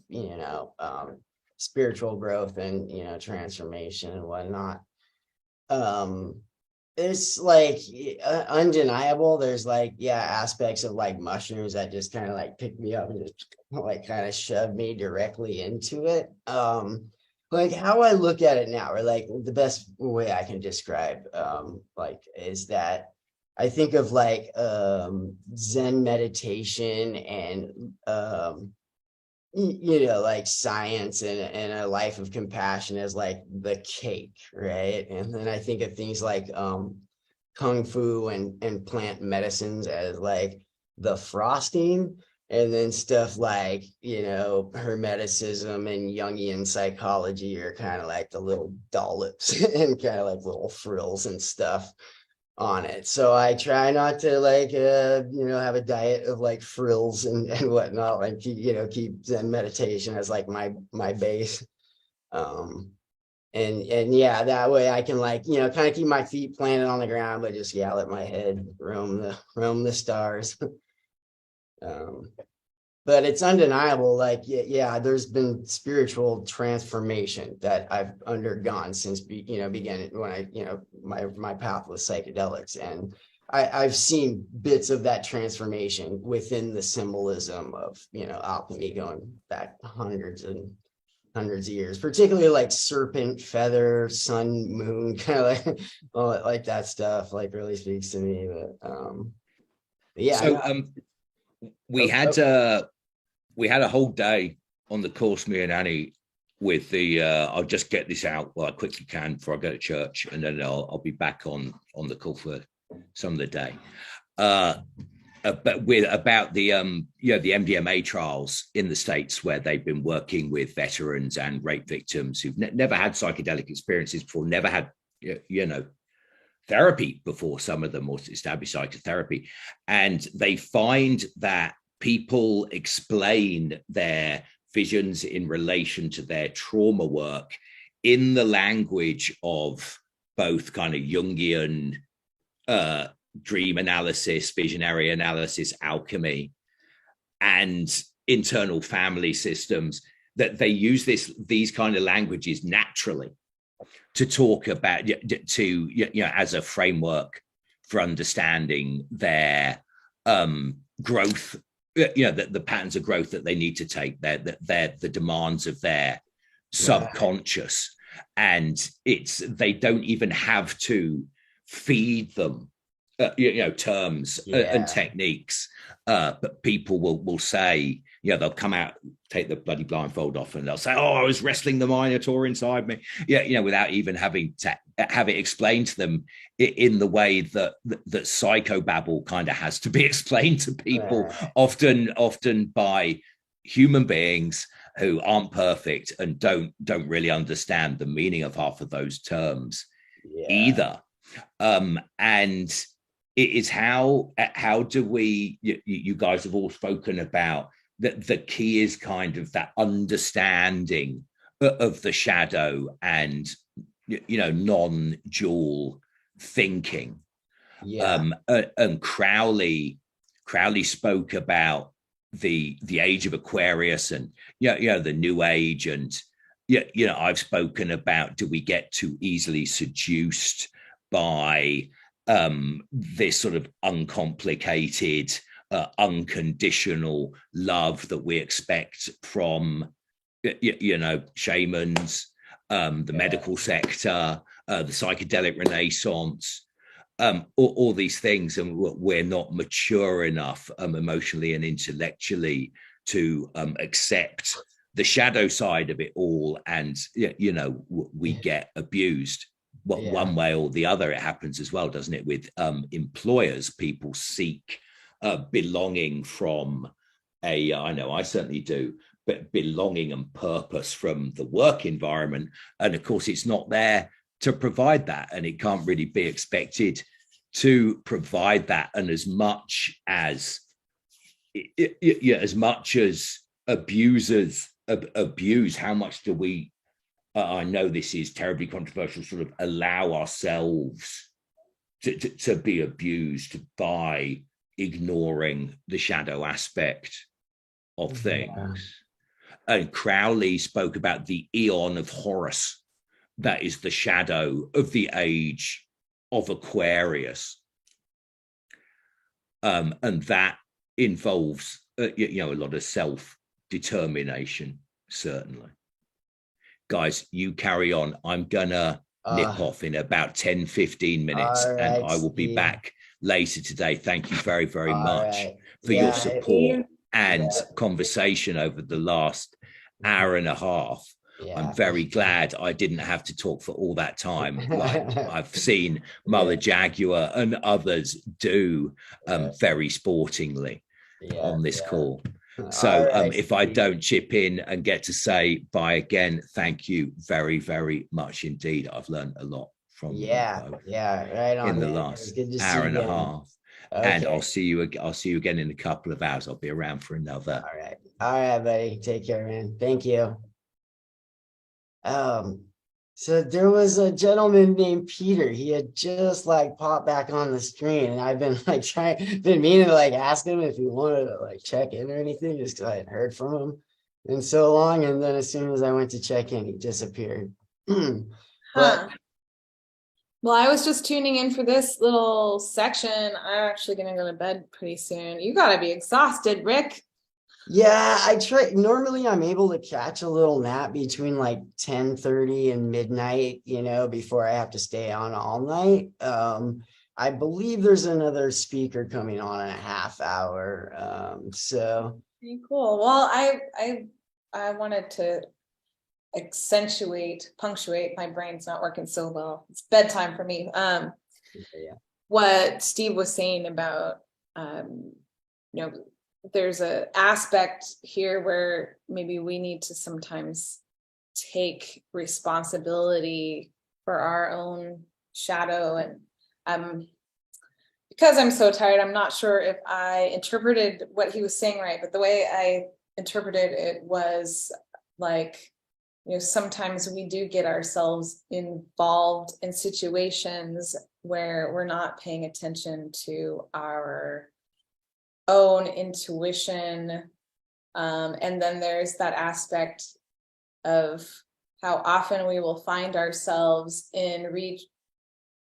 spiritual growth and transformation and whatnot. It's like undeniable. There's like aspects of like mushrooms that just kind of like pick me up and just like kind of shove me directly into it. Like how I look at it now, or like the best way I can describe like is that I think of like Zen meditation and like science and a life of compassion as like the cake, right? And then I think of things like kung fu and plant medicines as like the frosting, and then stuff like Hermeticism and Jungian psychology are kind of like the little dollops and kind of like little frills and stuff on it. So I try not to like have a diet of like frills and whatnot, like keep Zen meditation as like my base. And yeah, that way I can like kind of keep my feet planted on the ground, but just let my head roam the stars. But it's undeniable, like there's been spiritual transformation that I've undergone since beginning when I my path with psychedelics, and I've seen bits of that transformation within the symbolism of alchemy going back hundreds and hundreds of years, particularly like serpent, feather, sun, moon, kind of like like that stuff like really speaks to me. But yeah. So we had a whole day on the course, me and Annie, with the I'll just get this out while I quickly can before I go to church, and then I'll be back on the call for some of the day. about the the MDMA trials in the States, where they've been working with veterans and rape victims who've never had psychedelic experiences before, never had therapy before, some of them, or established psychotherapy, and they find that people explain their visions in relation to their trauma work in the language of both kind of Jungian dream analysis, visionary analysis, alchemy, and internal family systems, that they use these kind of languages naturally to talk about, as a framework for understanding their growth, the patterns of growth that they need to take, the demands of their subconscious. And they don't even have to feed them terms and techniques, but people will say, they'll come out, take the bloody blindfold off, and they'll say, oh, I was wrestling the Minotaur inside me, without even having to have it explained to them in the way that psychobabble kind of has to be explained to people, often by human beings who aren't perfect and don't really understand the meaning of half of those terms either. And it is how do we, you guys have all spoken about that the key is kind of that understanding of the shadow and non-dual thinking. And Crowley spoke about the age of Aquarius and the new age, and I've spoken about, do we get too easily seduced by this sort of uncomplicated, unconditional love that we expect from shamans, the medical sector, the psychedelic renaissance, all these things, and we're not mature enough emotionally and intellectually to accept the shadow side of it all, and we get abused. One way or the other, it happens as well, doesn't it? With employers, people seek belonging from I know I certainly do, but belonging and purpose from the work environment, and of course it's not there to provide that, and it can't really be expected to provide that. And as much as abusers abuse, how much do we, I know this is terribly controversial, sort of allow ourselves to be abused by ignoring the shadow aspect of things? And Crowley spoke about the Eon of Horus, that is the shadow of the age of Aquarius, and that involves a lot of self-determination, certainly. Guys, you carry on. I'm gonna nip off in about 10-15 minutes, and I will be back later today. Thank you very, very much for your support and conversation over the last hour and a half. I'm very glad I didn't have to talk for all that time, like I've seen Mother Jaguar and others do very sportingly on this call. So if I don't chip in and get to say bye again, thank you very, very much indeed. I've learned a lot from you both right on, in the last hour and a half. And I'll see you again in a couple of hours. I'll be around for another. All right, buddy. Take care, man. Thank you. So there was a gentleman named Peter. He had just popped back on the screen, and I've been been meaning to ask him if he wanted to check in or anything, just because I hadn't heard from him in so long. And then as soon as I went to check in, he disappeared. But well, I was just tuning in for this little section. I'm actually gonna go to bed pretty soon. You gotta be exhausted, Rick. Yeah, I try. Normally, I'm able to catch a little nap between 10:30 and midnight, before I have to stay on all night. I believe there's another speaker coming on in a half hour. So pretty cool. Well, I wanted to punctuate. My brain's not working so well. It's bedtime for me. What Steve was saying about there's a aspect here where maybe we need to sometimes take responsibility for our own shadow. And because I'm so tired, I'm not sure if I interpreted what he was saying right, but the way I interpreted it was like, sometimes we do get ourselves involved in situations where we're not paying attention to our own intuition. And then there's that aspect of how often we will find ourselves in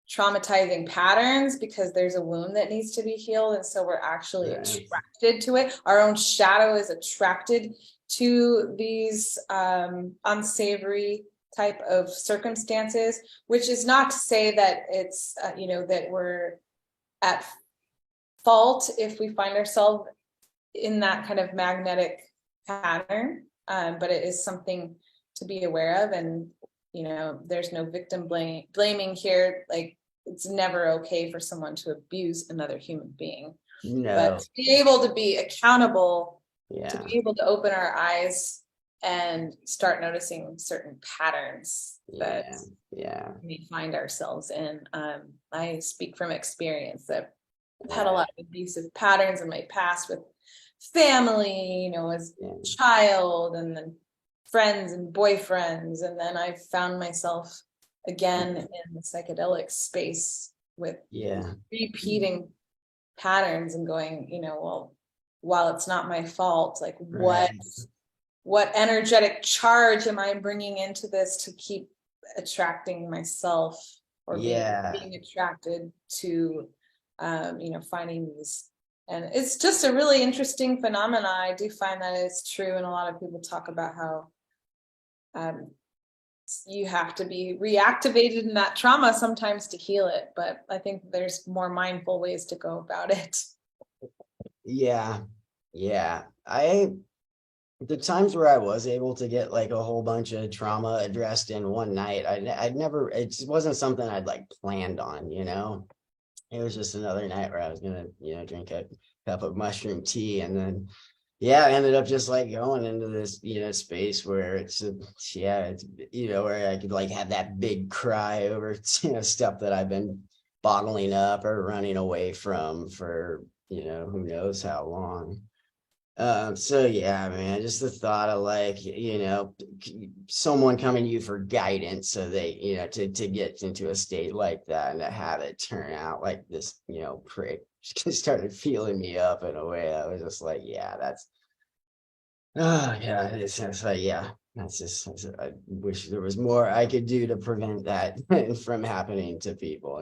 traumatizing patterns because there's a wound that needs to be healed. And so we're actually attracted to it. Our own shadow is attracted to these unsavory type of circumstances, which is not to say that it's, that we're at fault if we find ourselves in that kind of magnetic pattern, but it is something to be aware of. And there's no victim blaming here. Like, it's never okay for someone to abuse another human being. No. But to be able to be accountable, Yeah. to be able to open our eyes and start noticing certain patterns that we find ourselves in. I speak from experience that I've had a lot of abusive patterns in my past with family, as a child, and then friends and boyfriends. And then I found myself again in the psychedelic space with repeating patterns and going, well, while it's not my fault, like what energetic charge am I bringing into this to keep attracting myself or being attracted to, finding these. And it's just a really interesting phenomenon. I do find that it's true. And a lot of people talk about how you have to be reactivated in that trauma sometimes to heal it. But I think there's more mindful ways to go about it. Yeah. The times where I was able to get like a whole bunch of trauma addressed in one night, I'd never, it just wasn't something I'd like planned on, It was just another night where I was gonna, drink a cup of mushroom tea, and then, I ended up just like going into this, space where it's where I could like have that big cry over, stuff that I've been bottling up or running away from for, who knows how long. So man, just the thought of like, someone coming to you for guidance so they, to get into a state like that and to have it turn out like this, prick just started feeling me up in a way that was just like, that's, it's like, that's just, I wish there was more I could do to prevent that from happening to people,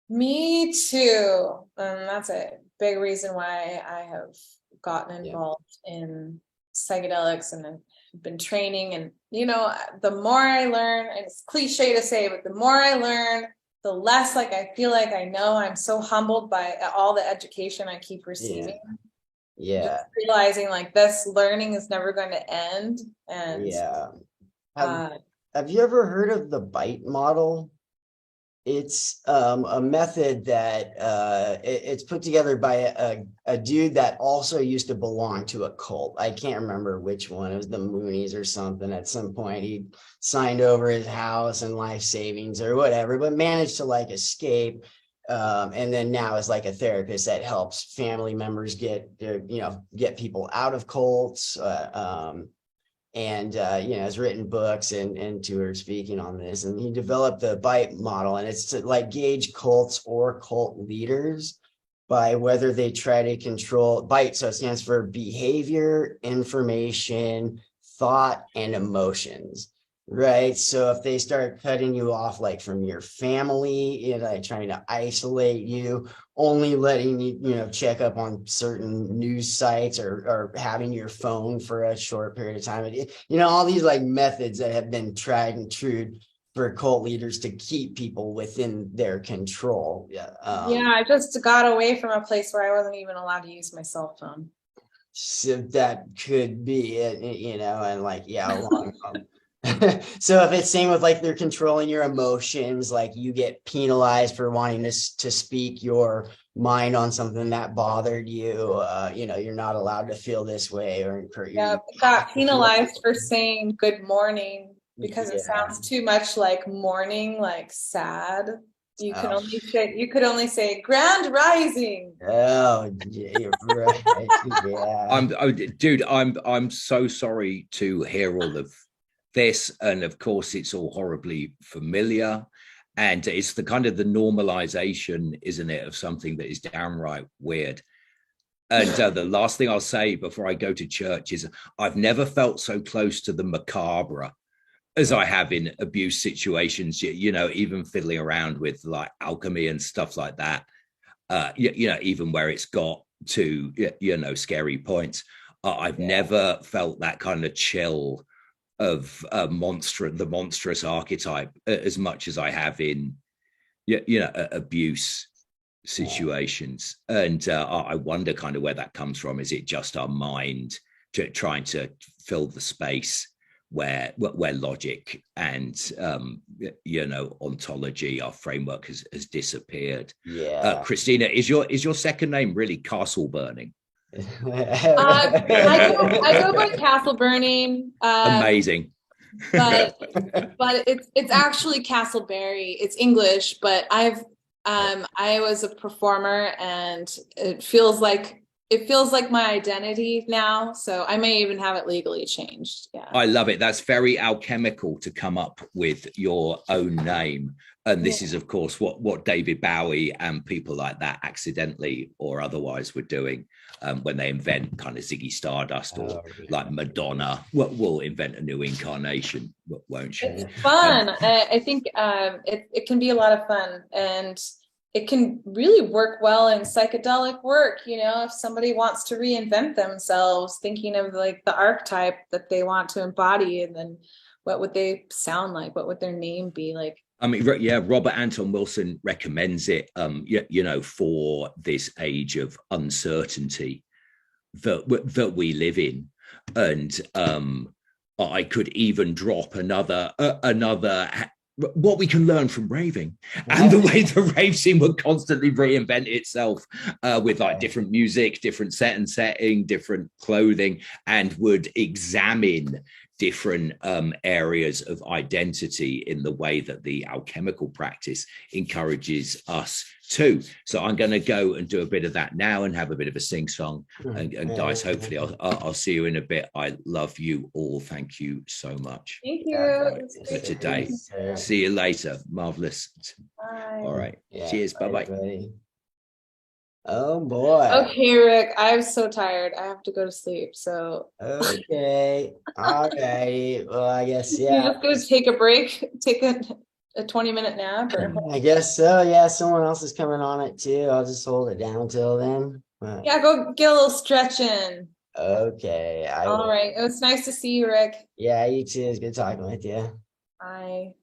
Me too. And that's a big reason why I have gotten involved in psychedelics and have been training. And, the more I learn, and it's cliche to say, but the more I learn, the less like I feel like I know. I'm so humbled by all the education I keep receiving. Just realizing like this learning is never going to end. And have you ever heard of the bite model? It's a method that it's put together by a dude that also used to belong to a cult. I can't remember which one. It was the Moonies or something. At some point, he signed over his house and life savings or whatever, but managed to like escape. And then now is like a therapist that helps family members get people out of cults. And has written books and toured speaking on this, and he developed the bite model, and it's to like gauge cults or cult leaders by whether they try to control bite. So it stands for behavior, information, thought, and emotions, right? So if they start cutting you off like from your family, like trying to isolate you, only letting you check up on certain news sites or having your phone for a short period of time, all these like methods that have been tried and true for cult leaders to keep people within their control. I just got away from a place where I wasn't even allowed to use my cell phone. So that could be it, and like, So if it's same with like they're controlling your emotions, like you get penalized for wanting to speak your mind on something that bothered you, you know, you're not allowed to feel this way or encourage Yeah, you. got penalized for saying good morning because it Yeah. sounds too much like morning, like sad. You can Oh. only say grand rising. Oh, yeah, right. Yeah. Dude, I'm so sorry to hear all of this, and of course, it's all horribly familiar, and it's the kind of the normalization, isn't it, of something that is downright weird. And the last thing I'll say before I go to church is I've never felt so close to the macabre as I have in abuse situations. You know, even fiddling around with like alchemy and stuff like that. You know, even where it's got to scary points. I've never felt that kind of chill of the monstrous archetype as much as I have in abuse situations. And I wonder kind of where that comes from. Is it just our mind trying to fill the space where logic and ontology, our framework has disappeared? Yeah. Christina, is your second name really Castle Burning? I go by castle burning. Amazing. But it's actually Castleberry. It's English, but I was a performer, and it feels like my identity now. So I may even have it legally changed. Yeah. I love it. That's very alchemical to come up with your own name. And this is, of course, what David Bowie and people like that accidentally or otherwise were doing when they invent kind of Ziggy Stardust or like Madonna. Will invent a new incarnation, won't she? It's fun. I think it can be a lot of fun, and it can really work well in psychedelic work. You know, if somebody wants to reinvent themselves, thinking of like the archetype that they want to embody, and then what would they sound like? What would their name be like? I mean, yeah, Robert Anton Wilson recommends it, for this age of uncertainty that we live in. And I could even drop another what we can learn from raving and the way the rave scene would constantly reinvent itself with like different music, different setting, different clothing, and would examine different areas of identity in the way that the alchemical practice encourages us to. So I'm going to go and do a bit of that now and have a bit of a sing song. And guys, hopefully I'll see you in a bit. I love you all. Thank you so much. Thank you. For today. See you later. Marvelous. Bye. All right. Yeah, Cheers. Bye-bye. buddy. Oh boy. Okay, Rick, I'm so tired. I have to go to sleep. So Okay. All right. Well, I guess, you're yeah. just gonna take a break, take a 20-minute nap, or I guess so. Yeah, someone else is coming on it too. I'll just hold it down till then. But, yeah, go get a little stretch in. okay. All right. It was nice to see you, Rick. Yeah, you too. It's good talking with you. Bye.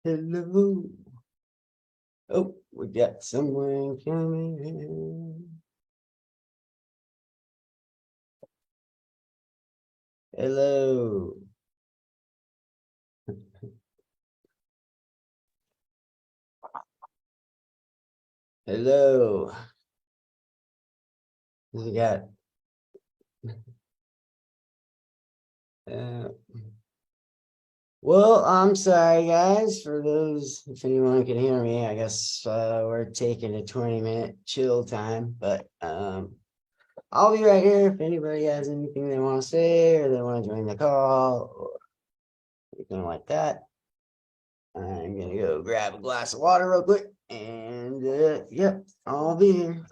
Hello. Oh, we got someone coming in. Hello. Hello. We got. Uh, well, I'm sorry, guys. For those, if anyone can hear me, I guess we're taking a 20-minute chill time, but I'll be right here if anybody has anything they want to say or they want to join the call or anything like that. I'm gonna go grab a glass of water real quick, and yep, I'll be here.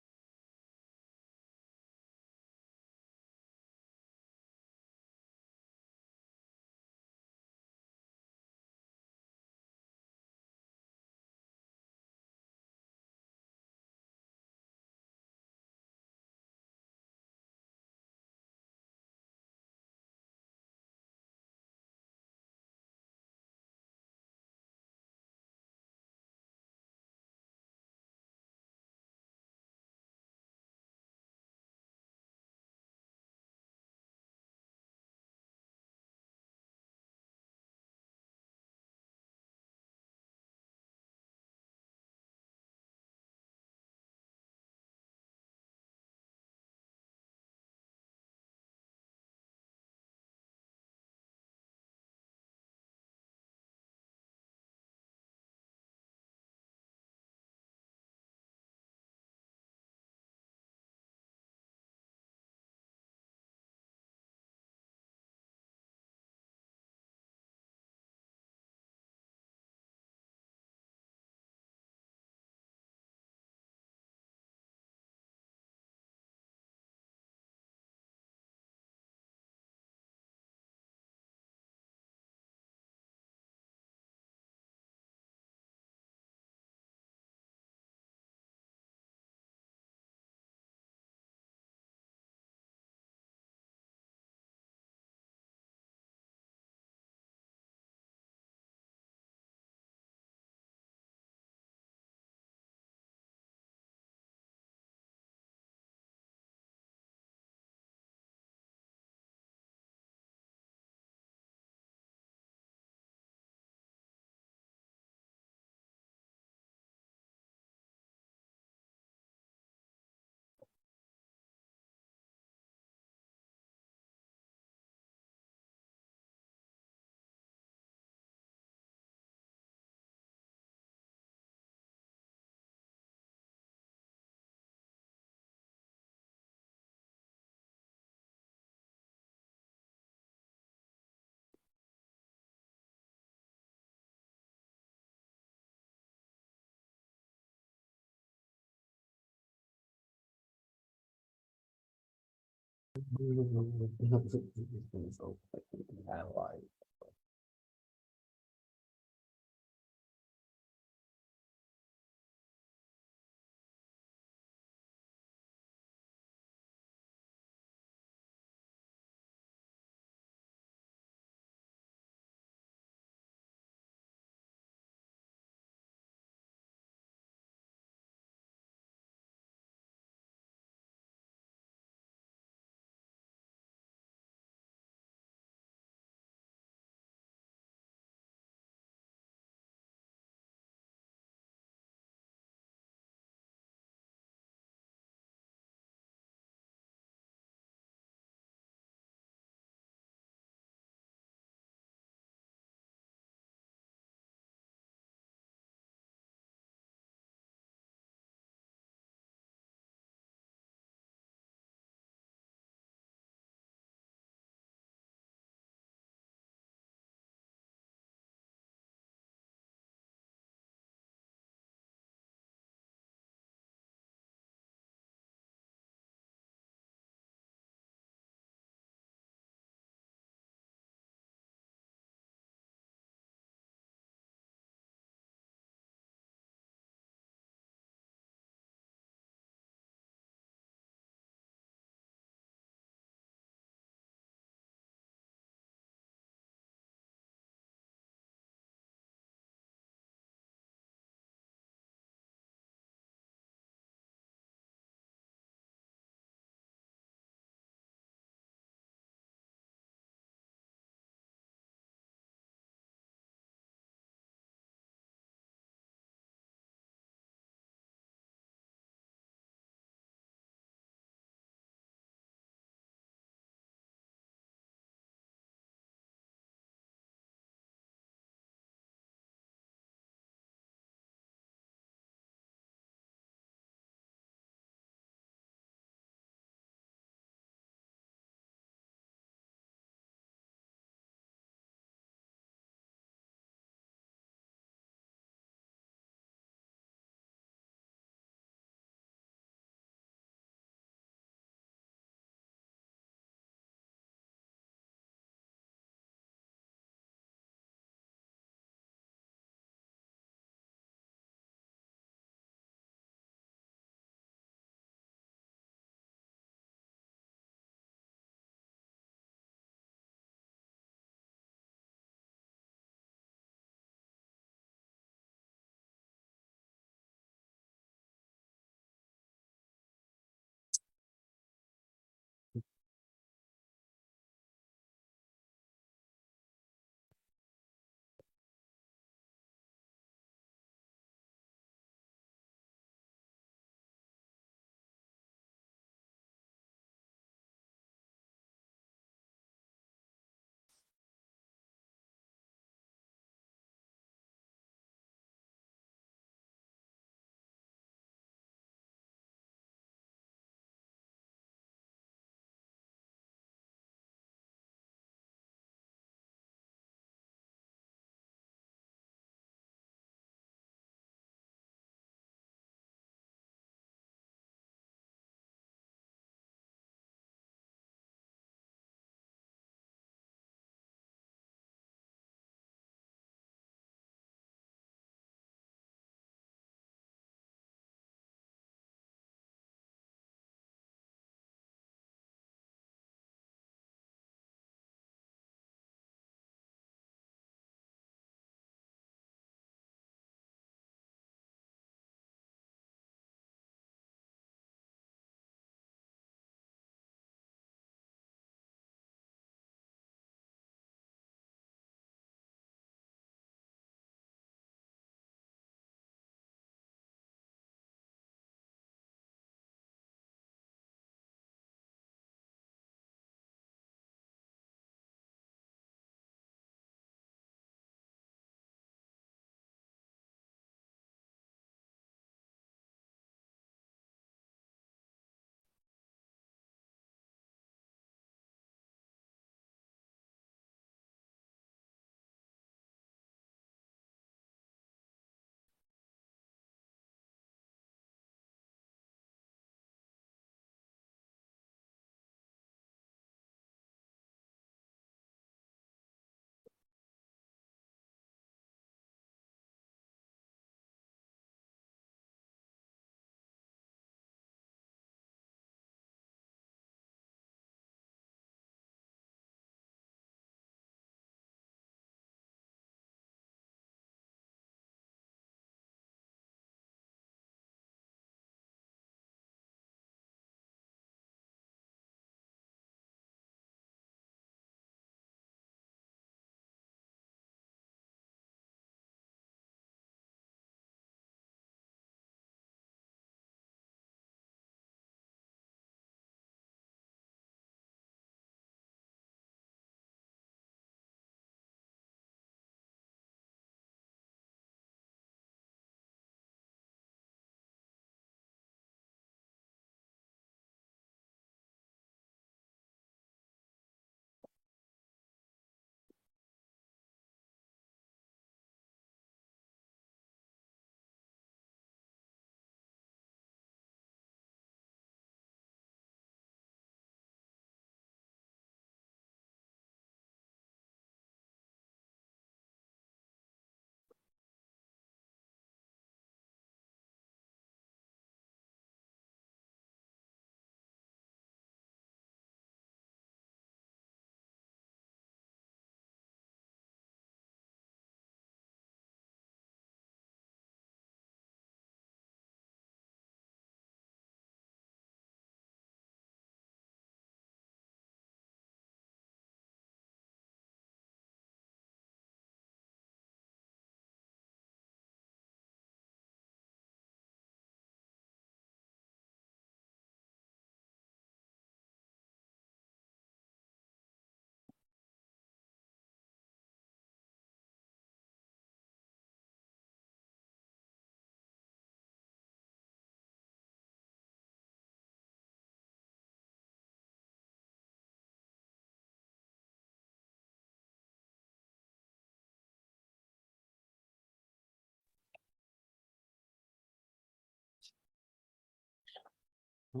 Hey,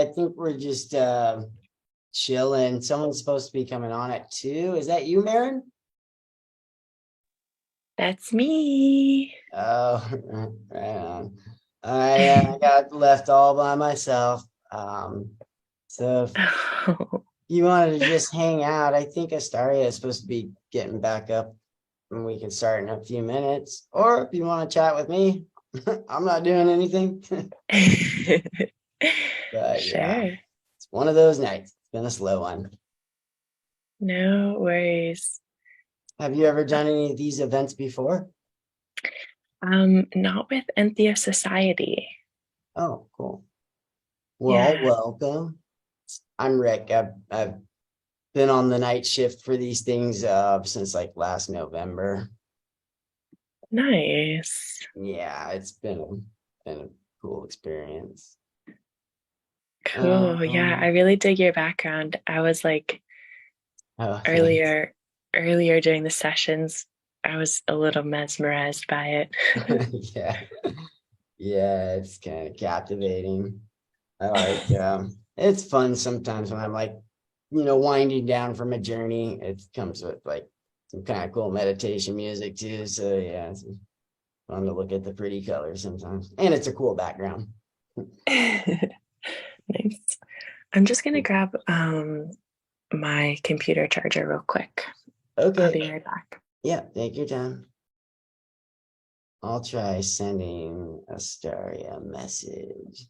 I think we're just chilling. Someone's supposed to be coming on at 2. Is that you, Marin? That's me. Oh, right on. I got left all by myself. So if you wanted to just hang out, I think Astaria is supposed to be getting back up and we can start in a few minutes. Or if you want to chat with me, I'm not doing anything. But yeah, Sure. it's one of those nights. It's been a slow one. No worries. Have you ever done any of these events before? Not with Enthea Society. Oh, cool. Well, Yeah. welcome. I'm Rick. I've been on the night shift for these things since like last November. Nice. Yeah, it's been a cool experience. Cool. Yeah, I really dig your background. I was like Oh, earlier during the sessions, I was a little mesmerized by it. yeah. Yeah, it's kind of captivating. I like it's fun sometimes when I'm like, winding down from a journey. It comes with like some kind of cool meditation music too. So yeah, it's fun to look at the pretty colors sometimes. And it's a cool background. Nice. I'm just gonna grab my computer charger real quick. Okay. I'll be right back. Yeah, take your time. I'll try sending Astaria a message.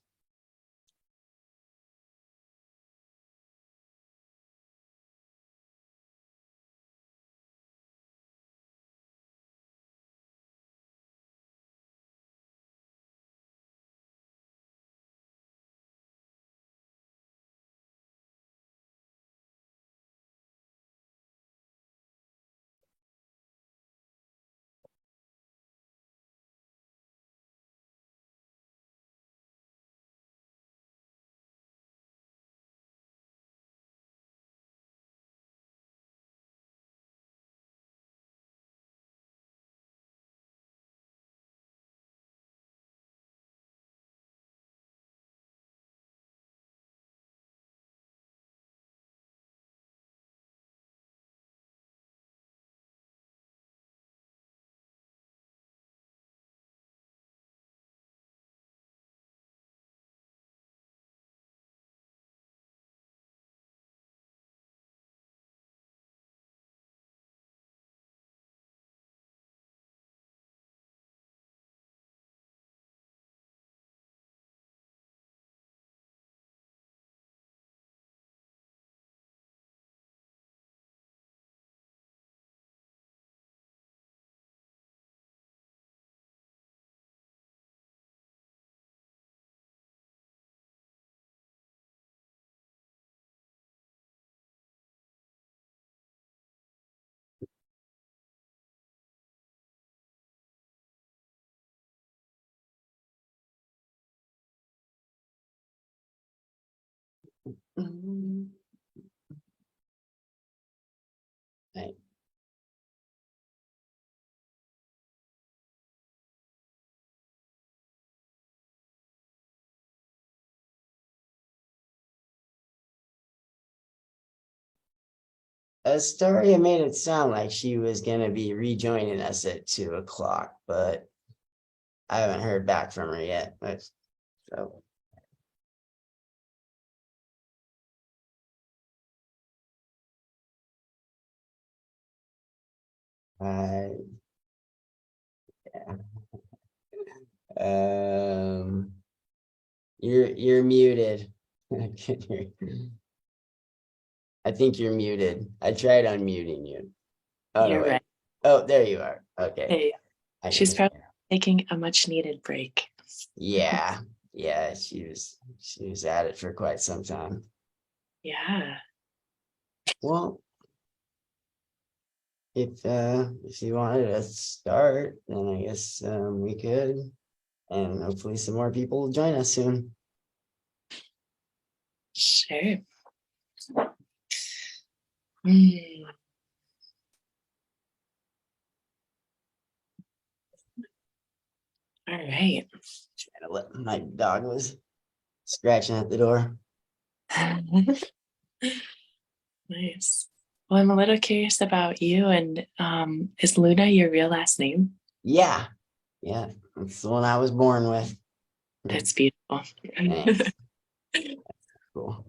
Right. Astaria made it sound like she was going to be rejoining us at 2:00, but I haven't heard back from her yet. So I yeah. You're muted. I can't hear you. I think you're muted. I tried unmuting you. Oh no, You're wait. right. Oh, there you are. Okay. Hey, I can she's hear probably taking a much needed break. you. Yeah, she was at it for quite some time. Yeah. Well, if you wanted to start, then I guess we could, and hopefully some more people will join us soon. Sure. All right. My dog was scratching at the door. Nice. Well, I'm a little curious about you. And is Luna your real last name? Yeah. Yeah. It's the one I was born with. That's beautiful. Thanks. Cool.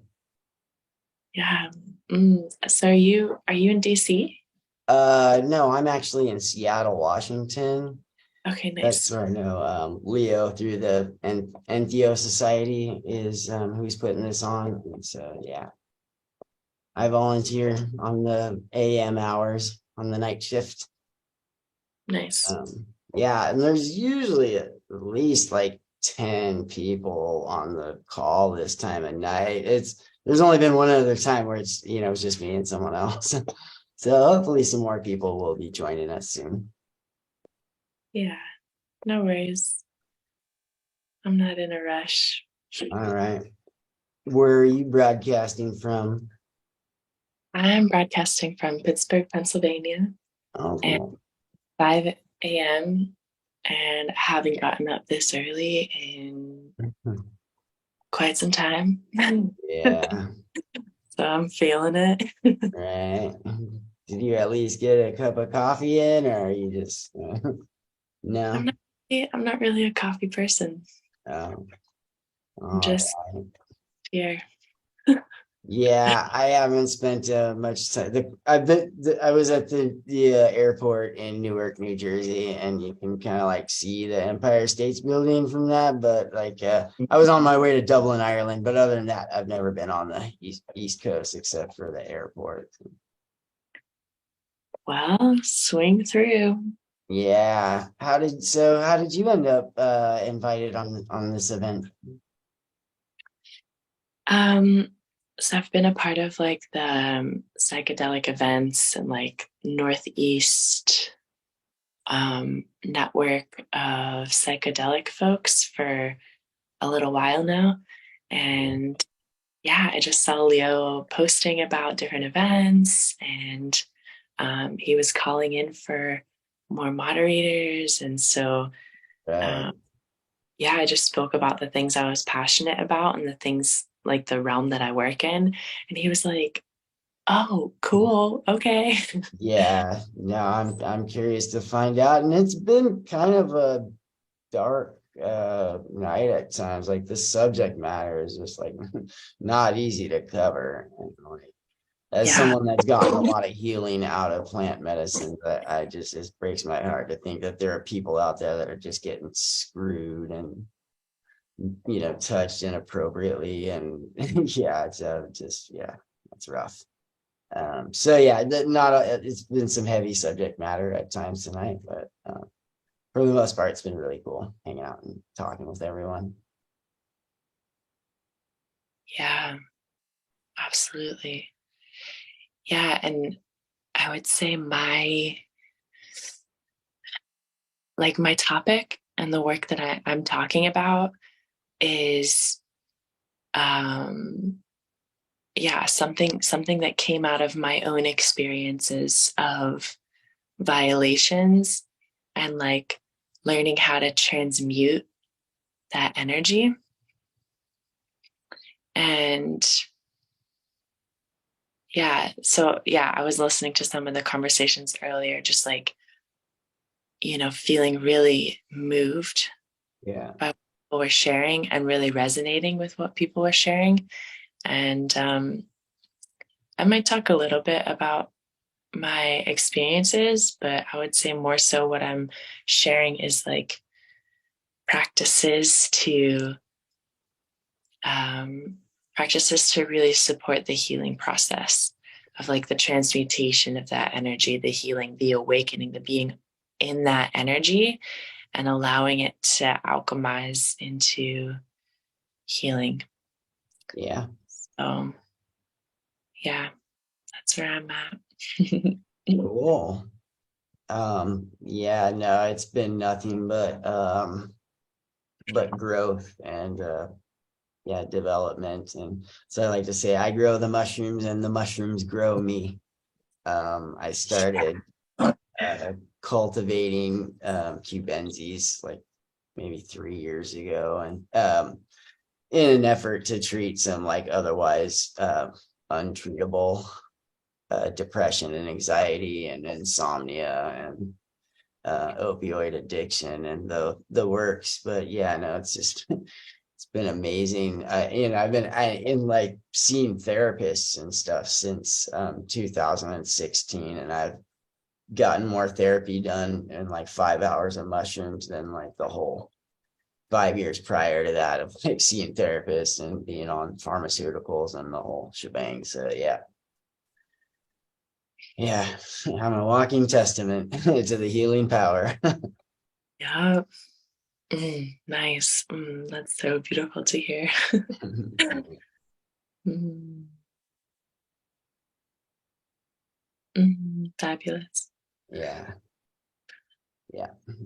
Yeah. So are you in DC? No, I'm actually in Seattle, Washington. Okay, That's nice. where I know Leo through the NTO Society is who's putting this on. And so yeah, I volunteer on the AM hours on the night shift. Nice. Yeah, and there's usually at least like 10 people on the call this time of night. There's only been one other time where it's just me and someone else. So hopefully some more people will be joining us soon. Yeah. No worries. I'm not in a rush. All right. Where are you broadcasting from? I'm broadcasting from Pittsburgh, Pennsylvania. Oh, cool. And 5 a.m. and I haven't gotten up this early in quite some time. Yeah. So I'm feeling it. Right. Did you at least get a cup of coffee in, or are you just no? I'm not really a coffee person. Oh, I'm just here. yeah, I haven't spent much time. I was at the airport in Newark, New Jersey, and you can kind of like see the Empire State's Building from that. But like, I was on my way to Dublin, Ireland. But other than that, I've never been on the East Coast except for the airport. Well, swing through. Yeah. How did you end up invited on this event? So I've been a part of like the psychedelic events and like Northeast network of psychedelic folks for a little while now. And yeah, I just saw Leo posting about different events, and he was calling in for more moderators. And so yeah, I just spoke about the things I was passionate about and the things like the realm that I work in. And he was like, "Oh, cool. Okay." Yeah, no, I'm curious to find out. And it's been kind of a dark night at times. Like the subject matter is just like not easy to cover. And like as someone that's gotten a lot of healing out of plant medicine, that it just breaks my heart to think that there are people out there that are just getting screwed and touched inappropriately. And yeah, it's it's rough. So yeah, it's been some heavy subject matter at times tonight, but for the most part, it's been really cool hanging out and talking with everyone. Yeah, absolutely. Yeah, and I would say my topic and the work that I'm talking about is something that came out of my own experiences of violations and like learning how to transmute that energy. And yeah, so yeah, I was listening to some of the conversations earlier, just like, feeling really moved by what people were sharing and really resonating with what people were sharing. And I might talk a little bit about my experiences, but I would say more so what I'm sharing is like practices to really support the healing process of like the transmutation of that energy, the healing, the awakening, the being in that energy and allowing it to alchemize into healing. Yeah. So yeah, that's where I'm at. Cool. Yeah, no, it's been nothing but growth and development. And so I like to say I grow the mushrooms and the mushrooms grow me. I started cultivating cubensis like maybe 3 years ago, and in an effort to treat some like otherwise untreatable depression and anxiety and insomnia and opioid addiction and the works. But yeah, no, it's just it's been amazing. I've been in like seeing therapists and stuff since 2016, and I've gotten more therapy done in like 5 hours of mushrooms than like the whole 5 years prior to that of like seeing therapists and being on pharmaceuticals and the whole shebang. So yeah, I'm a walking testament to the healing power. Yeah. Nice. That's so beautiful to hear. Mm, fabulous. Yeah,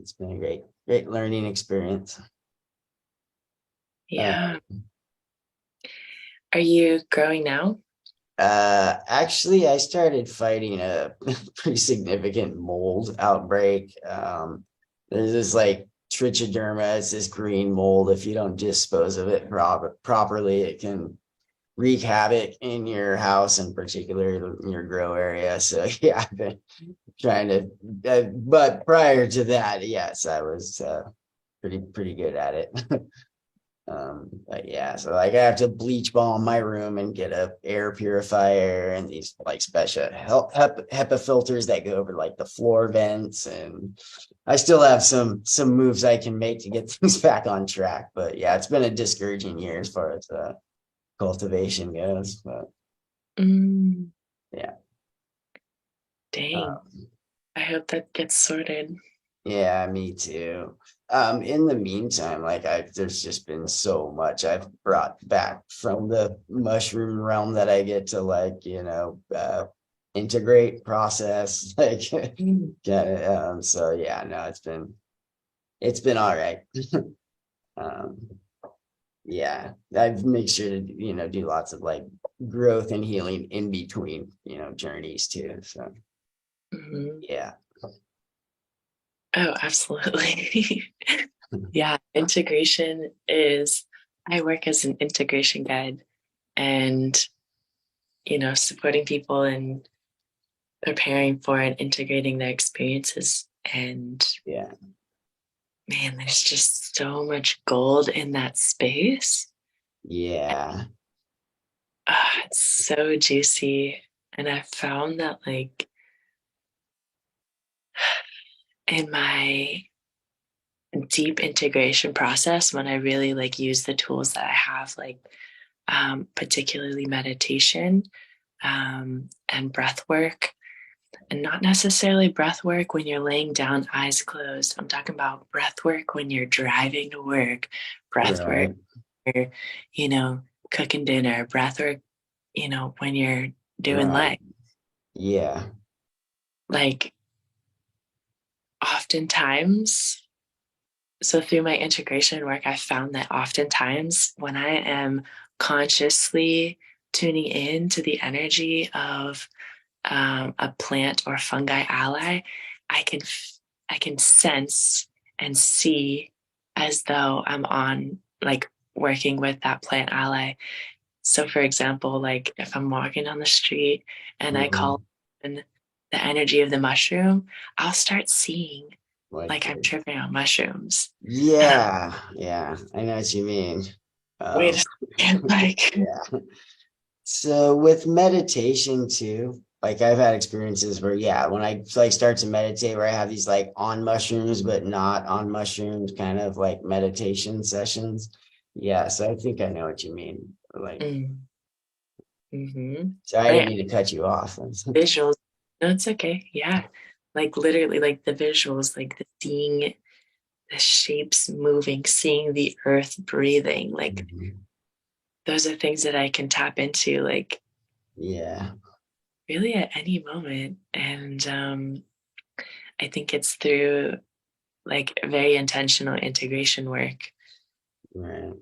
it's been a great learning experience. Yeah. Are you growing now? Actually, I started fighting a pretty significant mold outbreak. There's this like trichoderma, it's this green mold. If you don't dispose of it properly, it can wreak havoc in your house, and particularly in your grow area. So yeah, I've been trying to, but prior to that, yes, I was pretty good at it. But yeah, so like I have to bleach balm my room and get a air purifier and these like special HEPA filters that go over like the floor vents, and I still have some moves I can make to get things back on track. But yeah, it's been a discouraging year as far as cultivation goes. But Mm, yeah, dang. I hope that gets sorted. yeah, me too. In the meantime, like there's just been so much I've brought back from the mushroom realm that I get to like, integrate, process, like get it. So yeah, no, it's been all right. Um, yeah, I've made sure to, do lots of like growth and healing in between, journeys too. So Mhm. yeah. Oh, absolutely. Yeah, integration is, I work as an integration guide and, supporting people and preparing for and integrating their experiences. And Yeah. man, there's just so much gold in that space. Yeah. It's so juicy. And I found that like in my deep integration process, when I really like use the tools that I have, like particularly meditation and breath work, and not necessarily breath work when you're laying down, eyes closed. I'm talking about breath work when you're driving to work, breath work, Right. when you're, cooking dinner, breath work, when you're doing Right. life. Yeah. Like oftentimes, so through my integration work, I found that oftentimes when I am consciously tuning in to the energy of a plant or fungi ally, I can sense and see as though I'm on like working with that plant ally. So for example, like if I'm walking on the street and I call in the energy of the mushroom, I'll start seeing like I'm tripping on mushrooms. Yeah, I know what you mean. Wait a second, like Yeah. So with meditation too, like I've had experiences where, yeah, when I like start to meditate, where I have these like on mushrooms but not on mushrooms kind of like meditation sessions. Yeah, so I think I know what you mean. Like, so I didn't right. mean to cut you off. Visuals. No, it's okay. Yeah. Like literally like the visuals, like the seeing the shapes moving, seeing the earth breathing, like those are things that I can tap into like Yeah. really at any moment. And I think it's through like very intentional integration work. Right.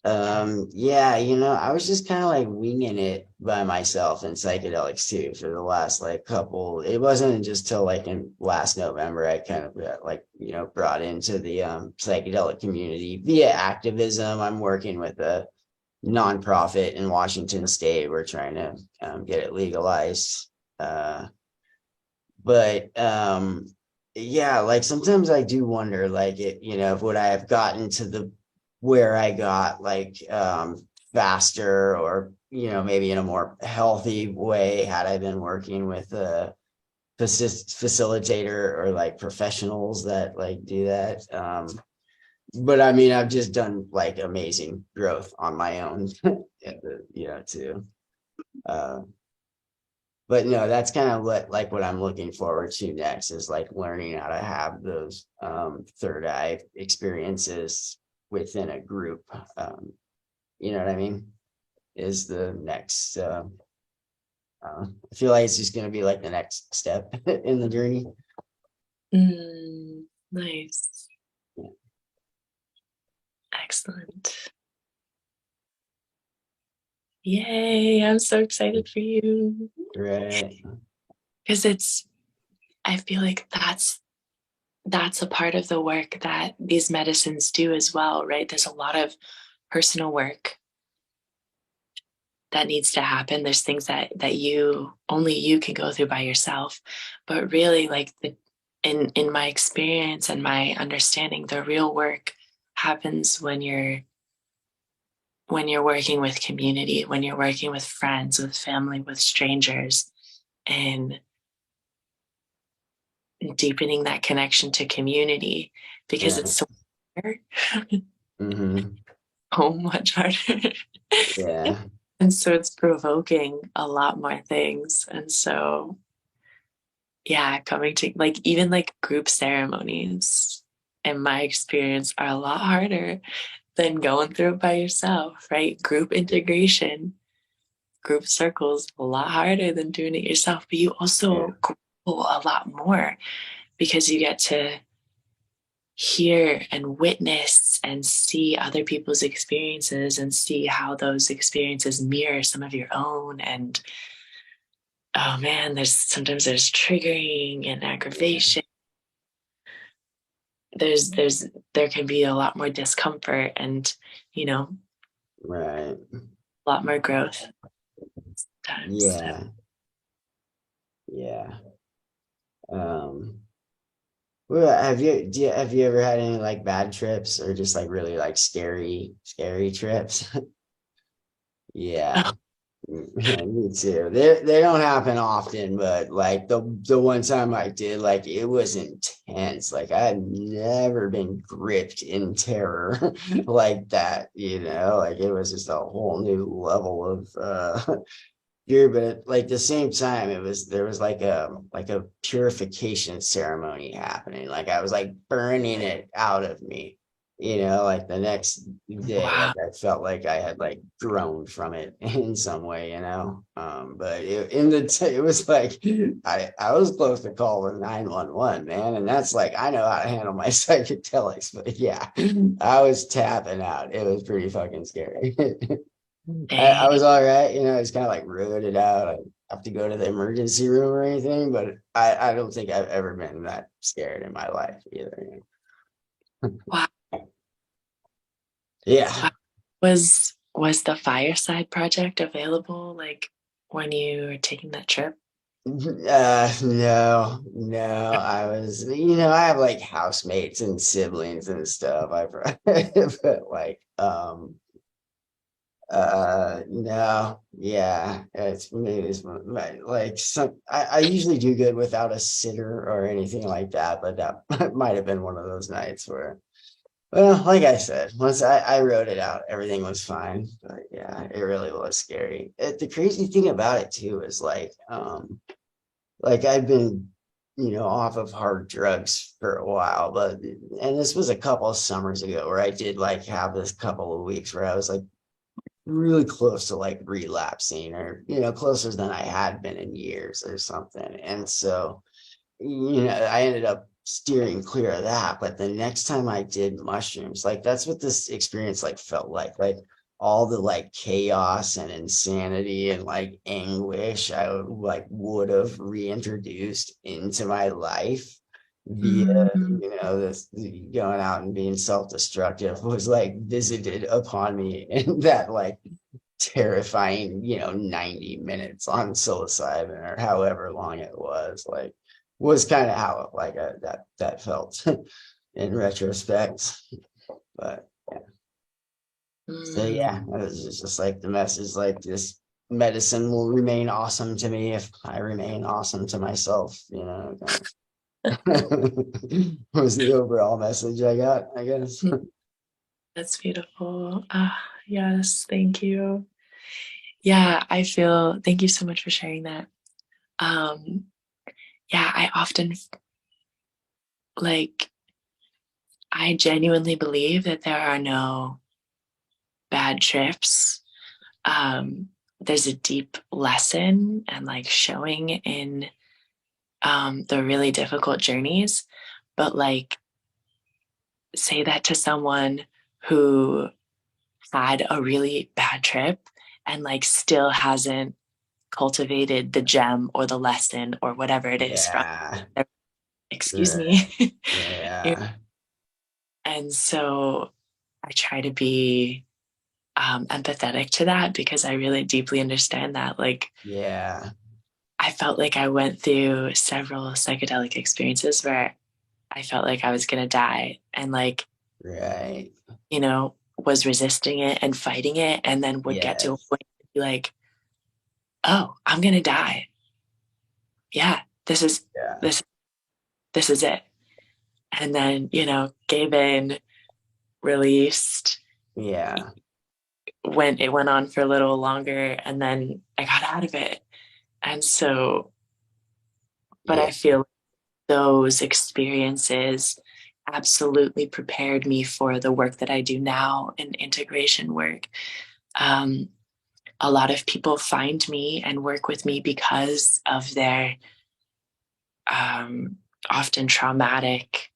Yeah, I was just kind of like winging it by myself in psychedelics too for the last like couple. It wasn't just till like in last November I kind of got like, brought into the psychedelic community via activism. I'm working with a nonprofit in Washington State. We're trying to get it legalized. But yeah, like sometimes I do wonder, like would I have gotten to the where I got like faster or maybe in a more healthy way had I been working with a facilitator or like professionals that like do that. But I mean, I've just done like amazing growth on my own, too. Uh, but no, that's kind of what I'm looking forward to next is like learning how to have those third eye experiences within a group. You know what I mean? Is the next. I feel like it's just going to be like the next step in the journey. Nice. Excellent. Yay, I'm so excited for you. Right. Because I feel like that's a part of the work that these medicines do as well, right? There's a lot of personal work that needs to happen. There's things that only you can go through by yourself. But really, like in my experience and my understanding, the real work happens when you're working with community, when you're working with friends, with family, with strangers, and deepening that connection to community, because it's so hard. So much harder. Yeah. And so it's provoking a lot more things. And so, yeah, coming to like even like group ceremonies, in my experience, are a lot harder than going through it by yourself, right? Group integration, group circles, a lot harder than doing it yourself. But you also grow a lot more because you get to hear and witness and see other people's experiences and see how those experiences mirror some of your own. And oh man, sometimes there's triggering and aggravation. There can be a lot more discomfort and right, a lot more growth times. Yeah. Well, have you ever had any like bad trips or just like really like scary trips? Yeah. Me too. They don't happen often, but like the one time I did, like it was intense. Like I had never been gripped in terror like that, like it was just a whole new level of fear. But at like the same time, there was like a purification ceremony happening. Like I was like burning it out of me. Like the next day, Wow. like I felt like I had like grown from it in some way, but it was like I was close to calling 911, man, and that's like I know how to handle my psychedelics, but yeah, I was tapping out. It was pretty fucking scary. I was all right, I just kind of like rode it out. I have to go to the emergency room or anything, but I don't think I've ever been that scared in my life either. Wow. Yeah. Was the Fireside Project available like when you were taking that trip? No, I was, I have like housemates and siblings and stuff. But like, no, yeah, like I usually do good without a sitter or anything like that, but that might have been one of those nights where, well, like I said, once I wrote it out, everything was fine. But yeah, it really was scary. The crazy thing about it too is like I've been, off of hard drugs for a while, and this was a couple of summers ago where I did like have this couple of weeks where I was like really close to like relapsing or closer than I had been in years or something. And so I ended up steering clear of that. But the next time I did mushrooms, like that's what this experience like felt like all the like chaos and insanity and like anguish I would have reintroduced into my life via this going out and being self-destructive was like visited upon me in that like terrifying 90 minutes on psilocybin or however long it was kind of how that felt in retrospect. But so yeah, it was just like the message, like this medicine will remain awesome to me if I remain awesome to myself, was the overall message I got, I guess. That's beautiful. Yes, thank you. Yeah, thank you so much for sharing that. Yeah, I often I genuinely believe that there are no bad trips. There's a deep lesson and like showing in the really difficult journeys, but like say that to someone who had a really bad trip and like still hasn't cultivated the gem or the lesson or whatever it is from excuse me. Yeah. And so I try to be empathetic to that because I really deeply understand that. Like, yeah, I felt like I went through several psychedelic experiences where I felt like I was going to die and like, right, was resisting it and fighting it. And then would get to a point and be like, oh, I'm going to die. Yeah, this is it. And then, gave in, released. Yeah. It went on for a little longer and then I got out of it. And so, but I feel those experiences absolutely prepared me for the work that I do now in integration work. A lot of people find me and work with me because of their often traumatic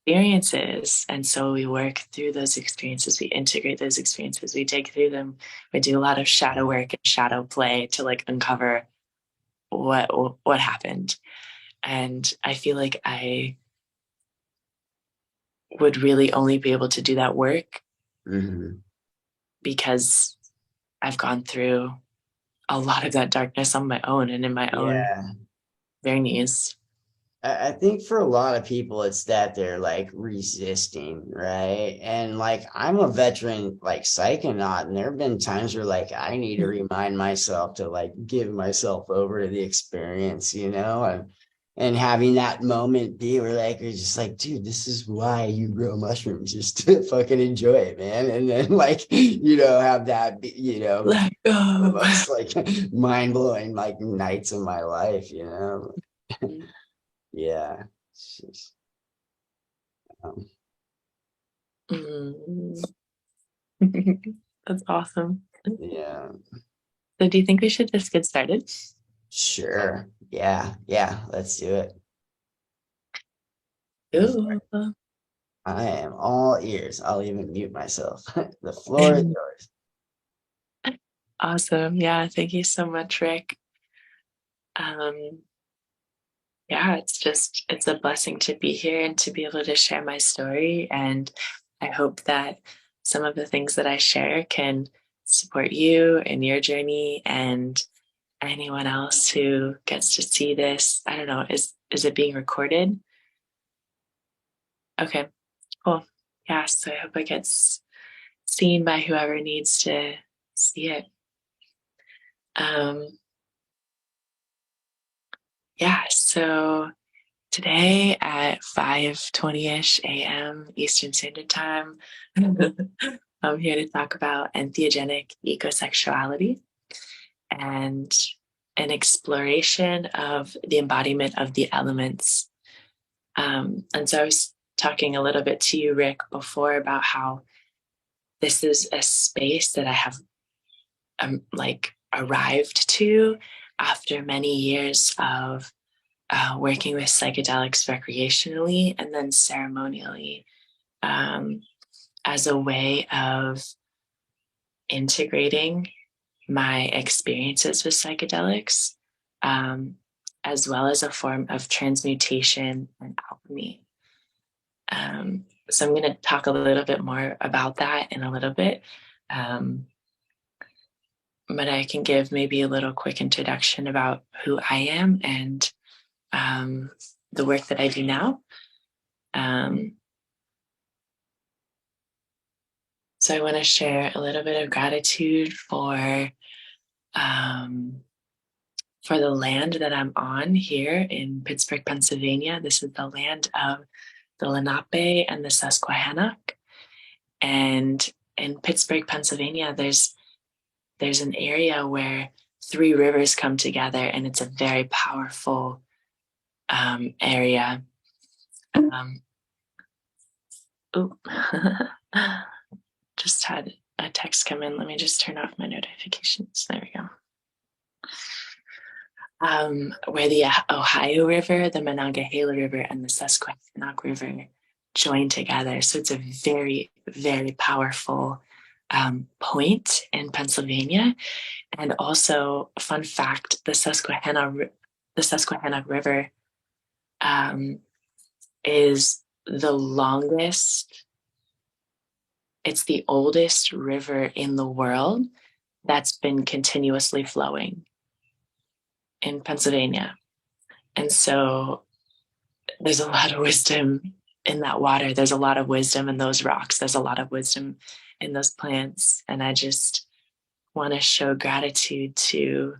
experiences. And so we work through those experiences, we integrate those experiences, we dig through them, we do a lot of shadow work and shadow play to like uncover what happened. And I feel like I would really only be able to do that work because I've gone through a lot of that darkness on my own and in my own journeys. I think for a lot of people, it's that they're like resisting, right? And like I'm a veteran, like psychonaut, and there have been times where like I need to remind myself to like give myself over to the experience, and having that moment be where like you're just like, dude, this is why you grow mushrooms, just to fucking enjoy it, man. And then like have that let go. The most like mind-blowing like nights of my life, yeah. That's awesome. Yeah. So do you think we should just get started? Sure. Yeah. Let's do it. Ooh. I am all ears. I'll even mute myself. The floor is yours. Awesome. Yeah. Thank you so much, Rick. Yeah, it's a blessing to be here and to be able to share my story. And I hope that some of the things that I share can support you in your journey and anyone else who gets to see this. I don't know, is it being recorded? Okay, cool. Yeah, so I hope it gets seen by whoever needs to see it. Yeah, so today at 5:20ish a.m. Eastern Standard Time, I'm here to talk about entheogenic ecosexuality and an exploration of the embodiment of the elements. And so I was talking a little bit to you, Rick, before about how this is a space that I have arrived to after many years of working with psychedelics recreationally and then ceremonially, as a way of integrating my experiences with psychedelics, as well as a form of transmutation and alchemy. So I'm going to talk a little bit more about that in a little bit. But I can give maybe a little quick introduction about who I am and the work that I do now. So I want to share a little bit of gratitude for the land that I'm on here in Pittsburgh, Pennsylvania. This is the land of the Lenape and the Susquehannock. And in Pittsburgh, Pennsylvania, there's an area where 3 rivers come together, and it's a very powerful area. Just had a text come in. Let me just turn off my notifications. There we go. Where the Ohio River, the Monongahela River, and the Susquehannock River join together. So it's a very, very powerful point in Pennsylvania. And also, fun fact, the Susquehannock River is the longest, it's the oldest river in the world that's been continuously flowing in Pennsylvania. And so there's a lot of wisdom in that water. There's a lot of wisdom in those rocks. There's a lot of wisdom in those plants. And I just want to show gratitude to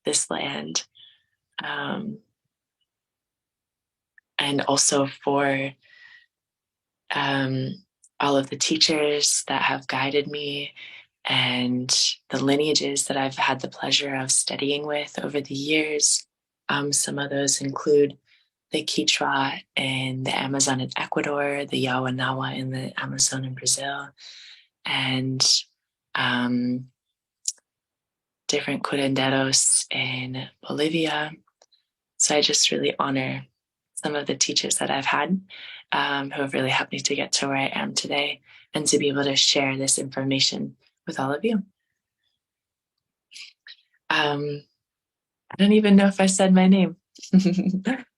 this land. And also for all of the teachers that have guided me and the lineages that I've had the pleasure of studying with over the years. Some of those include the Quechua in the Amazon in Ecuador, the Yawanawa in the Amazon in Brazil, and different curanderos in Bolivia. So I just really honor some of the teachers that I've had who have really helped me to get to where I am today and to be able to share this information with all of you. I don't even know if I said my name.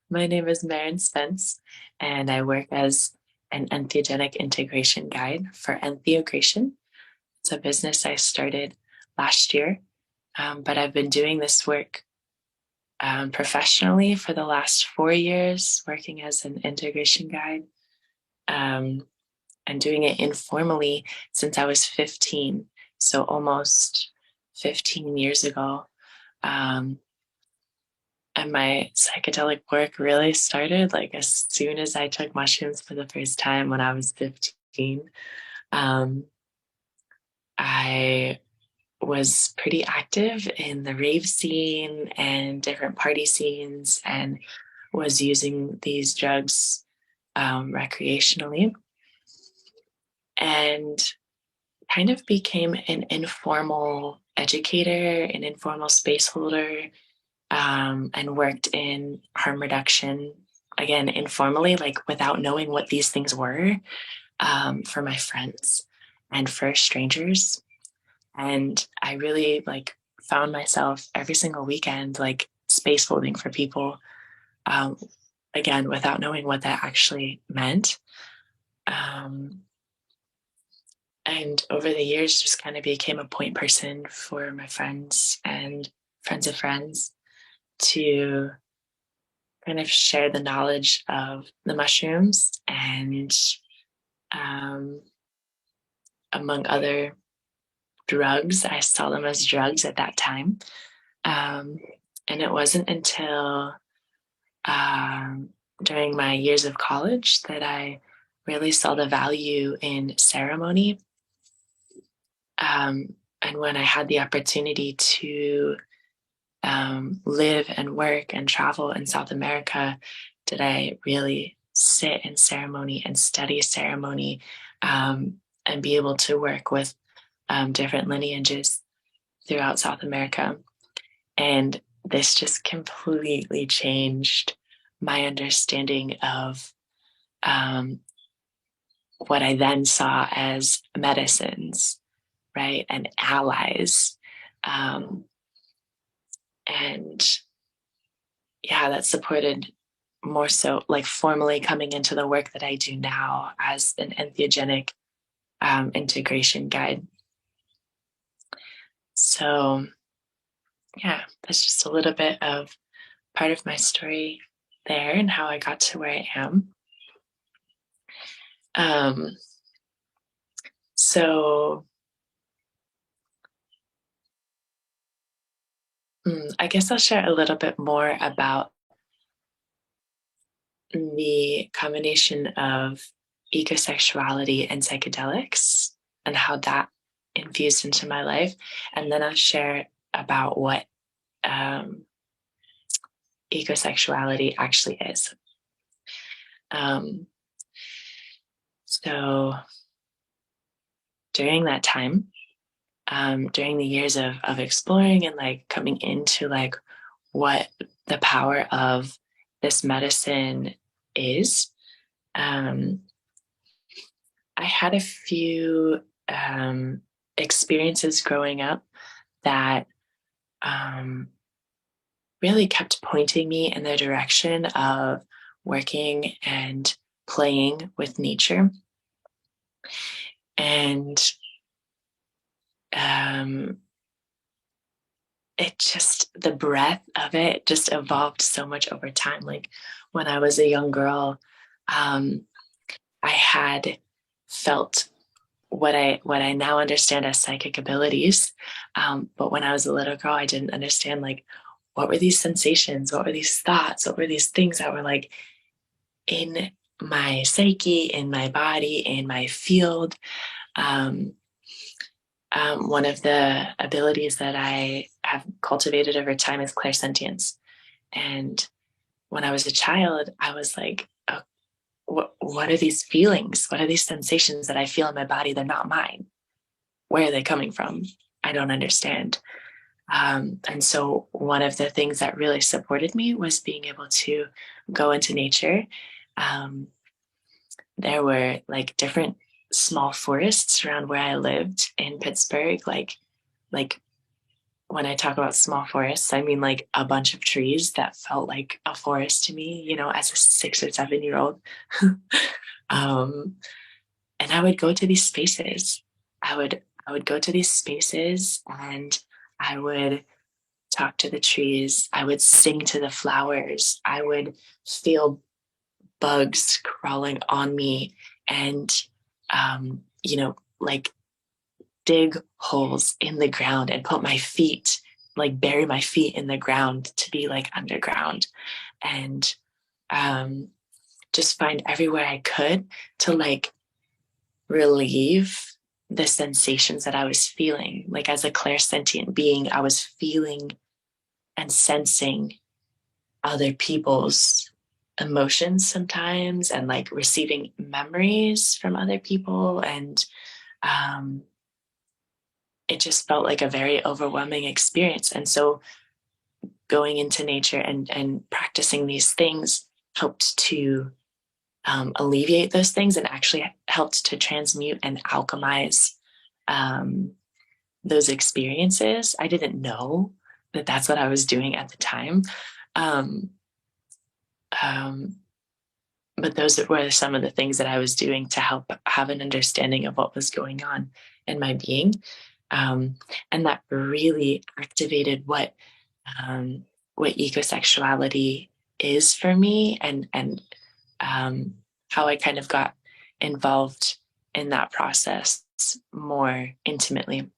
My name is Maren Spence, and I work as an entheogenic integration guide for Entheogration. It's a business I started last year, but I've been doing this work professionally for the last 4 years, working as an integration guide, and doing it informally since I was 15, so almost 15 years ago. And my psychedelic work really started like as soon as I took mushrooms for the first time when I was 15. I was pretty active in the rave scene and different party scenes and was using these drugs recreationally, and kind of became an informal educator, an informal space holder, and worked in harm reduction, again, informally, like without knowing what these things were, for my friends and for strangers. And I really like found myself every single weekend, like space holding for people, again, without knowing what that actually meant. And over the years, just kind of became a point person for my friends and friends of friends to kind of share the knowledge of the mushrooms and among other drugs. I saw them as drugs at that time. And it wasn't until during my years of college that I really saw the value in ceremony. And when I had the opportunity to live and work and travel in South America, did I really sit in ceremony and study ceremony, and be able to work with different lineages throughout South America. And this just completely changed my understanding of what I then saw as medicines, right, and allies. And yeah, that supported more so like formally coming into the work that I do now as an entheogenic integration guide. So yeah, that's just a little bit of part of my story there and how I got to where I am. So I guess I'll share a little bit more about the combination of ecosexuality and psychedelics and how that infused into my life. And then I'll share about what ecosexuality actually is. So during that time, during the years of exploring and like coming into like what the power of this medicine is, I had a few experiences growing up that really kept pointing me in the direction of working and playing with nature. And it just, the breadth of it just evolved so much over time. Like when I was a young girl, I had felt what I now understand as psychic abilities. But when I was a little girl, I didn't understand like what were these sensations, what were these thoughts, what were these things that were like in my psyche, in my body, in my field. One of the abilities that I have cultivated over time is clairsentience. And when I was a child, I was like, oh, what are these feelings? What are these sensations that I feel in my body? They're not mine. Where are they coming from? I don't understand. And so one of the things that really supported me was being able to go into nature. There were like different small forests around where I lived in Pittsburgh. Like when I talk about small forests, I mean like a bunch of trees that felt like a forest to me, you know, as a 6 or 7 year old. And I would go to these spaces. I would go to these spaces and I would talk to the trees. I would sing to the flowers. I would feel bugs crawling on me and, you know, like dig holes in the ground and put my feet, like bury my feet in the ground to be like underground, and just find everywhere I could to like relieve the sensations that I was feeling. Like as a clairsentient being, I was feeling and sensing other people's emotions sometimes and like receiving memories from other people. And it just felt like a very overwhelming experience. And so going into nature and practicing these things helped to alleviate those things and actually helped to transmute and alchemize those experiences. I didn't know that that's what I was doing at the time. But those were some of the things that I was doing to help have an understanding of what was going on in my being. And that really activated what ecosexuality is for me, and how I kind of got involved in that process more intimately.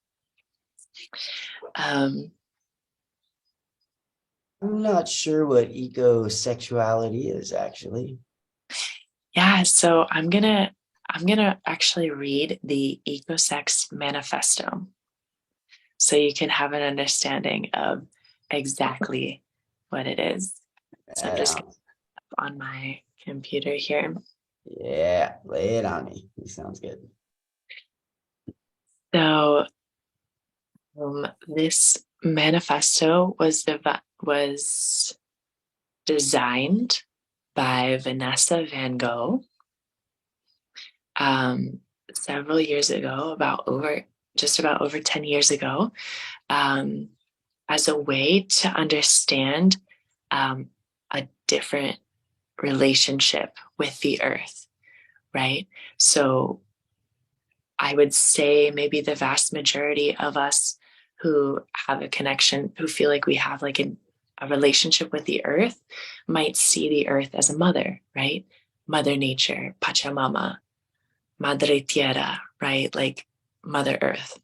I'm not sure what ecosexuality is actually. Yeah, so I'm gonna actually read the Ecosex Manifesto, so you can have an understanding of exactly what it is. So I'm just on my computer here. Yeah, lay it on me. It sounds good. So this manifesto was designed by Vanessa Van Gogh several years ago, about over 10 years ago, as a way to understand a different relationship with the earth, right? So I would say maybe the vast majority of us who have a connection, who feel like we have like a relationship with the earth, might see the earth as a mother, right? Mother Nature, Pachamama, Madre Tierra, right? Like Mother Earth.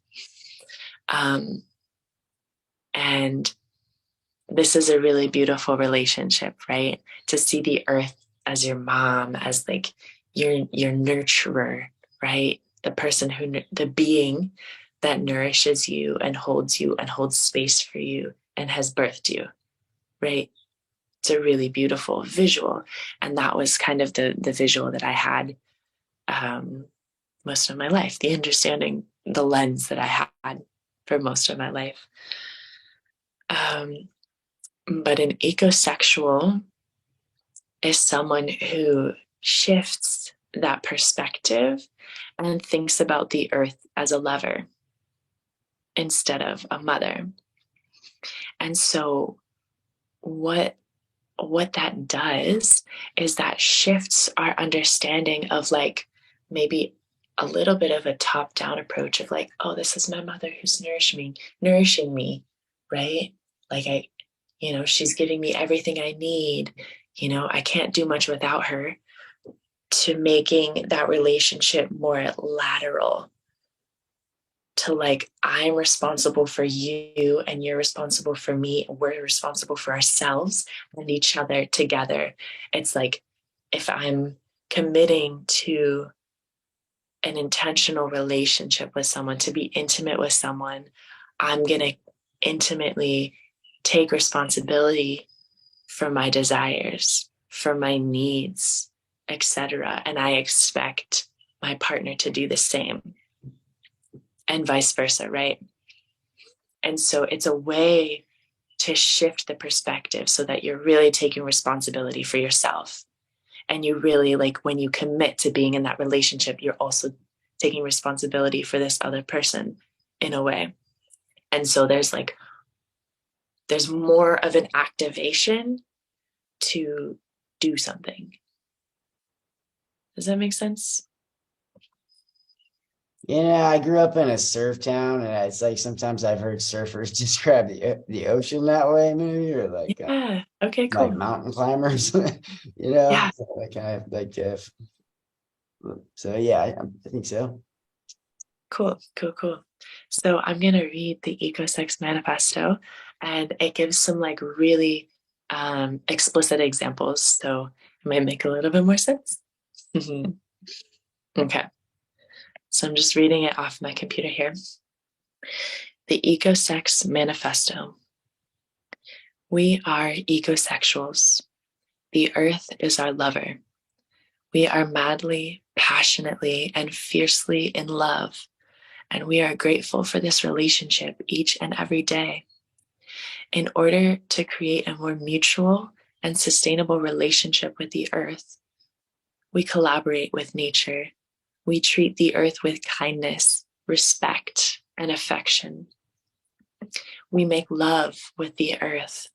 And this is a really beautiful relationship, right? To see the earth as your mom, as like your nurturer, right? The person the being that nourishes you and holds space for you and has birthed you, right? It's a really beautiful visual. And that was kind of the visual that I had most of my life, the understanding, the lens that I had for most of my life. But an ecosexual is someone who shifts that perspective and thinks about the earth as a lover instead of a mother. And so what that does is that shifts our understanding of like maybe a little bit of a top-down approach of like, oh, this is my mother who's nourishing me, right? Like she's giving me everything I need. I can't do much without her, to making that relationship more lateral, to like, I'm responsible for you and you're responsible for me. We're responsible for ourselves and each other together. It's like, if I'm committing to an intentional relationship with someone, to be intimate with someone, I'm going to intimately take responsibility for my desires, for my needs, etc. And I expect my partner to do the same, and vice versa, right? And so it's a way to shift the perspective so that you're really taking responsibility for yourself. And you really, like, when you commit to being in that relationship, you're also taking responsibility for this other person in a way. And so there's more of an activation to do something. Does that make sense? Yeah, I grew up in a surf town, and it's like sometimes I've heard surfers describe the ocean that way, maybe, or like okay, cool. like mountain climbers, Yeah. So like kind of like so yeah, I think so. Cool. So I'm gonna read the EcoSex Manifesto, and it gives some like really explicit examples, so it might make a little bit more sense. Okay. So I'm just reading it off my computer here. The EcoSex Manifesto. We are ecosexuals. The earth is our lover. We are madly, passionately, and fiercely in love, and we are grateful for this relationship each and every day. In order to create a more mutual and sustainable relationship with the earth, we collaborate with nature. We treat the earth with kindness, respect, and affection. We make love with the earth.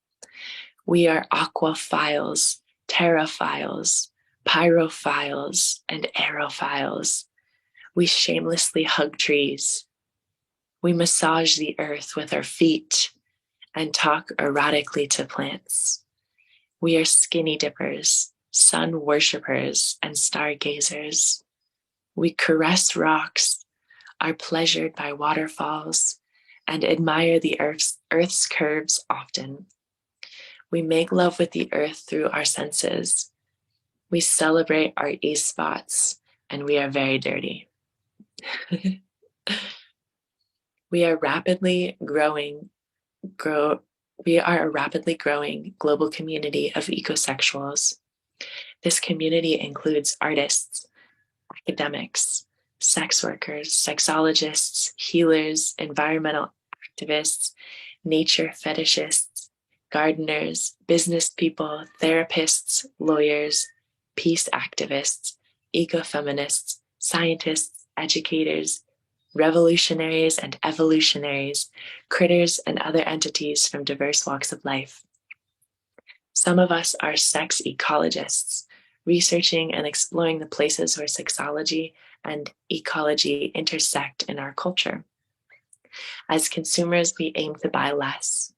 We are aquaphiles, terraphiles, pyrophiles, and aerophiles. We shamelessly hug trees. We massage the earth with our feet and talk erotically to plants. We are skinny dippers, sun worshippers, and stargazers. We caress rocks, are pleasured by waterfalls, and admire the earth's curves often. We make love with the earth through our senses. We celebrate our E-spots, and we are very dirty. We are a rapidly growing global community of ecosexuals. This community includes artists, academics, sex workers, sexologists, healers, environmental activists, nature fetishists, gardeners, business people, therapists, lawyers, peace activists, ecofeminists, scientists, educators, revolutionaries and evolutionaries, critters and other entities from diverse walks of life. Some of us are sex ecologists, researching and exploring the places where sexology and ecology intersect in our culture. As consumers, we aim to buy less.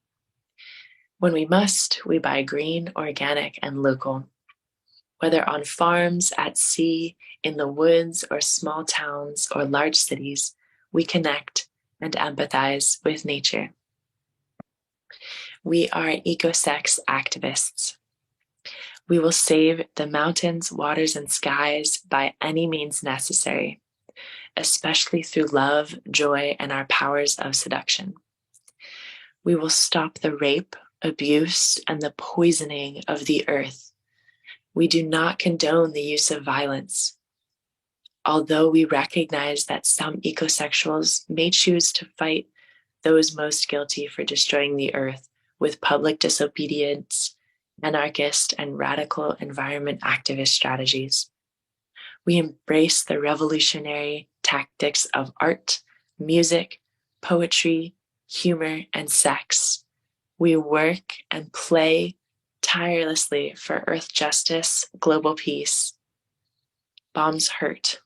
When we must, we buy green, organic, and local. Whether on farms, at sea, in the woods, or small towns, or large cities, we connect and empathize with nature. We are eco-sex activists. We will save the mountains, waters, and skies by any means necessary, especially through love, joy, and our powers of seduction. We will stop the rape, abuse, and the poisoning of the earth. We do not condone the use of violence. Although we recognize that some ecosexuals may choose to fight those most guilty for destroying the earth with public disobedience, anarchist, and radical environment activist strategies. We embrace the revolutionary tactics of art, music, poetry, humor, and sex. We work and play tirelessly for earth justice, global peace. Bombs hurt.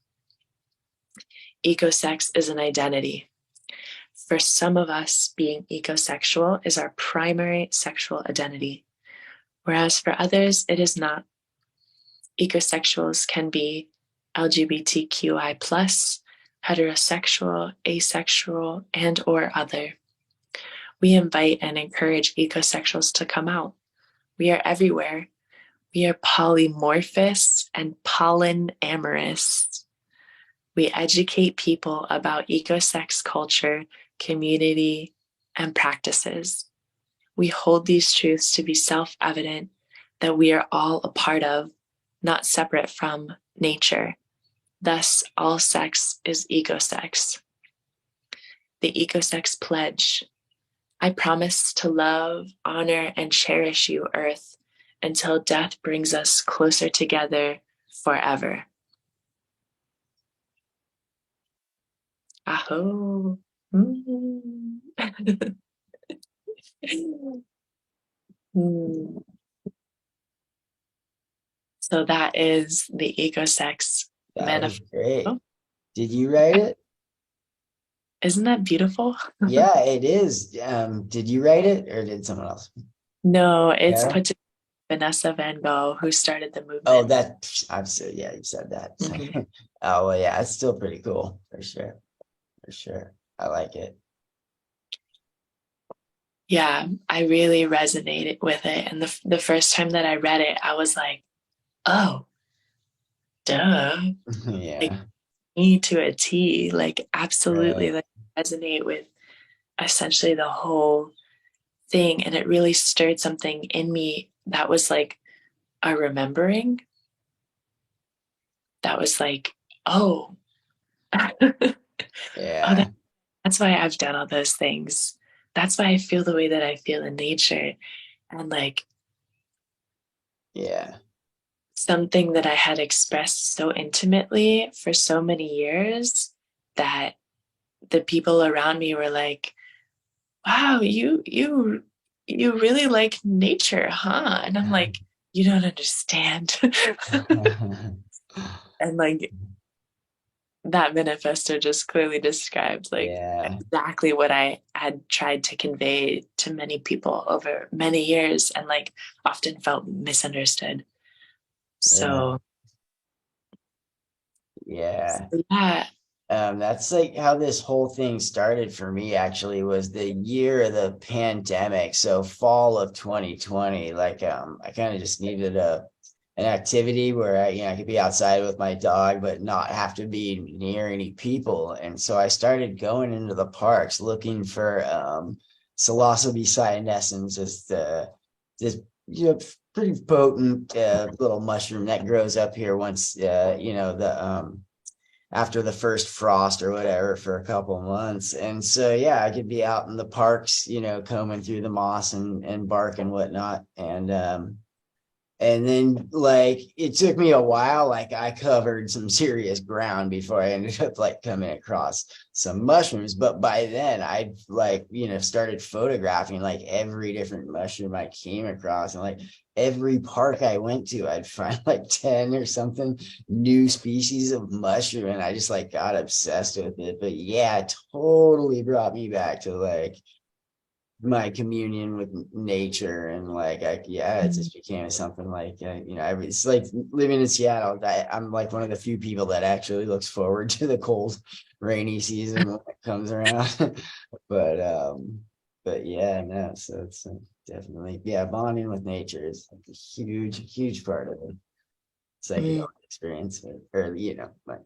Ecosex is an identity. For some of us, being ecosexual is our primary sexual identity, whereas for others, it is not. Ecosexuals can be LGBTQI+, heterosexual, asexual, and or other. We invite and encourage ecosexuals to come out. We are everywhere. We are polymorphous and polynamorous. We educate people about ecosex culture, community, and practices. We hold these truths to be self-evident that we are all a part of, not separate from, nature. Thus, all sex is ecosex. The Ecosex Pledge. I promise to love, honor, and cherish you, Earth, until death brings us closer together forever. Aho. Mm. So that is the Ecosex Manifesto. Great. Did you write it? Isn't that beautiful? Yeah, it is. Did you write it or did someone else? No, it's put to Vanessa Van Gogh, who started the movement. Oh, yeah, you said that. Mm-hmm. Oh, well, yeah, it's still pretty cool for sure. For sure. I like it. Yeah, I really resonated with it. And the first time that I read it, I was like, oh, duh. Yeah. Like, me to a T, like absolutely like resonate with essentially the whole thing. And it really stirred something in me that was like a remembering. That was like, oh, yeah. That's why I've done all those things. That's why I feel the way that I feel in nature. And like, yeah, something that I had expressed so intimately for so many years that the people around me were like, wow, you really like nature, huh? And I'm like, you don't understand. And like, that manifesto just clearly describes like exactly what I had tried to convey to many people over many years and like often felt misunderstood. So yeah. That's like how this whole thing started for me, actually, was the year of the pandemic. So fall of 2020, like I kind of just needed an activity where I could be outside with my dog but not have to be near any people. And so I started going into the parks looking for psilocybe cyanescens, this pretty potent little mushroom that grows up here once after the first frost or whatever for a couple months. And so, yeah, I could be out in the parks, combing through the moss and bark and whatnot. And then like it took me a while, like I covered some serious ground before I ended up like coming across some mushrooms. But by then I'd like, started photographing like every different mushroom I came across. And like every park I went to, I'd find like 10 or something new species of mushroom. And I just like got obsessed with it. But yeah, it totally brought me back to like my communion with nature. And like it just became something like it's like living in Seattle. I'm like one of the few people that actually looks forward to the cold rainy season when it comes around. but yeah, no, so it's definitely, bonding with nature is like a huge part of it. Psychedelic experience, or like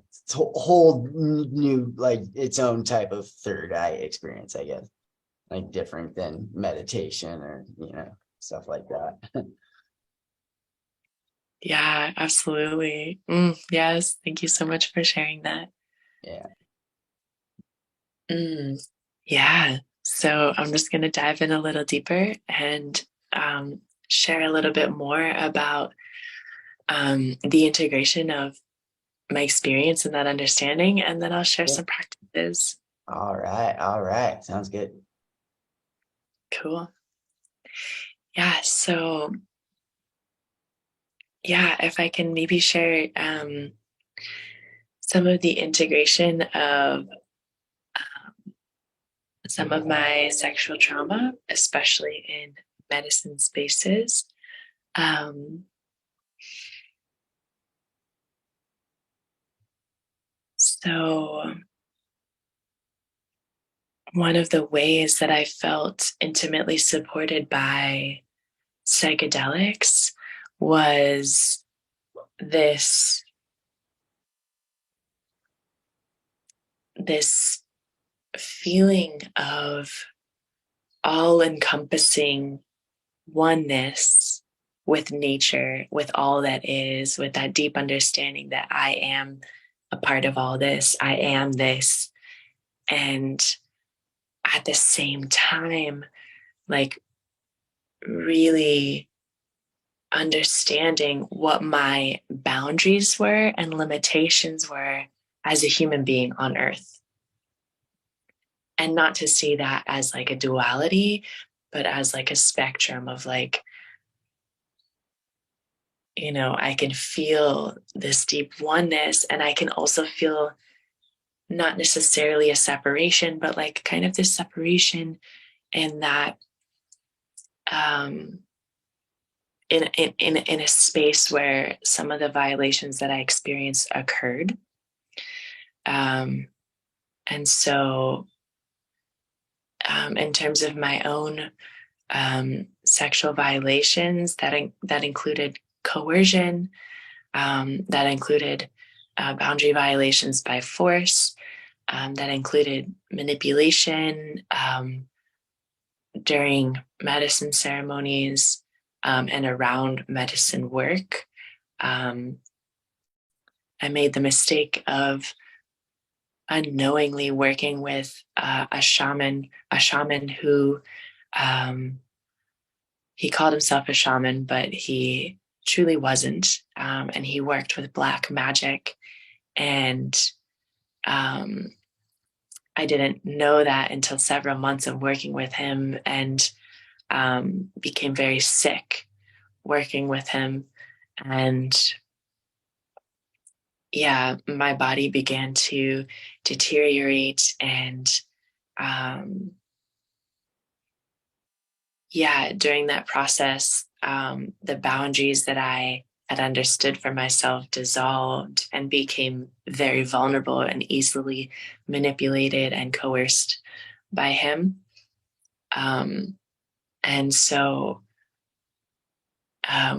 it's a whole new, like its own type of third eye experience, I guess, like different than meditation or stuff like that. Yeah, absolutely. Yes, thank you so much for sharing that. Yeah. Yeah, so I'm just going to dive in a little deeper and share a little bit more about the integration of my experience and that understanding, and then I'll share some practices. All right, sounds good. Cool. Yeah, so if I can maybe share some of the integration of some of my sexual trauma, especially in medicine spaces. So one of the ways that I felt intimately supported by psychedelics was this feeling of all-encompassing oneness with nature, with all that is, with that deep understanding that I am a part of all this, I am this. And at the same time, like really understanding what my boundaries were and limitations were as a human being on earth. And not to see that as like a duality, but as like a spectrum of like, I can feel this deep oneness, and I can also feel not necessarily a separation, but like kind of this separation in that in a space where some of the violations that I experienced occurred. And so in terms of my own sexual violations, that included coercion, that included boundary violations by force, that included manipulation during medicine ceremonies and around medicine work. I made the mistake of unknowingly working with a shaman who he called himself a shaman, but he truly wasn't. And he worked with black magic. And I didn't know that until several months of working with him, and became very sick working with him. And my body began to deteriorate. And during that process, the boundaries that I had understood for myself dissolved and became very vulnerable and easily manipulated and coerced by him. And so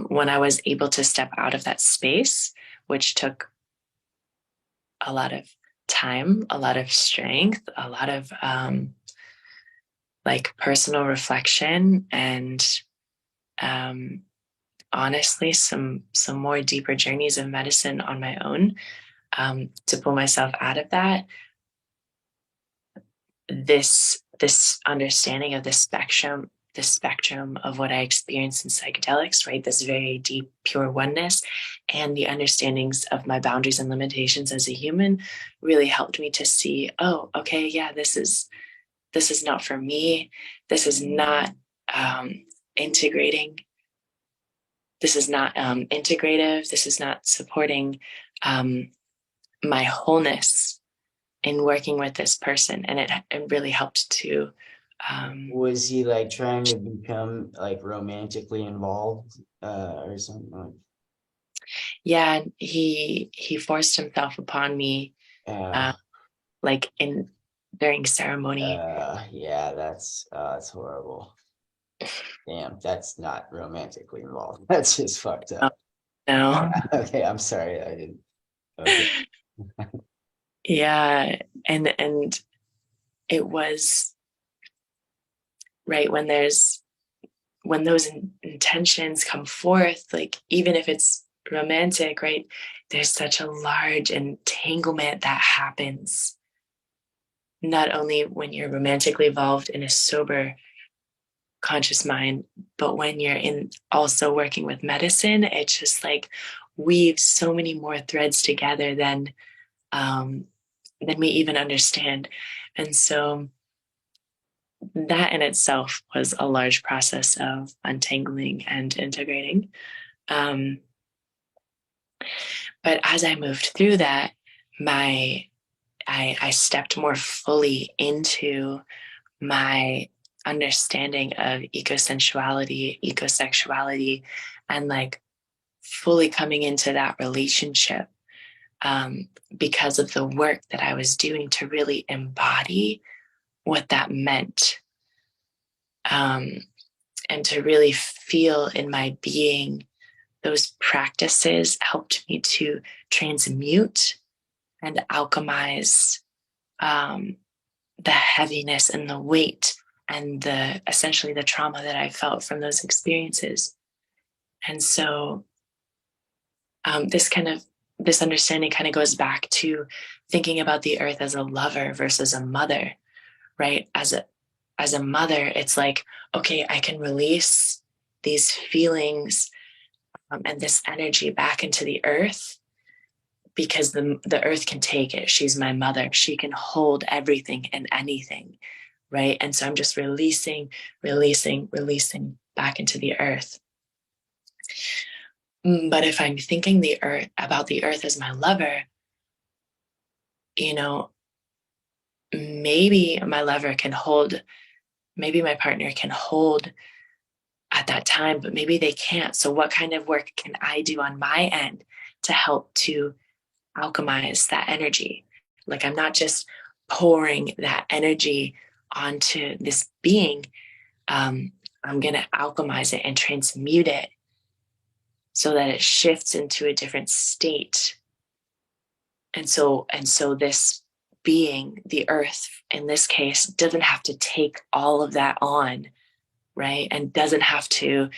when I was able to step out of that space, which took a lot of time, a lot of strength, a lot of like personal reflection, and honestly some more deeper journeys of medicine on my own, to pull myself out of that, this understanding of the spectrum of what I experienced in psychedelics, right? This very deep, pure oneness, and the understandings of my boundaries and limitations as a human really helped me to see, oh, okay, yeah, this is not for me. This is not integrating. This is not integrative. This is not supporting my wholeness in working with this person. And it really helped to. Was he like trying to become like romantically involved or something? Yeah, he forced himself upon me, like during ceremony. Yeah, that's horrible. Damn, that's not romantically involved. That's just fucked up. No. Okay, I'm sorry, I didn't. Okay. Yeah, and it was right when those intentions come forth, like even if it's romantic, right? There's such a large entanglement that happens, not only when you're romantically involved in a sober conscious mind, but when you're in also working with medicine, it's just like weaves so many more threads together than we even understand. And so that in itself was a large process of untangling and integrating. But as I moved through that, I stepped more fully into my understanding of ecosensuality, ecosexuality, and like fully coming into that relationship because of the work that I was doing to really embody what that meant. And to really feel in my being, those practices helped me to transmute and alchemize the heaviness and the weight and essentially the trauma that I felt from those experiences. And so this understanding kind of goes back to thinking about the earth as a lover versus a mother, right? As a mother, it's like, okay, I can release these feelings and this energy back into the earth because the earth can take it. She's my mother. She can hold everything and anything, right? And so I'm just releasing back into the earth. But if I'm thinking about the earth as my lover, maybe my lover can hold, maybe my partner can hold at that time, but maybe they can't. So what kind of work can I do on my end to help to alchemize that energy? Like I'm not just pouring that energy onto this being. I'm going to alchemize it and transmute it so that it shifts into a different state. And so this being, the earth in this case, doesn't have to take all of that on, right? And doesn't have to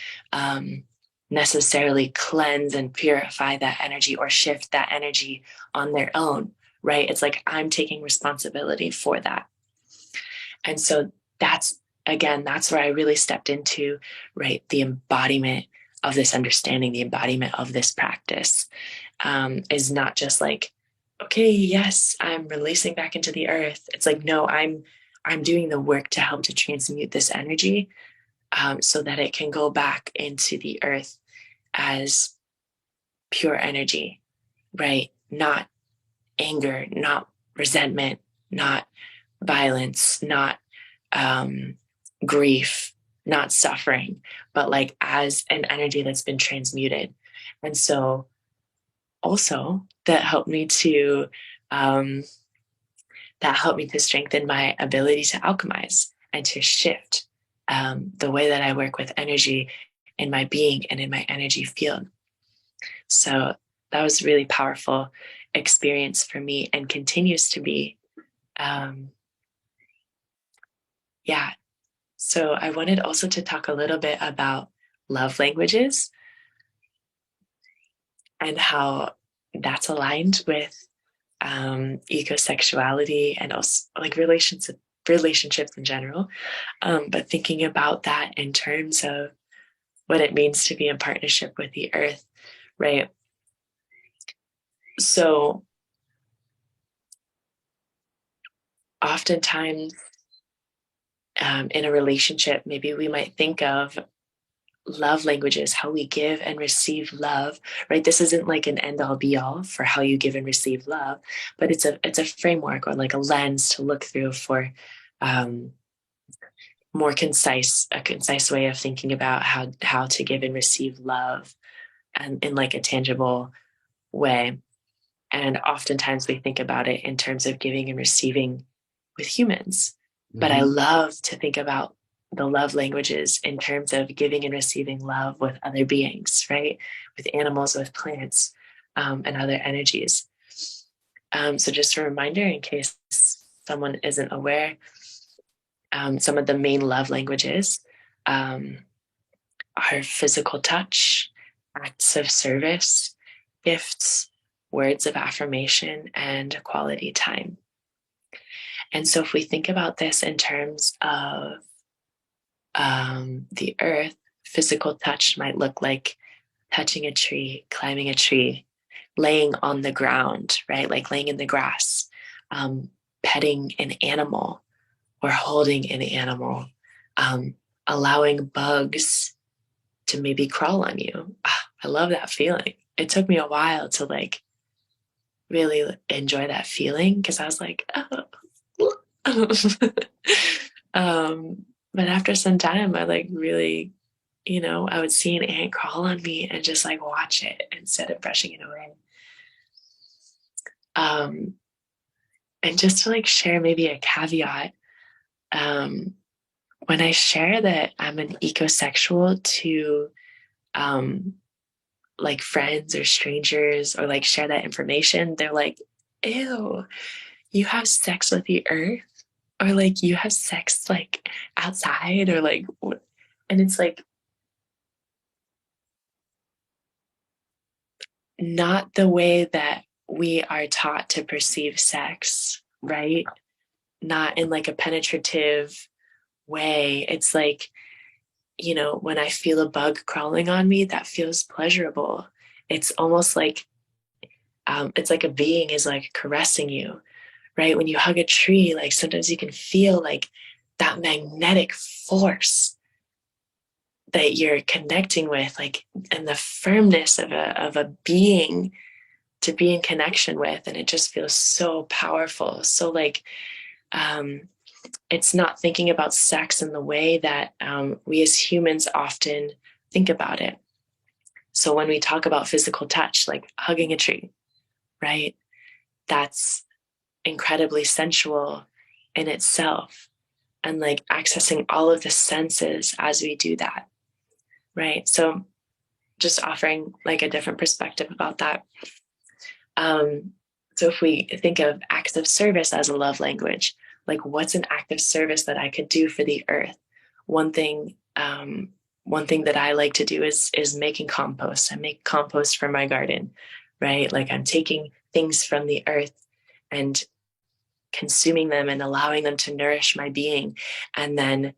necessarily cleanse and purify that energy or shift that energy on their own, right? It's like I'm taking responsibility for that. And so that's where I really stepped into, right, the embodiment of this understanding, the embodiment of this practice is not just like, okay, yes, I'm releasing back into the earth. It's like, no, I'm doing the work to help to transmute this energy so that it can go back into the earth as pure energy, right? Not anger, not resentment, not violence, not grief, not suffering, but like as an energy that's been transmuted. And so also that helped me to strengthen my ability to alchemize and to shift the way that I work with energy in my being and in my energy field. So that was a really powerful experience for me and continues to be. Yeah. So I wanted also to talk a little bit about love languages and how that's aligned with ecosexuality, and also like relationships in general. But thinking about that in terms of what it means to be in partnership with the earth, right? So oftentimes in a relationship, maybe we might think of love languages, how we give and receive love, right? This isn't like an end all be all for how you give and receive love, but it's a framework or like a lens to look through for a concise way of thinking about how to give and receive love and in like a tangible way. And oftentimes we think about it in terms of giving and receiving with humans. But I love to think about the love languages in terms of giving and receiving love with other beings, right? With animals, with plants, and other energies. So just a reminder in case someone isn't aware, some of the main love languages are physical touch, acts of service, gifts, words of affirmation, and quality time. And so if we think about this in terms of the earth, physical touch might look like touching a tree, climbing a tree, laying on the ground, right? Like laying in the grass, petting an animal or holding an animal, allowing bugs to maybe crawl on you. I love that feeling. It took me a while to like really enjoy that feeling because I was like, oh. But after some time, I like really, I would see an ant crawl on me and just like watch it instead of brushing it away. And just to like share maybe a caveat, when I share that I'm an ecosexual to like friends or strangers or like share that information, they're like, ew, you have sex with the earth? Or like you have sex like outside or like, and it's like not the way that we are taught to perceive sex, right? Not in like a penetrative way. It's like, when I feel a bug crawling on me, that feels pleasurable. It's almost like it's like a being is like caressing you, right? When you hug a tree, like sometimes you can feel like that magnetic force that you're connecting with, like, and the firmness of a being to be in connection with. And it just feels so powerful. So like, it's not thinking about sex in the way that we as humans often think about it. So when we talk about physical touch, like hugging a tree, right? That's incredibly sensual in itself, and like accessing all of the senses as we do that, right? So just offering like a different perspective about that. So if we think of acts of service as a love language, like what's an act of service that I could do for the earth? One thing that I like to do is making compost. I make compost for my garden, right? Like I'm taking things from the earth and consuming them and allowing them to nourish my being, and then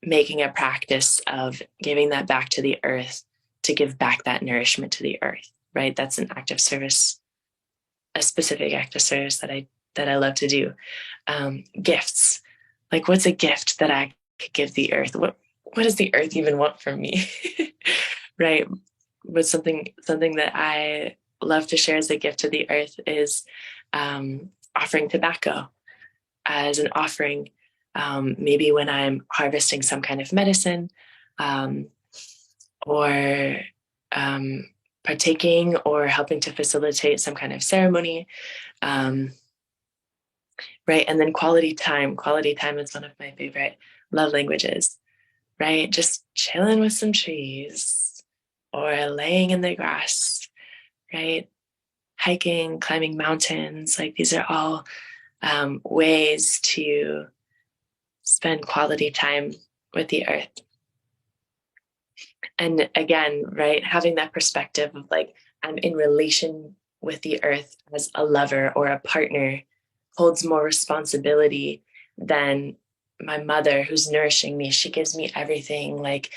making a practice of giving that back to the earth to give back that nourishment to the earth, right? That's an act of service, a specific act of service that I love to do. Gifts, like what's a gift that I could give the earth? What does the earth even want from me? Right? But something that I love to share as a gift to the earth is offering tobacco as an offering. Maybe when I'm harvesting some kind of medicine, or partaking or helping to facilitate some kind of ceremony. Right. And then quality time. Quality time is one of my favorite love languages, right? Just chilling with some trees or laying in the grass, right? Hiking, climbing mountains. Like these are all ways to spend quality time with the earth. And again, right, having that perspective of like, I'm in relation with the earth as a lover or a partner holds more responsibility than my mother who's nourishing me. She gives me everything. Like,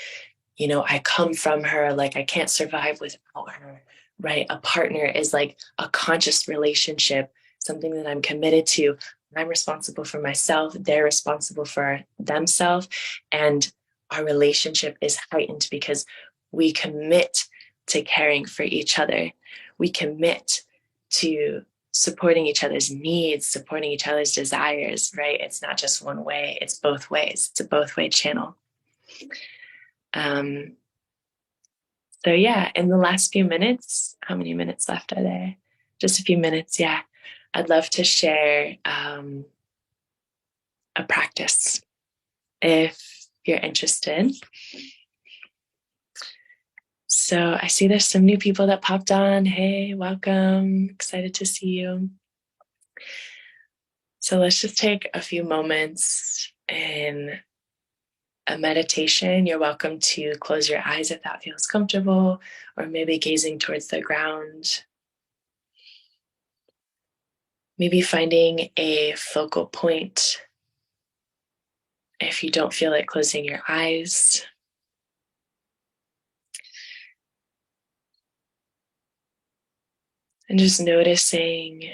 you know, I come from her, like I can't survive without her, right? A partner is like a conscious relationship, something that I'm committed to. I'm responsible for myself, they're responsible for themselves, and our relationship is heightened because we commit to caring for each other. We commit to supporting each other's needs, supporting each other's desires, right? It's not just one way, it's both ways. It's a both way channel. So yeah, in the last few minutes, how many minutes left are there? Just a few minutes, yeah. I'd love to share a practice if you're interested. So I see there's some new people that popped on. Hey, welcome. Excited to see you. So let's just take a few moments in a meditation. You're welcome to close your eyes if that feels comfortable, or maybe gazing towards the ground. Maybe finding a focal point if you don't feel like closing your eyes. And just noticing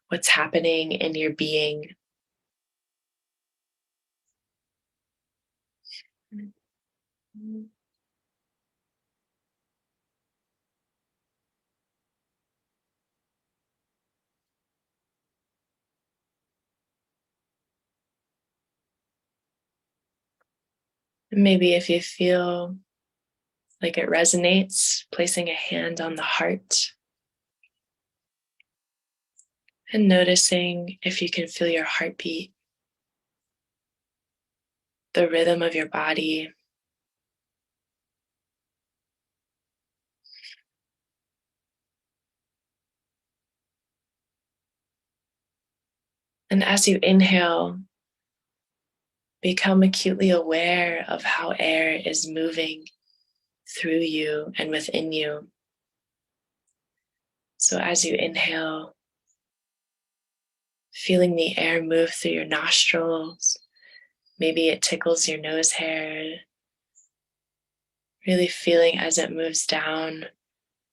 what's happening in your being. Maybe if you feel like it resonates, placing a hand on the heart and noticing if you can feel your heartbeat, the rhythm of your body. And as you inhale, become acutely aware of how air is moving through you and within you. So as you inhale, feeling the air move through your nostrils, maybe it tickles your nose hair, really feeling as it moves down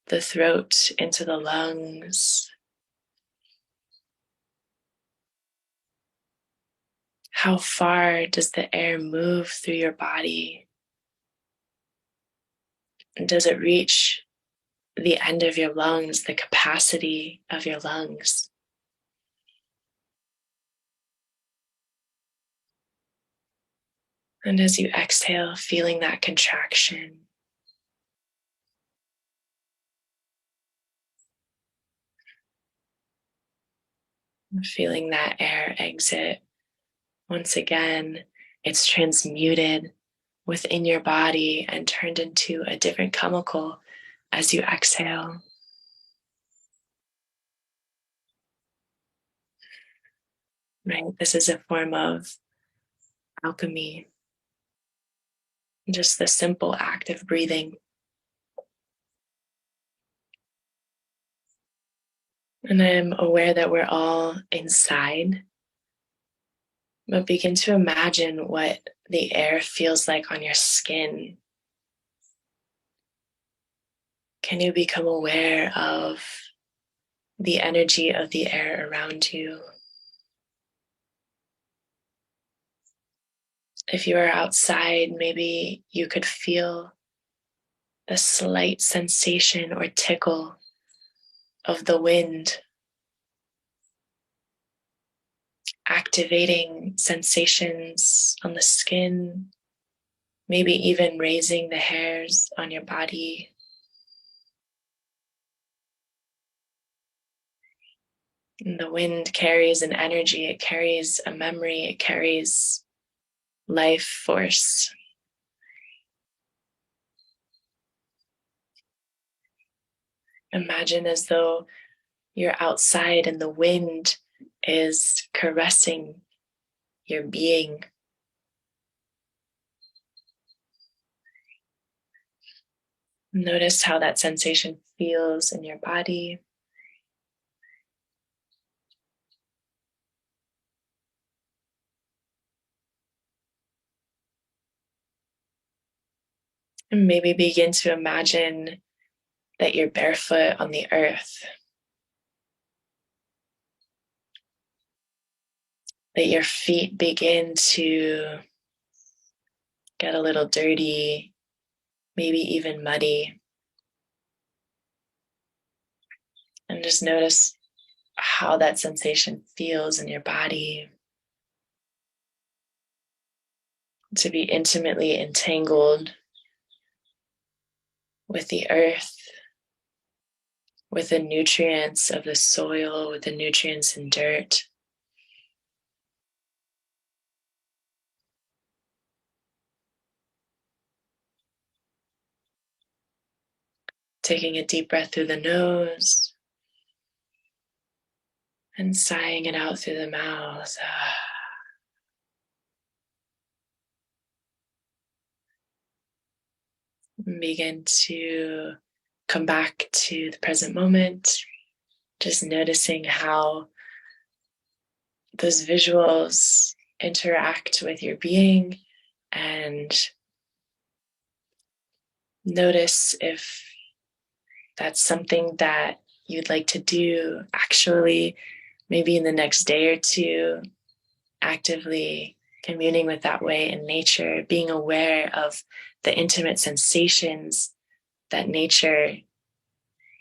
the throat into the lungs. How far does the air move through your body? And does it reach the end of your lungs, the capacity of your lungs? And as you exhale, feeling that contraction, feeling that air exit. Once again, it's transmuted within your body and turned into a different chemical as you exhale. Right? This is a form of alchemy, just the simple act of breathing. And I'm aware that we're all inside, but begin to imagine what the air feels like on your skin. Can you become aware of the energy of the air around you? If you are outside, maybe you could feel the slight sensation or tickle of the wind, activating sensations on the skin, maybe even raising the hairs on your body. And the wind carries an energy, it carries a memory, it carries life force. Imagine as though you're outside and the wind is caressing your being. Notice how that sensation feels in your body. And maybe begin to imagine that you're barefoot on the earth, that your feet begin to get a little dirty, maybe even muddy. And just notice how that sensation feels in your body. To be intimately entangled with the earth, with the nutrients of the soil, with the nutrients in dirt. Taking a deep breath through the nose and sighing it out through the mouth. Begin to come back to the present moment, just noticing how those visuals interact with your being, and notice if that's something that you'd like to do actually, maybe in the next day or two, actively communing with that way in nature, being aware of the intimate sensations that nature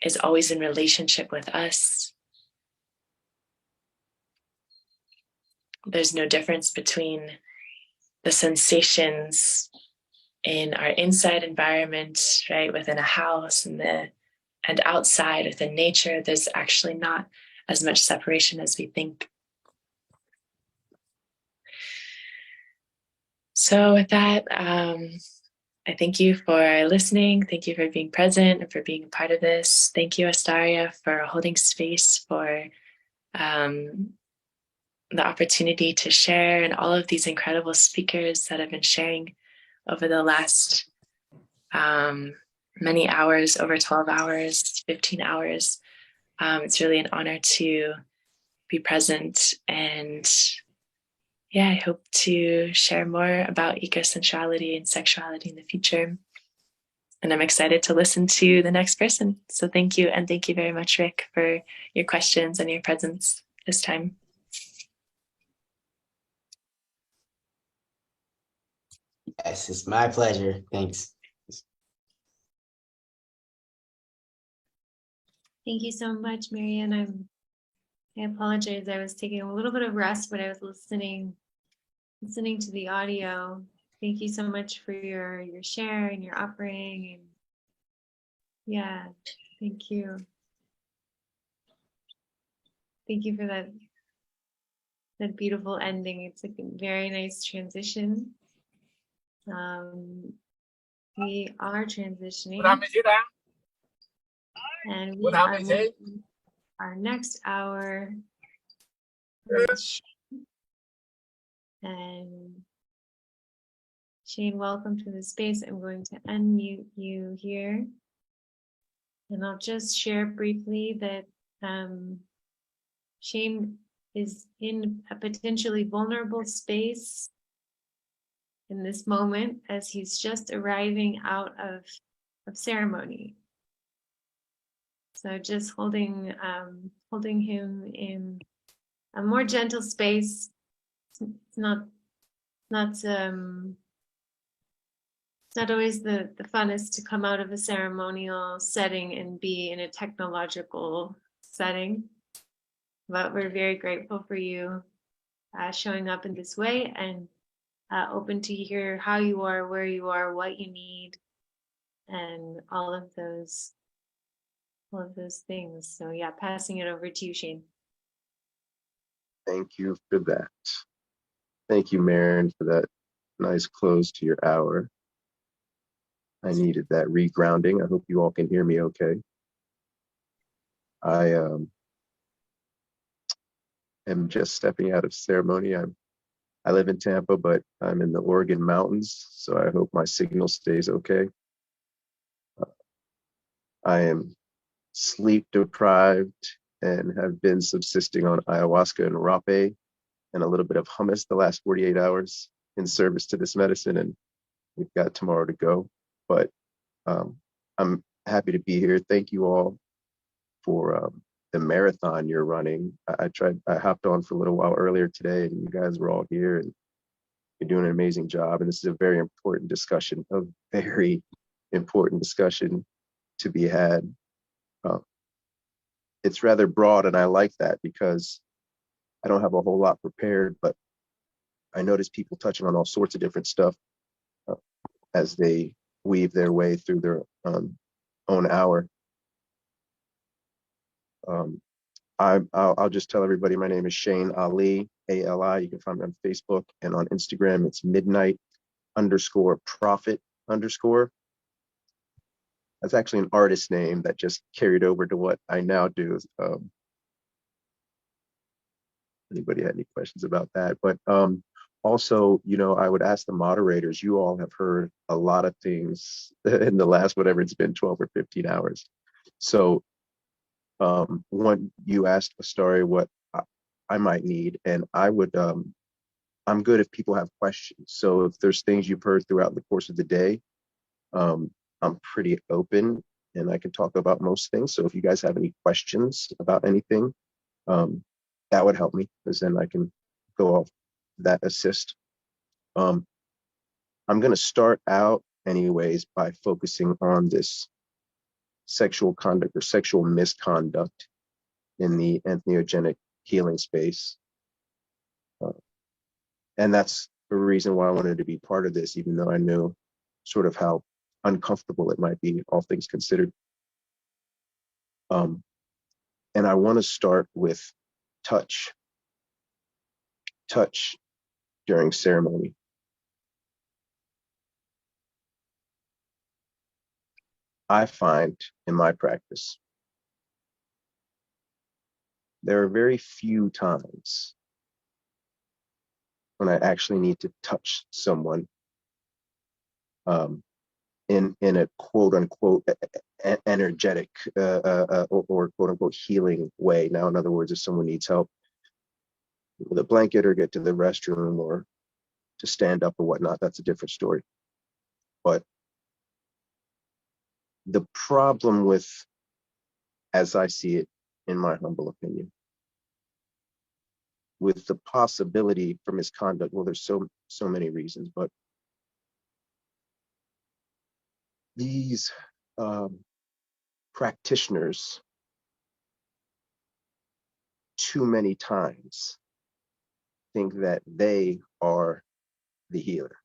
is always in relationship with us. There's no difference between the sensations in our inside environment, right, within a house and outside within nature. There's actually not as much separation as we think. So with that, I thank you for listening. Thank you for being present and for being a part of this. Thank you, Astaria, for holding space for the opportunity to share, and all of these incredible speakers that have been sharing over the last many hours, over 12 hours, 15 hours. It's really an honor to be present, and yeah, I hope to share more about eco-sensuality and sexuality in the future. And I'm excited to listen to the next person. So thank you. And thank you very much, Rick, for your questions and your presence this time. Yes, it's my pleasure. Thanks. Thank you so much, Marianne. I apologize. I was taking a little bit of rest, but I was listening to the audio. Thank you so much for your share and your offering. And yeah, thank you. Thank you for that beautiful ending. It's like a very nice transition. We are transitioning. And we are moving our next hour. And Shane, welcome to the space. I'm going to unmute you here. And I'll just share briefly that Shane is in a potentially vulnerable space in this moment as he's just arriving out of ceremony. So just holding him in a more gentle space. It's not always the funnest to come out of a ceremonial setting and be in a technological setting, but we're very grateful for you showing up in this way, and open to hear how you are, where you are, what you need, and all of those things. So yeah, passing it over to you, Shane. Thank you for that. Thank you, Maren, for that nice close to your hour. I needed that regrounding. I hope you all can hear me okay. I am just stepping out of ceremony. I live in Tampa, but I'm in the Oregon mountains, so I hope my signal stays okay. I am sleep deprived and have been subsisting on ayahuasca and rape and a little bit of hummus the last 48 hours in service to this medicine, and we've got tomorrow to go. But I'm happy to be here. Thank you all for the marathon you're running. I hopped on for a little while earlier today, and you guys were all here, and you're doing an amazing job. And this is a very important discussion, a very important discussion to be had. It's rather broad, and I like that because I don't have a whole lot prepared, but I notice people touching on all sorts of different stuff as they weave their way through their own hour. I'll just tell everybody my name is Shane Ali, Ali. You can find me on Facebook, and on Instagram it's midnight_prophet_. That's actually an artist name that just carried over to what I now do. Anybody had any questions about that? But also, I would ask the moderators, you all have heard a lot of things in the last, whatever it's been, 12 or 15 hours. So when you asked Astaria what I might need, and I'm good if people have questions. So if there's things you've heard throughout the course of the day, I'm pretty open and I can talk about most things. So if you guys have any questions about anything, that would help me, because then I can go off that assist. I'm going to start out anyways by focusing on this sexual conduct or sexual misconduct in the entheogenic healing space. And that's the reason why I wanted to be part of this, even though I knew sort of how uncomfortable it might be, all things considered. And I want to start with touch during ceremony. I find in my practice, there are very few times when I actually need to touch someone in a quote unquote energetic or quote unquote healing way. Now, in other words, if someone needs help with a blanket or get to the restroom or to stand up or whatnot, that's a different story. But the problem with, as I see it, in my humble opinion, with the possibility for misconduct, well, there's so many reasons, but these practitioners too many times think that they are the healer.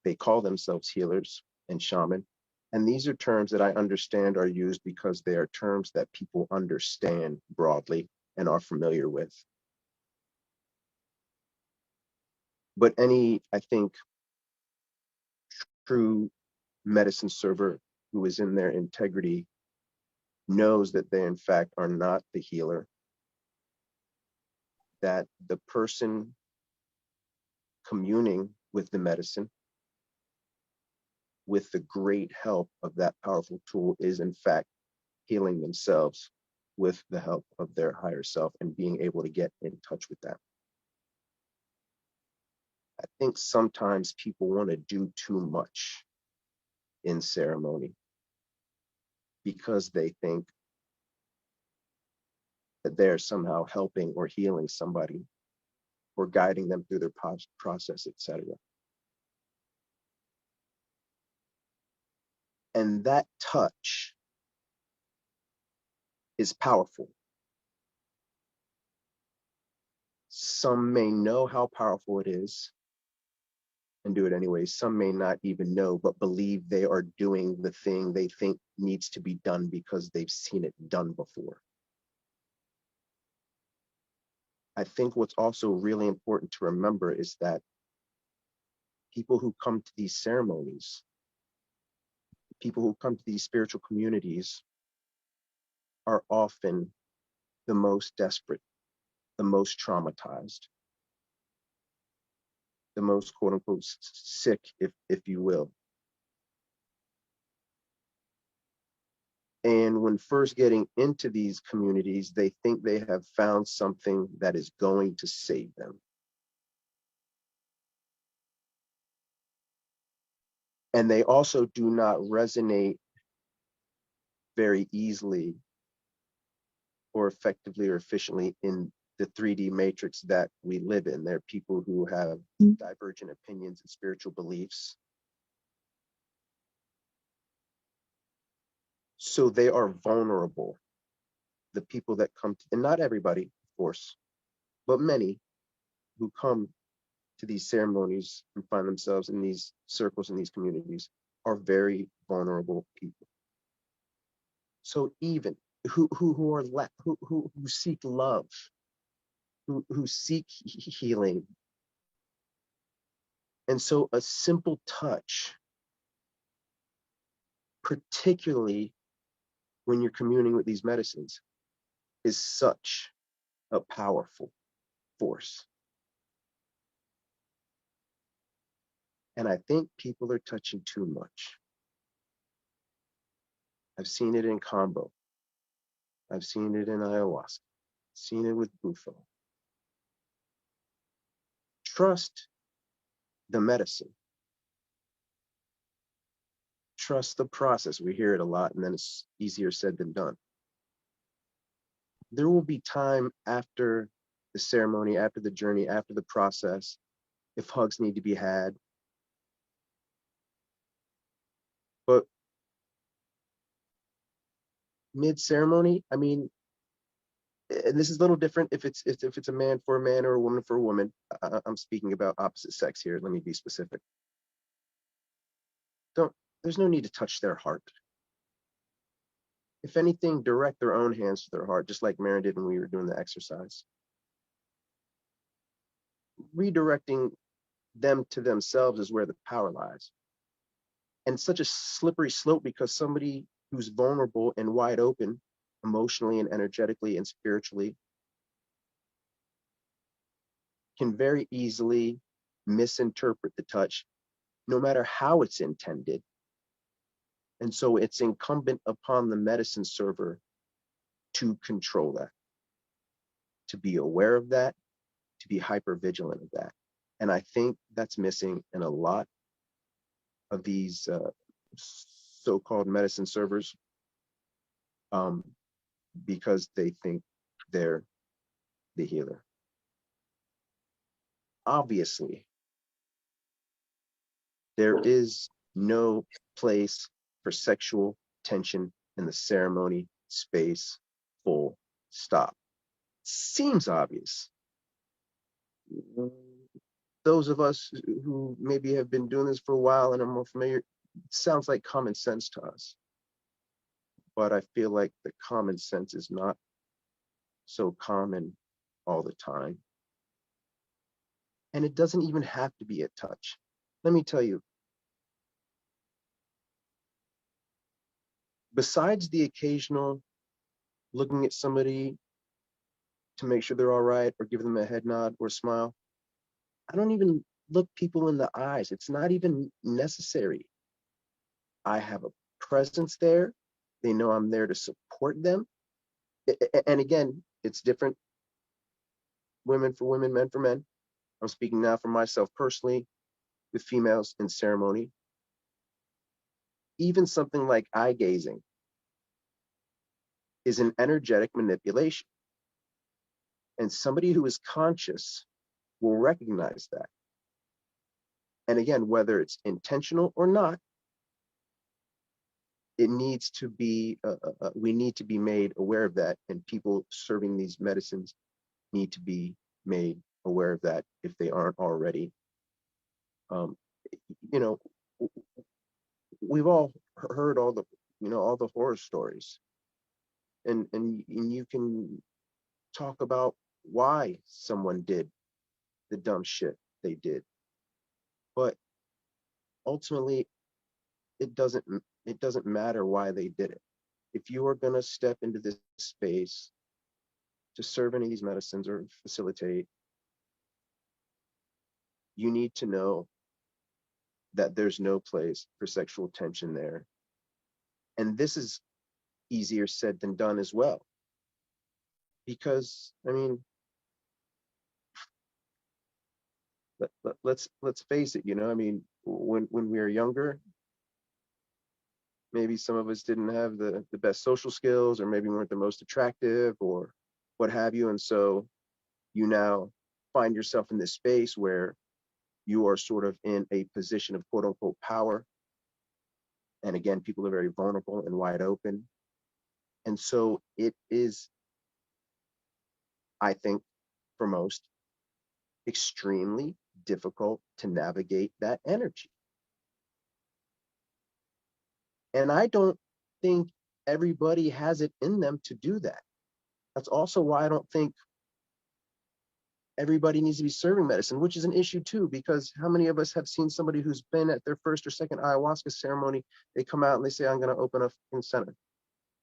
They call themselves healers and shaman. And these are terms that I understand are used because they are terms that people understand broadly and are familiar with. But any, I think, true medicine server who is in their integrity knows that they, in fact, are not the healer, that the person communing with the medicine, with the great help of that powerful tool, is in fact healing themselves with the help of their higher self and being able to get in touch with that. I think sometimes people want to do too much in ceremony because they think that they're somehow helping or healing somebody or guiding them through their process, etc. And that touch is powerful. Some may know how powerful it is and do it anyway. Some may not even know, but believe they are doing the thing they think needs to be done because they've seen it done before. I think what's also really important to remember is that people who come to these ceremonies, people who come to these spiritual communities, are often the most desperate, the most traumatized, the most quote unquote sick, if you will. And when first getting into these communities, they think they have found something that is going to save them. And they also do not resonate very easily or effectively or efficiently in the 3D matrix that we live in. There are people who have divergent opinions and spiritual beliefs. So they are vulnerable. The people that come to, and not everybody, of course, but many who come to these ceremonies and find themselves in these circles and these communities are very vulnerable people. So even who are who seek love, who seek healing. And so a simple touch, particularly when you're communing with these medicines, is such a powerful force. And I think people are touching too much. I've seen it in combo. I've seen it in ayahuasca. Seen it with bufo. Trust the medicine. Trust the process. We hear it a lot, and then it's easier said than done. There will be time after the ceremony, after the journey, after the process, if hugs need to be had. But mid-ceremony, I mean, and this is a little different if it's a man for a man or a woman for a woman. I'm speaking about opposite sex here. Let me be specific. There's no need to touch their heart. If anything, direct their own hands to their heart, just like Maren did when we were doing the exercise. Redirecting them to themselves is where the power lies. And such a slippery slope, because somebody who's vulnerable and wide open emotionally and energetically and spiritually can very easily misinterpret the touch, no matter how it's intended. And so it's incumbent upon the medicine server to control that, to be aware of that, to be hyper vigilant of that. And I think that's missing in a lot of these so-called medicine servers, because they think they're the healer. Obviously, there is no place for sexual tension in the ceremony space, full stop. Seems obvious. Those of us who maybe have been doing this for a while and are more familiar, it sounds like common sense to us. But I feel like the common sense is not so common all the time. And it doesn't even have to be a touch. Let me tell you, besides the occasional looking at somebody to make sure they're all right or give them a head nod or smile, I don't even look people in the eyes. It's not even necessary. I have a presence there. They know I'm there to support them. And again, it's different, women for women, men for men. I'm speaking now for myself personally with females in ceremony. Even something like eye gazing is an energetic manipulation. And somebody who is conscious will recognize that. And again, whether it's intentional or not, it needs to be, we need to be made aware of that. And people serving these medicines need to be made aware of that if they aren't already. You know, we've all heard all the, all the horror stories. And you can talk about why someone did the dumb shit they did. But ultimately, it doesn't matter why they did it. If you are going to step into this space to serve any of these medicines or facilitate, you need to know that there's no place for sexual tension there. And this is easier said than done as well. Because, I mean, let's face it, I mean, when we were younger, Maybe some of us didn't have the best social skills, or maybe weren't the most attractive, or what have you. And so you now find yourself in this space where you are sort of in a position of quote unquote power. And again, people are very vulnerable and wide open. And so it is, I think, for most, extremely difficult to navigate that energy. And I don't think everybody has it in them to do that. That's also why I don't think everybody needs to be serving medicine, which is an issue too, because how many of us have seen somebody who's been at their first or second ayahuasca ceremony, they come out and they say, I'm going to open a fucking center.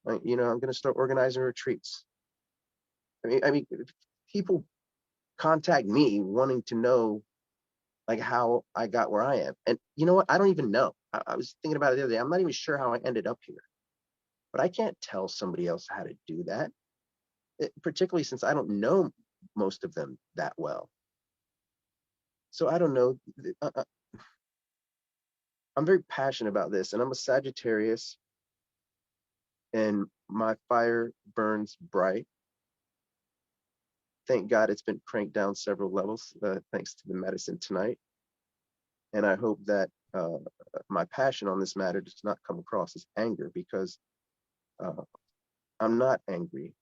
I'm going to start organizing retreats. I mean, people contact me wanting to know like how I got where I am. And you know what? I don't even know. I was thinking about it the other day. I'm not even sure how I ended up here, but I can't tell somebody else how to do that, particularly since I don't know most of them that well. So I don't know. I'm very passionate about this, and I'm a Sagittarius, and my fire burns bright. Thank God it's been cranked down several levels, thanks to the medicine tonight. And I hope that my passion on this matter does not come across as anger, because I'm not angry,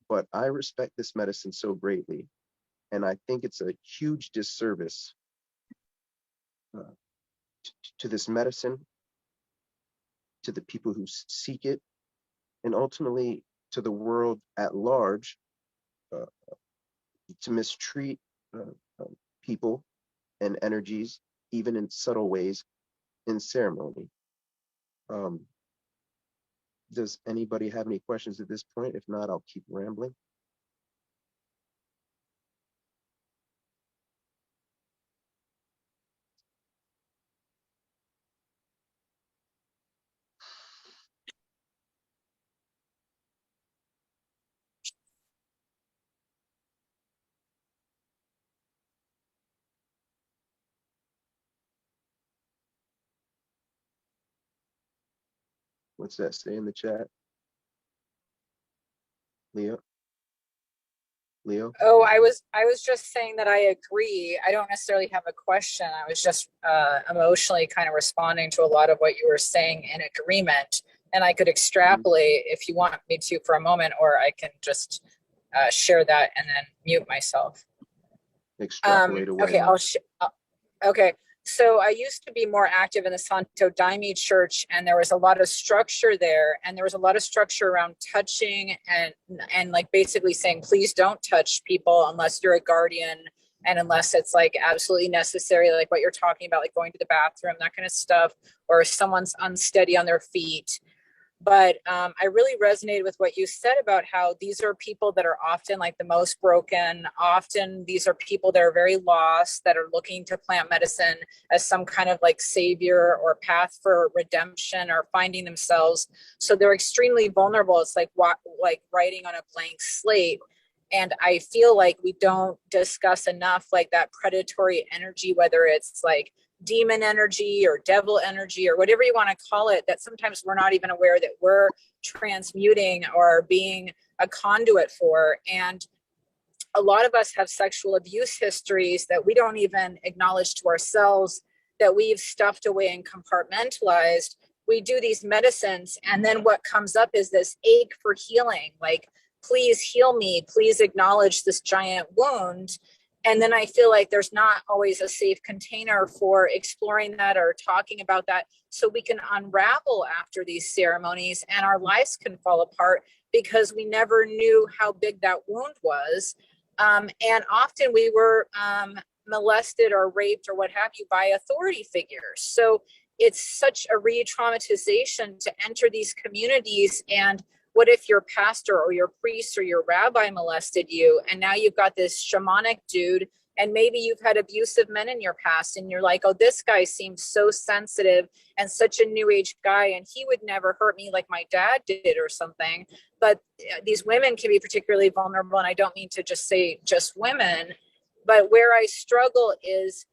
but I respect this medicine so greatly. And I think it's a huge disservice to this medicine, to the people who seek it, and ultimately to the world at large, to mistreat people and energies, even in subtle ways, in ceremony. Does anybody have any questions at this point? If not, I'll keep rambling. What's that say in the chat? Leo? Leo? Oh, I was just saying that I agree. I don't necessarily have a question. I was just emotionally kind of responding to a lot of what you were saying in agreement. And I could extrapolate if you want me to for a moment, or I can just share that and then mute myself. Extrapolate away. Okay, okay. So I used to be more active in the Santo Daime Church, and there was a lot of structure there, and there was a lot of structure around touching and like basically saying, please don't touch people unless you're a guardian and unless it's like absolutely necessary, like what you're talking about, like going to the bathroom, that kind of stuff, or if someone's unsteady on their feet. But I really resonated with what you said about how these are people that are often like the most broken. Often these are people that are very lost, that are looking to plant medicine as some kind of like savior or path for redemption or finding themselves. So they're extremely vulnerable. It's like writing on a blank slate. And I feel like we don't discuss enough like that predatory energy, whether it's like demon energy or devil energy or whatever you want to call it, that sometimes we're not even aware that we're transmuting or being a conduit for. And a lot of us have sexual abuse histories that we don't even acknowledge to ourselves, that we've stuffed away and compartmentalized. We do these medicines, and then what comes up is this ache for healing, like, please heal me, please acknowledge this giant wound. And then I feel like there's not always a safe container for exploring that or talking about that, so we can unravel after these ceremonies and our lives can fall apart because we never knew how big that wound was. And often we were molested or raped or what have you by authority figures. So it's such a re-traumatization to enter these communities. And what if your pastor or your priest or your rabbi molested you? And now you've got this shamanic dude, and maybe you've had abusive men in your past, and you're like, oh, this guy seems so sensitive and such a new age guy, and he would never hurt me like my dad did or something. But these women can be particularly vulnerable, and I don't mean to just say just women, but where I struggle is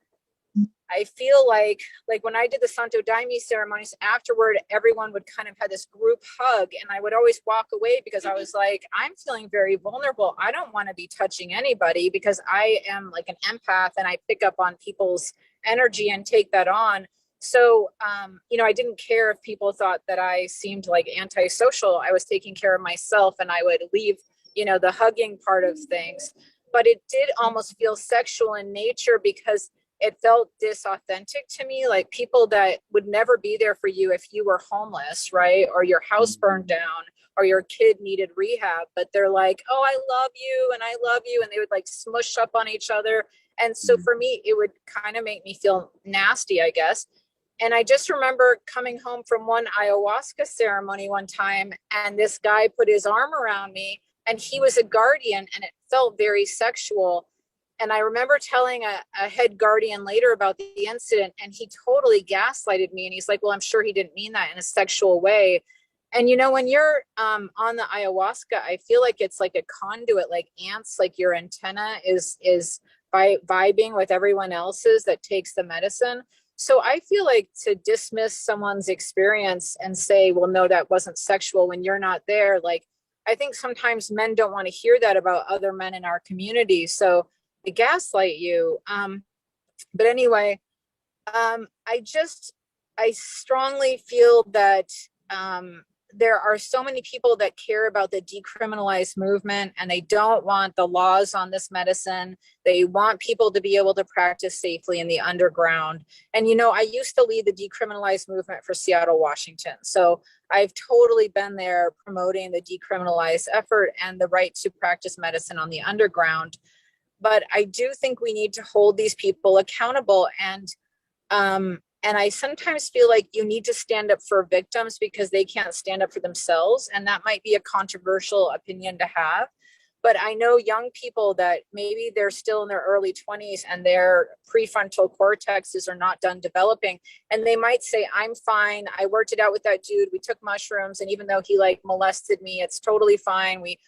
I feel like when I did the Santo Daime ceremonies afterward, everyone would kind of have this group hug, and I would always walk away because I was like, I'm feeling very vulnerable. I don't want to be touching anybody because I am like an empath and I pick up on people's energy and take that on. So, I didn't care if people thought that I seemed like antisocial. I was taking care of myself, and I would leave, the hugging part of things. But it did almost feel sexual in nature because it felt disauthentic to me, like people that would never be there for you if you were homeless, right? Or your house burned down or your kid needed rehab, but they're like, oh, I love you and I love you. And they would like smush up on each other. And so for me, it would kind of make me feel nasty, I guess. And I just remember coming home from one ayahuasca ceremony one time, and this guy put his arm around me, and he was a guardian, and it felt very sexual. And I remember telling a head guardian later about the incident, and he totally gaslighted me. And he's like, well, I'm sure he didn't mean that in a sexual way. And when you're on the ayahuasca, I feel like it's like a conduit, like ants, like your antenna is vibing with everyone else's that takes the medicine. So I feel like to dismiss someone's experience and say, well, no, that wasn't sexual when you're not there. Like, I think sometimes men don't want to hear that about other men in our community. So they gaslight you. But anyway, I strongly feel that there are so many people that care about the decriminalized movement, and they don't want the laws on this medicine. They want people to be able to practice safely in the underground. And, I used to lead the decriminalized movement for Seattle, Washington. So I've totally been there promoting the decriminalized effort and the right to practice medicine on the underground. But I do think we need to hold these people accountable. And I sometimes feel like you need to stand up for victims because they can't stand up for themselves. And that might be a controversial opinion to have. But I know young people that maybe they're still in their early 20s and their prefrontal cortexes are not done developing. And they might say, I'm fine. I worked it out with that dude. We took mushrooms. And even though he like molested me, it's totally fine. We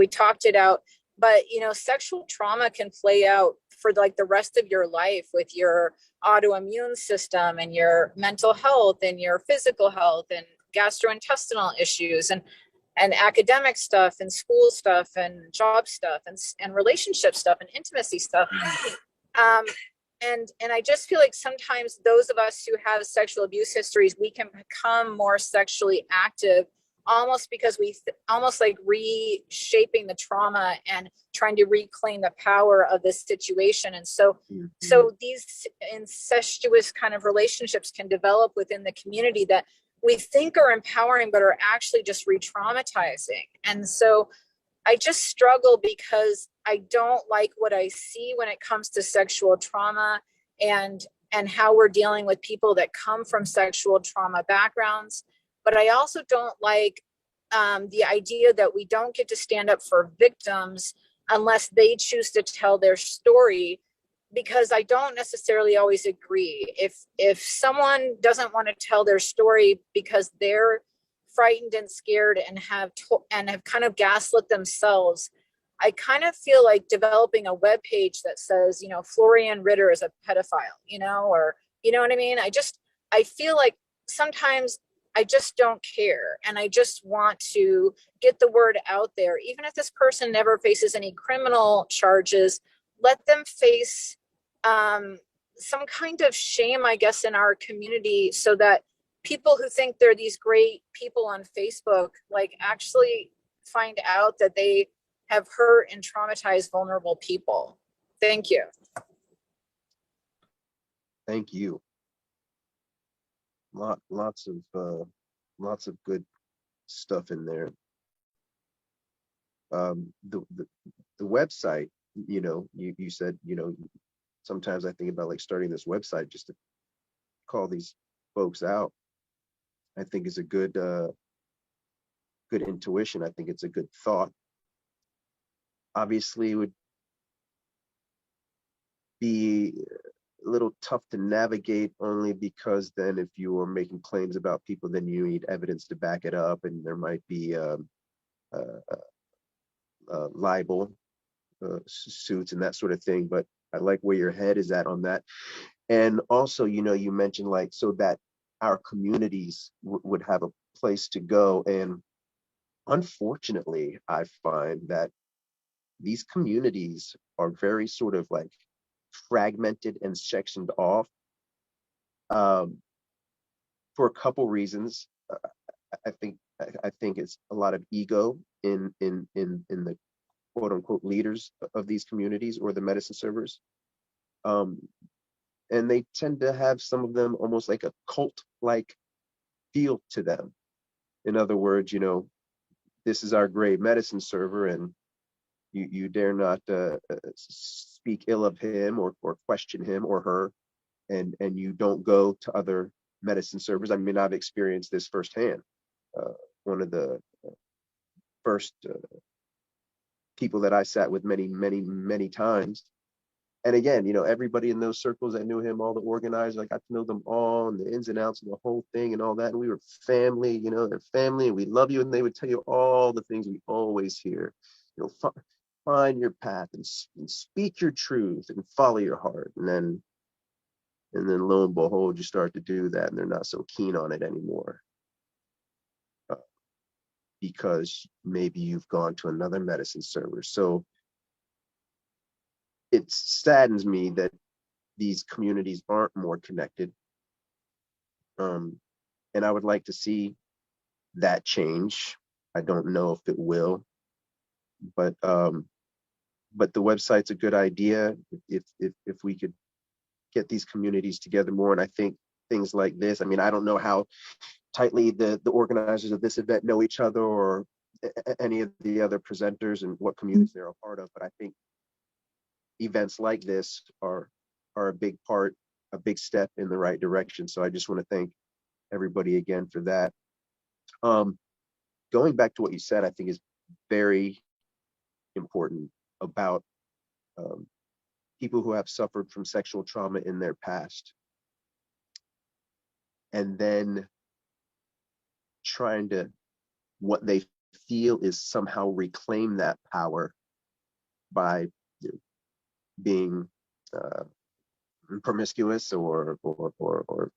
talked it out. But, sexual trauma can play out for like the rest of your life with your autoimmune system and your mental health and your physical health and gastrointestinal issues and academic stuff and school stuff and job stuff and relationship stuff and intimacy stuff. And I just feel like sometimes those of us who have sexual abuse histories, we can become more sexually active almost because almost like reshaping the trauma and trying to reclaim the power of this situation. And so these incestuous kind of relationships can develop within the community that we think are empowering, but are actually just re-traumatizing. And so I just struggle because I don't like what I see when it comes to sexual trauma and how we're dealing with people that come from sexual trauma backgrounds. But I also don't like the idea that we don't get to stand up for victims unless they choose to tell their story, because I don't necessarily always agree. If someone doesn't want to tell their story because they're frightened and scared and have kind of gaslit themselves, I kind of feel like developing a web page that says, Florian Ritter is a pedophile, or, you know what I mean? I feel like sometimes I just don't care. And I just want to get the word out there. Even if this person never faces any criminal charges, let them face some kind of shame, I guess, in our community, so that people who think they're these great people on Facebook, like, actually find out that they have hurt and traumatized vulnerable people. Thank you. Thank you. Lots of good stuff in there. The website, you said, sometimes I think about like starting this website just to call these folks out. I think is a good intuition. I think it's a good thought. Obviously, it would be a little tough to navigate, only because then if you are making claims about people, then you need evidence to back it up, and there might be libel suits and that sort of thing. But I like where your head is at on that. And also, you mentioned like so that our communities would have a place to go. And unfortunately, I find that these communities are very sort of like fragmented and sectioned off, um, for a couple reasons. I think it's a lot of ego in the quote unquote leaders of these communities or the medicine servers. Um, and they tend to have, some of them, almost like a cult like feel to them. In other words, this is our great medicine server, and you dare not speak ill of him or question him or her, and you don't go to other medicine servers. I mean, I've experienced this firsthand. Uh, One of the first people that I sat with many, many, many times. And again, everybody in those circles that knew him, all the organizers, I got to know them all and the ins and outs of the whole thing and all that. And we were family, they're family and we love you. And they would tell you all the things we always hear, find your path and speak your truth and follow your heart. And then lo and behold, you start to do that and they're not so keen on it anymore, because maybe you've gone to another medicine server. So it saddens me that these communities aren't more connected. And I would like to see that change. I don't know if it will, but the website's a good idea if we could get these communities together more. And I think things like this, I mean, I don't know how tightly the organizers of this event know each other, or any of the other presenters and what communities they're a part of, but I think events like this are a big part, a big step in the right direction. So I just want to thank everybody again for that. Going back to what you said, I think is very important about people who have suffered from sexual trauma in their past, and then trying to, what they feel is somehow reclaim that power by being promiscuous or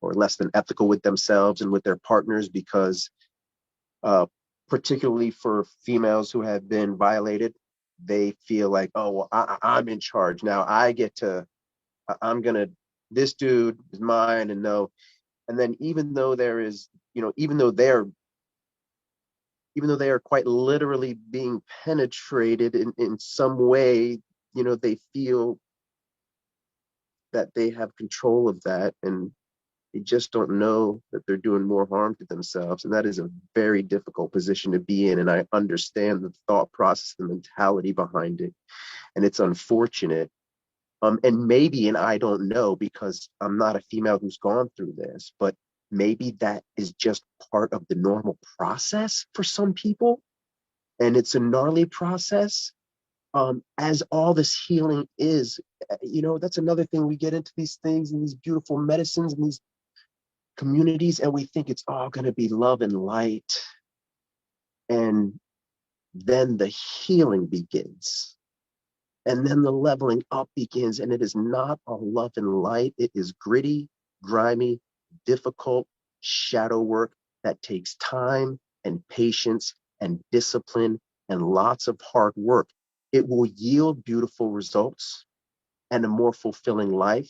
less than ethical with themselves and with their partners, because particularly for females who have been violated, they feel like, oh, well, I'm in charge now. I'm gonna, this dude is mine, and no. And then even though there is, even though they are quite literally being penetrated in some way, they feel that they have control of that, and they just don't know that they're doing more harm to themselves. And that is a very difficult position to be in. And I understand the thought process, the mentality behind it. And it's unfortunate. And maybe, and I don't know because I'm not a female who's gone through this, but maybe that is just part of the normal process for some people. And it's a gnarly process. As all this healing is, that's another thing. We get into these things and these beautiful medicines and these communities, and we think it's all going to be love and light. And then the healing begins. And then the leveling up begins. And it is not all love and light. It is gritty, grimy, difficult shadow work that takes time and patience and discipline and lots of hard work. It will yield beautiful results and a more fulfilling life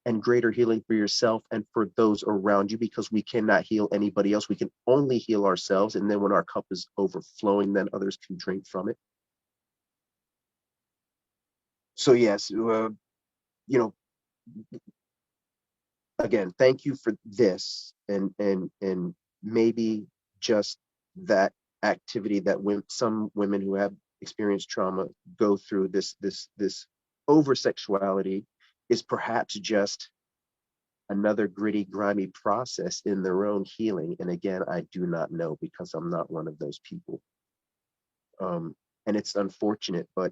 and greater healing for yourself and for those around you, because we cannot heal anybody else. We can only heal ourselves. And then when our cup is overflowing, then others can drink from it. So yes, again, thank you for this, and maybe just that activity that some women who have experienced trauma go through, this over sexuality, is perhaps just another gritty, grimy process in their own healing. And again, I do not know because I'm not one of those people. And it's unfortunate, but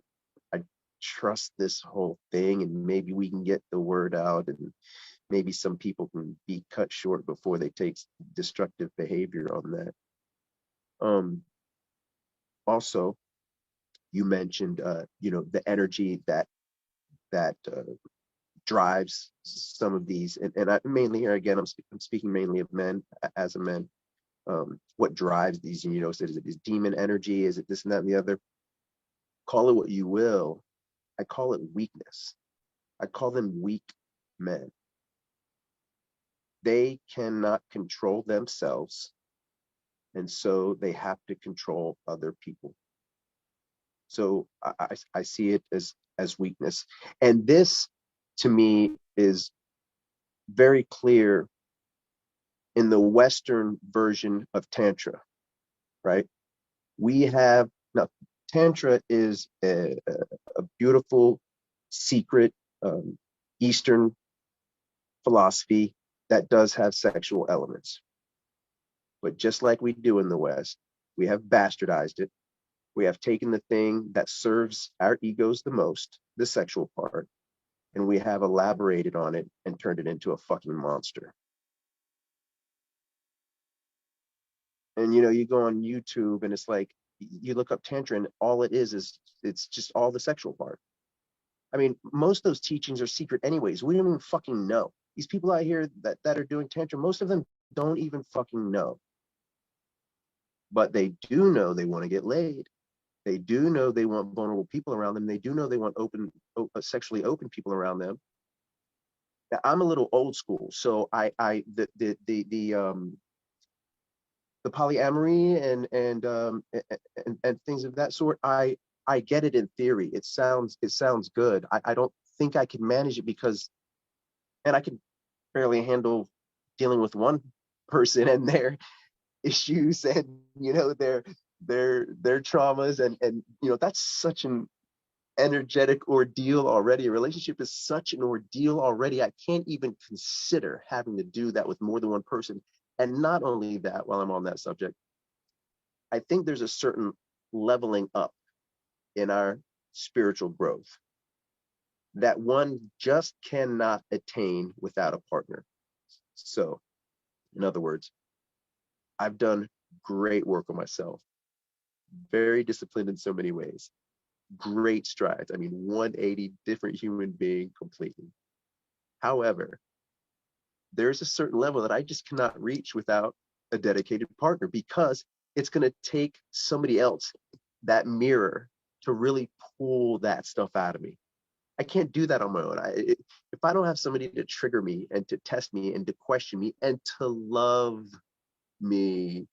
I trust this whole thing, and maybe we can get the word out, and maybe some people can be cut short before they take destructive behavior on that. Also, you mentioned, the energy that drives some of these, and I mainly, again, I'm speaking mainly of men, as a man. What drives these, you know, is it demon energy? Is it this and that and the other? Call it what you will. I call it weakness. I call them weak men. They cannot control themselves, and so they have to control other people. So I see it as weakness. And this, to me, is very clear in the Western version of Tantra, right? We have, now, Tantra is a beautiful, secret Eastern philosophy that does have sexual elements. But just like we do in the West, we have bastardized it. We have taken the thing that serves our egos the most, the sexual part, and we have elaborated on it and turned it into a fucking monster. And you know, you go on YouTube and it's like, you look up Tantra and all it is it's just all the sexual part. I mean, most of those teachings are secret anyways. We don't even fucking know. These people out here that are doing Tantra, most of them don't even fucking know. But they do know they want to get laid. They do know they want vulnerable people around them. They do know they want sexually open people around them. Now, I'm a little old school, so the polyamory and things of that sort, I get it in theory. It sounds good. I don't think I can manage it because, and I can barely handle dealing with one person and their issues and, you know, their traumas and you know, that's such an energetic ordeal already. A relationship is such an ordeal already. I can't even consider having to do that with more than one person. And not only that, while I'm on that subject, I think there's a certain leveling up in our spiritual growth that one just cannot attain without a partner. So, in other words, I've done great work on myself, very disciplined in so many ways, great strides. I mean, 180 different human being completely. However, there's a certain level that I just cannot reach without a dedicated partner, because it's going to take somebody else, that mirror, to really pull that stuff out of me. I can't do that on my own. If I don't have somebody to trigger me and to test me and to question me and to love me,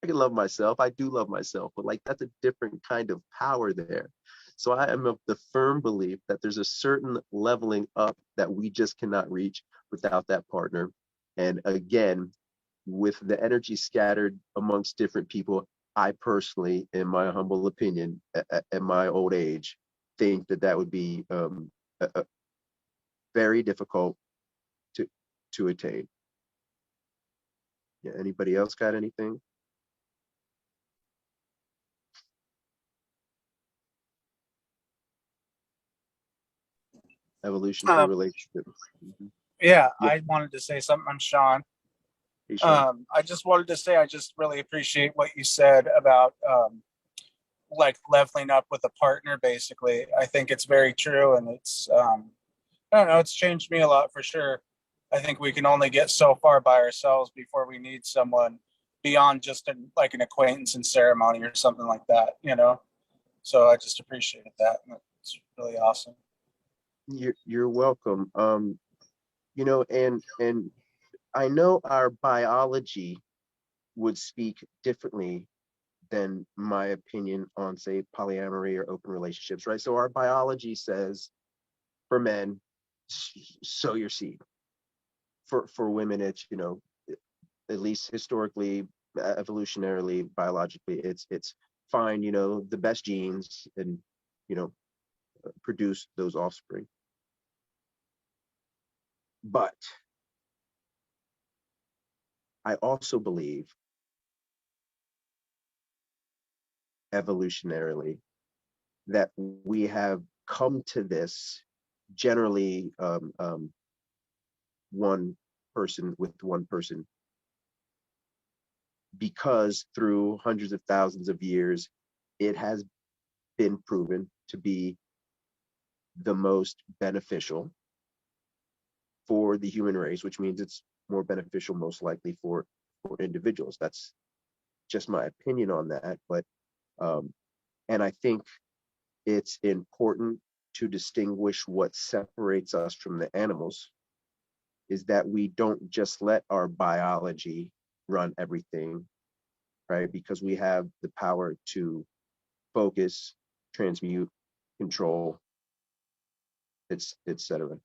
I can love myself. I do love myself, but like, that's a different kind of power there. So I am of the firm belief that there's a certain leveling up that we just cannot reach without that partner. And again, with the energy scattered amongst different people, I personally, in my humble opinion, at my old age, think that would be very difficult to attain. Yeah, anybody else got anything? Evolution for relationships. Yeah, I wanted to say something. I'm Sean. Hey, Sean. I just wanted to say I just really appreciate what you said about like leveling up with a partner. Basically, I think it's very true, and it's I don't know, it's changed me a lot for sure. I think we can only get so far by ourselves before we need someone beyond just like an acquaintance in ceremony or something like that, you know. So I just appreciated that. It's really awesome. You're welcome. You know, and I know our biology would speak differently than my opinion on, say, polyamory or open relationships, right? So our biology says, for men, sow your seed. For women, it's, you know, at least historically, evolutionarily, biologically, it's find, you know, the best genes and, you know, produce those offspring. But I also believe evolutionarily that we have come to this generally one person with one person because through hundreds of thousands of years, it has been proven to be the most beneficial for the human race, which means it's more beneficial, most likely for individuals. That's just my opinion on that. But and I think it's important to distinguish what separates us from the animals is that we don't just let our biology run everything, right? Because we have the power to focus, transmute, control, et cetera.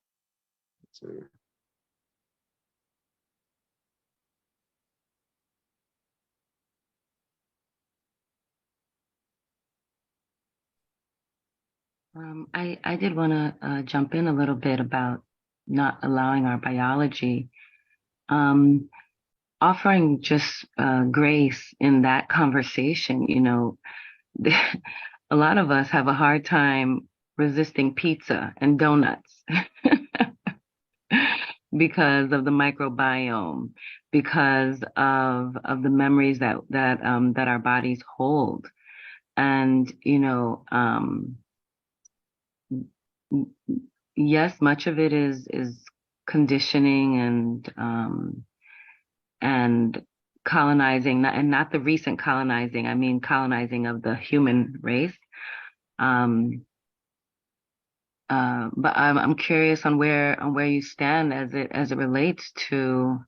I did want to jump in a little bit about not allowing our biology, offering just grace in that conversation. You know, a lot of us have a hard time resisting pizza and donuts because of the microbiome, because of the memories that our bodies hold, and you know. Yes, much of it is conditioning and colonizing, and not the recent colonizing. I mean colonizing of the human race. But I'm curious on where you stand as it relates to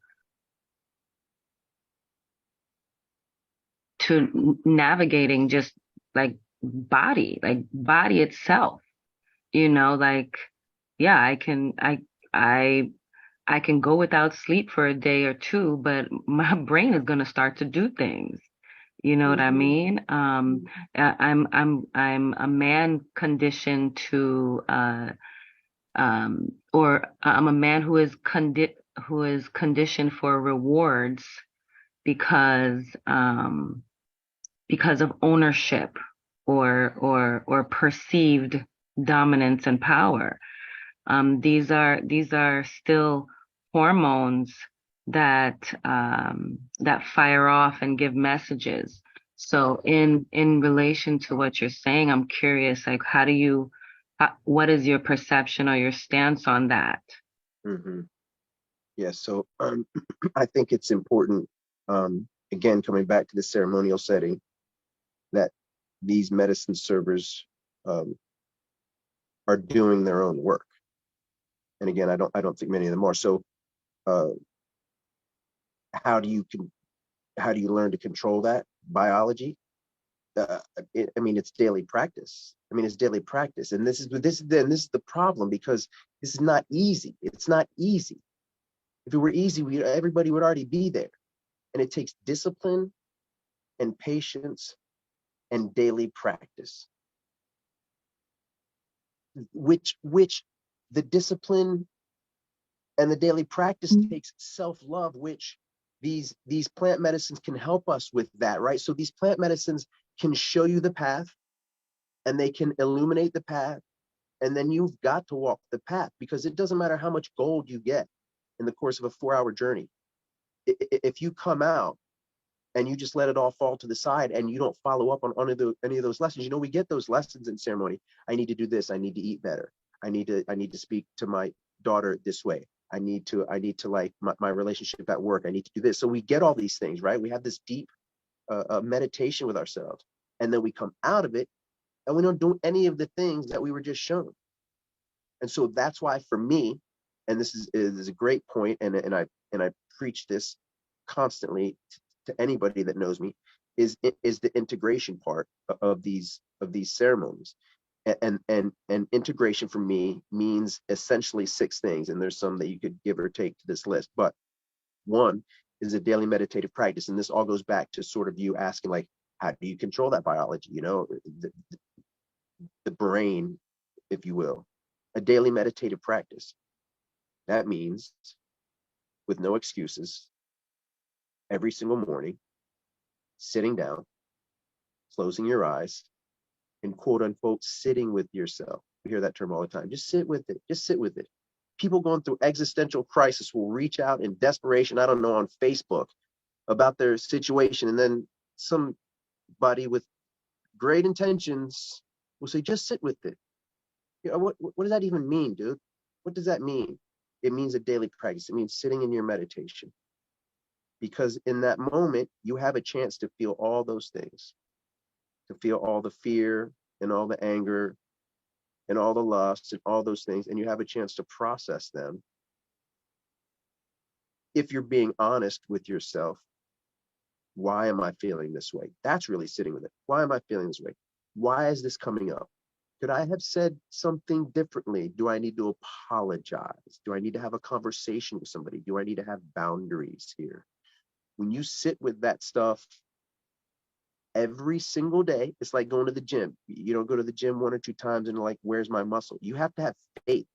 navigating just like body itself. You know, like yeah, I can go without sleep for a day or two, but my brain is going to start to do things. You know what I mean? I'm a man conditioned to, or I'm a man who is conditioned for rewards because, because of ownership or perceived dominance and power. These are still hormones that that fire off and give messages. So in relation to what you're saying, I'm curious, like, what is your perception or your stance on that? Mm-hmm. Yeah, so I think it's important, again, coming back to the ceremonial setting, that these medicine servers are doing their own work. And again, I don't think many of them are. So how do you learn to control that biology? I mean, it's daily practice. It's daily practice, and this is the problem, because this is not easy. It's not easy. If it were easy, everybody would already be there. And it takes discipline and patience and daily practice, which the discipline and the daily practice takes self-love, which these plant medicines can help us with that, right? So these plant medicines can show you the path, and they can illuminate the path, and then you've got to walk the path, because it doesn't matter how much gold you get in the course of a 4-hour journey. If you come out and you just let it all fall to the side and you don't follow up on any of those lessons, we get those lessons in ceremony. I need to do this. I need to eat better. I need to speak to my daughter this way. I need to like my relationship at work. I need to do this. So we get all these things, right? We have this deep meditation with ourselves, and then we come out of it and we don't do any of the things that we were just shown. And so that's why, for me, and this is a great point, and I preach this constantly to anybody that knows me, is the integration part of these ceremonies. And integration for me means essentially 6 things, and there's some that you could give or take to this list. But one is a daily meditative practice, and this all goes back to sort of you asking, like, how do you control that biology? The brain, if you will. A daily meditative practice. That means, with no excuses, every single morning, sitting down, closing your eyes, and quote unquote sitting with yourself. We hear that term all the time. Just sit with it. Just sit with it. People going through existential crisis will reach out in desperation, I don't know, on Facebook about their situation, and then somebody with great intentions will say, just sit with it. What does that even mean, dude? What does that mean? It means a daily practice. It means sitting in your meditation. Because in that moment, you have a chance to feel all those things, to feel all the fear and all the anger and all the lust and all those things. And you have a chance to process them. If you're being honest with yourself, why am I feeling this way? That's really sitting with it. Why am I feeling this way? Why is this coming up? Could I have said something differently? Do I need to apologize? Do I need to have a conversation with somebody? Do I need to have boundaries here? When you sit with that stuff every single day, it's like going to the gym. You don't go to the gym 1 or 2 times and like, where's my muscle? You have to have faith.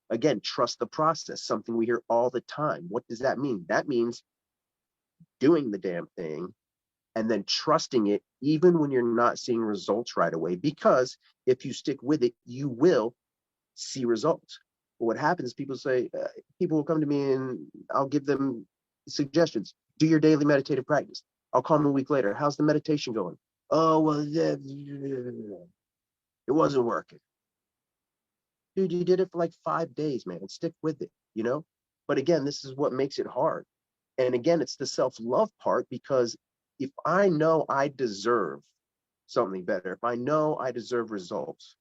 Again, trust the process, something we hear all the time. What does that mean? That means doing the damn thing and then trusting it even when you're not seeing results right away, because if you stick with it, you will see results. But what happens, people will come to me and I'll give them suggestions. Do your daily meditative practice. I'll call them a week later. How's the meditation going? Oh, well, it wasn't working. Dude, you did it for like 5 days, man. Stick with it, you know? But again, this is what makes it hard. And again, it's the self-love part, because if I know I deserve something better, if I know I deserve results,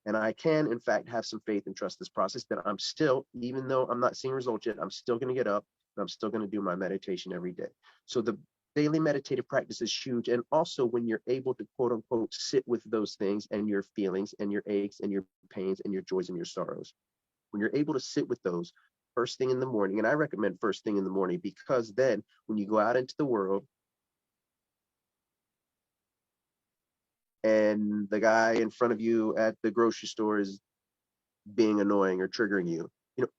and I can, in fact, have some faith and trust this process, then I'm still, even though I'm not seeing results yet, I'm still going to get up and I'm still going to do my meditation every day. So the daily meditative practice is huge. And also when you're able to quote unquote sit with those things and your feelings and your aches and your pains and your joys and your sorrows, when you're able to sit with those first thing in the morning, and I recommend first thing in the morning, because then when you go out into the world and the guy in front of you at the grocery store is being annoying or triggering you, you know,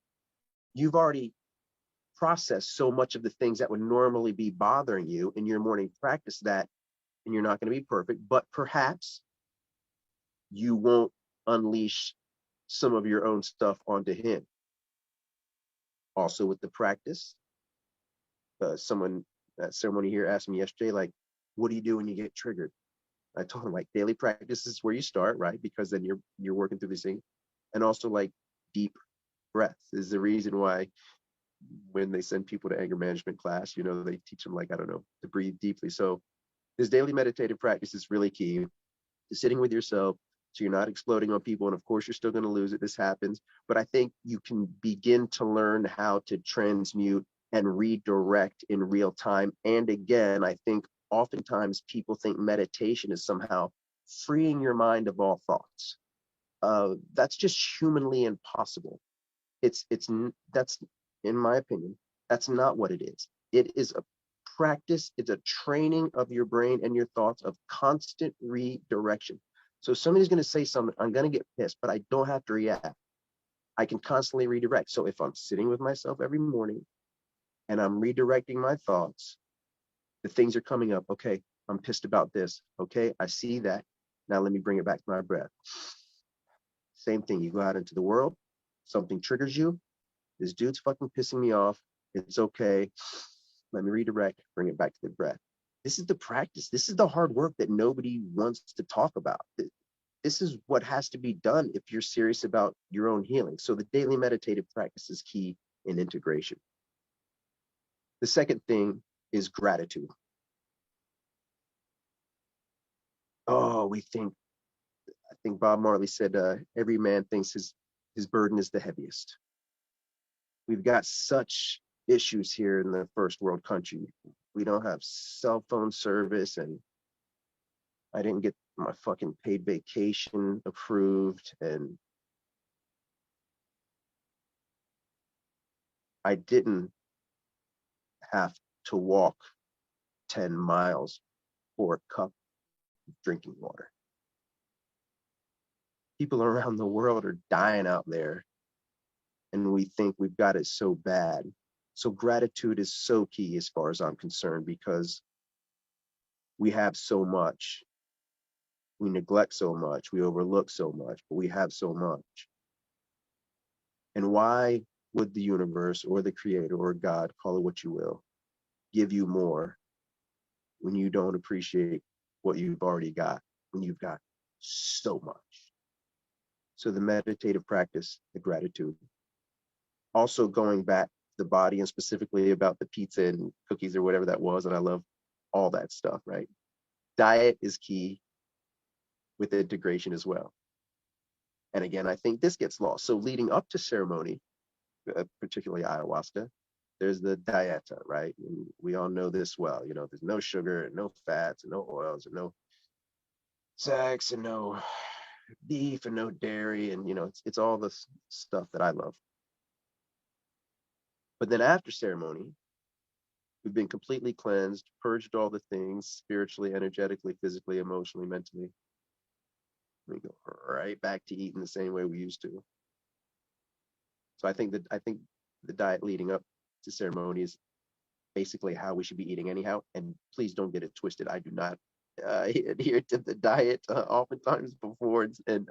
you've already processed so much of the things that would normally be bothering you in your morning practice, that, and you're not going to be perfect, but perhaps you won't unleash some of your own stuff onto him. Also with the practice, someone at Ceremony here asked me yesterday, like, what do you do when you get triggered? I told him, like, daily practice is where you start, right? Because then you're working through these things. And also like deep breaths is the reason why when they send people to anger management class, you know, they teach them, like, I don't know, to breathe deeply. So this daily meditative practice is really key to sitting with yourself, so you're not exploding on people. And of course, you're still going to lose it. This happens. But I think you can begin to learn how to transmute and redirect in real time. And again, I think oftentimes people think meditation is somehow freeing your mind of all thoughts. That's just humanly impossible. That's, in my opinion, that's not what it is. It is a practice, it's a training of your brain and your thoughts of constant redirection. So somebody's going to say something, I'm going to get pissed, but I don't have to react. I can constantly redirect. So if I'm sitting with myself every morning and I'm redirecting my thoughts, the things are coming up. Okay, I'm pissed about this. Okay, I see that. Now let me bring it back to my breath. Same thing. You go out into the world, something triggers you. This dude's fucking pissing me off. It's okay. Let me redirect, bring it back to the breath. This is the practice. This is the hard work that nobody wants to talk about. This is what has to be done if you're serious about your own healing. So the daily meditative practice is key in integration. The second thing is gratitude. Oh, I think Bob Marley said, every man thinks his burden is the heaviest. We've got such issues here in the first world country. We don't have cell phone service, and I didn't get my fucking paid vacation approved, and I didn't have to walk 10 miles for a cup of drinking water. People around the world are dying out there, and we think we've got it so bad. So gratitude is so key as far as I'm concerned, because we have so much. We neglect so much. We overlook so much, but we have so much. And why would the universe or the creator or God, call it what you will, give you more when you don't appreciate what you've already got, when you've got so much? So the meditative practice, the gratitude, also going back to the body and specifically about the pizza and cookies or whatever that was. And I love all that stuff, right? Diet is key with integration as well. And again, I think this gets lost. So leading up to ceremony, particularly ayahuasca, there's the dieta, right? And we all know this well. You know, there's no sugar, and no fats, and no oils, and no sex, and no beef, and no dairy, and you know, it's all the stuff that I love. But then after ceremony, we've been completely cleansed, purged all the things spiritually, energetically, physically, emotionally, mentally. We go right back to eating the same way we used to. So I think the diet leading up to ceremony is basically how we should be eating anyhow. And please don't get it twisted. I do not adhere to the diet oftentimes before and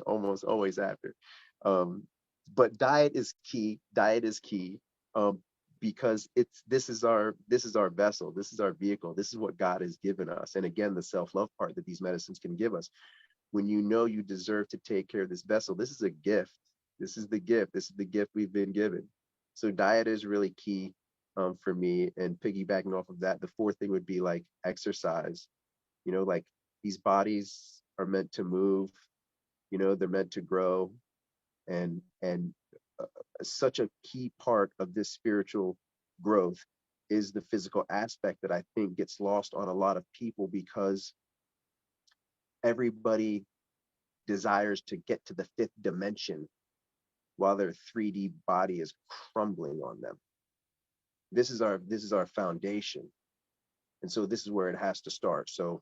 almost always after. But diet is key. Diet is key because this is our vessel. This is our vehicle. This is what God has given us. And again, the self-love part that these medicines can give us. When you know you deserve to take care of this vessel, this is a gift. This is the gift. This is the gift we've been given. So diet is really key for me. And piggybacking off of that, the fourth thing would be like exercise. You know, like these bodies are meant to move. You know, they're meant to grow, and such a key part of this spiritual growth is the physical aspect that I think gets lost on a lot of people because everybody desires to get to the fifth dimension while their 3D body is crumbling on them. This is our foundation. And so this is where it has to start. So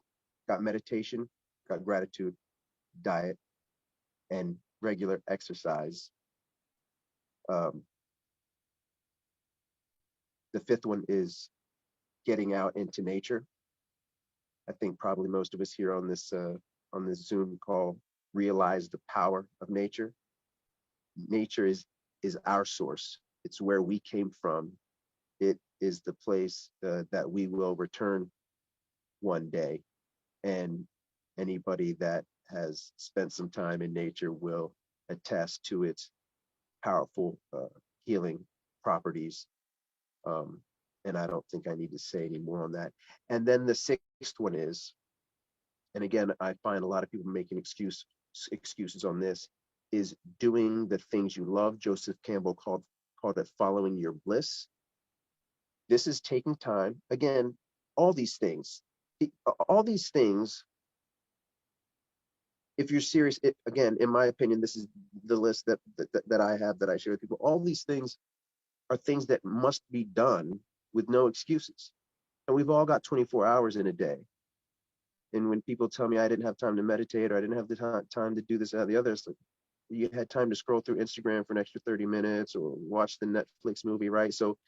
got meditation, got gratitude, diet, and regular exercise. The fifth one is getting out into nature. I think probably most of us here on this Zoom call realize the power of nature. Nature is our source. It's where we came from. It is the place that we will return one day. And anybody that has spent some time in nature will attest to its powerful healing properties. And I don't think I need to say any more on that. And then the sixth one is, and again, I find a lot of people making excuses on this, is doing the things you love. Joseph Campbell called it following your bliss. This is taking time. Again, all these things, if you're serious, again, in my opinion, this is the list that I have that I share with people. All these things are things that must be done with no excuses. And we've all got 24 hours in a day. And when people tell me I didn't have time to meditate or I didn't have the time to do this or the other, it's like, you had time to scroll through Instagram for an extra 30 minutes or watch the Netflix movie, right? So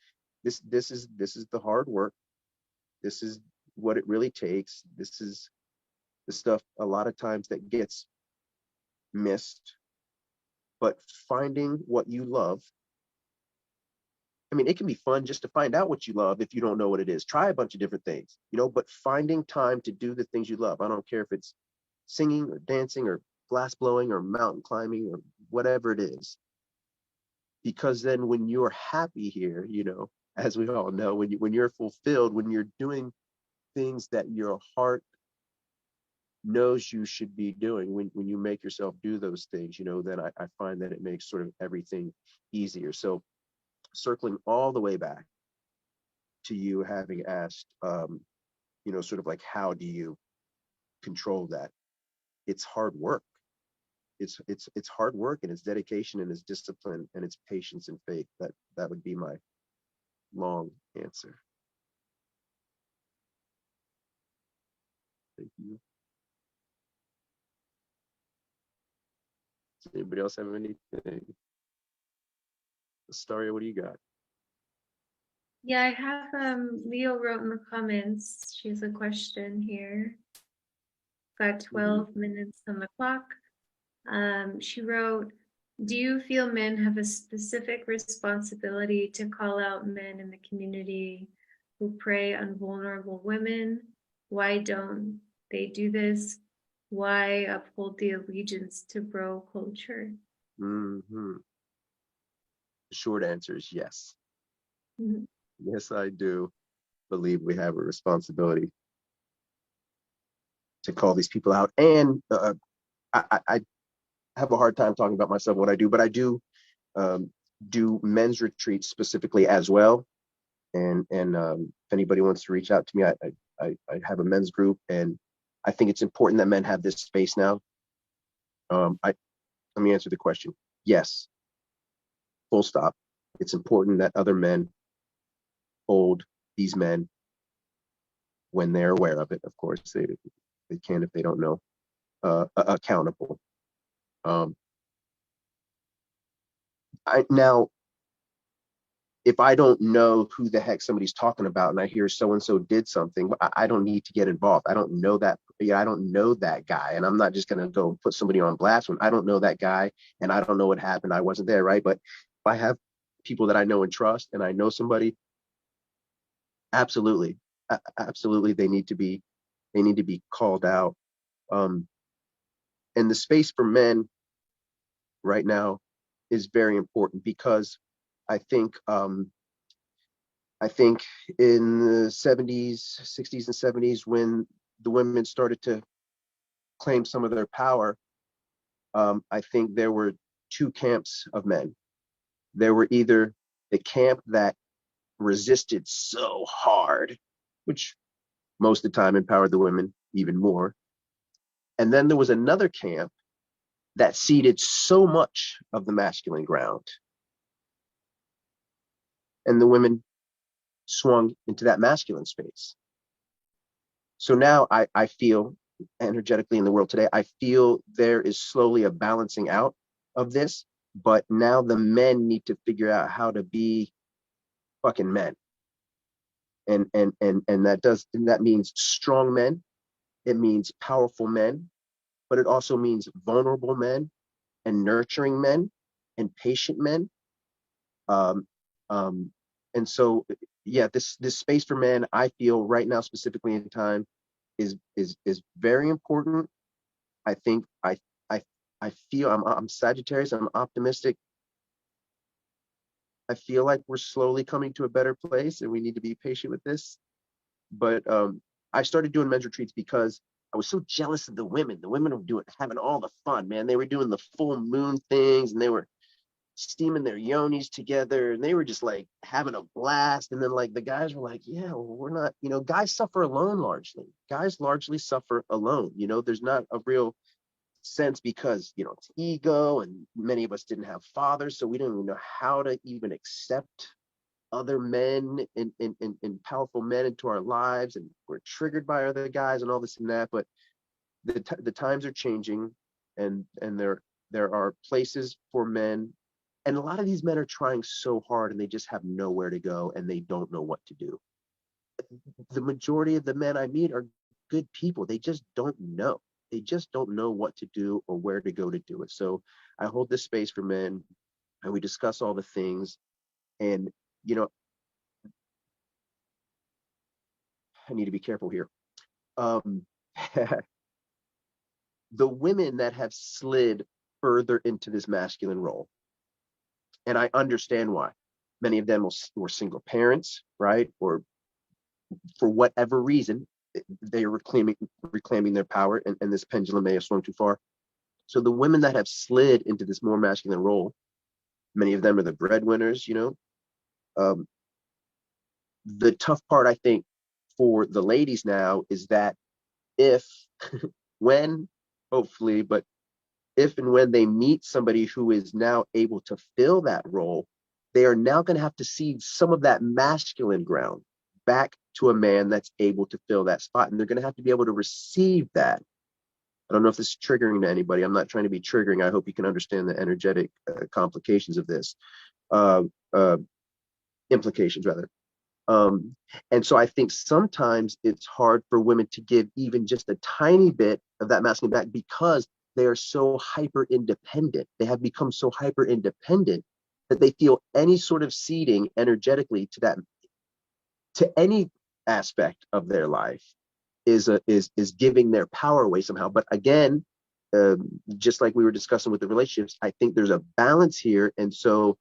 this is the hard work. This is what it really takes. This is the stuff a lot of times that gets missed. But finding what you love, I mean, it can be fun just to find out what you love if you don't know what it is. Try a bunch of different things, you know, but finding time to do the things you love. I don't care if it's singing or dancing or glass blowing or mountain climbing or whatever it is. Because then when you're happy here, you know, as we all know, when you're fulfilled, when you're doing things that your heart knows you should be doing, when you make yourself do those things, you know, then I find that it makes sort of everything easier. So circling all the way back to you having asked, you know, sort of like, how do you control that? It's hard work. It's hard work, and it's dedication, and it's discipline, and it's patience and faith. That would be my long answer. Thank you. Does anybody else have anything? Astaria, what do you got? Yeah, I have Leo wrote in the comments. She has a question here. Got 12 minutes on the clock. She wrote, do you feel men have a specific responsibility to call out men in the community who prey on vulnerable women? Why don't they do this? Why uphold the allegiance to bro culture? Mm-hmm. short answer is yes. Mhm. Yes, I do believe we have a responsibility to call these people out. And I have a hard time talking about myself, what I do, but I um, do men's retreats specifically as well. And if anybody wants to reach out to me, I have a men's group, and I think it's important that men have this space now. Let me answer the question. Yes, full stop. It's important that other men hold these men when they're aware of it. Of course, they can if they don't know, accountable. Um, now, if I don't know who the heck somebody's talking about, and I hear so and so did something, I don't need to get involved. I don't know that. I don't know that guy, and I'm not just gonna go put somebody on blast when I don't know that guy and I don't know what happened. I wasn't there, right? But if I have people that I know and trust, and I know somebody, absolutely, absolutely, they need to be called out. Um, and the space for men right now is very important because I think I think in the 70s, 60s, and 70s, when the women started to claim some of their power, I think there were two camps of men. There were either the camp that resisted so hard, which most of the time empowered the women even more. And then there was another camp that ceded so much of the masculine ground, and the women swung into that masculine space. So now I feel energetically in the world today, I feel there is slowly a balancing out of this, but now the men need to figure out how to be fucking men. And that means strong men, it means powerful men, but it also means vulnerable men and nurturing men and patient men. Um, um, and so yeah, this space for men, I feel right now, specifically in time, is very important. I think I I feel I'm Sagittarius. I'm optimistic. I feel like we're slowly coming to a better place, and we need to be patient with this. But I started doing men's retreats because I was so jealous of the women. The women were having all the fun, man. They were doing the full moon things, and they were steaming their yonis together, and they were just like having a blast. And then like the guys were like, yeah, well, we're not, guys suffer alone largely. Guys largely suffer alone. There's not a real sense because it's ego, and many of us didn't have fathers, so we don't even know how to even accept other men and powerful men into our lives, and we're triggered by other guys and all this and that. But the times are changing, and there are places for men, and a lot of these men are trying so hard and they just have nowhere to go and they don't know what to do. The majority of the men I meet are good people. They just don't know. They just don't know what to do or where to go to do it. So I hold this space for men, and we discuss all the things. And I need to be careful here. Um, the women that have slid further into this masculine role, and I understand why. Many of them were single parents, right? Or for whatever reason, they are reclaiming their power, and this pendulum may have swung too far. So the women that have slid into this more masculine role, many of them are the breadwinners. Um, the tough part, I think, for the ladies now is that if, when, hopefully, but if and when they meet somebody who is now able to fill that role, they are now going to have to cede some of that masculine ground back to a man that's able to fill that spot. And they're going to have to be able to receive that. I don't know if this is triggering to anybody. I'm not trying to be triggering. I hope you can understand the energetic complications of this, uh, uh, implications rather. And so I think sometimes it's hard for women to give even just a tiny bit of that masculine back because they are so hyper independent. They have become so hyper independent that they feel any sort of ceding energetically to any aspect of their life is giving their power away somehow. But again, just like we were discussing with the relationships, I think there's a balance here. And so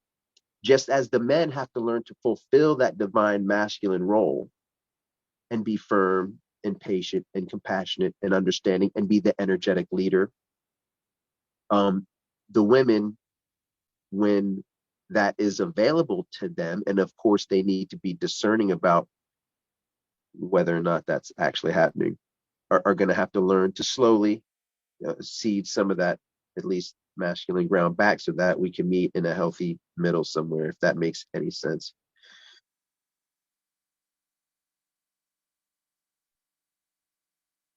just as the men have to learn to fulfill that divine masculine role and be firm and patient and compassionate and understanding and be the energetic leader. The women, when that is available to them, and of course they need to be discerning about whether or not that's actually happening, are going to have to learn to slowly cede some of that, at least masculine ground back, so that we can meet in a healthy middle somewhere, if that makes any sense.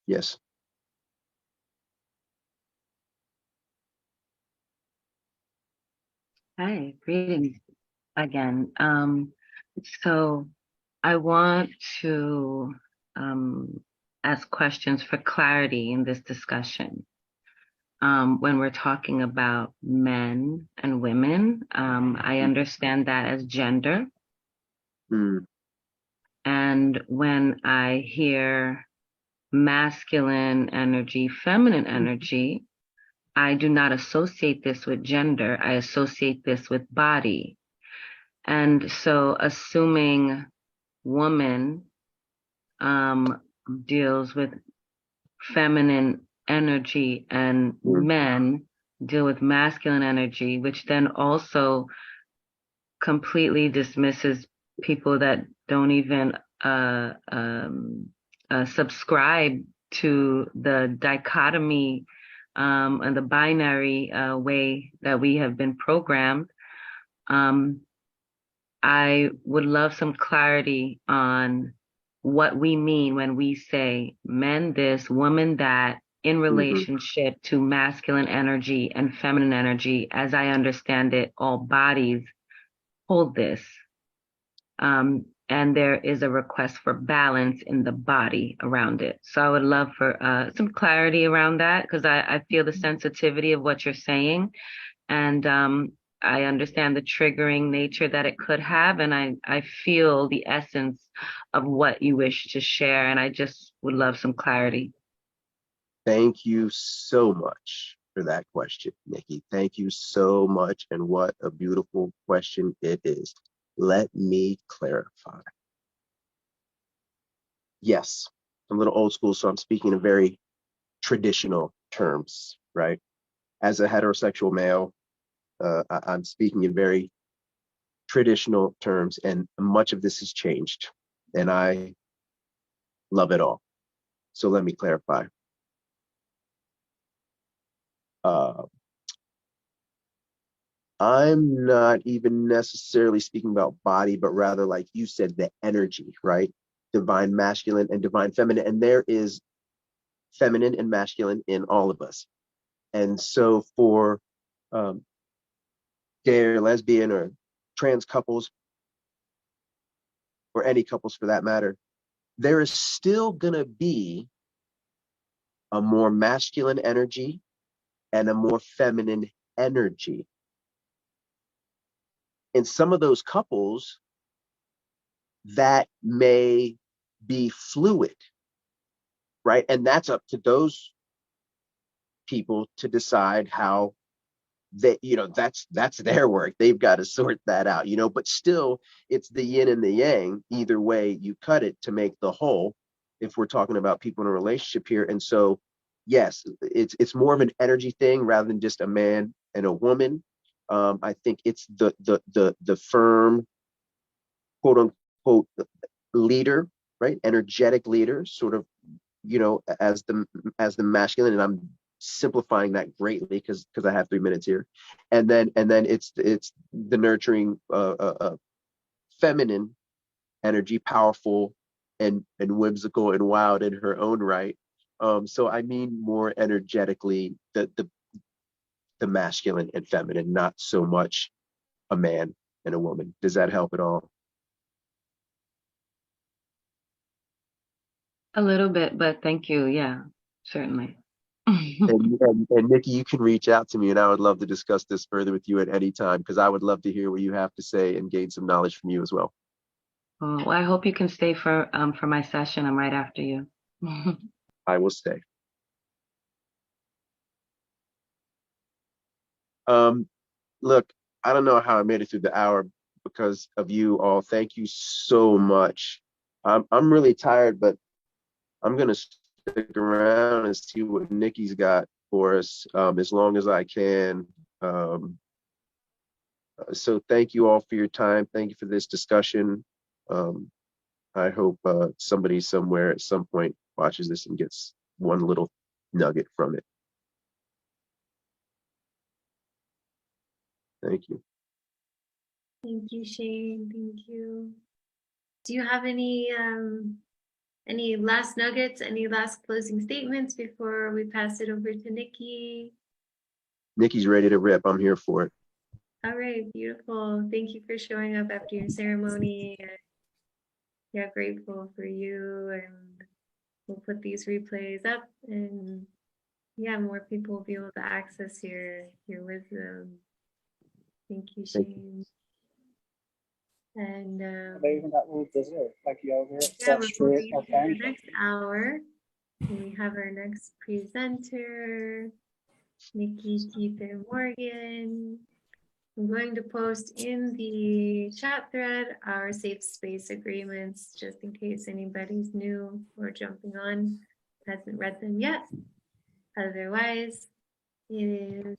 Yes. Hi, greetings again. So I want to ask questions for clarity in this discussion. When we're talking about men and women, I understand that as gender. And when I hear masculine energy, feminine energy, I do not associate this with gender. I associate this with body. And so assuming woman deals with feminine energy and men deal with masculine energy, which then also completely dismisses people that don't even subscribe to the dichotomy and the binary way that we have been programmed. I would love some clarity on what we mean when we say men this, woman that, in relationship to masculine energy and feminine energy. As I understand it, all bodies hold this. And there is a request for balance in the body around it. So I would love for some clarity around that, because I feel the sensitivity of what you're saying. And I understand the triggering nature that it could have. And I feel the essence of what you wish to share. And I just would love some clarity. Thank you so much for that question, Nikki. Thank you so much. And what a beautiful question it is. Let me clarify. Yes, I'm a little old school, so I'm speaking in very traditional terms, right? As a heterosexual male, I'm speaking in very traditional terms, and much of this has changed, and I love it all. So let me clarify. I'm not even necessarily speaking about body, but rather, like you said, the energy, right? Divine masculine and divine feminine. And there is feminine and masculine in all of us. And so for gay or lesbian or trans couples, or any couples for that matter, there is still going to be a more masculine energy and a more feminine energy. In some of those couples, that may be fluid, right? And that's up to those people to decide how they, that's their work. They've got to sort that out, but still it's the yin and the yang, either way you cut it, to make the whole, if we're talking about people in a relationship here. And so, yes, it's more of an energy thing rather than just a man and a woman. I think it's the firm, quote unquote, leader, right? Energetic leader, sort of, as the masculine, and I'm simplifying that greatly because I have 3 minutes here, and then it's the nurturing feminine energy, powerful and whimsical and wild in her own right. So I mean more energetically the masculine and feminine, not so much a man and a woman. Does that help at all? A little bit, but thank you. Yeah, certainly. And Nikki, you can reach out to me, and I would love to discuss this further with you at any time, because I would love to hear what you have to say and gain some knowledge from you as well. Well, I hope you can stay for my session. I'm right after you. I will stay. Look, I don't know how I made it through the hour because of you all. Thank you so much. I'm really tired, but I'm gonna stick around and see what Nikki's got for us as long as I can. Um, so thank you all for your time. Thank you for this discussion. Um, I hope somebody somewhere at some point watches this and gets one little nugget from it. Thank you. Thank you, Shane. Thank you. Do you have any last nuggets, any last closing statements before we pass it over to Nikki? Nikki's ready to rip. I'm here for it. All right, beautiful. Thank you for showing up after your ceremony. Yeah, grateful for you, and we'll put these replays up, and yeah, more people will be able to access your wisdom. Thank you, Shane. And They even got a little dessert, like yogurt, yeah, such we're fruit, moving or into the next hour, and we have our next presenter, Nikki Keither Morgan. I'm going to post in the chat thread our safe space agreements, just in case anybody's new or jumping on, hasn't read them yet. Otherwise, it is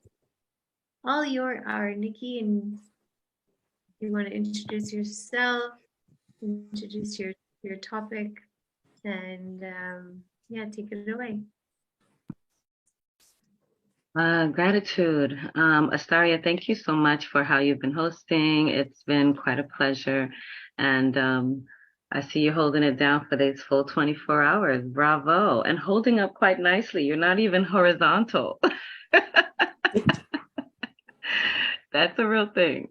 all our Nikki, and if you want to introduce yourself, introduce your topic, and yeah, take it away. Gratitude. Astaria, thank you so much for how you've been hosting. It's been quite a pleasure. And I see you holding it down for these full 24 hours. Bravo. And holding up quite nicely. You're not even horizontal. That's a real thing.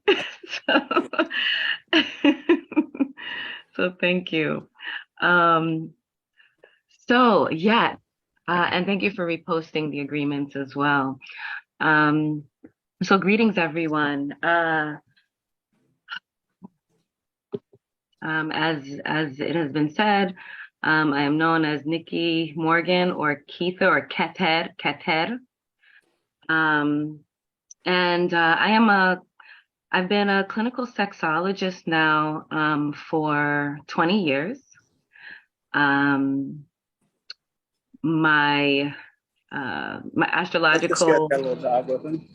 So thank you. So yeah, and thank you for reposting the agreements as well. So greetings, everyone. As it has been said, I am known as Nikki Morgan or Keitha or Keter. And I've been a clinical sexologist now for 20 years. My astrological. Got a little dog with him.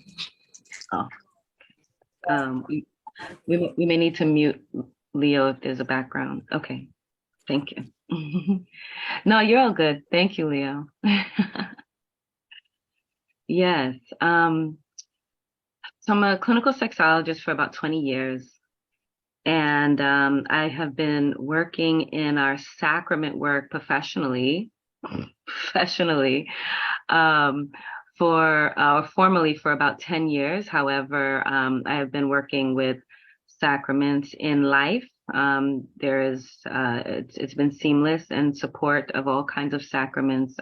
Oh, we may need to mute Leo if there's a background. Okay, thank you. No, you're all good. Thank you, Leo. Yes. So I'm a clinical sexologist for about 20 years. And I have been working in our sacrament work professionally, formally for about 10 years. However, I have been working with sacraments in life. It's been seamless and support of all kinds of sacraments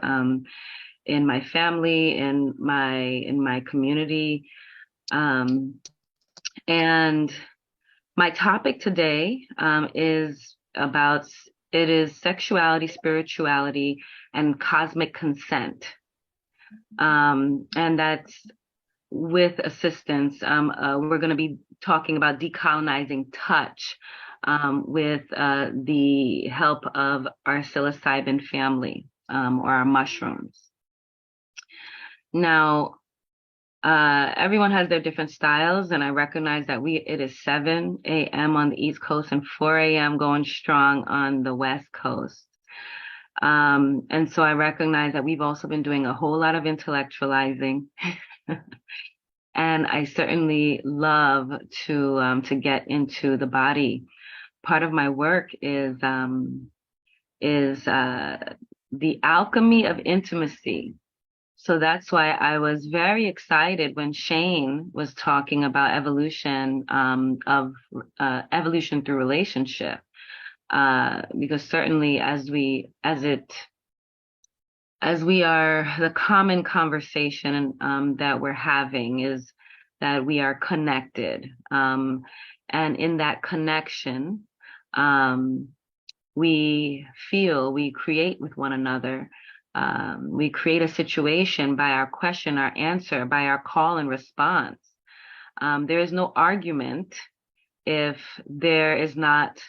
in my family, in my community, and my topic today is sexuality, spirituality, and cosmic consent. And that's with assistance. We're going to be talking about decolonizing touch with the help of our psilocybin family or our mushrooms. Now, everyone has their different styles, and I recognize that it is 7 a.m. on the East Coast and 4 a.m. going strong on the West Coast. And so I recognize that we've also been doing a whole lot of intellectualizing. And I certainly love to get into the body. Part of my work is the alchemy of intimacy. So that's why I was very excited when Shane was talking about evolution evolution through relationship, because certainly as we are, the common conversation that we're having is that we are connected, and in that connection, we create with one another. We create a situation by our question, our answer, by our call and response. There is no argument if there is not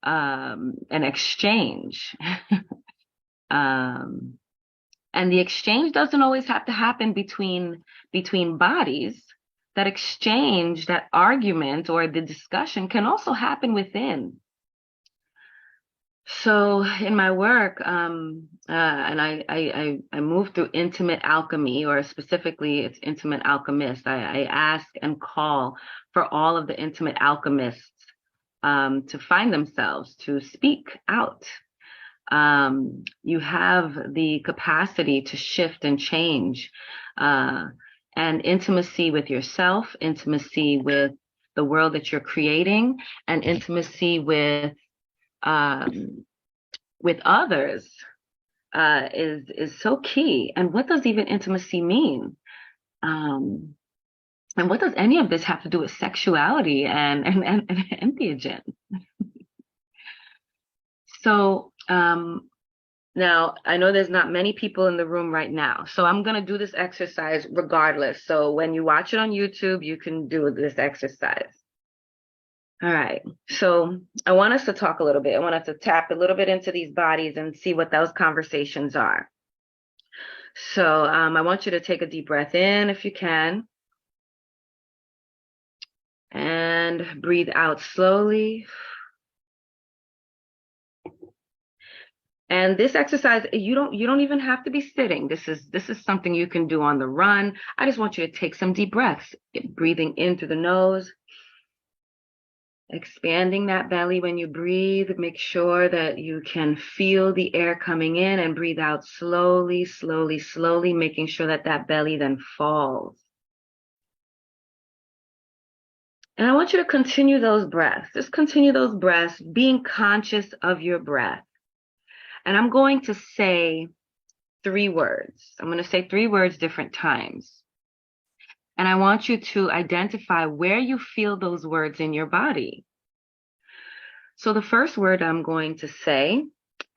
an exchange. And the exchange doesn't always have to happen between bodies. That exchange, that argument, or the discussion can also happen within. So in my work, and I move through intimate alchemy, or specifically it's intimate alchemist. I ask and call for all of the intimate alchemists to find themselves, to speak out. You have the capacity to shift and change, and intimacy with yourself, intimacy with the world that you're creating, and intimacy with others is so key. And what does even intimacy mean? And what does any of this have to do with sexuality and entheogen? So now I know there's not many people in the room right now, so I'm going to do this exercise regardless. So when you watch it on YouTube, you can do this exercise. All right. So I want us to talk a little bit. I want us to tap a little bit into these bodies and see what those conversations are. So I want you to take a deep breath in if you can. And breathe out slowly. And this exercise, you don't even have to be sitting. This is something you can do on the run. I just want you to take some deep breaths, breathing in through the nose, expanding that belly when you breathe. Make sure that you can feel the air coming in, and breathe out slowly, slowly, slowly, making sure that that belly then falls. And I want you to continue those breaths. Just continue those breaths, being conscious of your breath. And I'm going to say 3 words. I'm going to say 3 words different times. And I want you to identify where you feel those words in your body. So the first word I'm going to say,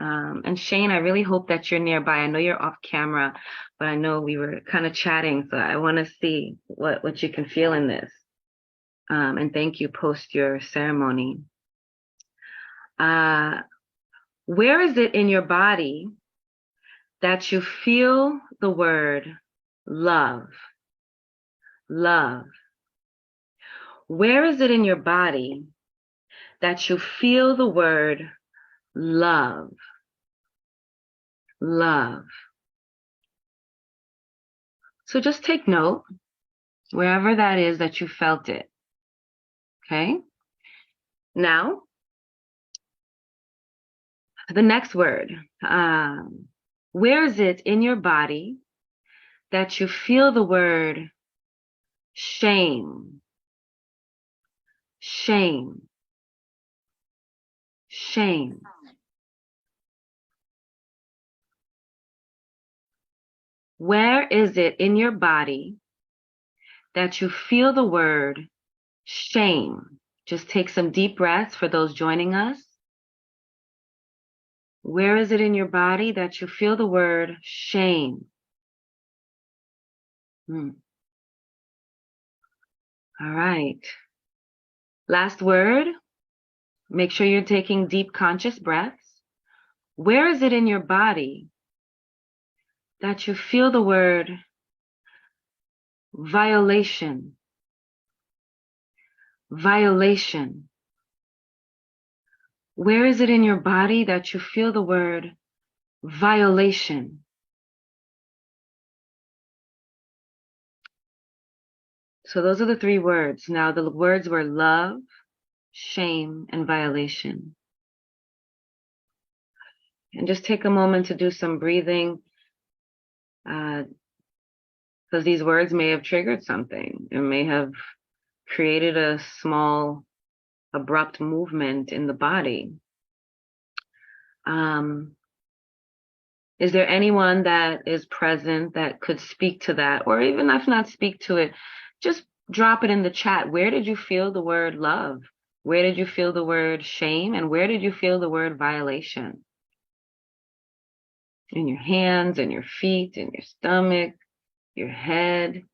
and Shane, I really hope that you're nearby. I know you're off camera, but I know we were kind of chatting, so I want to see what you can feel in this. And thank you, post your ceremony. Where is it in your body that you feel the word love? Love. Where is it in your body that you feel the word love? Love. So just take note, wherever that is that you felt it. Okay? Now, the next word. Where is it in your body that you feel the word shame? Shame. Shame. Where is it in your body that you feel the word shame? Just take some deep breaths for those joining us. Where is it in your body that you feel the word shame? All right. Last word. Make sure you're taking deep conscious breaths. Where is it in your body that you feel the word violation? Violation. Where is it in your body that you feel the word violation? So those are the 3 words. Now the words were love, shame, and violation. And just take a moment to do some breathing, because these words may have triggered something. It may have created a small, abrupt movement in the body. Is there anyone that is present that could speak to that? Or even if not speak to it, just drop it in the chat. Where did you feel the word love? Where did you feel the word shame? And where did you feel the word violation? In your hands, in your feet, in your stomach, your head.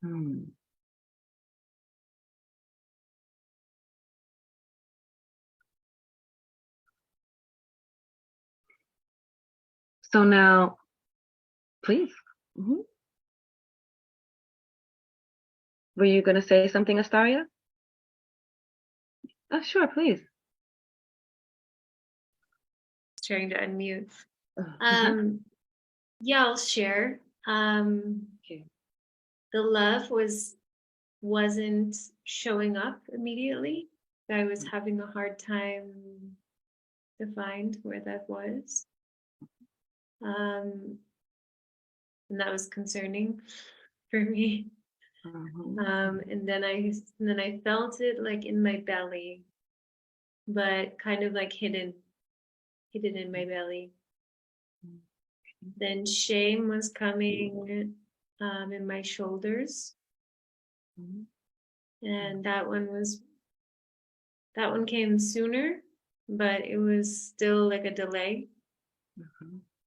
Hmm. So now, please. Mhm. Were you going to say something, Astaria? Oh, sure, please. Trying to unmute. Mhm. Yeah, I'll share. Okay. The love wasn't showing up immediately. I was having a hard time to find where that was. And that was concerning for me. And then I felt it like in my belly, but kind of like hidden in my belly. Then shame was coming in my shoulders. And that one came sooner, but it was still like a delay.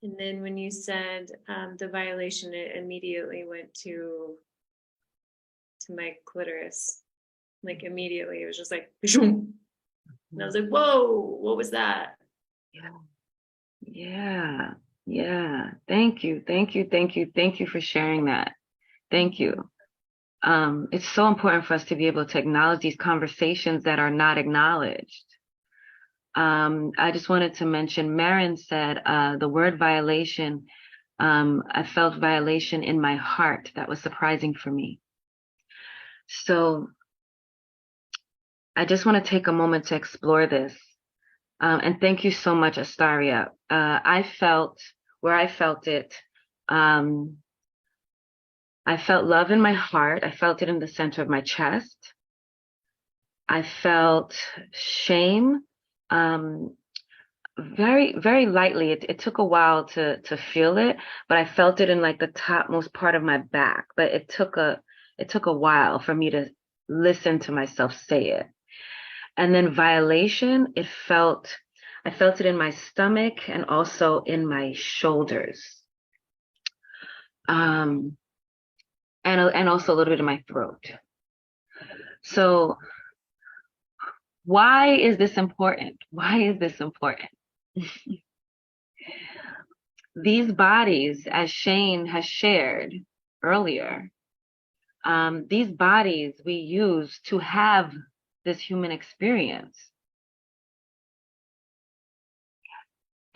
And then when you said the violation, it immediately went to my clitoris. Like immediately, it was just like, and I was like, whoa, what was that? Yeah. Yeah. Thank you. Thank you. Thank you. Thank you for sharing that. Thank you. It's so important for us to be able to acknowledge these conversations that are not acknowledged. I just wanted to mention, Marin said, the word violation, I felt violation in my heart. That was surprising for me. So I just want to take a moment to explore this. And thank you so much, Astaria. I felt where I felt it. I felt love in my heart. I felt it in the center of my chest. I felt shame, very, very lightly. It took a while to feel it, but I felt it in like the topmost part of my back. But it took a while for me to listen to myself say it. And then violation, I felt it in my stomach and also in my shoulders. And also a little bit in my throat. So why is this important? Why is this important? These bodies, as Shane has shared earlier, these bodies we use to have this human experience.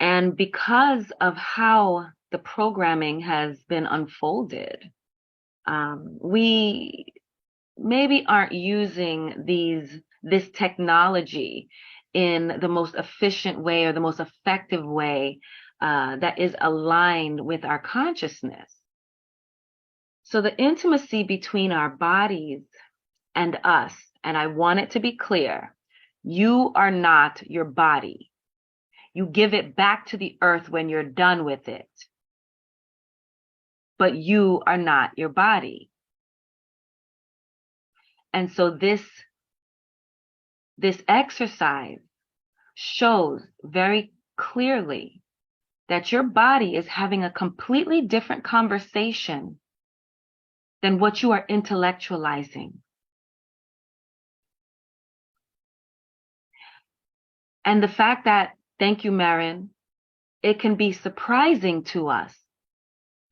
And because of how the programming has been unfolded, we maybe aren't using this technology in the most efficient way or the most effective way that is aligned with our consciousness. So the intimacy between our bodies and us, and I want it to be clear, you are not your body. You give it back to the earth when you're done with it. But you are not your body. And so this exercise shows very clearly that your body is having a completely different conversation than what you are intellectualizing. And the fact that, thank you, Marin, it can be surprising to us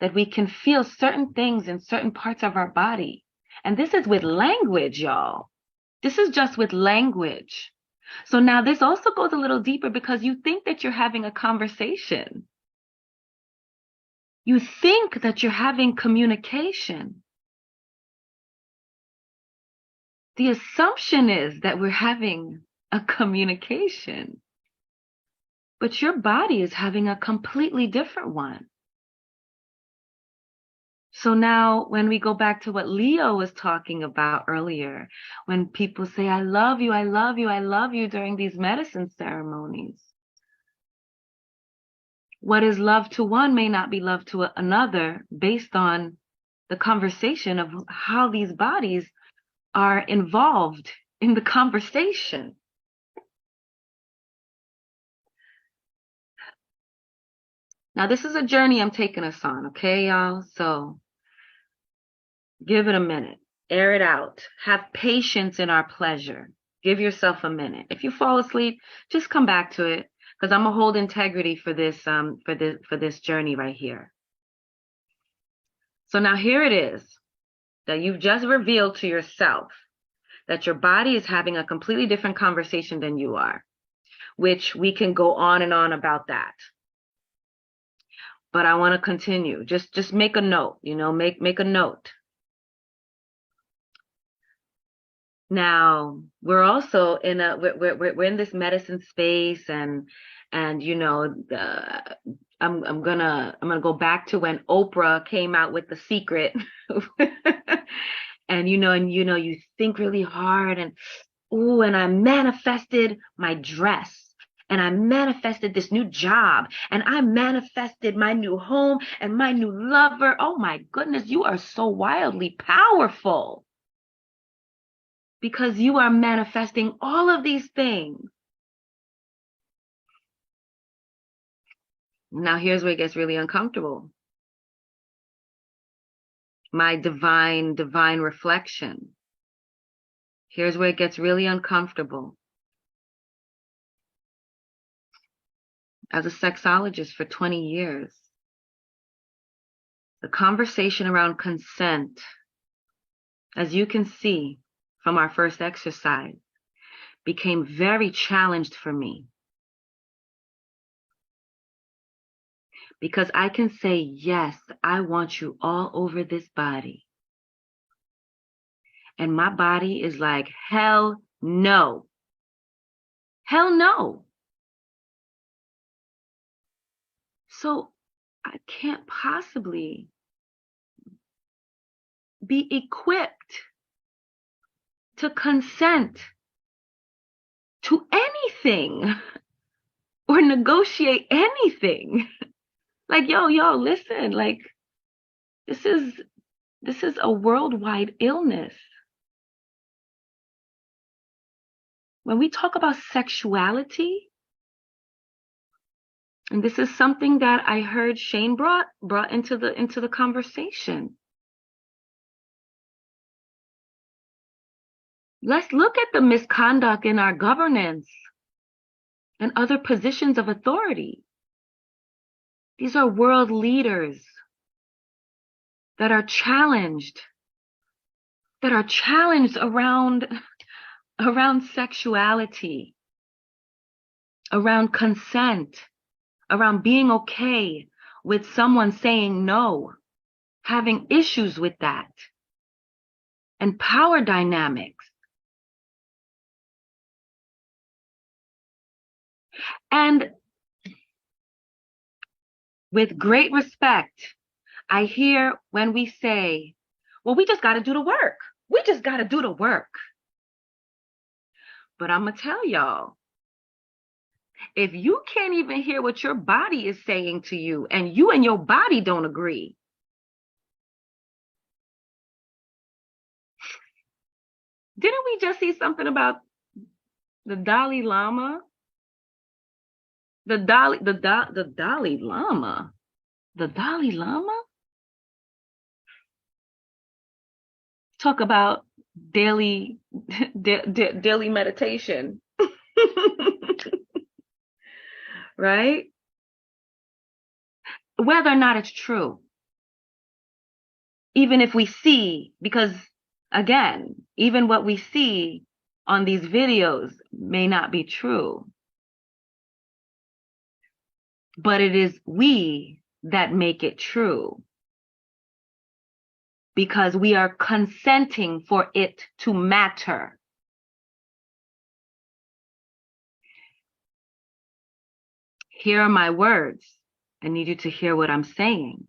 that we can feel certain things in certain parts of our body. And this is with language, y'all. This is just with language. So now this also goes a little deeper because you think that you're having a conversation. You think that you're having communication. The assumption is that we're having a communication, but your body is having a completely different one. So now when we go back to what Leo was talking about earlier, when people say, I love you, I love you, I love you during these medicine ceremonies, what is love to one may not be love to another based on the conversation of how these bodies are involved in the conversation. Now, this is a journey I'm taking us on, okay, y'all? So Give it a minute. Air it out. Have patience in our pleasure. Give yourself a minute. If you fall asleep, just come back to it, because I'm gonna hold integrity for this journey right here. So now here it is that you've just revealed to yourself that your body is having a completely different conversation than you are, which we can go on and on about that. But I want to continue. Just make a note, make a note. Now, we're also in we're in this medicine space, and I'm gonna go back to when Oprah came out with The Secret. And you think really hard, and I manifested my dress, and I manifested this new job, and I manifested my new home and my new lover. Oh my goodness, you are so wildly powerful, because you are manifesting all of these things. Now here's where it gets really uncomfortable. My divine reflection. Here's where it gets really uncomfortable. As a sexologist for 20 years, the conversation around consent, as you can see from our first exercise, became very challenged for me. Because I can say, yes, I want you all over this body. And my body is like, hell no. Hell no. So I can't possibly be equipped to consent to anything or negotiate anything. Like, yo, listen, like, this is a worldwide illness. When we talk about sexuality, and this is something that I heard Shane brought into the conversation. Let's look at the misconduct in our governance and other positions of authority. These are world leaders that are challenged around sexuality, around consent, around being okay with someone saying no, having issues with that, and power dynamics. And with great respect, I hear when we say, well, we just got to do the work. We just got to do the work. But I'm going to tell y'all, if you can't even hear what your body is saying to you, and you and your body don't agree, didn't we just see something about the Dalai Lama? The Dalai Lama? The Dalai Lama? Talk about daily meditation. Right? Whether or not it's true. Even if we see, because again, even what we see on these videos may not be true. But it is we that make it true. Because we are consenting for it to matter. Here are my words. I need you to hear what I'm saying.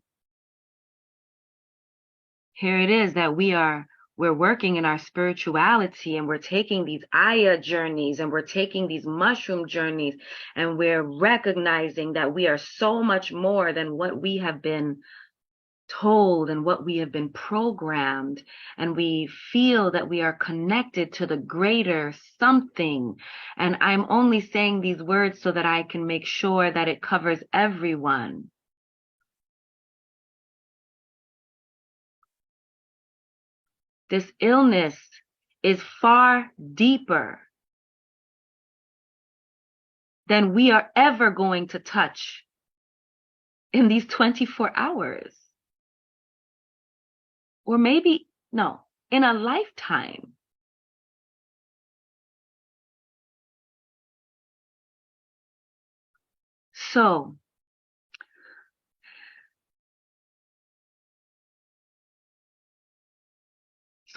Here it is that we're working in our spirituality, and we're taking these Aya journeys, and we're taking these mushroom journeys, and we're recognizing that we are so much more than what we have been told and what we have been programmed, and we feel that we are connected to the greater something. And I'm only saying these words so that I can make sure that it covers everyone. this illness is far deeper than we are ever going to touch in these 24 hours. Or maybe, no, in a lifetime. So,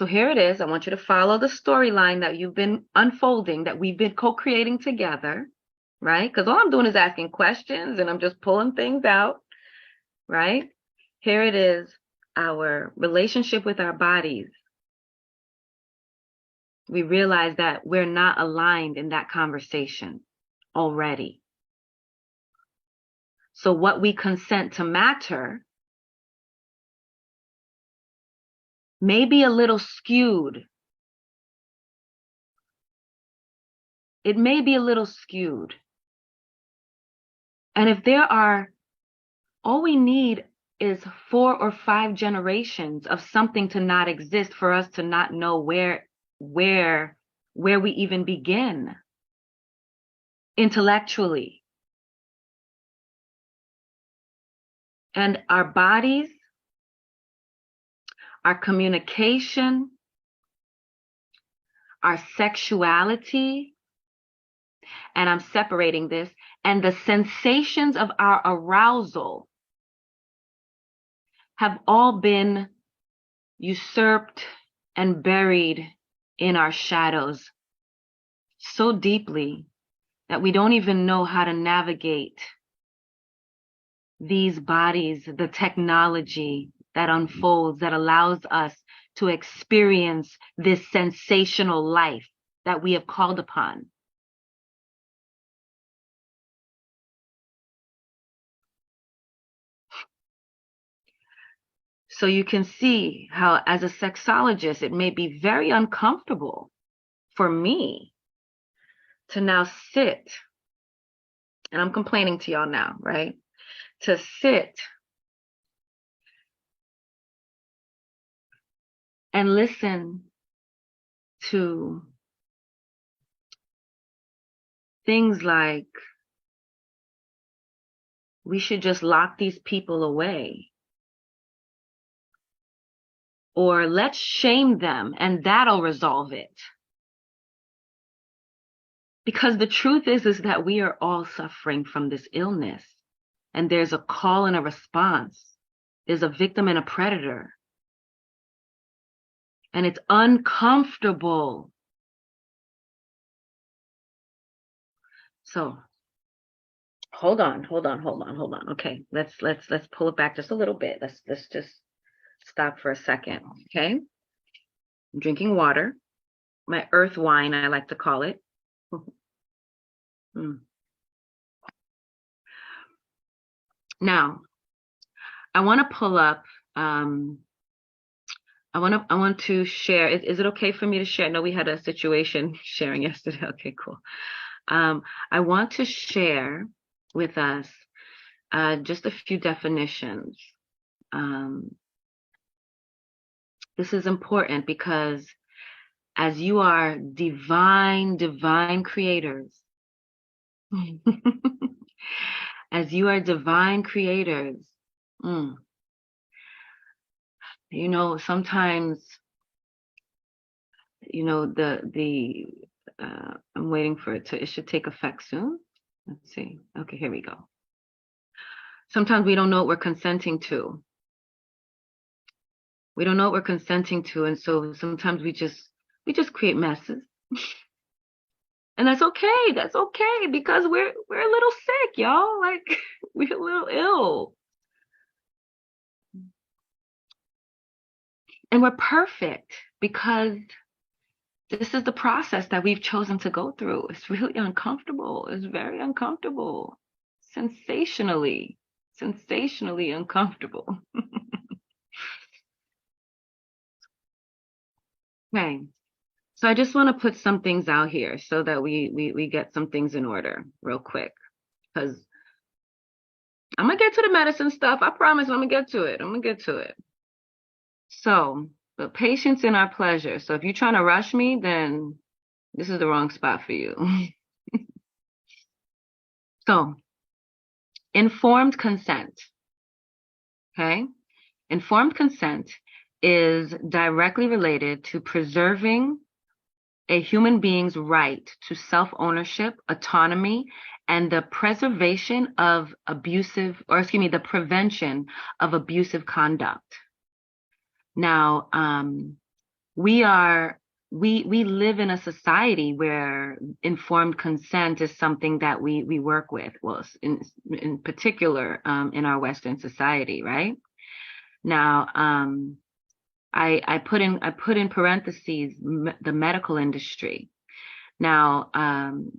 here it is. I want you to follow the storyline that you've been unfolding, that we've been co-creating together, right? Because all I'm doing is asking questions and I'm just pulling things out, right? Here it is, our relationship with our bodies. We realize that we're not aligned in that conversation already. So what we consent to matter may be a little skewed. It may be a little skewed. And if there are, all we need is 4 or 5 generations of something to not exist for us to not know where we even begin intellectually. And our bodies, our communication, our sexuality, and I'm separating this, and the sensations of our arousal have all been usurped and buried in our shadows so deeply that we don't even know how to navigate these bodies, the technology that unfolds, that allows us to experience this sensational life that we have called upon. So you can see how, as a sexologist, it may be very uncomfortable for me to now sit, and I'm complaining to y'all now, right? To sit and listen to things like, we should just lock these people away. Or let's shame them and that'll resolve it. Because the truth is that we are all suffering from this illness. And there's a call and a response. There's a victim and a predator. And it's uncomfortable. So hold on. Okay, let's pull it back just a little bit. Let's just stop for a second. Okay. I'm drinking water. My earth wine, I like to call it. Now, I want to pull up. I want to share. Is it okay for me to share? I know we had a situation sharing yesterday. Okay, cool. I want to share with us just a few definitions. This is important because as you are divine creators, as you are divine creators, you know, sometimes, you know, I'm waiting for it should take effect soon. Let's see. Okay, here we go. Sometimes we don't know what we're consenting to. We don't know what we're consenting to. And so sometimes we just create messes. And that's okay. That's okay because we're a little sick, y'all. Like we're a little ill. And we're perfect because this is the process that we've chosen to go through. It's really uncomfortable. It's very uncomfortable. Sensationally uncomfortable. Okay. So I just want to put some things out here so that we get some things in order real quick. Because I'm going to get to the medicine stuff. I promise I'm going to get to it. So But patience in our pleasure. So if you're trying to rush me, then this is the wrong spot for you. So, informed consent. Okay? Informed consent is directly related to preserving a human being's right to self-ownership, autonomy, and the prevention of abusive conduct. Now, we live in a society where informed consent is something that we work with. Well, in particular, in our Western society, right? Now, I put in parentheses the medical industry. Now,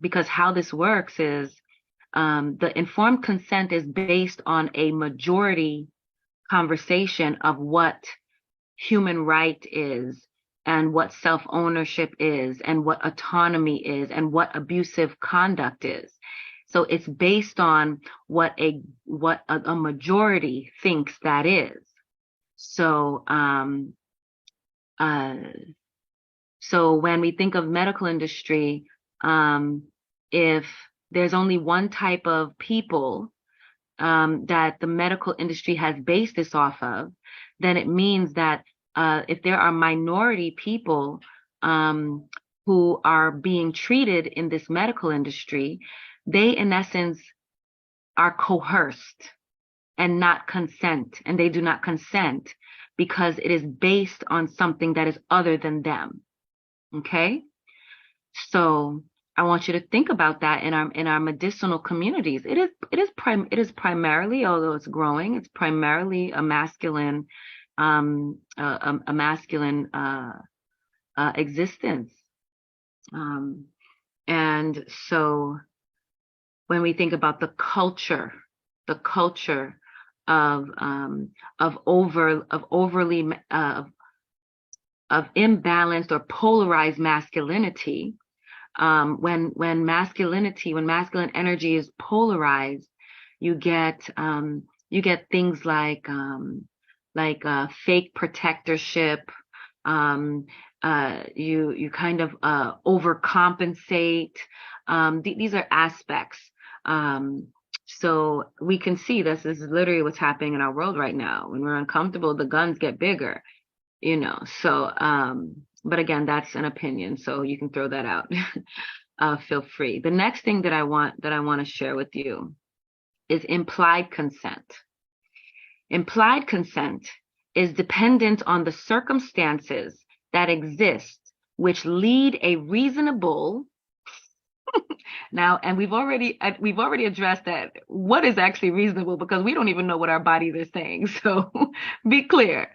because how this works is the informed consent is based on a majority conversation of what human right is, and what self-ownership is, and what autonomy is, and what abusive conduct is. So it's based on what a majority thinks that is. So so when we think of medical industry, if there's only one type of people that the medical industry has based this off of, then it means that if there are minority people who are being treated in this medical industry, they in essence are coerced and not consent, and they do not consent because it is based on something that is other than them. Okay? So I want you to think about that in our medicinal communities. It is primarily, although it's growing, it's primarily a masculine existence. And so when we think about the culture of imbalanced or polarized masculinity, when masculine energy is polarized, you get things like fake protectorship. You kind of overcompensate. These are aspects. So we can see this is literally what's happening in our world right now. When we're uncomfortable, the guns get bigger, So, but again, that's an opinion, so you can throw that out. Feel free. The next thing that I want to share with you is implied consent. Implied consent is dependent on the circumstances that exist, which lead a reasonable now, and we've already addressed that. What is actually reasonable? Because we don't even know what our bodies are saying. So be clear.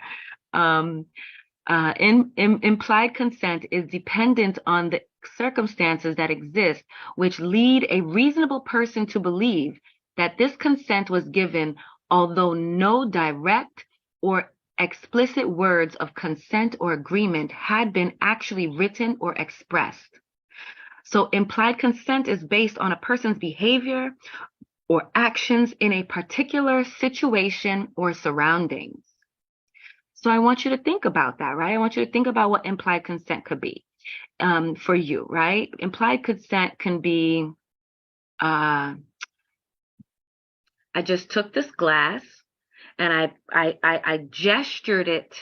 Implied consent is dependent on the circumstances that exist, which lead a reasonable person to believe that this consent was given, although no direct or explicit words of consent or agreement had been actually written or expressed. So implied consent is based on a person's behavior or actions in a particular situation or surroundings. So I want you to think about that, right? I want you to think about what implied consent could be for you, right? Implied consent can be, I just took this glass and I gestured it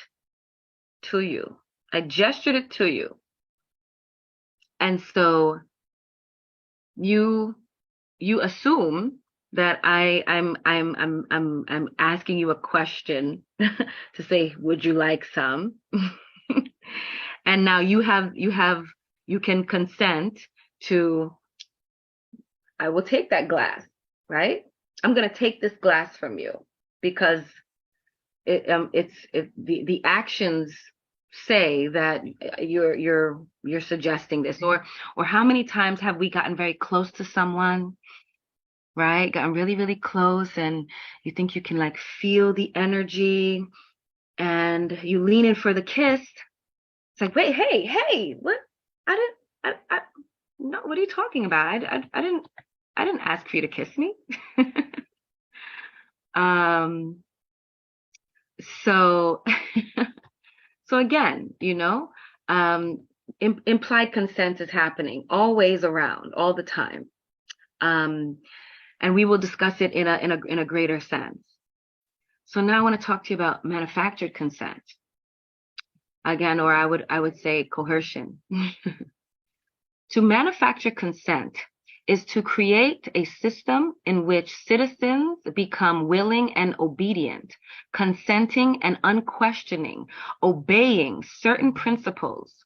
to you. I gestured it to you. And so you assume that I'm asking you a question to say, would you like some? And now you can consent to, I will take that glass, right? I'm going to take this glass from you because the actions say that you're suggesting this. Or how many times have we gotten very close to someone, right? Gotten really, really close, and you think you can like feel the energy, and you lean in for the kiss. It's like, wait, hey, what? No, what are you talking about? I didn't ask for you to kiss me. So So again, implied consent is happening always around, all the time. And we will discuss it in a greater sense. So now I want to talk to you about manufactured consent. Again, or I would say coercion. To manufacture consent is to create a system in which citizens become willing and obedient, consenting and unquestioning, obeying certain principles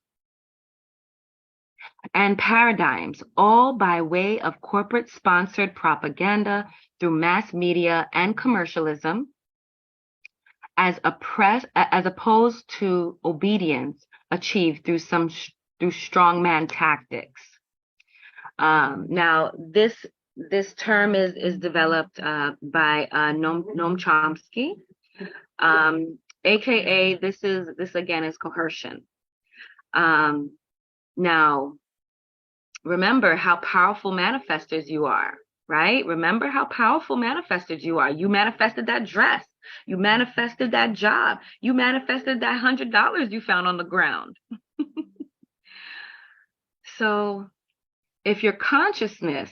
and paradigms, all by way of corporate sponsored propaganda through mass media and commercialism, as opposed to obedience achieved through strongman tactics. Now, this term is developed by Noam Chomsky, aka this again is coercion. Now, remember how powerful manifestors you are, right? Remember how powerful manifestors you are. You manifested that dress. You manifested that job. You manifested that $100 you found on the ground. So if your consciousness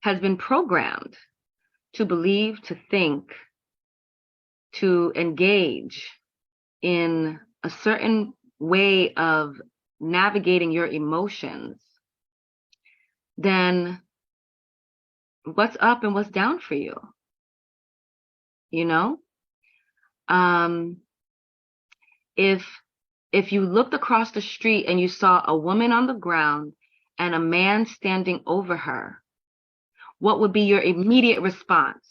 has been programmed to believe, to think, to engage in a certain way of navigating your emotions, then what's up and what's down for you? If you looked across the street and you saw a woman on the ground and a man standing over her, what would be your immediate response?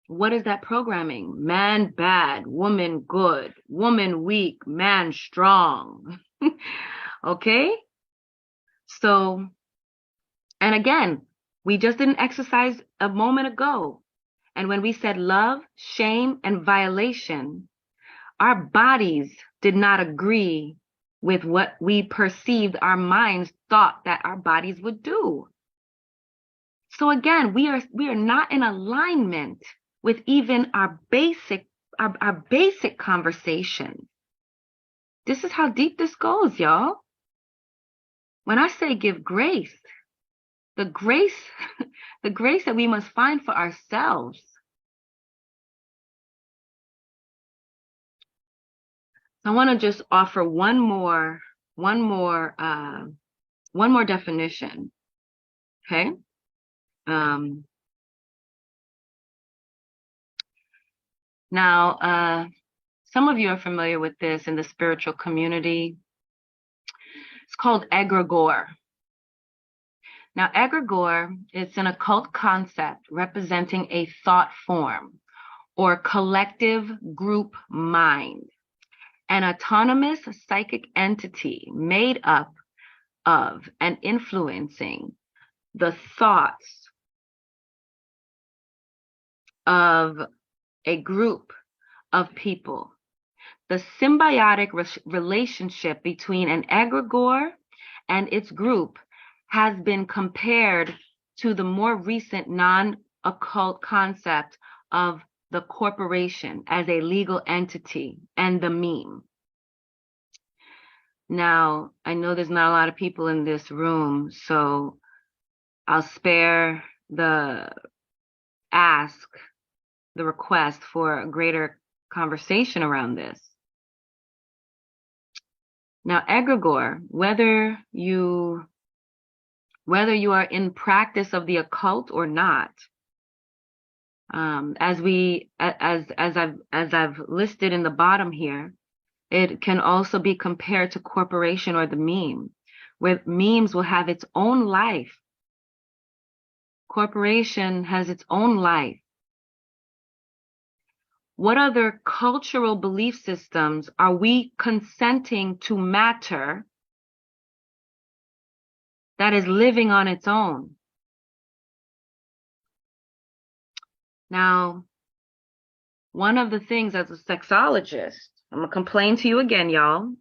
What is that programming? Man bad, woman good, woman weak, man strong. Okay? So, and again, we just did an exercise a moment ago. And when we said love, shame, and violation, our bodies did not agree with what we perceived our minds thought that our bodies would do. So again, we are not in alignment with even our basic conversation. This is how deep this goes, y'all. When I say give grace, the grace that we must find for ourselves. I want to just offer one more definition. Okay. Now, some of you are familiar with this in the spiritual community. It's called egregore. Now, egregore is an occult concept representing a thought form or collective group mind, an autonomous psychic entity made up of and influencing the thoughts of a group of people. The symbiotic relationship between an egregore and its group has been compared to the more recent non-occult concept of the corporation as a legal entity and the meme. Now, I know there's not a lot of people in this room, so I'll spare the request for a greater conversation around this. Now, egregore, whether you are in practice of the occult or not, as I've listed in the bottom here, it can also be compared to corporation or the meme, where memes will have its own life. Corporation has its own life. What other cultural belief systems are we consenting to matter that is living on its own? Now, one of the things as a sexologist, I'm going to complain to you again, y'all.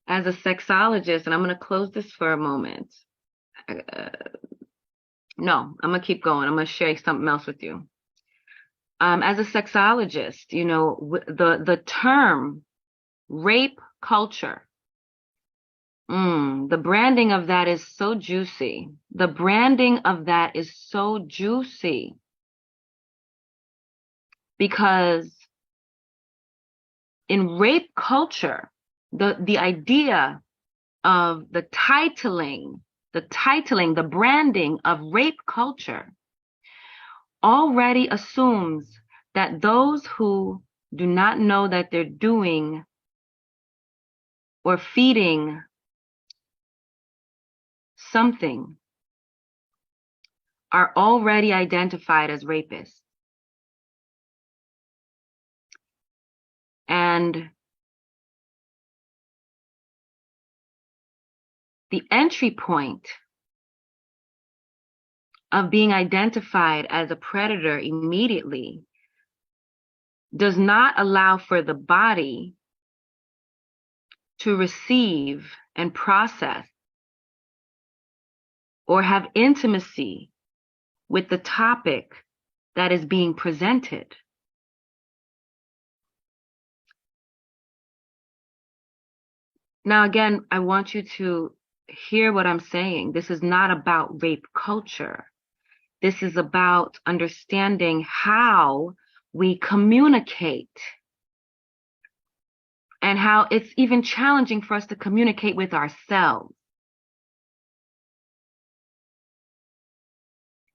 As a sexologist, and I'm going to close this for a moment. No, I'm going to keep going. I'm going to share something else with you. As a sexologist, you know, the term rape culture, the branding of that is so juicy. The branding of that is so juicy because in rape culture, the idea of the titling, the branding of rape culture already assumes that those who do not know that they're doing or feeding something are already identified as rapists. And the entry point of being identified as a predator immediately does not allow for the body to receive and process or have intimacy with the topic that is being presented. Now, again, I want you to hear what I'm saying. This is not about rape culture. This is about understanding how we communicate and how it's even challenging for us to communicate with ourselves.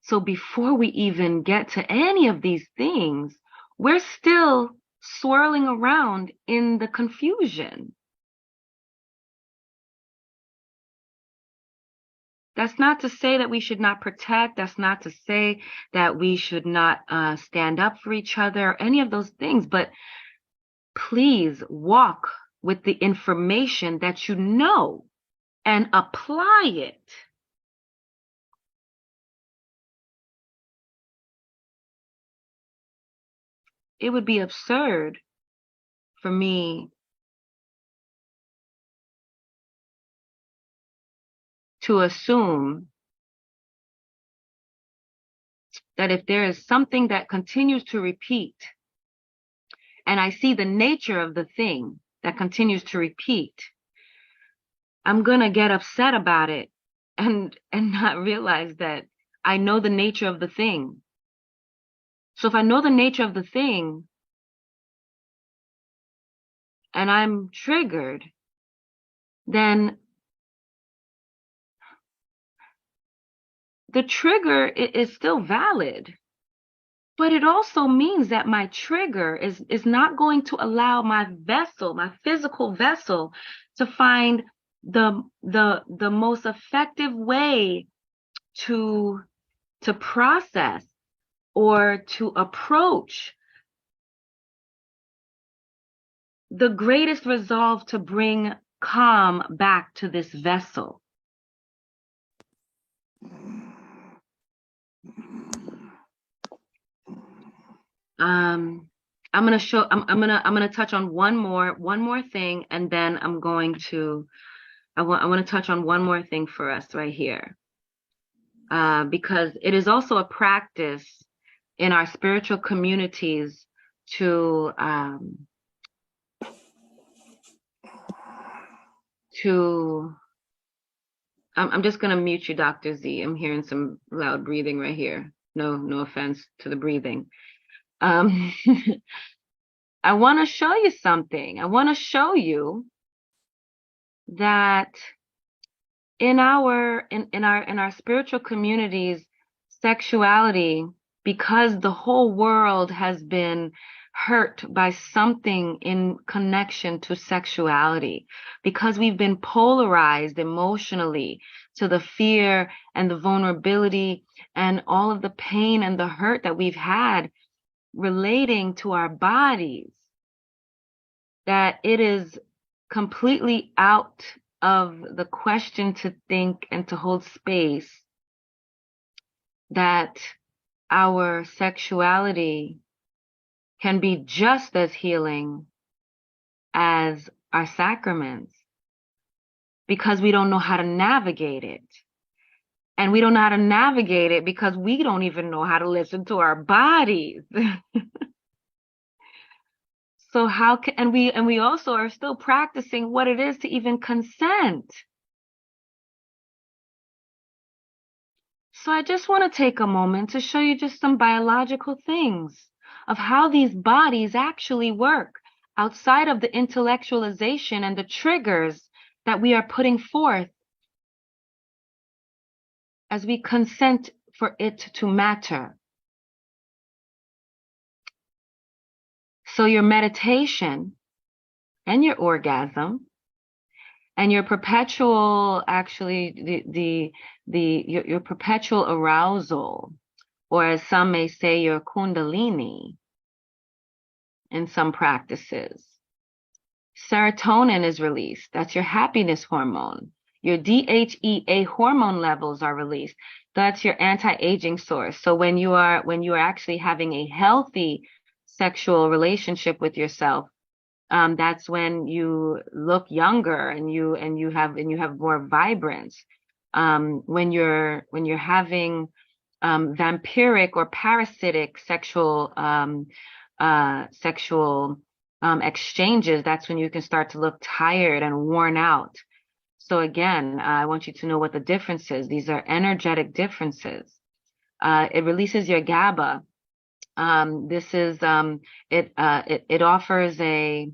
So before we even get to any of these things, we're still swirling around in the confusion. That's not to say that we should not protect. That's not to say that we should not stand up for each other, any of those things. But please walk with the information that you know and apply it. It would be absurd for me to assume that if there is something that continues to repeat, and I see the nature of the thing that continues to repeat, I'm going to get upset about it and not realize that I know the nature of the thing. So if I know the nature of the thing and I'm triggered, then the trigger is still valid. But it also means that my trigger is not going to allow my vessel, my physical vessel, to find the most effective way to process or to approach the greatest resolve to bring calm back to this vessel. I'm gonna touch on one more thing, and then I want to touch on one more thing for us right here, because it is also a practice in our spiritual communities to I'm just gonna mute you, Dr. Z. I'm hearing some loud breathing right here. No offense to the breathing. I want to show you something. I want to show you that in our spiritual communities, sexuality, because the whole world has been hurt by something in connection to sexuality, because we've been polarized emotionally to the fear and the vulnerability and all of the pain and the hurt that we've had relating to our bodies, that it is completely out of the question to think and to hold space that our sexuality can be just as healing as our sacraments, because we don't know how to navigate it. And we don't know how to navigate it because we don't even know how to listen to our bodies. So how can, and we also are still practicing what it is to even consent. So I just want to take a moment to show you just some biological things of how these bodies actually work outside of the intellectualization and the triggers that we are putting forth as we consent for it to matter. So your meditation and your orgasm and your perpetual, actually, your perpetual arousal, or as some may say, your kundalini in some practices. Serotonin is released. That's your happiness hormone. Your DHEA hormone levels are released. That's your anti-aging source. So when you are actually having a healthy sexual relationship with yourself, that's when you look younger and you have more vibrance. When you're having vampiric or parasitic sexual exchanges, that's when you can start to look tired and worn out. So again, I want you to know what the difference is. These are energetic differences. It releases your GABA. It offers a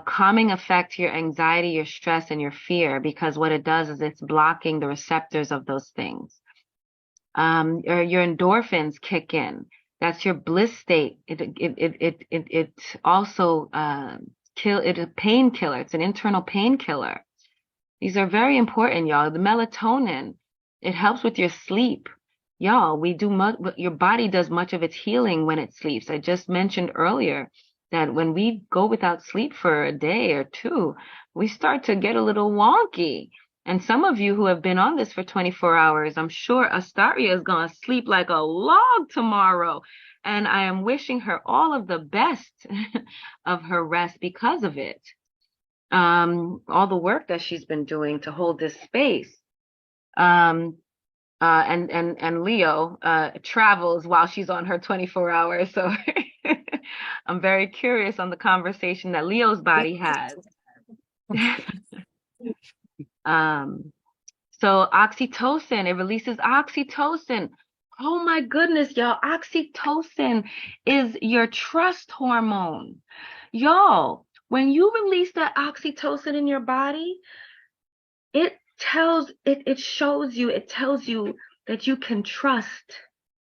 calming effect to your anxiety, your stress, and your fear, because what it does is it's blocking the receptors of those things. Your endorphins kick in. That's your bliss state. It also it's a painkiller. It's an internal painkiller. These are very important, y'all. The melatonin, it helps with your sleep. Y'all, your body does much of its healing when it sleeps. I just mentioned earlier that when we go without sleep for a day or two, we start to get a little wonky. And some of you who have been on this for 24 hours, I'm sure Astaria is going to sleep like a log tomorrow. And I am wishing her all of the best of her rest because of it. All the work that she's been doing to hold this space. And Leo travels while she's on her 24 hours. So I'm very curious on the conversation that Leo's body has. So oxytocin, it releases oxytocin. Oh my goodness, y'all. Oxytocin is your trust hormone. Y'all, when you release that oxytocin in your body, it tells you that you can trust,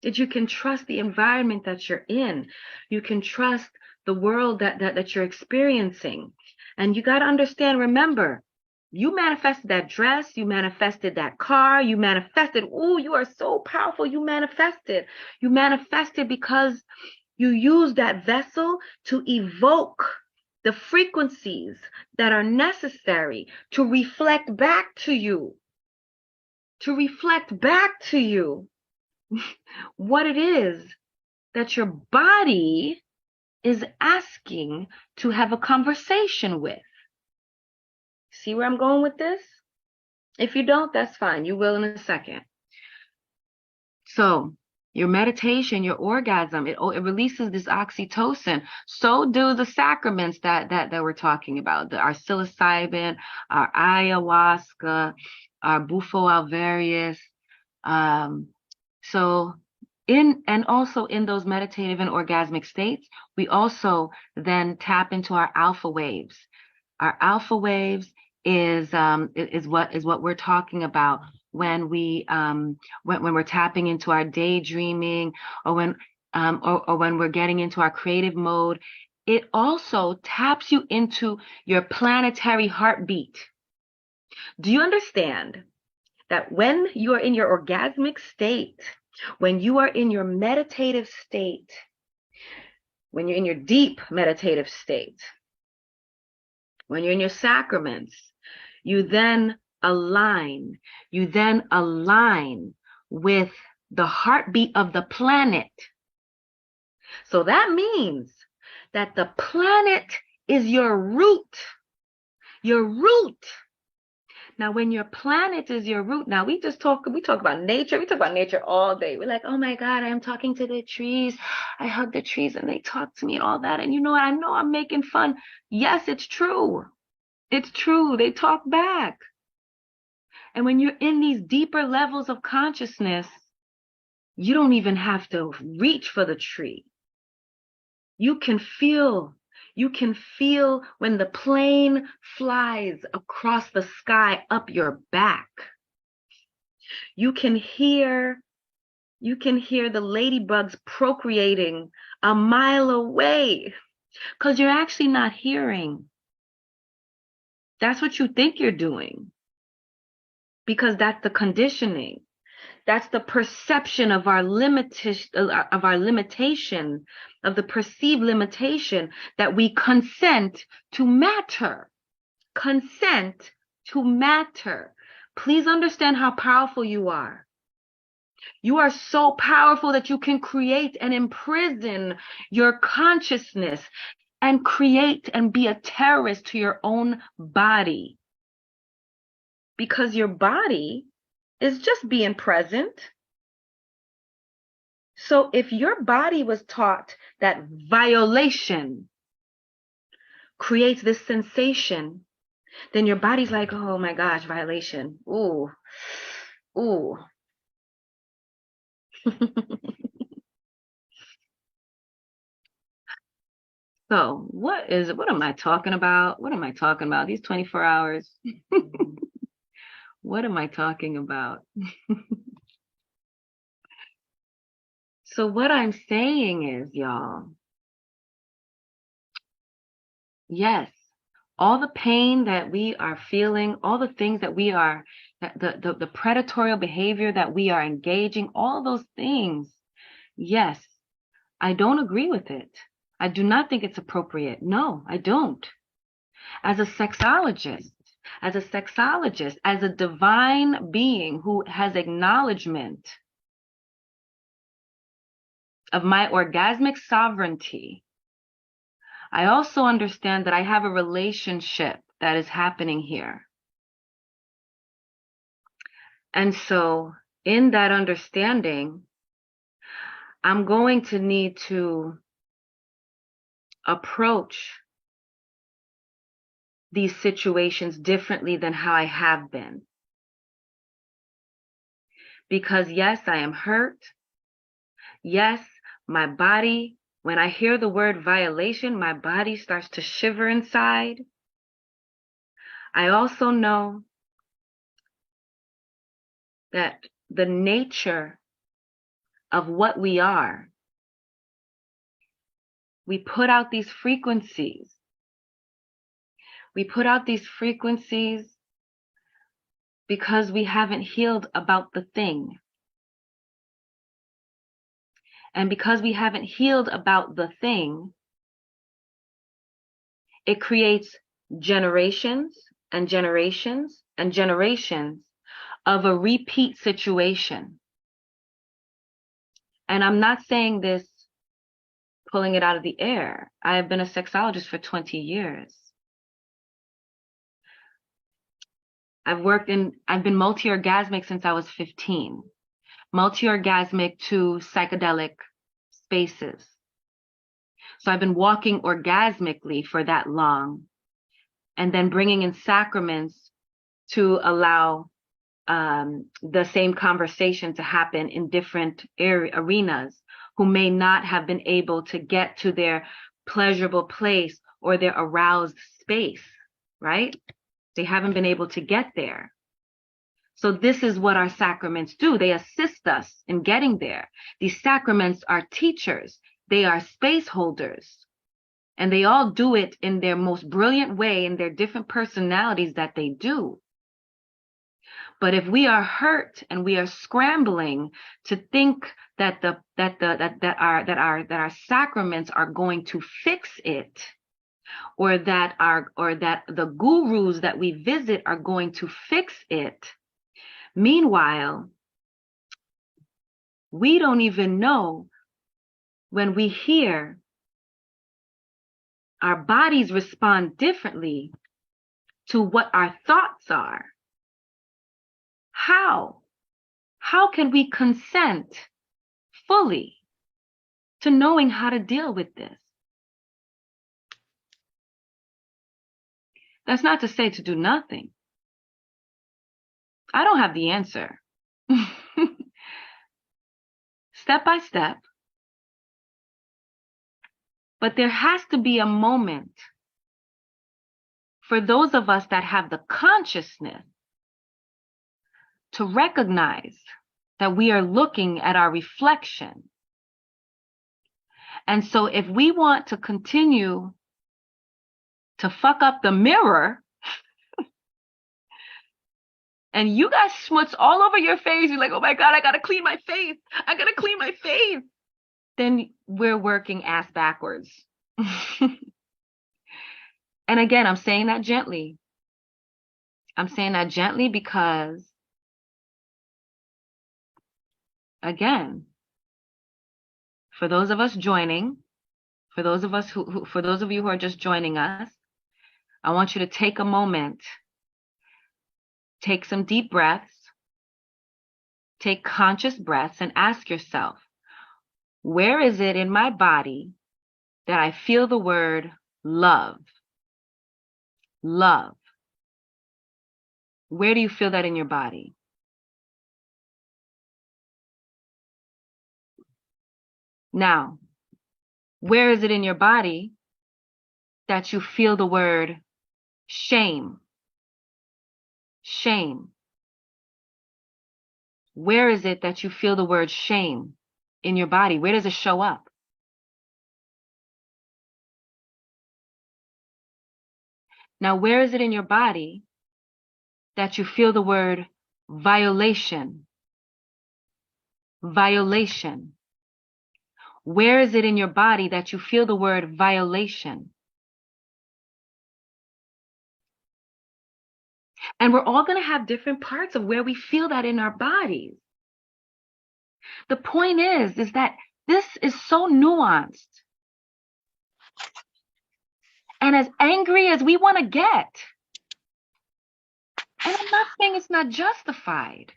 the environment that you're in. You can trust the world that you're experiencing. And you got to understand, remember, you manifested that dress, you manifested that car, you manifested, you are so powerful. You manifested because you use that vessel to evoke the frequencies that are necessary to reflect back to you, what it is that your body is asking to have a conversation with. See where I'm going with this? If you don't, that's fine. You will in a second. So your meditation, your orgasm, it releases this oxytocin. So do the sacraments that we're talking about, our psilocybin, our ayahuasca, our bufo alvarius. And also in those meditative and orgasmic states, we also then tap into our alpha waves. Our alpha waves is what we're talking about when we're tapping into our daydreaming, or when we're getting into our creative mode. It also taps you into your planetary heartbeat. Do you understand that when you are in your orgasmic state, when you are in your meditative state, when you're in your deep meditative state, when you're in your sacraments, you then align with the heartbeat of the planet. So that means that the planet is your root. Now, when your planet is your root, now we talk about nature. We talk about nature all day. We're like, oh my God, I am talking to the trees. I hug the trees and they talk to me and all that. And you know what? I know I'm making fun. Yes, it's true. It's true. They talk back. And when you're in these deeper levels of consciousness, you don't even have to reach for the tree. You can feel when the plane flies across the sky up your back. You can hear the ladybugs procreating a mile away because you're actually not hearing. That's what you think you're doing because that's the conditioning. That's the perception of our limitation, of the perceived limitation that we consent to matter. Consent to matter. Please understand how powerful you are. You are so powerful that you can create and imprison your consciousness and create and be a terrorist to your own body. Because your body is just being present. So if your body was taught that violation creates this sensation, then your body's like, oh my gosh, violation. Ooh, ooh. So what am I talking about? What am I talking about? These 24 hours. What am I talking about? So what I'm saying is, y'all, yes, all the pain that we are feeling, all the things that we are, the predatorial behavior that we are engaging, all those things, yes, I don't agree with it. I do not think it's appropriate. No, I don't. As a sexologist, as a divine being who has acknowledgement of my orgasmic sovereignty, I also understand that I have a relationship that is happening here. And so in that understanding, I'm going to need to approach these situations differently than how I have been. Because yes, I am hurt. Yes, my body, when I hear the word violation, my body starts to shiver inside. I also know that the nature of what we are, we put out these frequencies. We put out these frequencies because we haven't healed about the thing. And because we haven't healed about the thing, it creates generations and generations and generations of a repeat situation. And I'm not saying this pulling it out of the air. I have been a sexologist for 20 years. I've been multi-orgasmic since I was 15. Multi-orgasmic to psychedelic spaces. So I've been walking orgasmically for that long, and then bringing in sacraments to allow the same conversation to happen in different arenas, who may not have been able to get to their pleasurable place or their aroused space, right? They haven't been able to get there. So this is what our sacraments do. They assist us in getting there. These sacraments are teachers. They are space holders. And they all do it in their most brilliant way, in their different personalities that they do. But if we are hurt and we are scrambling to think that our sacraments are going to fix it, or that the gurus that we visit are going to fix it, meanwhile, we don't even know when we hear our bodies respond differently to what our thoughts are. How can we consent fully to knowing how to deal with this? That's not to say to do nothing. I don't have the answer. Step by step. But there has to be a moment for those of us that have the consciousness to recognize that we are looking at our reflection. And so if we want to continue to fuck up the mirror, and you got schmutz all over your face, you're like, oh my God, I gotta clean my face. I gotta clean my face. Then we're working ass backwards. And again, I'm saying that gently. I'm saying that gently because, again, for those of us joining, for those of us for those of you who are just joining us, I want you to take a moment, take some deep breaths, take conscious breaths, and ask yourself, where is it in my body that I feel the word love? Love. Where do you feel that in your body? Now, where is it in your body that you feel the word shame? Shame. Where is it that you feel the word shame in your body? Where does it show up? Now, where is it in your body that you feel the word violation? Violation. Where is it in your body that you feel the word violation? And we're all going to have different parts of where we feel that in our bodies. The point is that this is so nuanced. And as angry as we want to get, and I'm not saying it's not justified,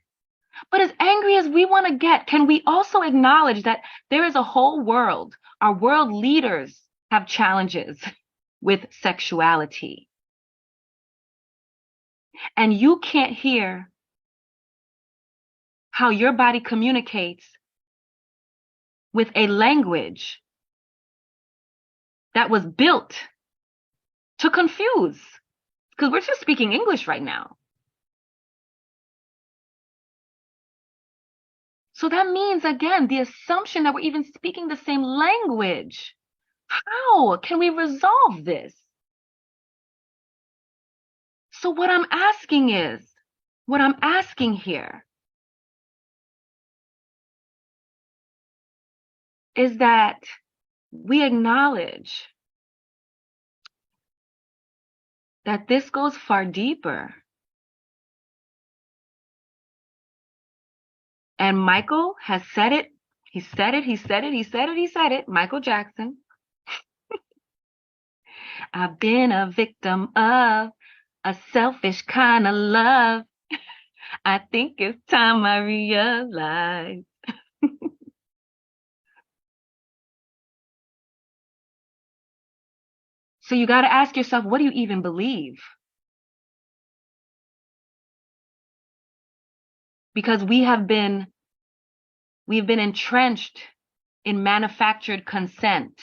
but as angry as we want to get, can we also acknowledge that there is a whole world? Our world leaders have challenges with sexuality. And you can't hear how your body communicates with a language that was built to confuse, because we're just speaking English right now. So that means, again, the assumption that we're even speaking the same language. How can we resolve this? So what I'm asking here is that we acknowledge that this goes far deeper. And Michael has said it. He said it. Michael Jackson. I've been a victim of a selfish kind of love. I think it's time I realize. So you got to ask yourself, what do you even believe? Because we've been entrenched in manufactured consent.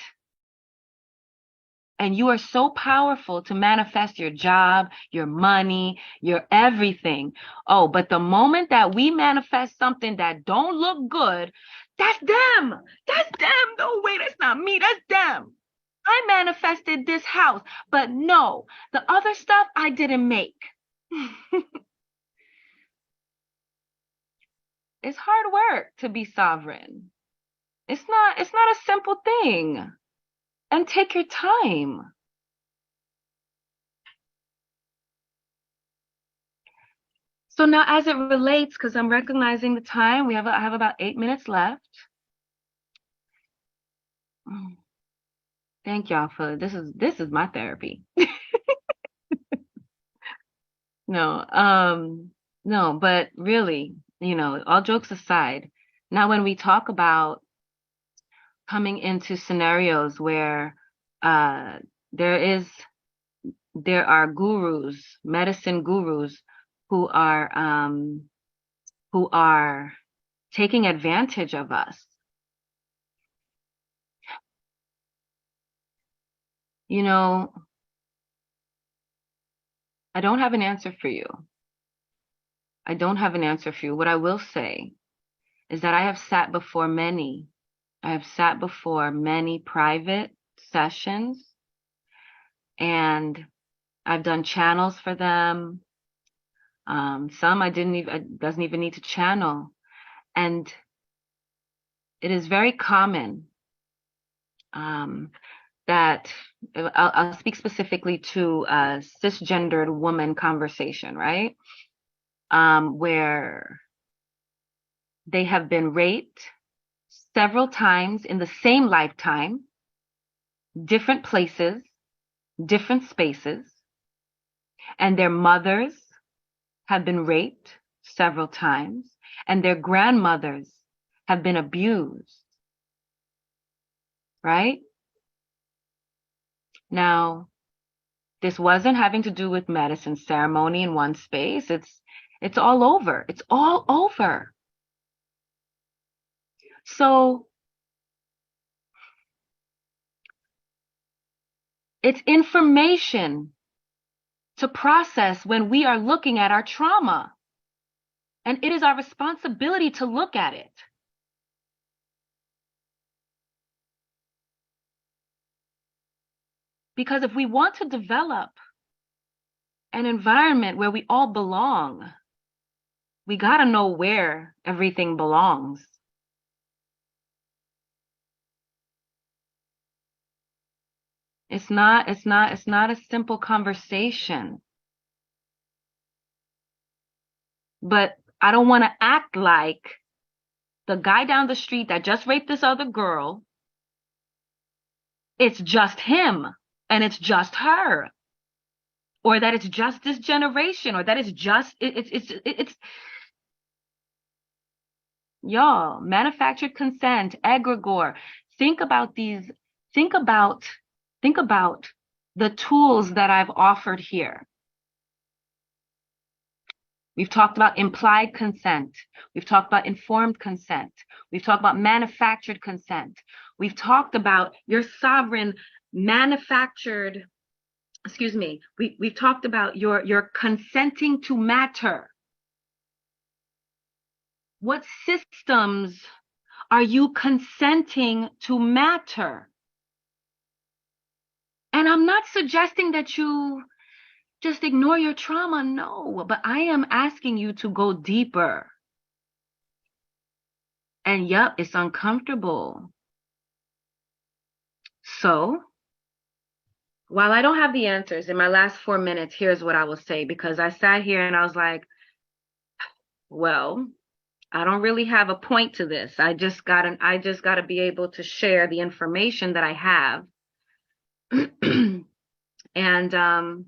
And you are so powerful to manifest your job, your money, your everything. Oh, but the moment that we manifest something that don't look good, that's them. That's them. No, wait, that's not me. That's them. I manifested this house, but no, the other stuff I didn't make. It's hard work to be sovereign. It's not a simple thing. And take your time. So now as it relates, because I'm recognizing the time, I have about 8 minutes left. Thank y'all for this is my therapy. No, No, but really, all jokes aside, now when we talk about coming into scenarios where there are gurus, medicine gurus, who are taking advantage of us. I don't have an answer for you. I don't have an answer for you. What I will say is that I have sat before many private sessions, and I've done channels for them. Some I doesn't even need to channel. And it is very common that I'll speak specifically to a cisgendered woman conversation, right? Where they have been raped several times in the same lifetime, different places, different spaces, and their mothers have been raped several times, and their grandmothers have been abused, right? Now, this wasn't having to do with medicine ceremony in one space. It's all over. It's all over. So it's information to process when we are looking at our trauma. And it is our responsibility to look at it. Because if we want to develop an environment where we all belong, we got to know where everything belongs. It's not a simple conversation. But I don't want to act like the guy down the street that just raped this other girl, it's just him and it's just her. Or that it's just this generation, or that it's just it's y'all, manufactured consent, egregore. Think about the tools that I've offered here. We've talked about implied consent. We've talked about informed consent. We've talked about manufactured consent. We've talked about your sovereign manufactured, we've talked about your consenting to matter. What systems are you consenting to matter? And I'm not suggesting that you just ignore your trauma, no, but I am asking you to go deeper. And yep, it's uncomfortable. So, while I don't have the answers in my last 4 minutes, here's what I will say, because I sat here and I was like, well, I don't really have a point to this. I just gotta be able to share the information that I have. And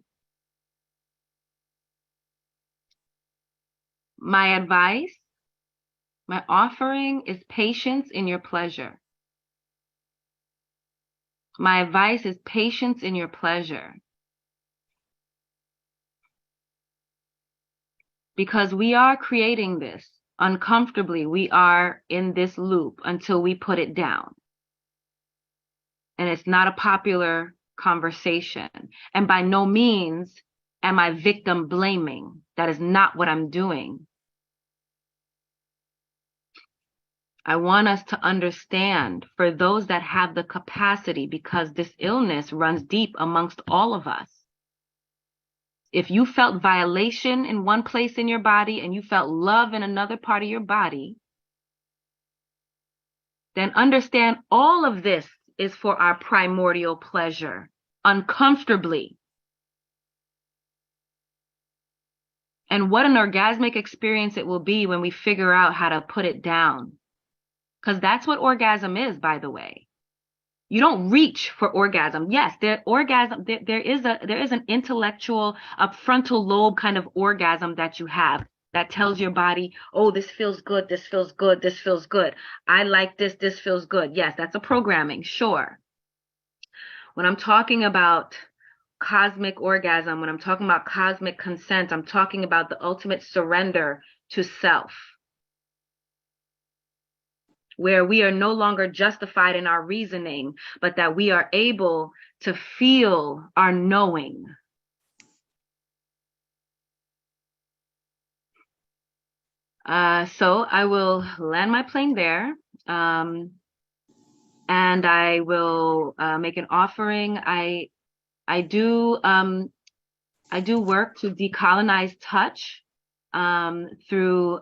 my advice, my offering is patience in your pleasure. My advice is patience in your pleasure. Because we are creating this uncomfortably. We are in this loop until we put it down. And it's not a popular conversation. And by no means am I victim blaming. That is not what I'm doing. I want us to understand, for those that have the capacity, because this illness runs deep amongst all of us. If you felt violation in one place in your body and you felt love in another part of your body, then understand all of this is for our primordial pleasure, uncomfortably. And what an orgasmic experience it will be when we figure out how to put it down. Because that's what orgasm is, by the way. You don't reach for orgasm. Yes, there is an intellectual, a frontal lobe kind of orgasm that you have. that tells your body, oh, this feels good, this feels good, this feels good. I like this, this feels good. Yes, that's a programming, sure. When I'm talking about cosmic orgasm, when I'm talking about cosmic consent, I'm talking about the ultimate surrender to self, where we are no longer justified in our reasoning, but that we are able to feel our knowing. So I will land my plane there, and I will make an offering. I do work to decolonize touch through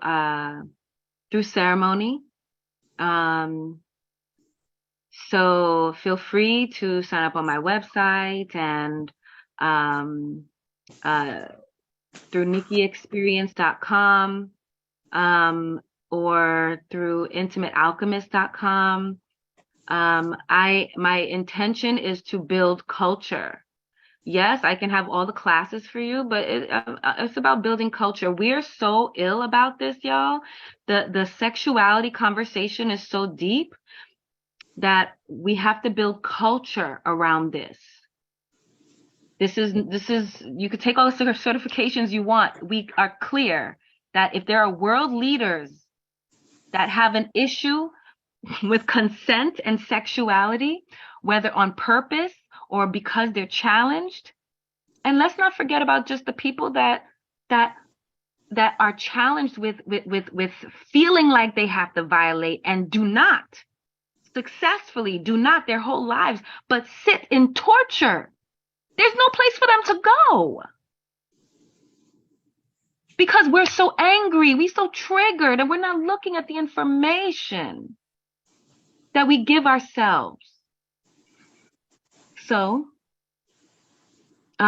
ceremony. So feel free to sign up on my website and through NikkiExperience.com. Or through intimatealchemist.com. My intention is to build culture. Yes, I can have all the classes for you, but it's about building culture. We are so ill about this, y'all. The sexuality conversation is so deep that we have to build culture around this. This is, you could take all the certifications you want. We are clear that if there are world leaders that have an issue with consent and sexuality, whether on purpose or because they're challenged, and let's not forget about just the people that are challenged with feeling like they have to violate and do not successfully, do not their whole lives, but sit in torture. There's no place for them to go. Because we're so angry, we're so triggered, and we're not looking at the information that we give ourselves. So,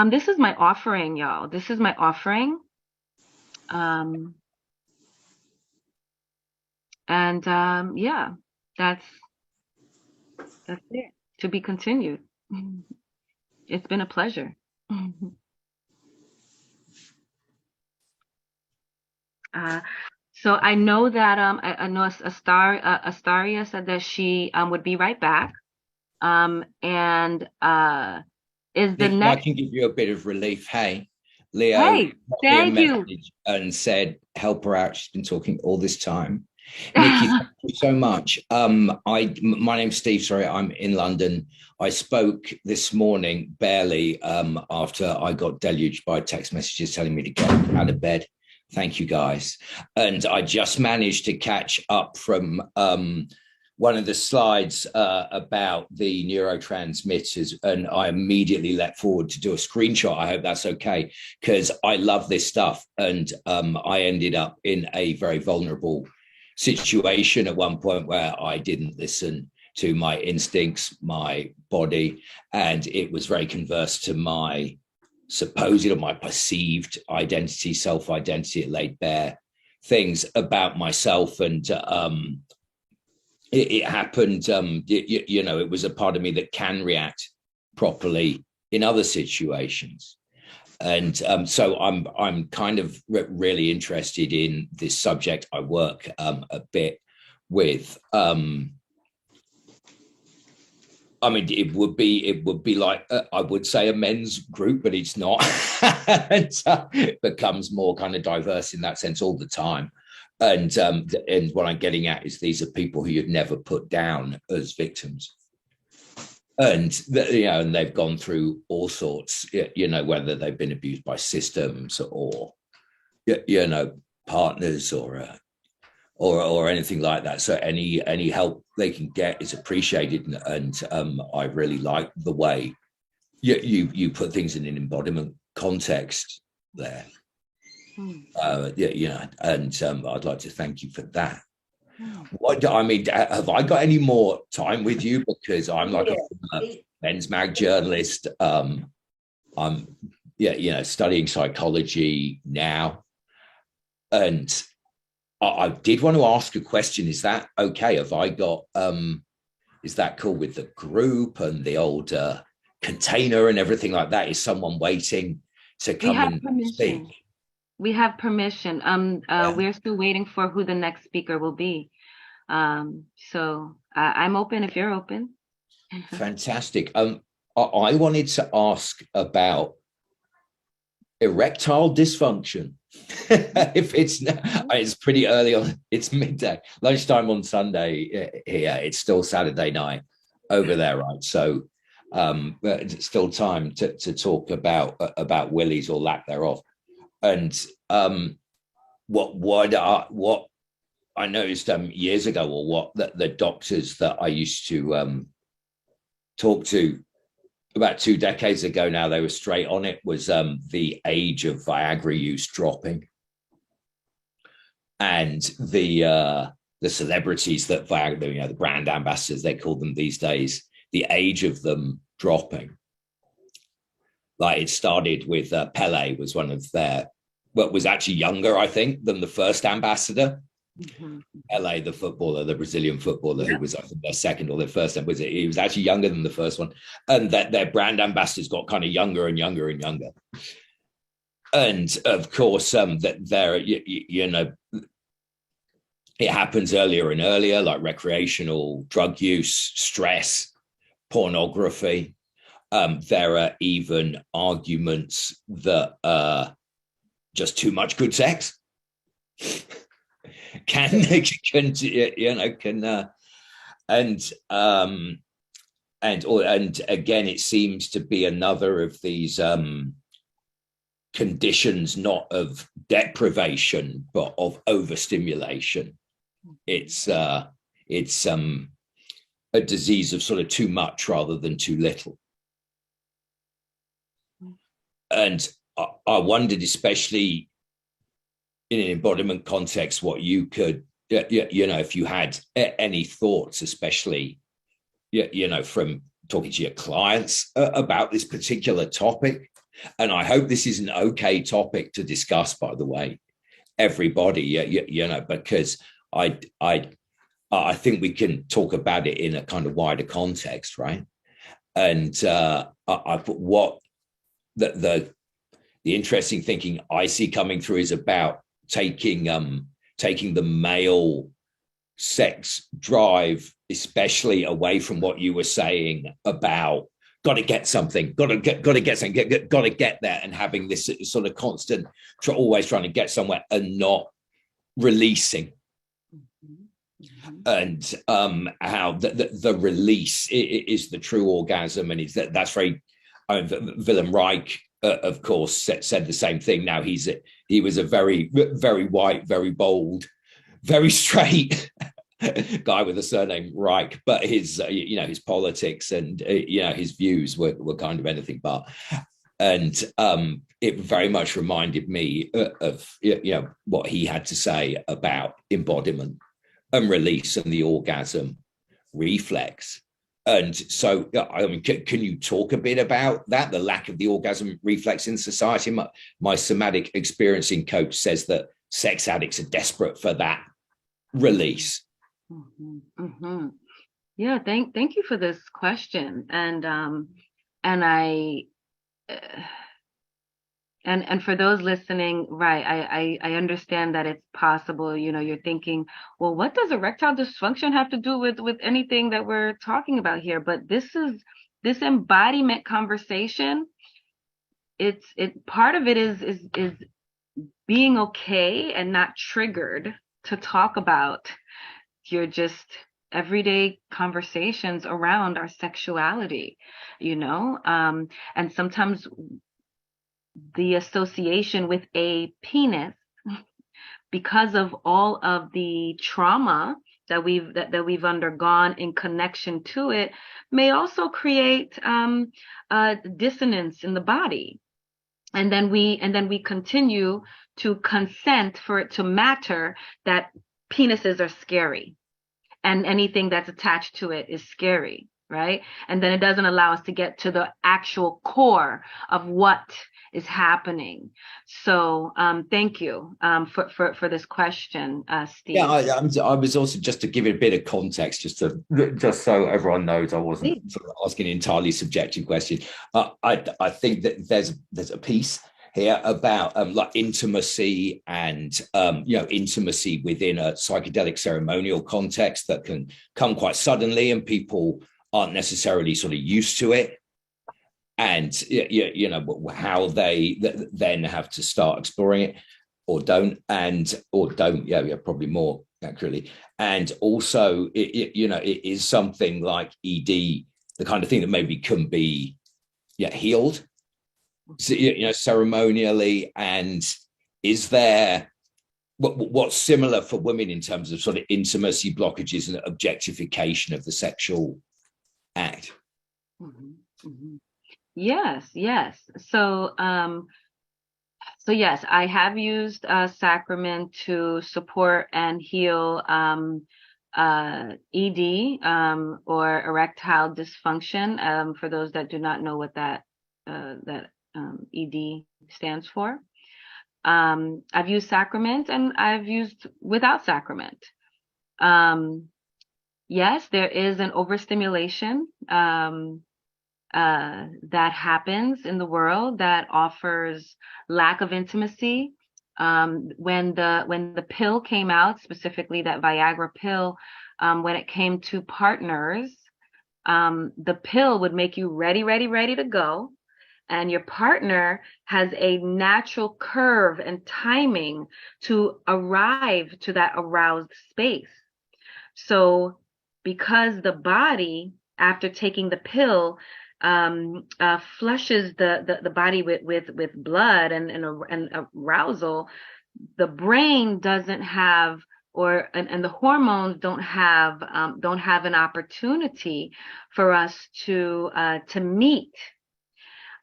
this is my offering, y'all. This is my offering. Yeah, that's it. To be continued. It's been a pleasure. So I know that I know Astaria said that she would be right back. And is the Nikki, next? I can give you a bit of relief. Hey, Leo, Hey, thank you. and said help her out. She's been talking all this time. Nikki, thank you so much. My name's Steve. Sorry, I'm in London. I spoke this morning barely after I got deluged by text messages telling me to get out of bed. Thank you, guys. And I just managed to catch up from one of the slides about the neurotransmitters, and I immediately leapt forward to do a screenshot. I hope that's okay, because I love this stuff. And I ended up in a very vulnerable situation at one point where I didn't listen to my instincts, my body, and it was very converse to my supposed or my perceived identity, self-identity. It laid bare things about myself, and it happened. You know, it was a part of me that can react properly in other situations. And so I'm kind of really interested in this subject. I work a bit with. I mean, it would be like I would say a men's group, but it's not. And it becomes more kind of diverse in that sense all the time. And what I'm getting at is these are people who you'd never put down as victims. And and they've gone through all sorts, whether they've been abused by systems or partners or anything like that. So any help they can get is appreciated, and I really like the way you put things in an embodiment context there. And I'd like to thank you for that. What I mean, have I got any more time with you? Because I'm like a men's mag journalist. I'm studying psychology now, and I did want to ask a question. Is that okay? Have I got is that cool with the group and the old container and everything like that? Is someone waiting to come and speak? We have permission. Yeah. We're still waiting for who the next speaker will be. So I'm open if you're open. Fantastic. I wanted to ask about erectile dysfunction. If it's pretty early on, it's midday, lunchtime on Sunday here. It's still Saturday night over there, right? So but it's still time to talk about willies or lack thereof. And what I noticed years ago, or what the doctors that I used to talk to about 2 decades ago now, they were straight on it, was the age of Viagra use dropping, and the celebrities that Viagra, the brand ambassadors they call them these days, the age of them dropping. Like it started with Pele was one of their, well, was actually younger, I think, than the first ambassador. Mm-hmm. Pele, the footballer, the Brazilian footballer, who was, I think, their second or their first, he was actually younger than the first one, and that their brand ambassadors got kind of younger and younger and younger. And of course, that there, it happens earlier and earlier, like recreational drug use, stress, pornography. There are even arguments that just too much good sex can and again, it seems to be another of these conditions, not of deprivation but of overstimulation. It's a disease of sort of too much rather than too little. And I wondered, especially in an embodiment context, what you could, if you had any thoughts, especially, from talking to your clients about this particular topic. And I hope this is an okay topic to discuss, by the way, everybody, because I think we can talk about it in a kind of wider context, right? And what the interesting thinking I see coming through is about taking the male sex drive, especially away from what you were saying about got to get something, got to get something, got to get there, and having this sort of constant, always trying to get somewhere and not releasing. And how the release is the true orgasm, and that's very Wilhelm Reich, of course, said the same thing. Now he was a very, very white, very bold, very straight guy with a surname Reich, but his his politics and his views were kind of anything but. And it very much reminded me of what he had to say about embodiment and release and the orgasm reflex. And so, I mean, can you talk a bit about that, the lack of the orgasm reflex in society? My somatic experiencing coach says that sex addicts are desperate for that release. Mm-hmm. Mm-hmm. Yeah, thank you for this question. And I and for those listening, right, I understand that it's possible, you're thinking, well, what does erectile dysfunction have to do with anything that we're talking about here? But this embodiment conversation, part of it is being okay and not triggered to talk about your just everyday conversations around our sexuality, and sometimes the association with a penis, because of all of the trauma that we've undergone in connection to it, may also create dissonance in the body. And then we continue to consent for it to matter that penises are scary and anything that's attached to it is scary, right? And then it doesn't allow us to get to the actual core of what is happening. So thank you for this question, Steve. Yeah, I was also, just to give it a bit of context, just so everyone knows, I wasn't sort of asking an entirely subjective question. I think that there's a piece here about like intimacy and intimacy within a psychedelic ceremonial context that can come quite suddenly and people aren't necessarily sort of used to it, and how they then have to start exploring it or don't, probably more accurately. And also it is something like ED, the kind of thing that maybe can be healed, ceremonially. And is there what's similar for women in terms of sort of intimacy blockages and objectification of the sexual act? Yes. So yes, I have used sacrament to support and heal ED or erectile dysfunction. For those that do not know what that ED stands for, I've used sacrament and I've used without sacrament. Yes, there is an overstimulation that happens in the world that offers lack of intimacy. When the pill came out, specifically that Viagra pill, when it came to partners, the pill would make you ready to go. And your partner has a natural curve and timing to arrive to that aroused space. So because the body, after taking the pill, flushes the body with blood and arousal, the brain doesn't have, and the hormones don't have an opportunity for us to meet.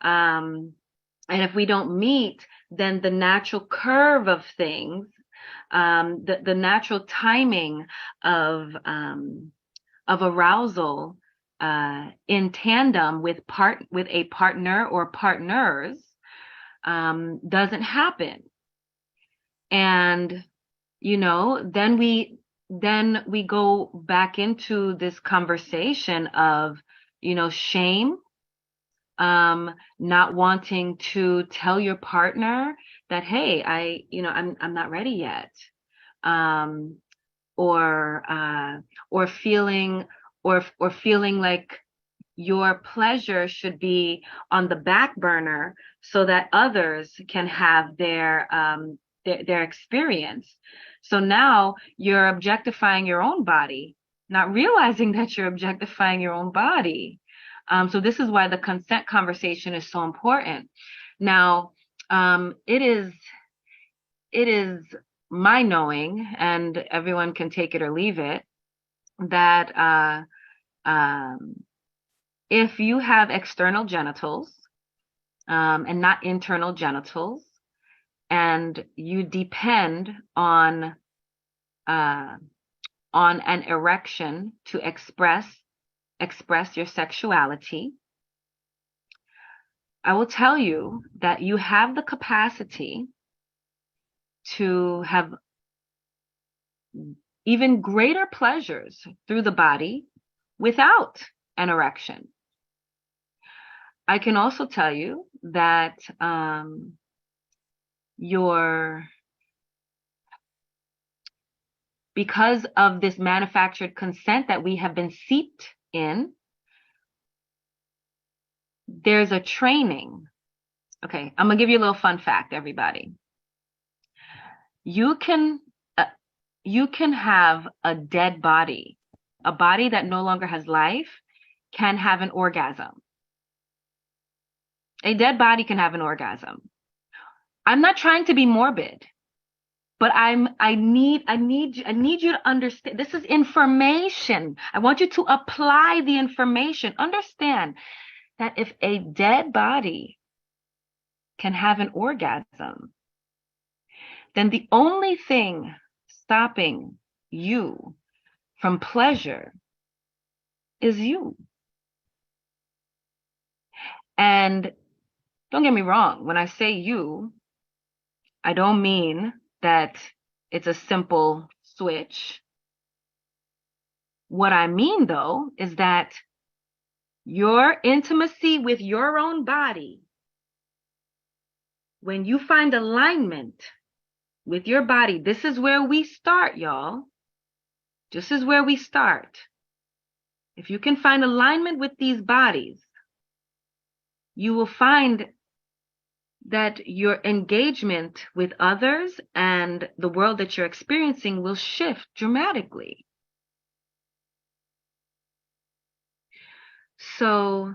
And if we don't meet, then the natural curve of things, the natural timing of arousal in tandem with a partner or partners doesn't happen. And then we go back into this conversation of shame, not wanting to tell your partner that, hey, I'm not ready yet, or feeling like your pleasure should be on the back burner so that others can have their experience. So now you're objectifying your own body, not realizing that you're objectifying your own body. So this is why the consent conversation is so important. Now, it is my knowing, and everyone can take it or leave it, that if you have external genitals and not internal genitals, and you depend on an erection to express your sexuality, I will tell you that you have the capacity to have even greater pleasures through the body without an erection. I can also tell you that because of this manufactured consent that we have been seeped in, there's a training. Okay, I'm gonna give you a little fun fact, everybody. You can have a dead body, a body that no longer has life, can have an orgasm. A dead body can have an orgasm. I'm not trying to be morbid, but I need you to understand. This is information. I want you to apply the information. Understand that if a dead body can have an orgasm, then the only thing stopping you from pleasure is you. And don't get me wrong, when I say you, I don't mean that it's a simple switch. What I mean, though, is that your intimacy with your own body when you find alignment with your body, this is where we start, y'all. This is where we start. If you can find alignment with these bodies, you will find that your engagement with others and the world that you're experiencing will shift dramatically. So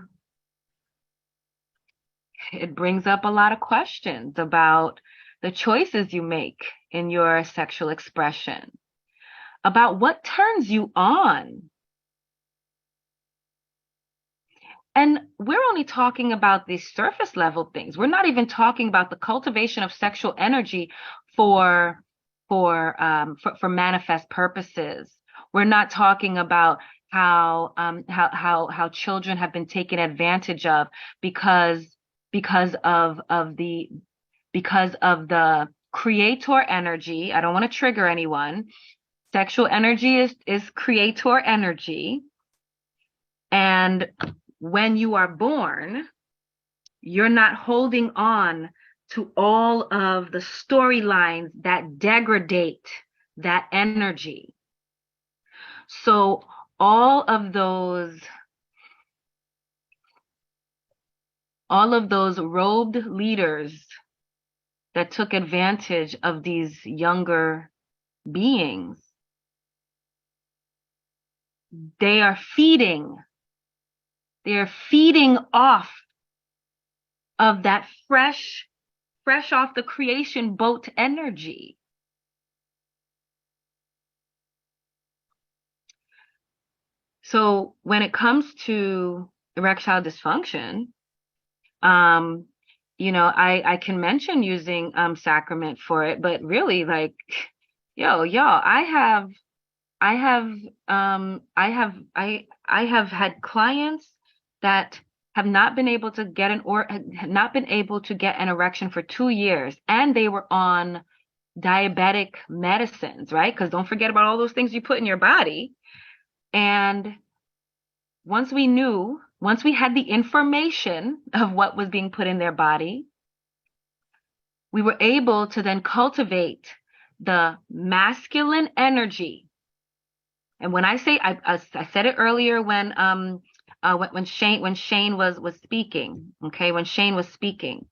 it brings up a lot of questions about the choices you make in your sexual expression, about what turns you on. And we're only talking about these surface level things. We're not even talking about the cultivation of sexual energy for manifest purposes. We're not talking about how children have been taken advantage of because of the creator energy. I don't want to trigger anyone. Sexual energy is creator energy. And when you are born, you're not holding on to all of the storylines that degrade that energy. So all of those robed leaders that took advantage of these younger beings, they are feeding off of that fresh off the creation boat energy. So when it comes to erectile dysfunction, I can mention using sacrament for it, but really, like, y'all, I have had clients that have not been able to get an erection for 2 years, and they were on diabetic medicines, right? Because don't forget about all those things you put in your body. And once we had the information of what was being put in their body, we were able to then cultivate the masculine energy. And when I say, I said it earlier when Shane was speaking, okay, when Shane was speaking,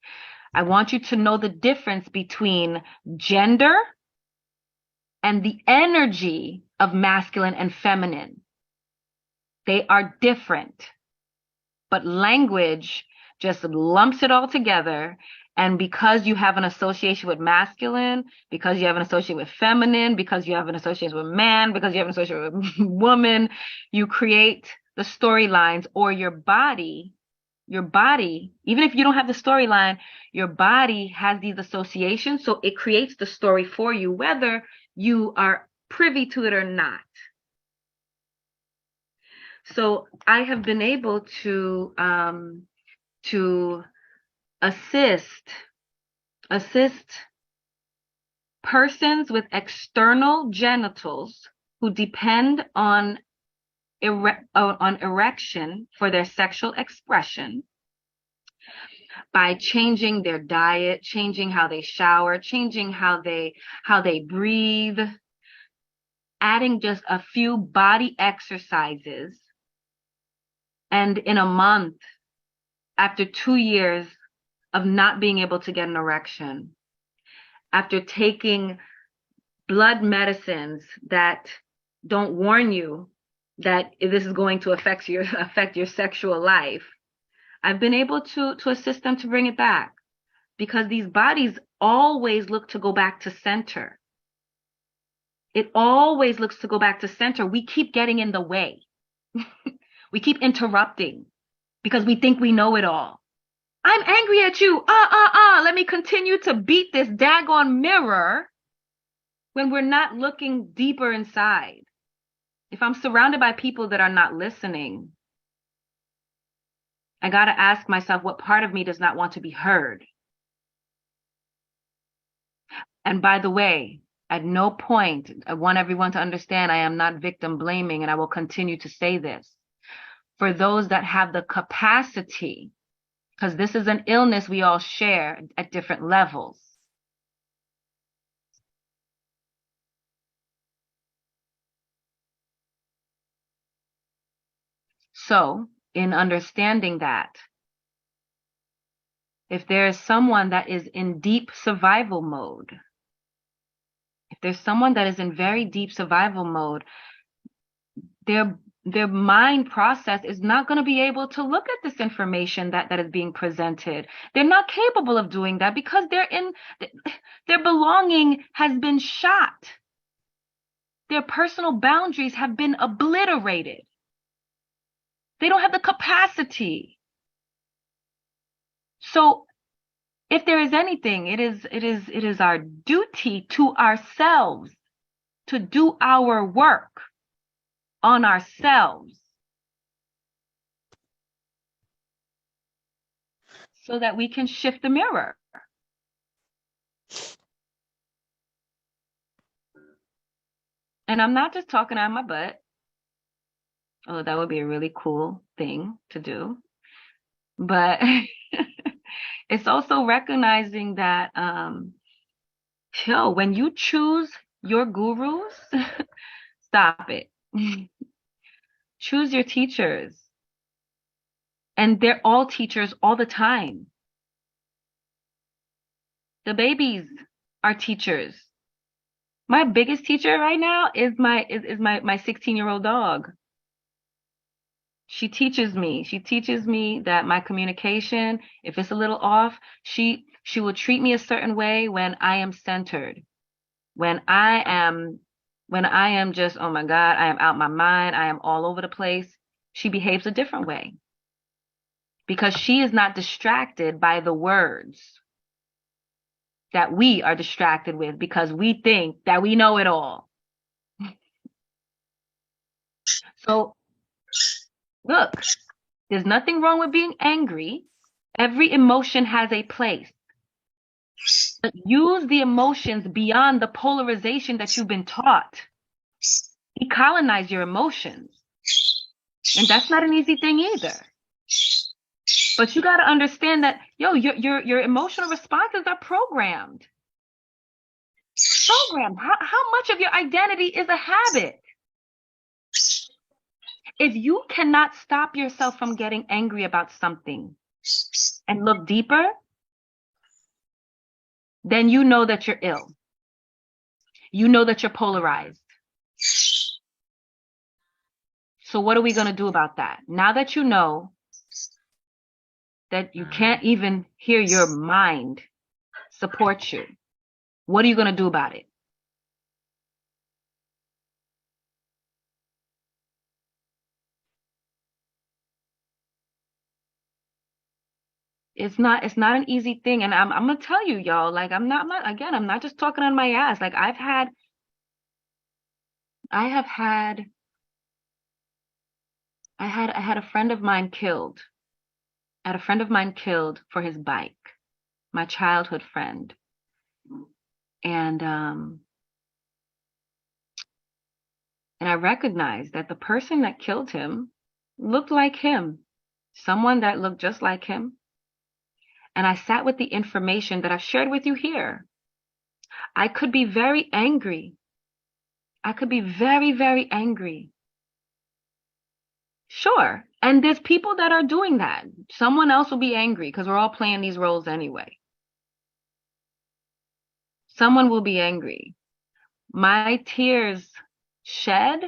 I want you to know the difference between gender and the energy of masculine and feminine. They are different, but language just lumps it all together. And because you have an association with masculine, because you have an association with feminine, because you have an association with man, because you have an association with woman, you create the storylines, or your body, even if you don't have the storyline, your body has these associations. So it creates the story for you, whether you are privy to it or not. So I have been able to assist persons with external genitals who depend on erection for their sexual expression by changing their diet, changing how they shower, changing how they breathe, adding just a few body exercises. And in a month, after 2 years of not being able to get an erection, after taking blood medicines that don't warn you that this is going to affect your sexual life, I've been able to assist them to bring it back, because these bodies always look to go back to center. It always looks to go back to center. We keep getting in the way. We keep interrupting because we think we know it all. I'm angry at you. Let me continue to beat this daggone mirror when we're not looking deeper inside. If I'm surrounded by people that are not listening, I got to ask myself, what part of me does not want to be heard? And by the way, at no point, I want everyone to understand I am not victim blaming, and I will continue to say this. For those that have the capacity because this is an illness we all share at different levels. So, in understanding that, if there is someone that is in deep survival mode, if there's someone that is in very deep survival mode, their mind process is not going to be able to look at this information that is being presented. They're not capable of doing that because their belonging has been shot. Their personal boundaries have been obliterated. They don't have the capacity. So if there is anything, it is our duty to ourselves to do our work on ourselves so that we can shift the mirror. And I'm not just talking out of my butt, although that would be a really cool thing to do. But it's also recognizing that, when you choose your gurus, stop it. Choose your teachers. And they're all teachers all the time. The babies are teachers. My biggest teacher right now is my 16-year-old dog. She teaches me that my communication, if it's a little off, she will treat me a certain way when I am centered. When I am just, oh my God, I am out my mind, I am all over the place, she behaves a different way. Because she is not distracted by the words that we are distracted with because we think that we know it all. So, look, there's nothing wrong with being angry. Every emotion has a place. But use the emotions beyond the polarization that you've been taught. Decolonize your emotions. And that's not an easy thing either. But you got to understand that, your emotional responses are programmed. How much of your identity is a habit? If you cannot stop yourself from getting angry about something and look deeper, then you know that you're ill. You know that you're polarized. So what are we going to do about that? Now that you know that you can't even hear your mind support you, what are you going to do about it? It's not an easy thing. And I'm going to tell you, y'all, like, I'm not just talking on my ass. Like, I had a friend of mine killed. I had a friend of mine killed for his bike, my childhood friend. And I recognized that the person that killed him looked like him, someone that looked just like him. And I sat with the information that I've shared with you here. I could be very angry. I could be very, very angry. Sure. And there's people that are doing that. Someone else will be angry because we're all playing these roles anyway. Someone will be angry. My tears shed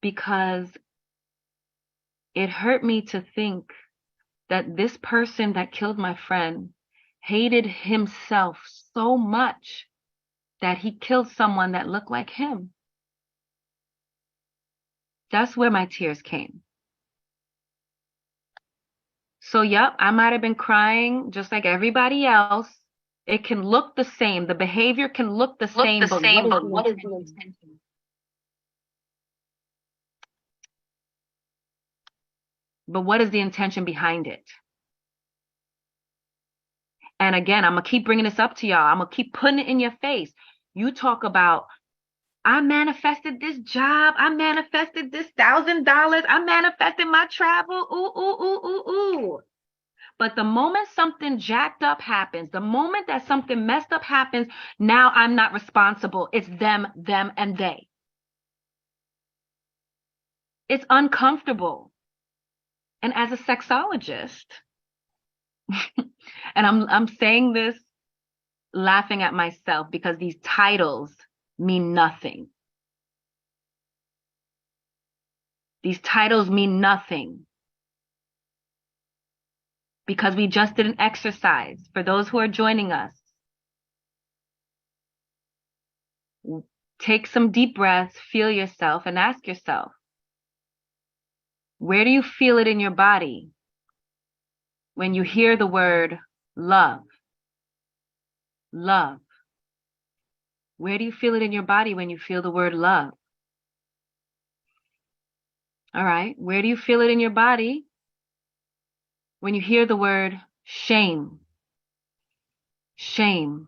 because it hurt me to think that this person that killed my friend hated himself so much that he killed someone that looked like him. That's where my tears came. So, yep, I might have been crying just like everybody else. It can look the same. The behavior can look the same, but what is the intention? But what is the intention behind it? And again, I'm going to keep bringing this up to y'all. I'm going to keep putting it in your face. You talk about, I manifested this job. I manifested this $1,000. I manifested my travel. Ooh, ooh, ooh, ooh, ooh. But the moment something jacked up happens, the moment that something messed up happens, now I'm not responsible. It's them, and they. It's uncomfortable. And as a sexologist, and I'm saying this laughing at myself because these titles mean nothing. These titles mean nothing because we just did an exercise. For those who are joining us, take some deep breaths, feel yourself, and ask yourself, where do you feel it in your body when you hear the word love? Love. Where do you feel it in your body when you feel the word love? All right. Where do you feel it in your body when you hear the word shame? Shame.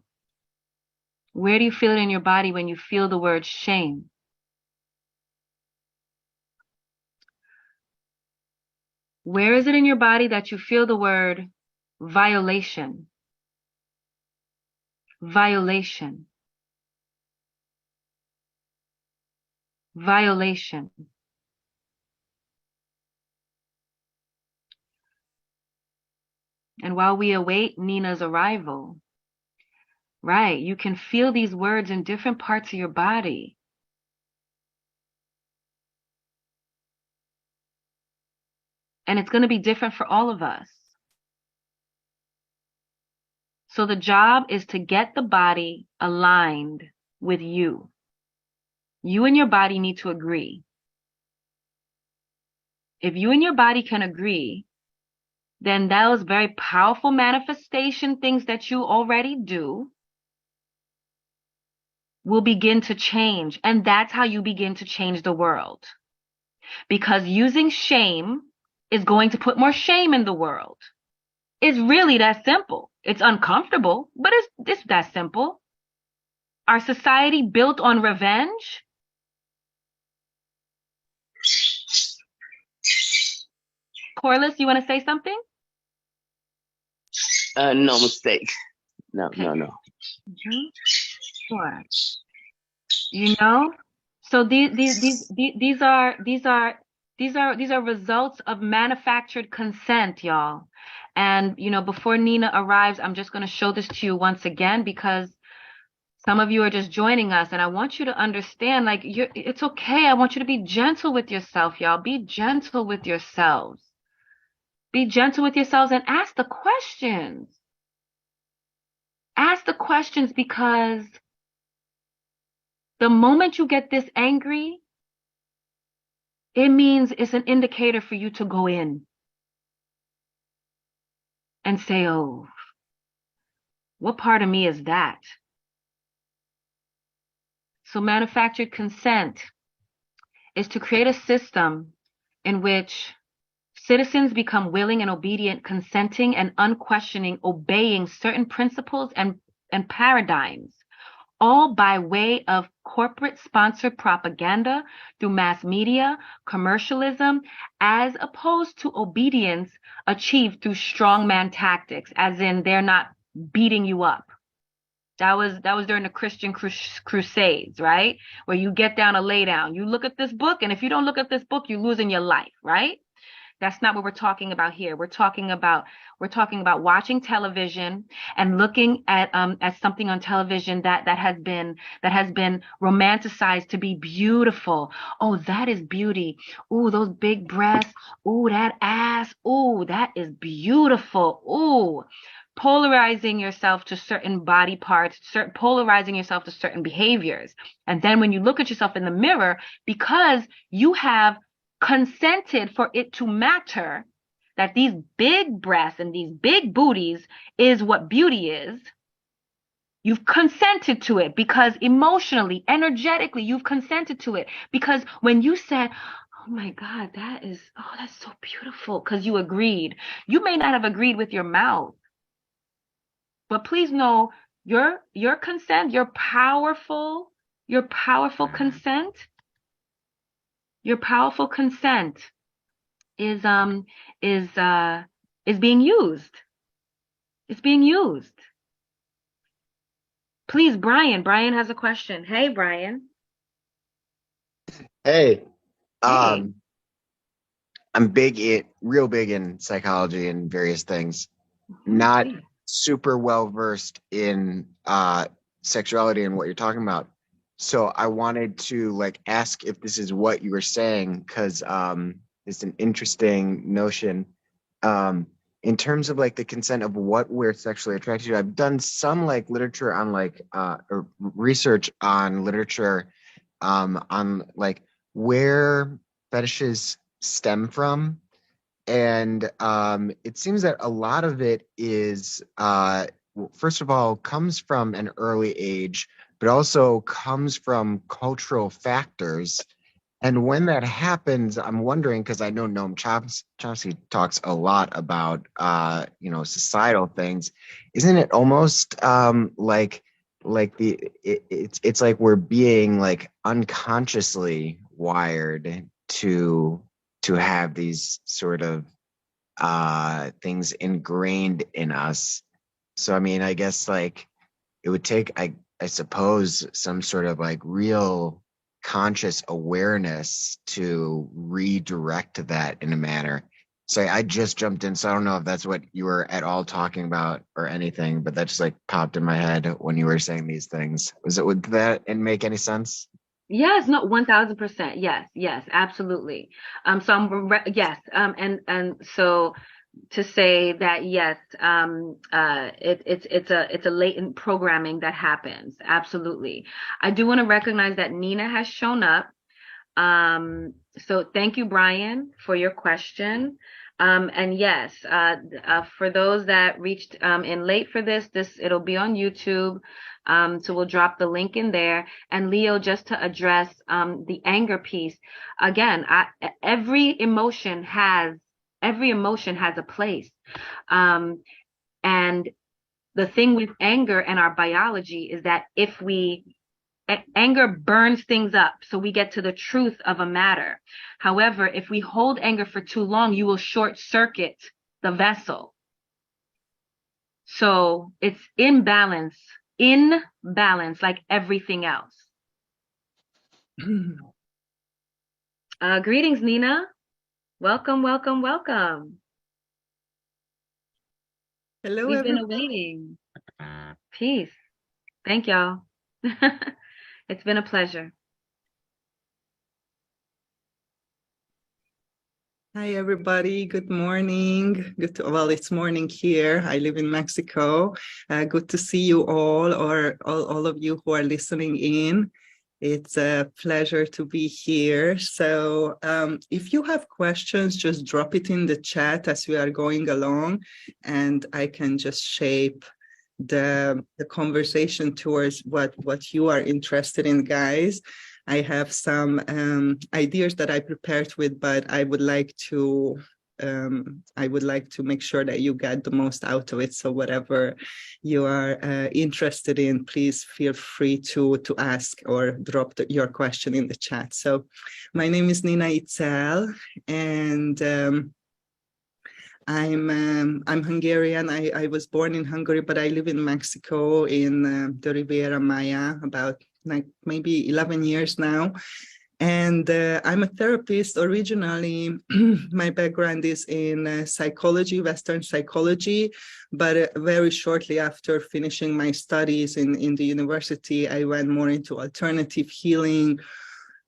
Where do you feel it in your body when you feel the word shame? Where is it in your body that you feel the word violation? Violation. Violation. And while we await Nina's arrival, right, you can feel these words in different parts of your body. And it's going to be different for all of us. So the job is to get the body aligned with you. You and your body need to agree. If you and your body can agree, then those very powerful manifestation things that you already do will begin to change. And that's how you begin to change the world. Because using shame is going to put more shame in the world. It's really that simple. It's uncomfortable, but it's that simple. Our society built on revenge. Corliss, you want to say something? No mistake. No, Okay. no. Mm-hmm. Sure. You know, so these are results of manufactured consent, y'all. And you know, before Nina arrives, I'm just going to show this to you once again because some of you are just joining us, and I want you to understand, like, it's okay. I want you to be gentle with yourself, y'all. Be gentle with yourselves. Be gentle with yourselves and ask the questions. Ask the questions because the moment you get this angry, it means it's an indicator for you to go in and say, oh, what part of me is that? So manufactured consent is to create a system in which citizens become willing and obedient, consenting and unquestioning, obeying certain principles and paradigms, all by way of corporate sponsored propaganda through mass media, commercialism, as opposed to obedience achieved through strongman tactics, as in they're not beating you up. That was during the Christian crusades, right? Where you get down and lay down. You look at this book, and if you don't look at this book, you're losing your life, right? That's not what we're talking about here. We're talking about watching television and looking at something on television that has been romanticized to be beautiful. Oh, that is beauty. Ooh, those big breasts. Ooh, that ass. Ooh, that is beautiful. Ooh. Polarizing yourself to certain body parts, polarizing yourself to certain behaviors. And then when you look at yourself in the mirror, because you have consented for it to matter that these big breasts and these big booties is what beauty is. You've consented to it because emotionally, energetically, you've consented to it. Because when you said, oh my God, that's so beautiful, because you agreed. You may not have agreed with your mouth, but please know your consent, your powerful consent, is being used. It's being used. Please, Brian. Brian has a question. Hey, Brian. Hey, Hey. I'm real big in psychology and various things. Not super well versed in sexuality and what you're talking about. So I wanted to like ask if this is what you were saying, because it's an interesting notion. In terms of like the consent of what we're sexually attracted to, I've done some like literature on like or research on literature on like where fetishes stem from, and it seems that a lot of it is first of all comes from an early age, but also comes from cultural factors. And when that happens, I'm wondering, because I know Noam Chomsky talks a lot about societal things. Isn't it almost it's like we're being like unconsciously wired to have these sort of things ingrained in us? So I mean, I guess like it would take, I suppose, some sort of like real conscious awareness to redirect that in a manner. So I just jumped in, so I don't know if that's what you were at all talking about or anything, but that just like popped in my head when you were saying these things. Would that make any sense? Yes, no, 1000%. Yes, absolutely. So yes, and so to say that yes, it's a latent programming that happens. Absolutely. I do want to recognize that Nina has shown up. So thank you, Brian, for your question. And yes, for those that reached in late for this, it'll be on YouTube. So we'll drop the link in there. And Leo, just to address the anger piece again, every emotion has a place. And the thing with anger and our biology is that anger burns things up, so we get to the truth of a matter. However, if we hold anger for too long, you will short circuit the vessel. So it's in balance like everything else. Greetings, Nina. Welcome. Hello, We've been everyone. awaiting. Peace. Thank y'all. It's been a pleasure. Hi, everybody. Good morning. Well, it's morning here. I live in Mexico. Good to see you all, or all of you who are listening in. It's a pleasure to be here. So if you have questions, just drop it in the chat as we are going along, and I can just shape the conversation towards what you are interested in, guys. I have some ideas that I prepared with, but I would like to make sure that you get the most out of it. So whatever you are interested in, please feel free to ask or drop your question in the chat. So my name is Nina Itzel, and I'm Hungarian. I was born in Hungary, but I live in Mexico in the Riviera Maya about like maybe 11 years now. And I'm a therapist originally. My background is in psychology, Western psychology, but very shortly after finishing my studies in the university, I went more into alternative healing,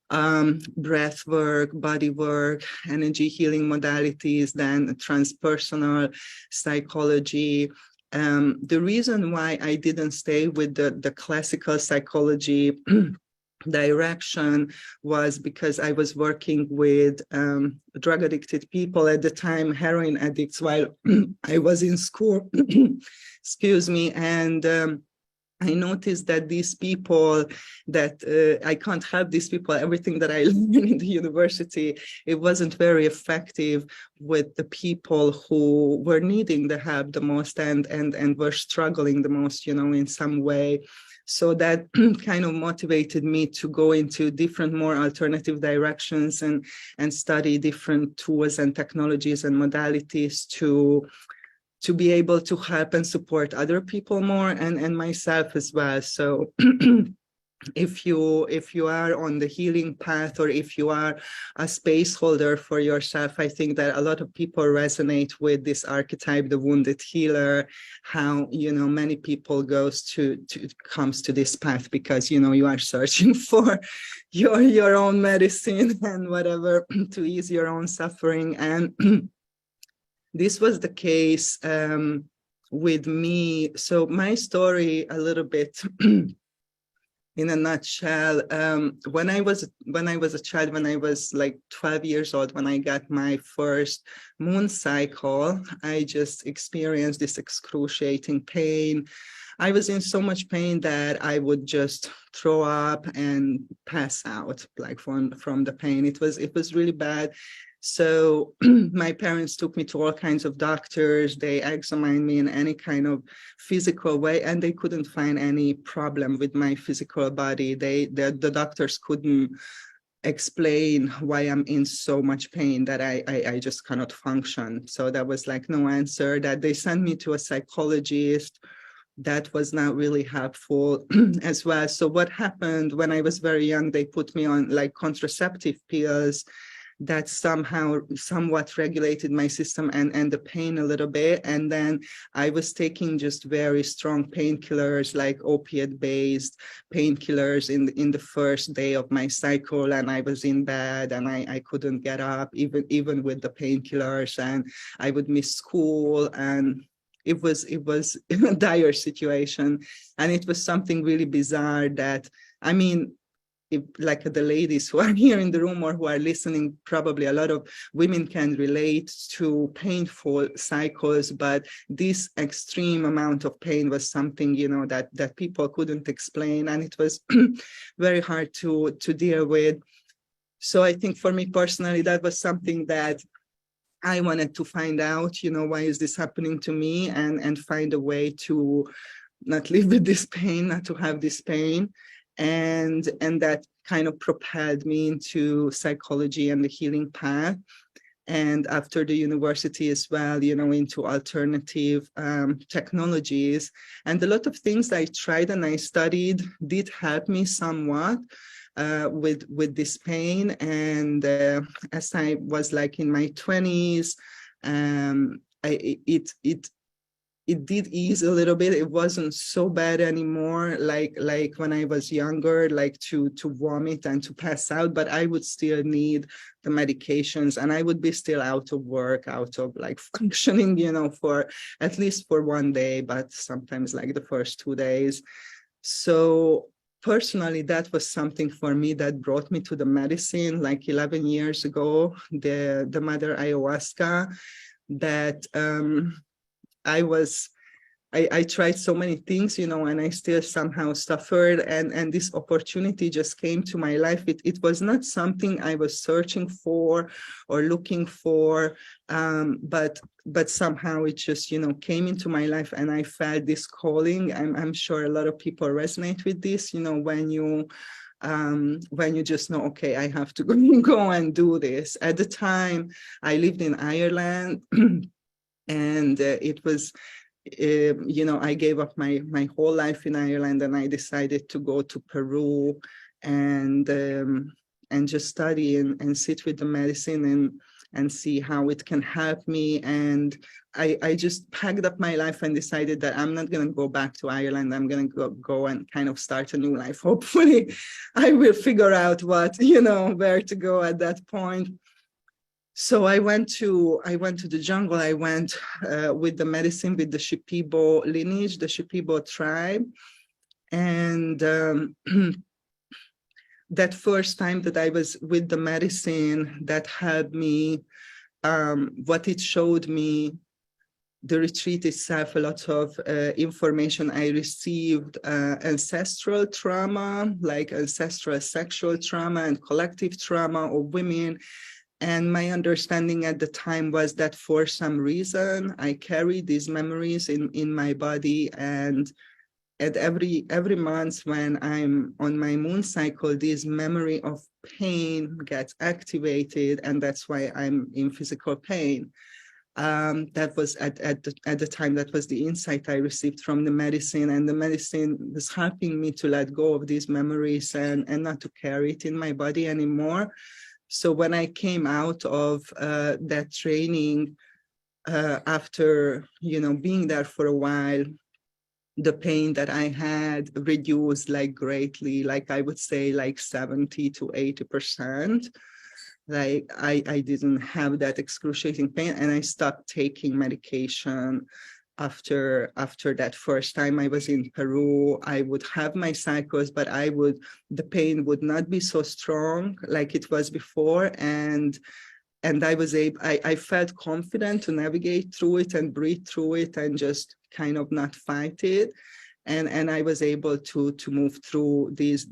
breath work, body work, energy healing modalities, then transpersonal psychology. The reason why I didn't stay with the classical psychology direction was because I was working with drug addicted people at the time, heroin addicts, while I was in school, excuse me, and I noticed that these people I can't help these people, everything that I learned in the university, it wasn't very effective with the people who were needing the help the most and were struggling the most, in some way. So that kind of motivated me to go into different, more alternative directions and study different tools and technologies and modalities to be able to help and support other people more and myself as well. So if you are on the healing path, or if you are a space holder for yourself, I think that a lot of people resonate with this archetype, the wounded healer, how, you know, many people comes to this path because, you know, you are searching for your own medicine and whatever to ease your own suffering. And this was the case with me. So my story a little bit in a nutshell, when I was a child, when I was like 12 years old, when I got my first moon cycle, I just experienced this excruciating pain. I was in so much pain that I would just throw up and pass out, like from the pain. It was really bad. So my parents took me to all kinds of doctors. They examined me in any kind of physical way, and they couldn't find any problem with my physical body. The doctors couldn't explain why I'm in so much pain that I just cannot function. So that was like no answer. That they sent me to a psychologist. That was not really helpful as well. So what happened when I was very young, they put me on like contraceptive pills that somewhat regulated my system and the pain a little bit. And then I was taking just very strong painkillers, like opiate-based painkillers in the first day of my cycle. And I was in bed and I couldn't get up, even with the painkillers, and I would miss school. And it was a dire situation. And it was something really bizarre that, I mean, like the ladies who are here in the room or who are listening, probably a lot of women can relate to painful cycles, but this extreme amount of pain was something, you know, that people couldn't explain, and it was very hard to deal with. So I think for me personally, that was something that I wanted to find out, you know, why is this happening to me, and find a way to not live with this pain, not to have this pain. And that kind of propelled me into psychology and the healing path. And after the university as well, you know, into alternative technologies. And a lot of things I tried and I studied did help me somewhat with this pain. And as I was like in my 20s, it did ease a little bit. It wasn't so bad anymore, like when I was younger, like to vomit and to pass out, but I would still need the medications, and I would be still out of work, out of like functioning, you know, for at least for one day, but sometimes like the first 2 days. So personally, that was something for me that brought me to the medicine like 11 years ago, the mother ayahuasca, that I tried so many things, you know, and I still somehow suffered. And this opportunity just came to my life. It was not something I was searching for or looking for, but somehow it just, you know, came into my life, and I felt this calling. I'm sure a lot of people resonate with this, you know, when you just know, okay, I have to go and do this. At the time, I lived in Ireland. And it was, you know, I gave up my whole life in Ireland, and I decided to go to Peru and just study and sit with the medicine and see how it can help me. And I just packed up my life and decided that I'm not going to go back to Ireland. I'm going to go and kind of start a new life. Hopefully I will figure out what, you know, where to go at that point. So I went to the jungle. I went with the medicine, with the Shipibo lineage, the Shipibo tribe. And that first time that I was with the medicine, that helped me, what it showed me, the retreat itself, a lot of information I received, ancestral trauma, like ancestral sexual trauma and collective trauma of women. And my understanding at the time was that for some reason, I carry these memories in my body, and at every month when I'm on my moon cycle, this memory of pain gets activated, and that's why I'm in physical pain. That was at the time, that was the insight I received from the medicine, and the medicine was helping me to let go of these memories and not to carry it in my body anymore. So when I came out of that training, after being there for a while, the pain that I had reduced like greatly, like I would say like 70 to 80%. Like I didn't have that excruciating pain, and I stopped taking medication after that first time I was in Peru. I would have my cycles, but the pain would not be so strong like it was before, and I felt confident to navigate through it and breathe through it and just kind of not fight it. And I was able to move through these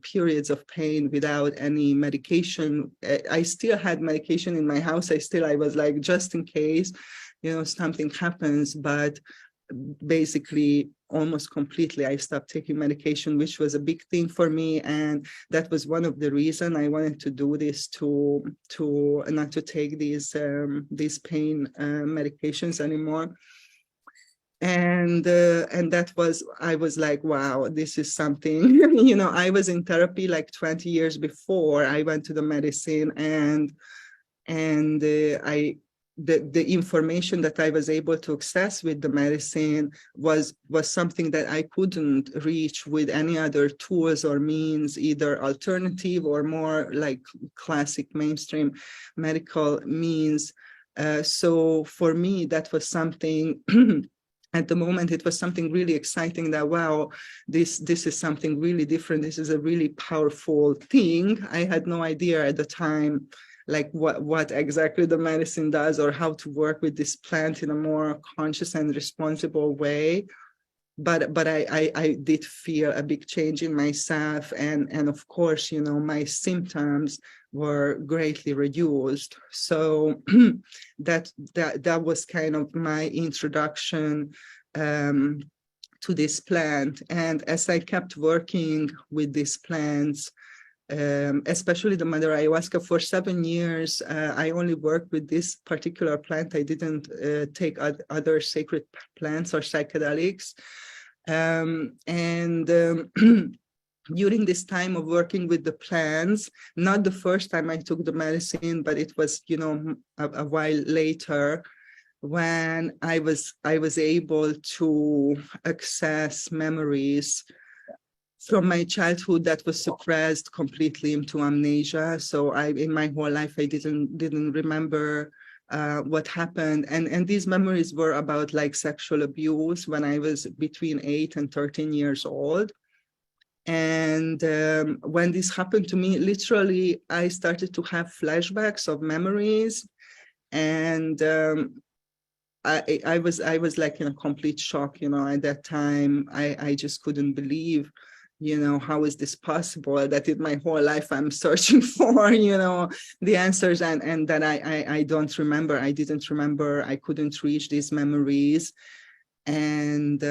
periods of pain without any medication. I still had medication in my house. I was like, just in case, something happens, but basically almost completely I stopped taking medication, which was a big thing for me, and that was one of the reasons I wanted to do this, to not to take these pain medications anymore. And that was, I was like, wow, this is something. I was in therapy like 20 years before I went to the medicine, and the information that I was able to access with the medicine was something that I couldn't reach with any other tools or means, either alternative or more like classic mainstream medical means. So for me, that was something. At the moment, it was something really exciting that, wow, this is something really different. This is a really powerful thing. I had no idea at the time, like what exactly the medicine does or how to work with this plant in a more conscious and responsible way. But I did feel a big change in myself, and of course, my symptoms were greatly reduced. So that was kind of my introduction to this plant. And as I kept working with these plants, especially the mother ayahuasca, for 7 years, I only worked with this particular plant. I didn't take other sacred plants or psychedelics. During this time of working with the plants, not the first time I took the medicine, but it was, a while later, when I was able to access memories from my childhood that was suppressed completely into amnesia. So in my whole life, I didn't remember what happened. And these memories were about like sexual abuse when I was between 8 and 13 years old. And when this happened to me, literally, I started to have flashbacks of memories. And I was like in a complete shock, at that time. I just couldn't believe, how is this possible that in my whole life I'm searching for, the answers, and that I don't remember. I didn't remember. I couldn't reach these memories. And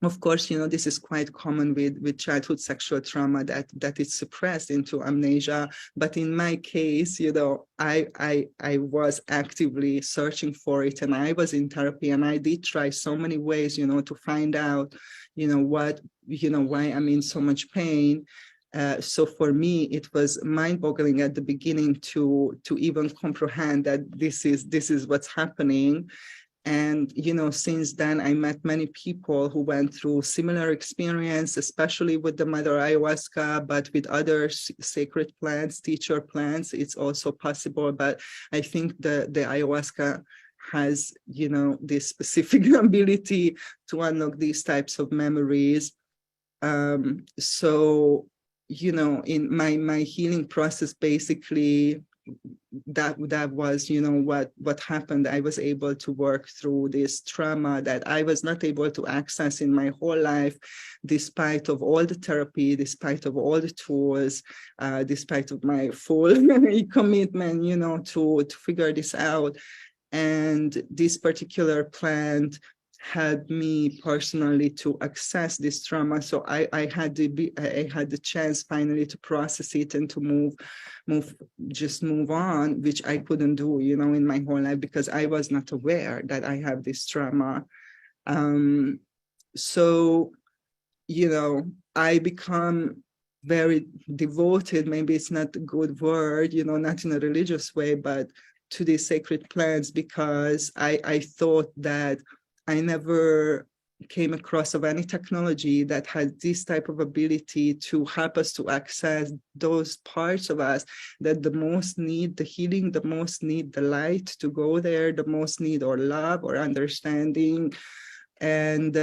of course, this is quite common with childhood sexual trauma, that it's suppressed into amnesia. But in my case, I was actively searching for it, and I was in therapy, and I did try so many ways, to find out, why I'm in so much pain. So for me, it was mind-boggling at the beginning to even comprehend that this is what's happening. And, since then, I met many people who went through similar experience, especially with the mother ayahuasca, but with other sacred plants, teacher plants, it's also possible. But I think the ayahuasca has, this specific ability to unlock these types of memories. So, in my healing process, basically, that was what happened. I was able to work through this trauma that I was not able to access in my whole life, despite of all the therapy, despite of all the tools, despite of my full commitment, to figure this out. And this particular plant helped me personally to access this trauma. So I had the chance finally to process it and to move on, which I couldn't do, in my whole life, because I was not aware that I have this trauma. So, I become very devoted, maybe it's not a good word, not in a religious way, but to these sacred plants, because I thought that I never came across of any technology that has this type of ability to help us to access those parts of us that the most need the healing, the most need the light to go there, the most need our love or understanding. And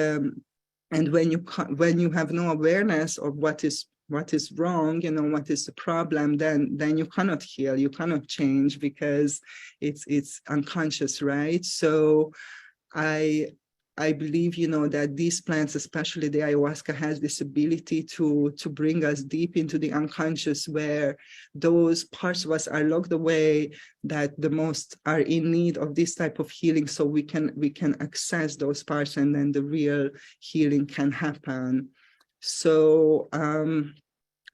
when you have no awareness of what is wrong, what is the problem, then you cannot heal, you cannot change, because it's unconscious, right? So I believe, that these plants, especially the ayahuasca, has this ability to bring us deep into the unconscious, where those parts of us are locked away that the most are in need of this type of healing, so we can access those parts, and then the real healing can happen. So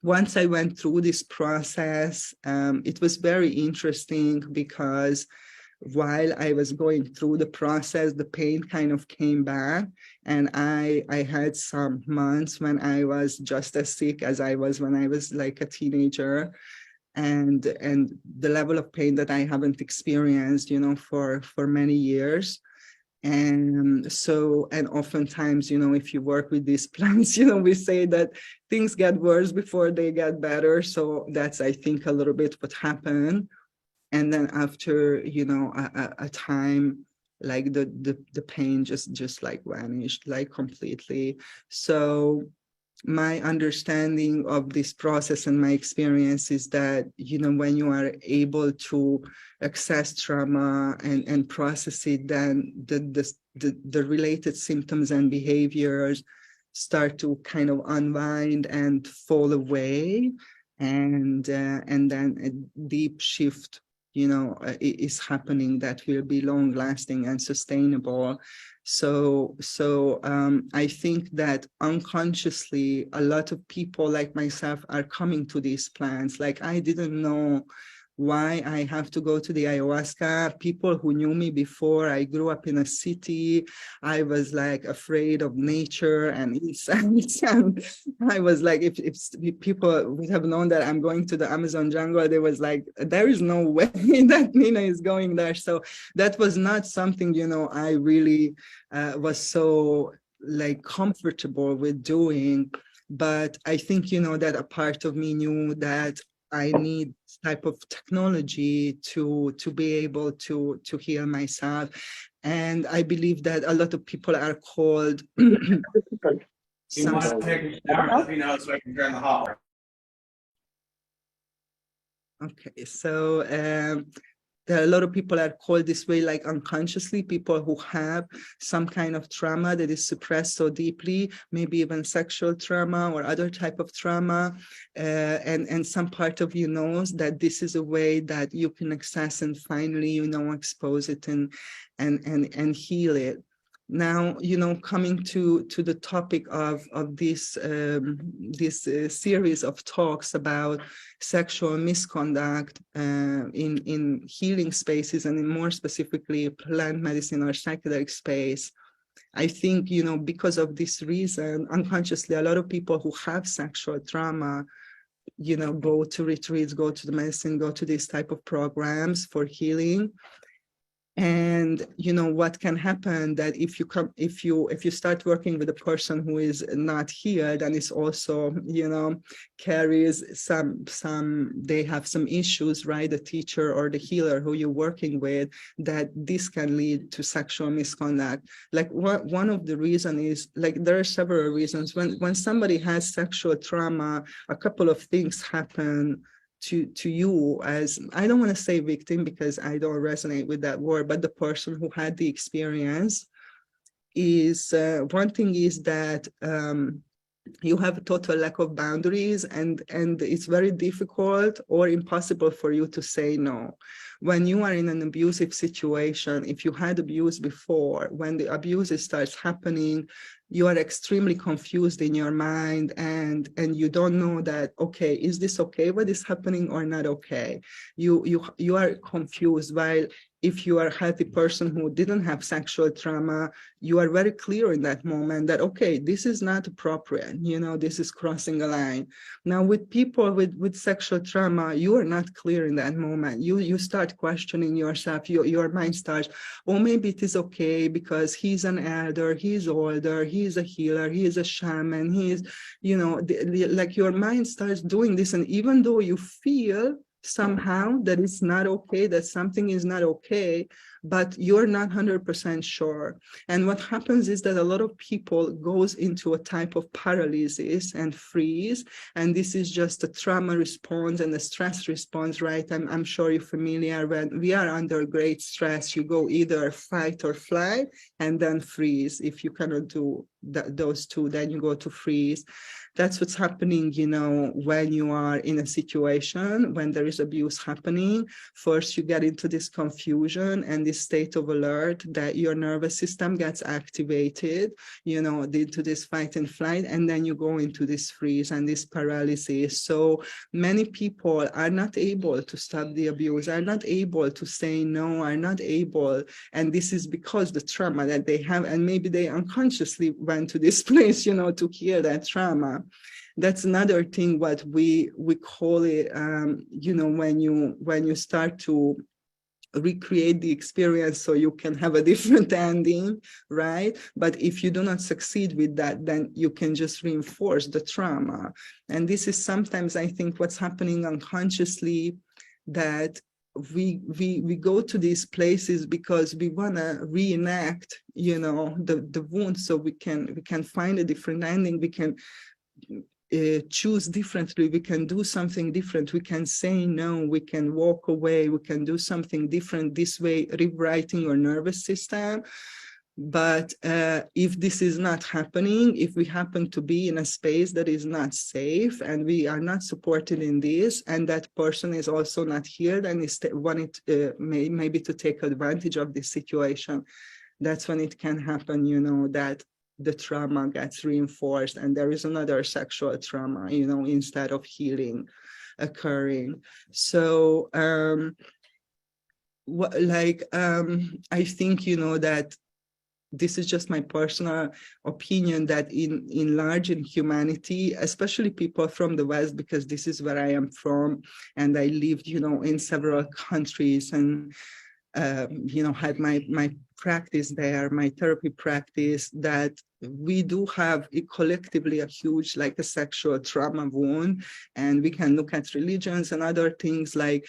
once I went through this process, it was very interesting, because while I was going through the process, the pain kind of came back, and I had some months when I was just as sick as I was when I was like a teenager, and the level of pain that I haven't experienced, for many years. And so, and oftentimes, if you work with these plants, we say that things get worse before they get better. So that's, I think, a little bit what happened. And then after, a time, like the pain just like vanished, like completely. So my understanding of this process and my experience is that, when you are able to access trauma and process it, then the related symptoms and behaviors start to kind of unwind and fall away. And then a deep shift is happening that will be long lasting and sustainable. So I think that unconsciously, a lot of people like myself are coming to these plants. Like, I didn't know why I have to go to the ayahuasca. People who knew me before, I grew up in a city. I was like afraid of nature and insects. And I was like, if people would have known that I'm going to the Amazon jungle, they was like, there is no way that Nina is going there. So that was not something, I really was so like comfortable with doing. But I think, that a part of me knew that I need this type of technology to be able to heal myself. And I believe that a lot of people are called You want to take a shower? Let me know so I can turn the hot water. Okay, so there are a lot of people are called this way, like unconsciously, people who have some kind of trauma that is suppressed so deeply, maybe even sexual trauma or other type of trauma. And some part of you knows that this is a way that you can access and finally, expose it and heal it. Now, coming to the topic of this series of talks about sexual misconduct in healing spaces, and in more specifically plant medicine or psychedelic space, I think, because of this reason, unconsciously, a lot of people who have sexual trauma, go to retreats, go to the medicine, go to these type of programs for healing. And what can happen, that if you start working with a person who is not healed, and is also carries some they have some issues, right? The teacher or the healer who you're working with, that this can lead to sexual misconduct. Like, one of the reasons is, like, there are several reasons. When somebody has sexual trauma, a couple of things happen to you as, I don't want to say victim because I don't resonate with that word, but the person who had the experience is, one thing is that you have a total lack of boundaries, and it's very difficult or impossible for you to say no. When you are in an abusive situation, if you had abuse before, when the abuse starts happening, you are extremely confused in your mind, and you don't know that, okay, is this okay what is happening or not okay? You are confused. While if you are a healthy person who didn't have sexual trauma, you are very clear in that moment that, okay, this is not appropriate, this is crossing a line. Now with people with sexual trauma, you are not clear in that moment. You start questioning yourself. Your mind starts, oh, maybe it is okay because he's an elder, he's older, he's a healer, he's a shaman, he's, like your mind starts doing this. And even though you feel somehow that it's not okay, that something is not okay, but you're not 100% sure. And what happens is that a lot of people goes into a type of paralysis and freeze. And this is just a trauma response and a stress response, right? I'm sure you're familiar. When we are under great stress, you go either fight or flight and then freeze. If you cannot do those two, then you go to freeze. That's what's happening, when you are in a situation, when there is abuse happening. First, you get into this confusion and this state of alert that your nervous system gets activated, into this fight and flight, and then you go into this freeze and this paralysis. So many people are not able to stop the abuse, are not able to say no, are not able, and this is because the trauma that they have, and maybe they unconsciously went to this place, to heal that trauma. That's another thing what we call it, when you start to recreate the experience so you can have a different ending, right? But if you do not succeed with that, then you can just reinforce the trauma. And this is sometimes, I think, what's happening unconsciously, that we go to these places because we want to reenact, the wound, so we can find a different ending. We can choose differently, we can do something different, we can say no, we can walk away, we can do something different, this way rewriting your nervous system. But if this is not happening, if we happen to be in a space that is not safe and we are not supported in this, and that person is also not here, then is wanted maybe to take advantage of this situation, that's when it can happen, that the trauma gets reinforced and there is another sexual trauma, instead of healing occurring. So I think, that this is just my personal opinion, that in large in humanity, especially people from the West, because this is where I am from, and I lived, in several countries, and had my practice there, my therapy practice, that we do have collectively a huge, like a sexual trauma wound. And we can look at religions and other things like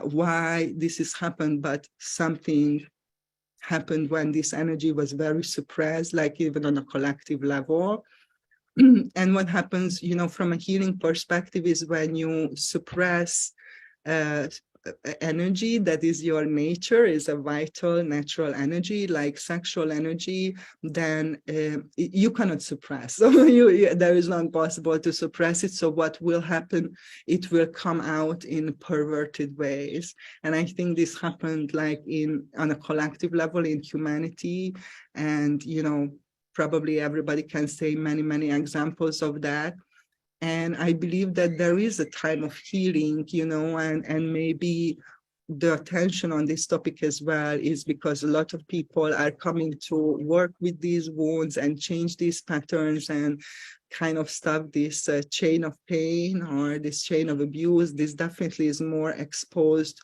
why this has happened, but something happened when this energy was very suppressed, like even on a collective level. And what happens, from a healing perspective, is when you suppress energy that is your nature, is a vital natural energy like sexual energy, then you cannot suppress. So there is not possible to suppress it. So what will happen, it will come out in perverted ways. And I think this happened like on a collective level in humanity. And probably everybody can say many examples of that. And I believe that there is a time of healing, and maybe the attention on this topic as well is because a lot of people are coming to work with these wounds and change these patterns and kind of stop this chain of pain or this chain of abuse. This definitely is more exposed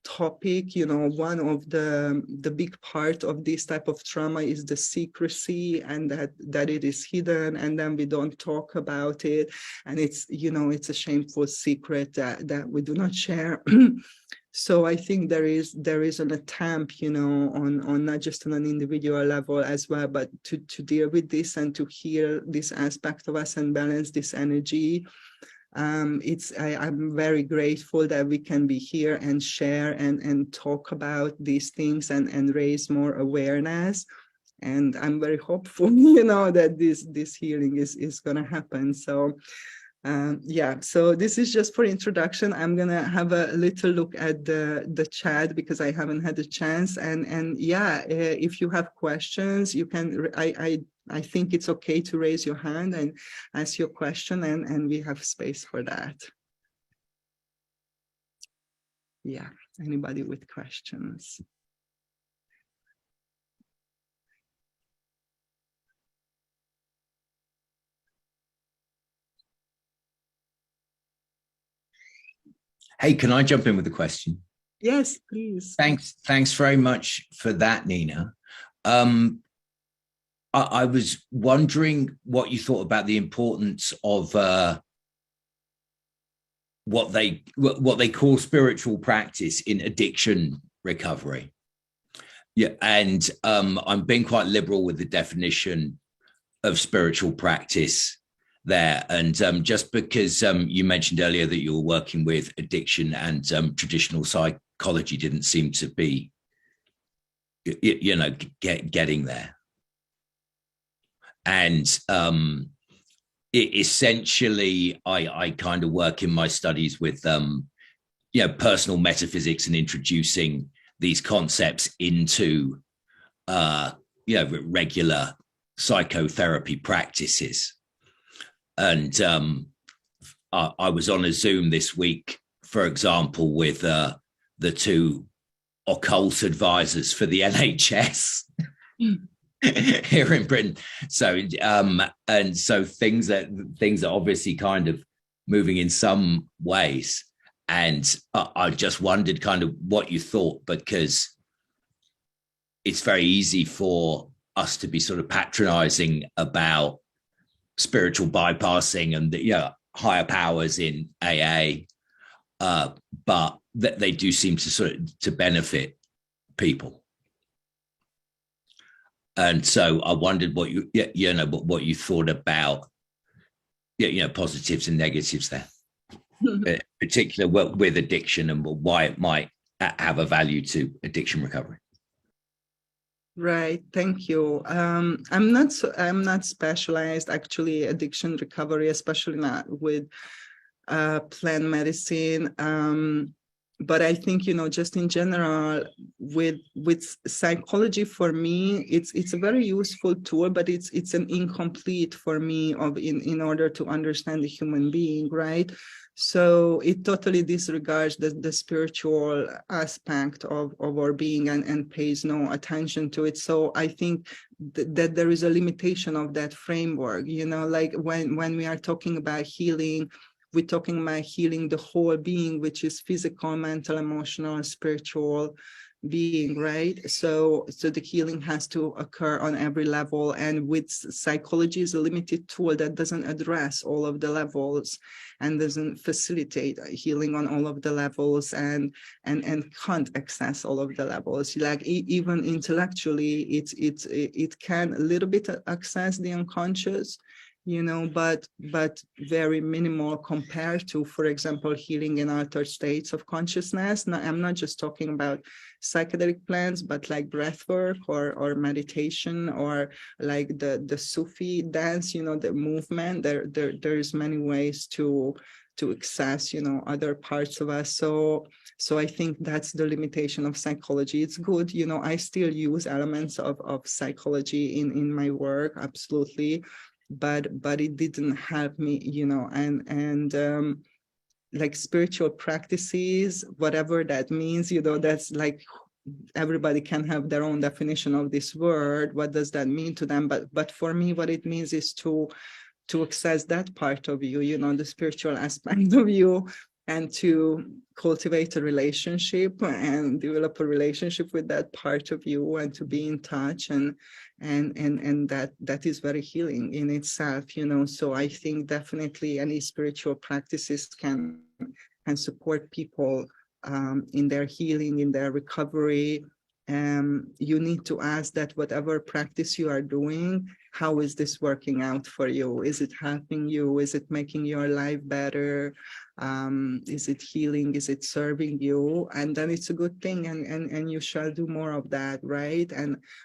topic. One of the big part of this type of trauma is the secrecy, and that it is hidden, and then we don't talk about it, and it's it's a shameful secret that we do not share. So I think there is an attempt, on not just on an individual level as well, but to deal with this and to heal this aspect of us and balance this energy. I'm very grateful that we can be here and share and talk about these things and raise more awareness. And I'm very hopeful, you know, that this healing is going to happen. So yeah, so this is just for introduction. I'm gonna have a little look at the chat because I haven't had a chance. And yeah, if you have questions, you can. I think it's okay to raise your hand and ask your question, and we have space for that. Yeah, anybody with questions? Hey, can I jump in with a question? Yes, please. Thanks very much for that, Nina. I was wondering what you thought about the importance of what they call spiritual practice in addiction recovery. Yeah, and I'm being quite liberal with the definition of spiritual practice there. And just because you mentioned earlier that you were working with addiction and traditional psychology didn't seem to be, you know, getting there. And essentially, I kind of work in my studies with, you know, personal metaphysics and introducing these concepts into, you know, regular psychotherapy practices. And I was on a Zoom this week, for example, with the two occult advisors for the NHS here in Britain. So and so things are obviously kind of moving in some ways. And I just wondered kind of what you thought, because it's very easy for us to be sort of patronizing about spiritual bypassing and the, you know, higher powers in AA, but that they do seem to sort of to benefit people. And so I wondered what what you thought about, you know, positives and negatives there, particularly with addiction and why it might have a value to addiction recovery. Right, thank you. I'm not specialized actually addiction recovery, especially not with plant medicine. But I think, you know, just in general with psychology, for me, it's a very useful tool, but it's an incomplete for me in order to understand the human being, right? So it totally disregards the spiritual aspect of our being and pays no attention to it. So I think that there is a limitation of that framework, you know, like when we are talking about healing, we're talking about healing the whole being, which is physical, mental, emotional, spiritual being, right? So the healing has to occur on every level. And with psychology is a limited tool that doesn't address all of the levels and doesn't facilitate healing on all of the levels and can't access all of the levels. Like even intellectually, it can a little bit access the unconscious, you know, but very minimal compared to, for example, healing in altered states of consciousness. Now, I'm not just talking about psychedelic plants, but like breath work or meditation or like the Sufi dance, you know, the movement. There's many ways to access, you know, other parts of us. So I think that's the limitation of psychology. It's good, you know, I still use elements of psychology in my work, absolutely. But it didn't help me, you know, and like spiritual practices, whatever that means, you know, that's like everybody can have their own definition of this word. What does that mean to them? But for me, what it means is to access that part of you, you know, the spiritual aspect of you, and to cultivate a relationship and develop a relationship with that part of you, and to be in touch, and that is very healing in itself, you know. So I think definitely any spiritual practices can support people in their healing, in their recovery. You need to ask that whatever practice you are doing, how is this working out for you? Is it helping you? Is it making your life better? Is it healing? Is it serving you? And then it's a good thing, and you shall do more of that, right?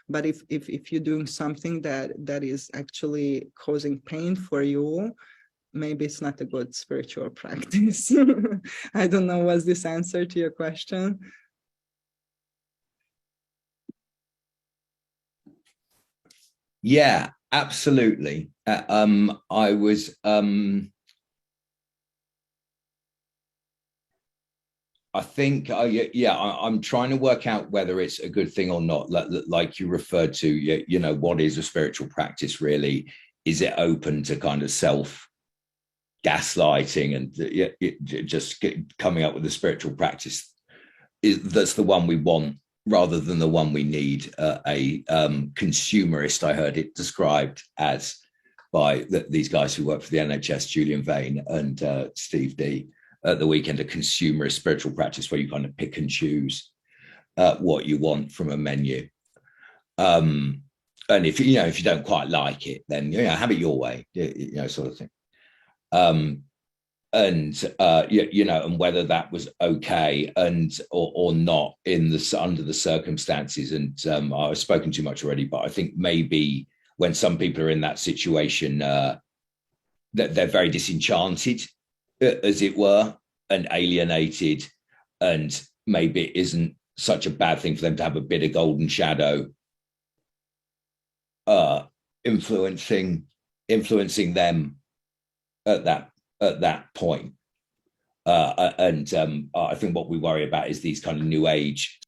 But if you're doing something that is actually causing pain for you, maybe it's not a good spiritual practice. I don't know, was this answer to your question? Yeah, absolutely. I was I think I'm trying to work out whether it's a good thing or not. Like you referred to, you know, what is a spiritual practice really? Is it open to kind of self gaslighting and just coming up with a spiritual practice that's the one we want rather than the one we need? A consumerist, I heard it described as by these guys who work for the NHS, Julian Vane and Steve D, at the weekend, a consumerist spiritual practice where you kind of pick and choose what you want from a menu. And if you don't quite like it, then have it your way, sort of thing. And whether that was okay or not under the circumstances. And I've spoken too much already, but I think maybe when some people are in that situation, that they're very disenchanted, as it were, and alienated, and maybe it isn't such a bad thing for them to have a bit of golden shadow influencing them at that point. I think what we worry about is these kind of new age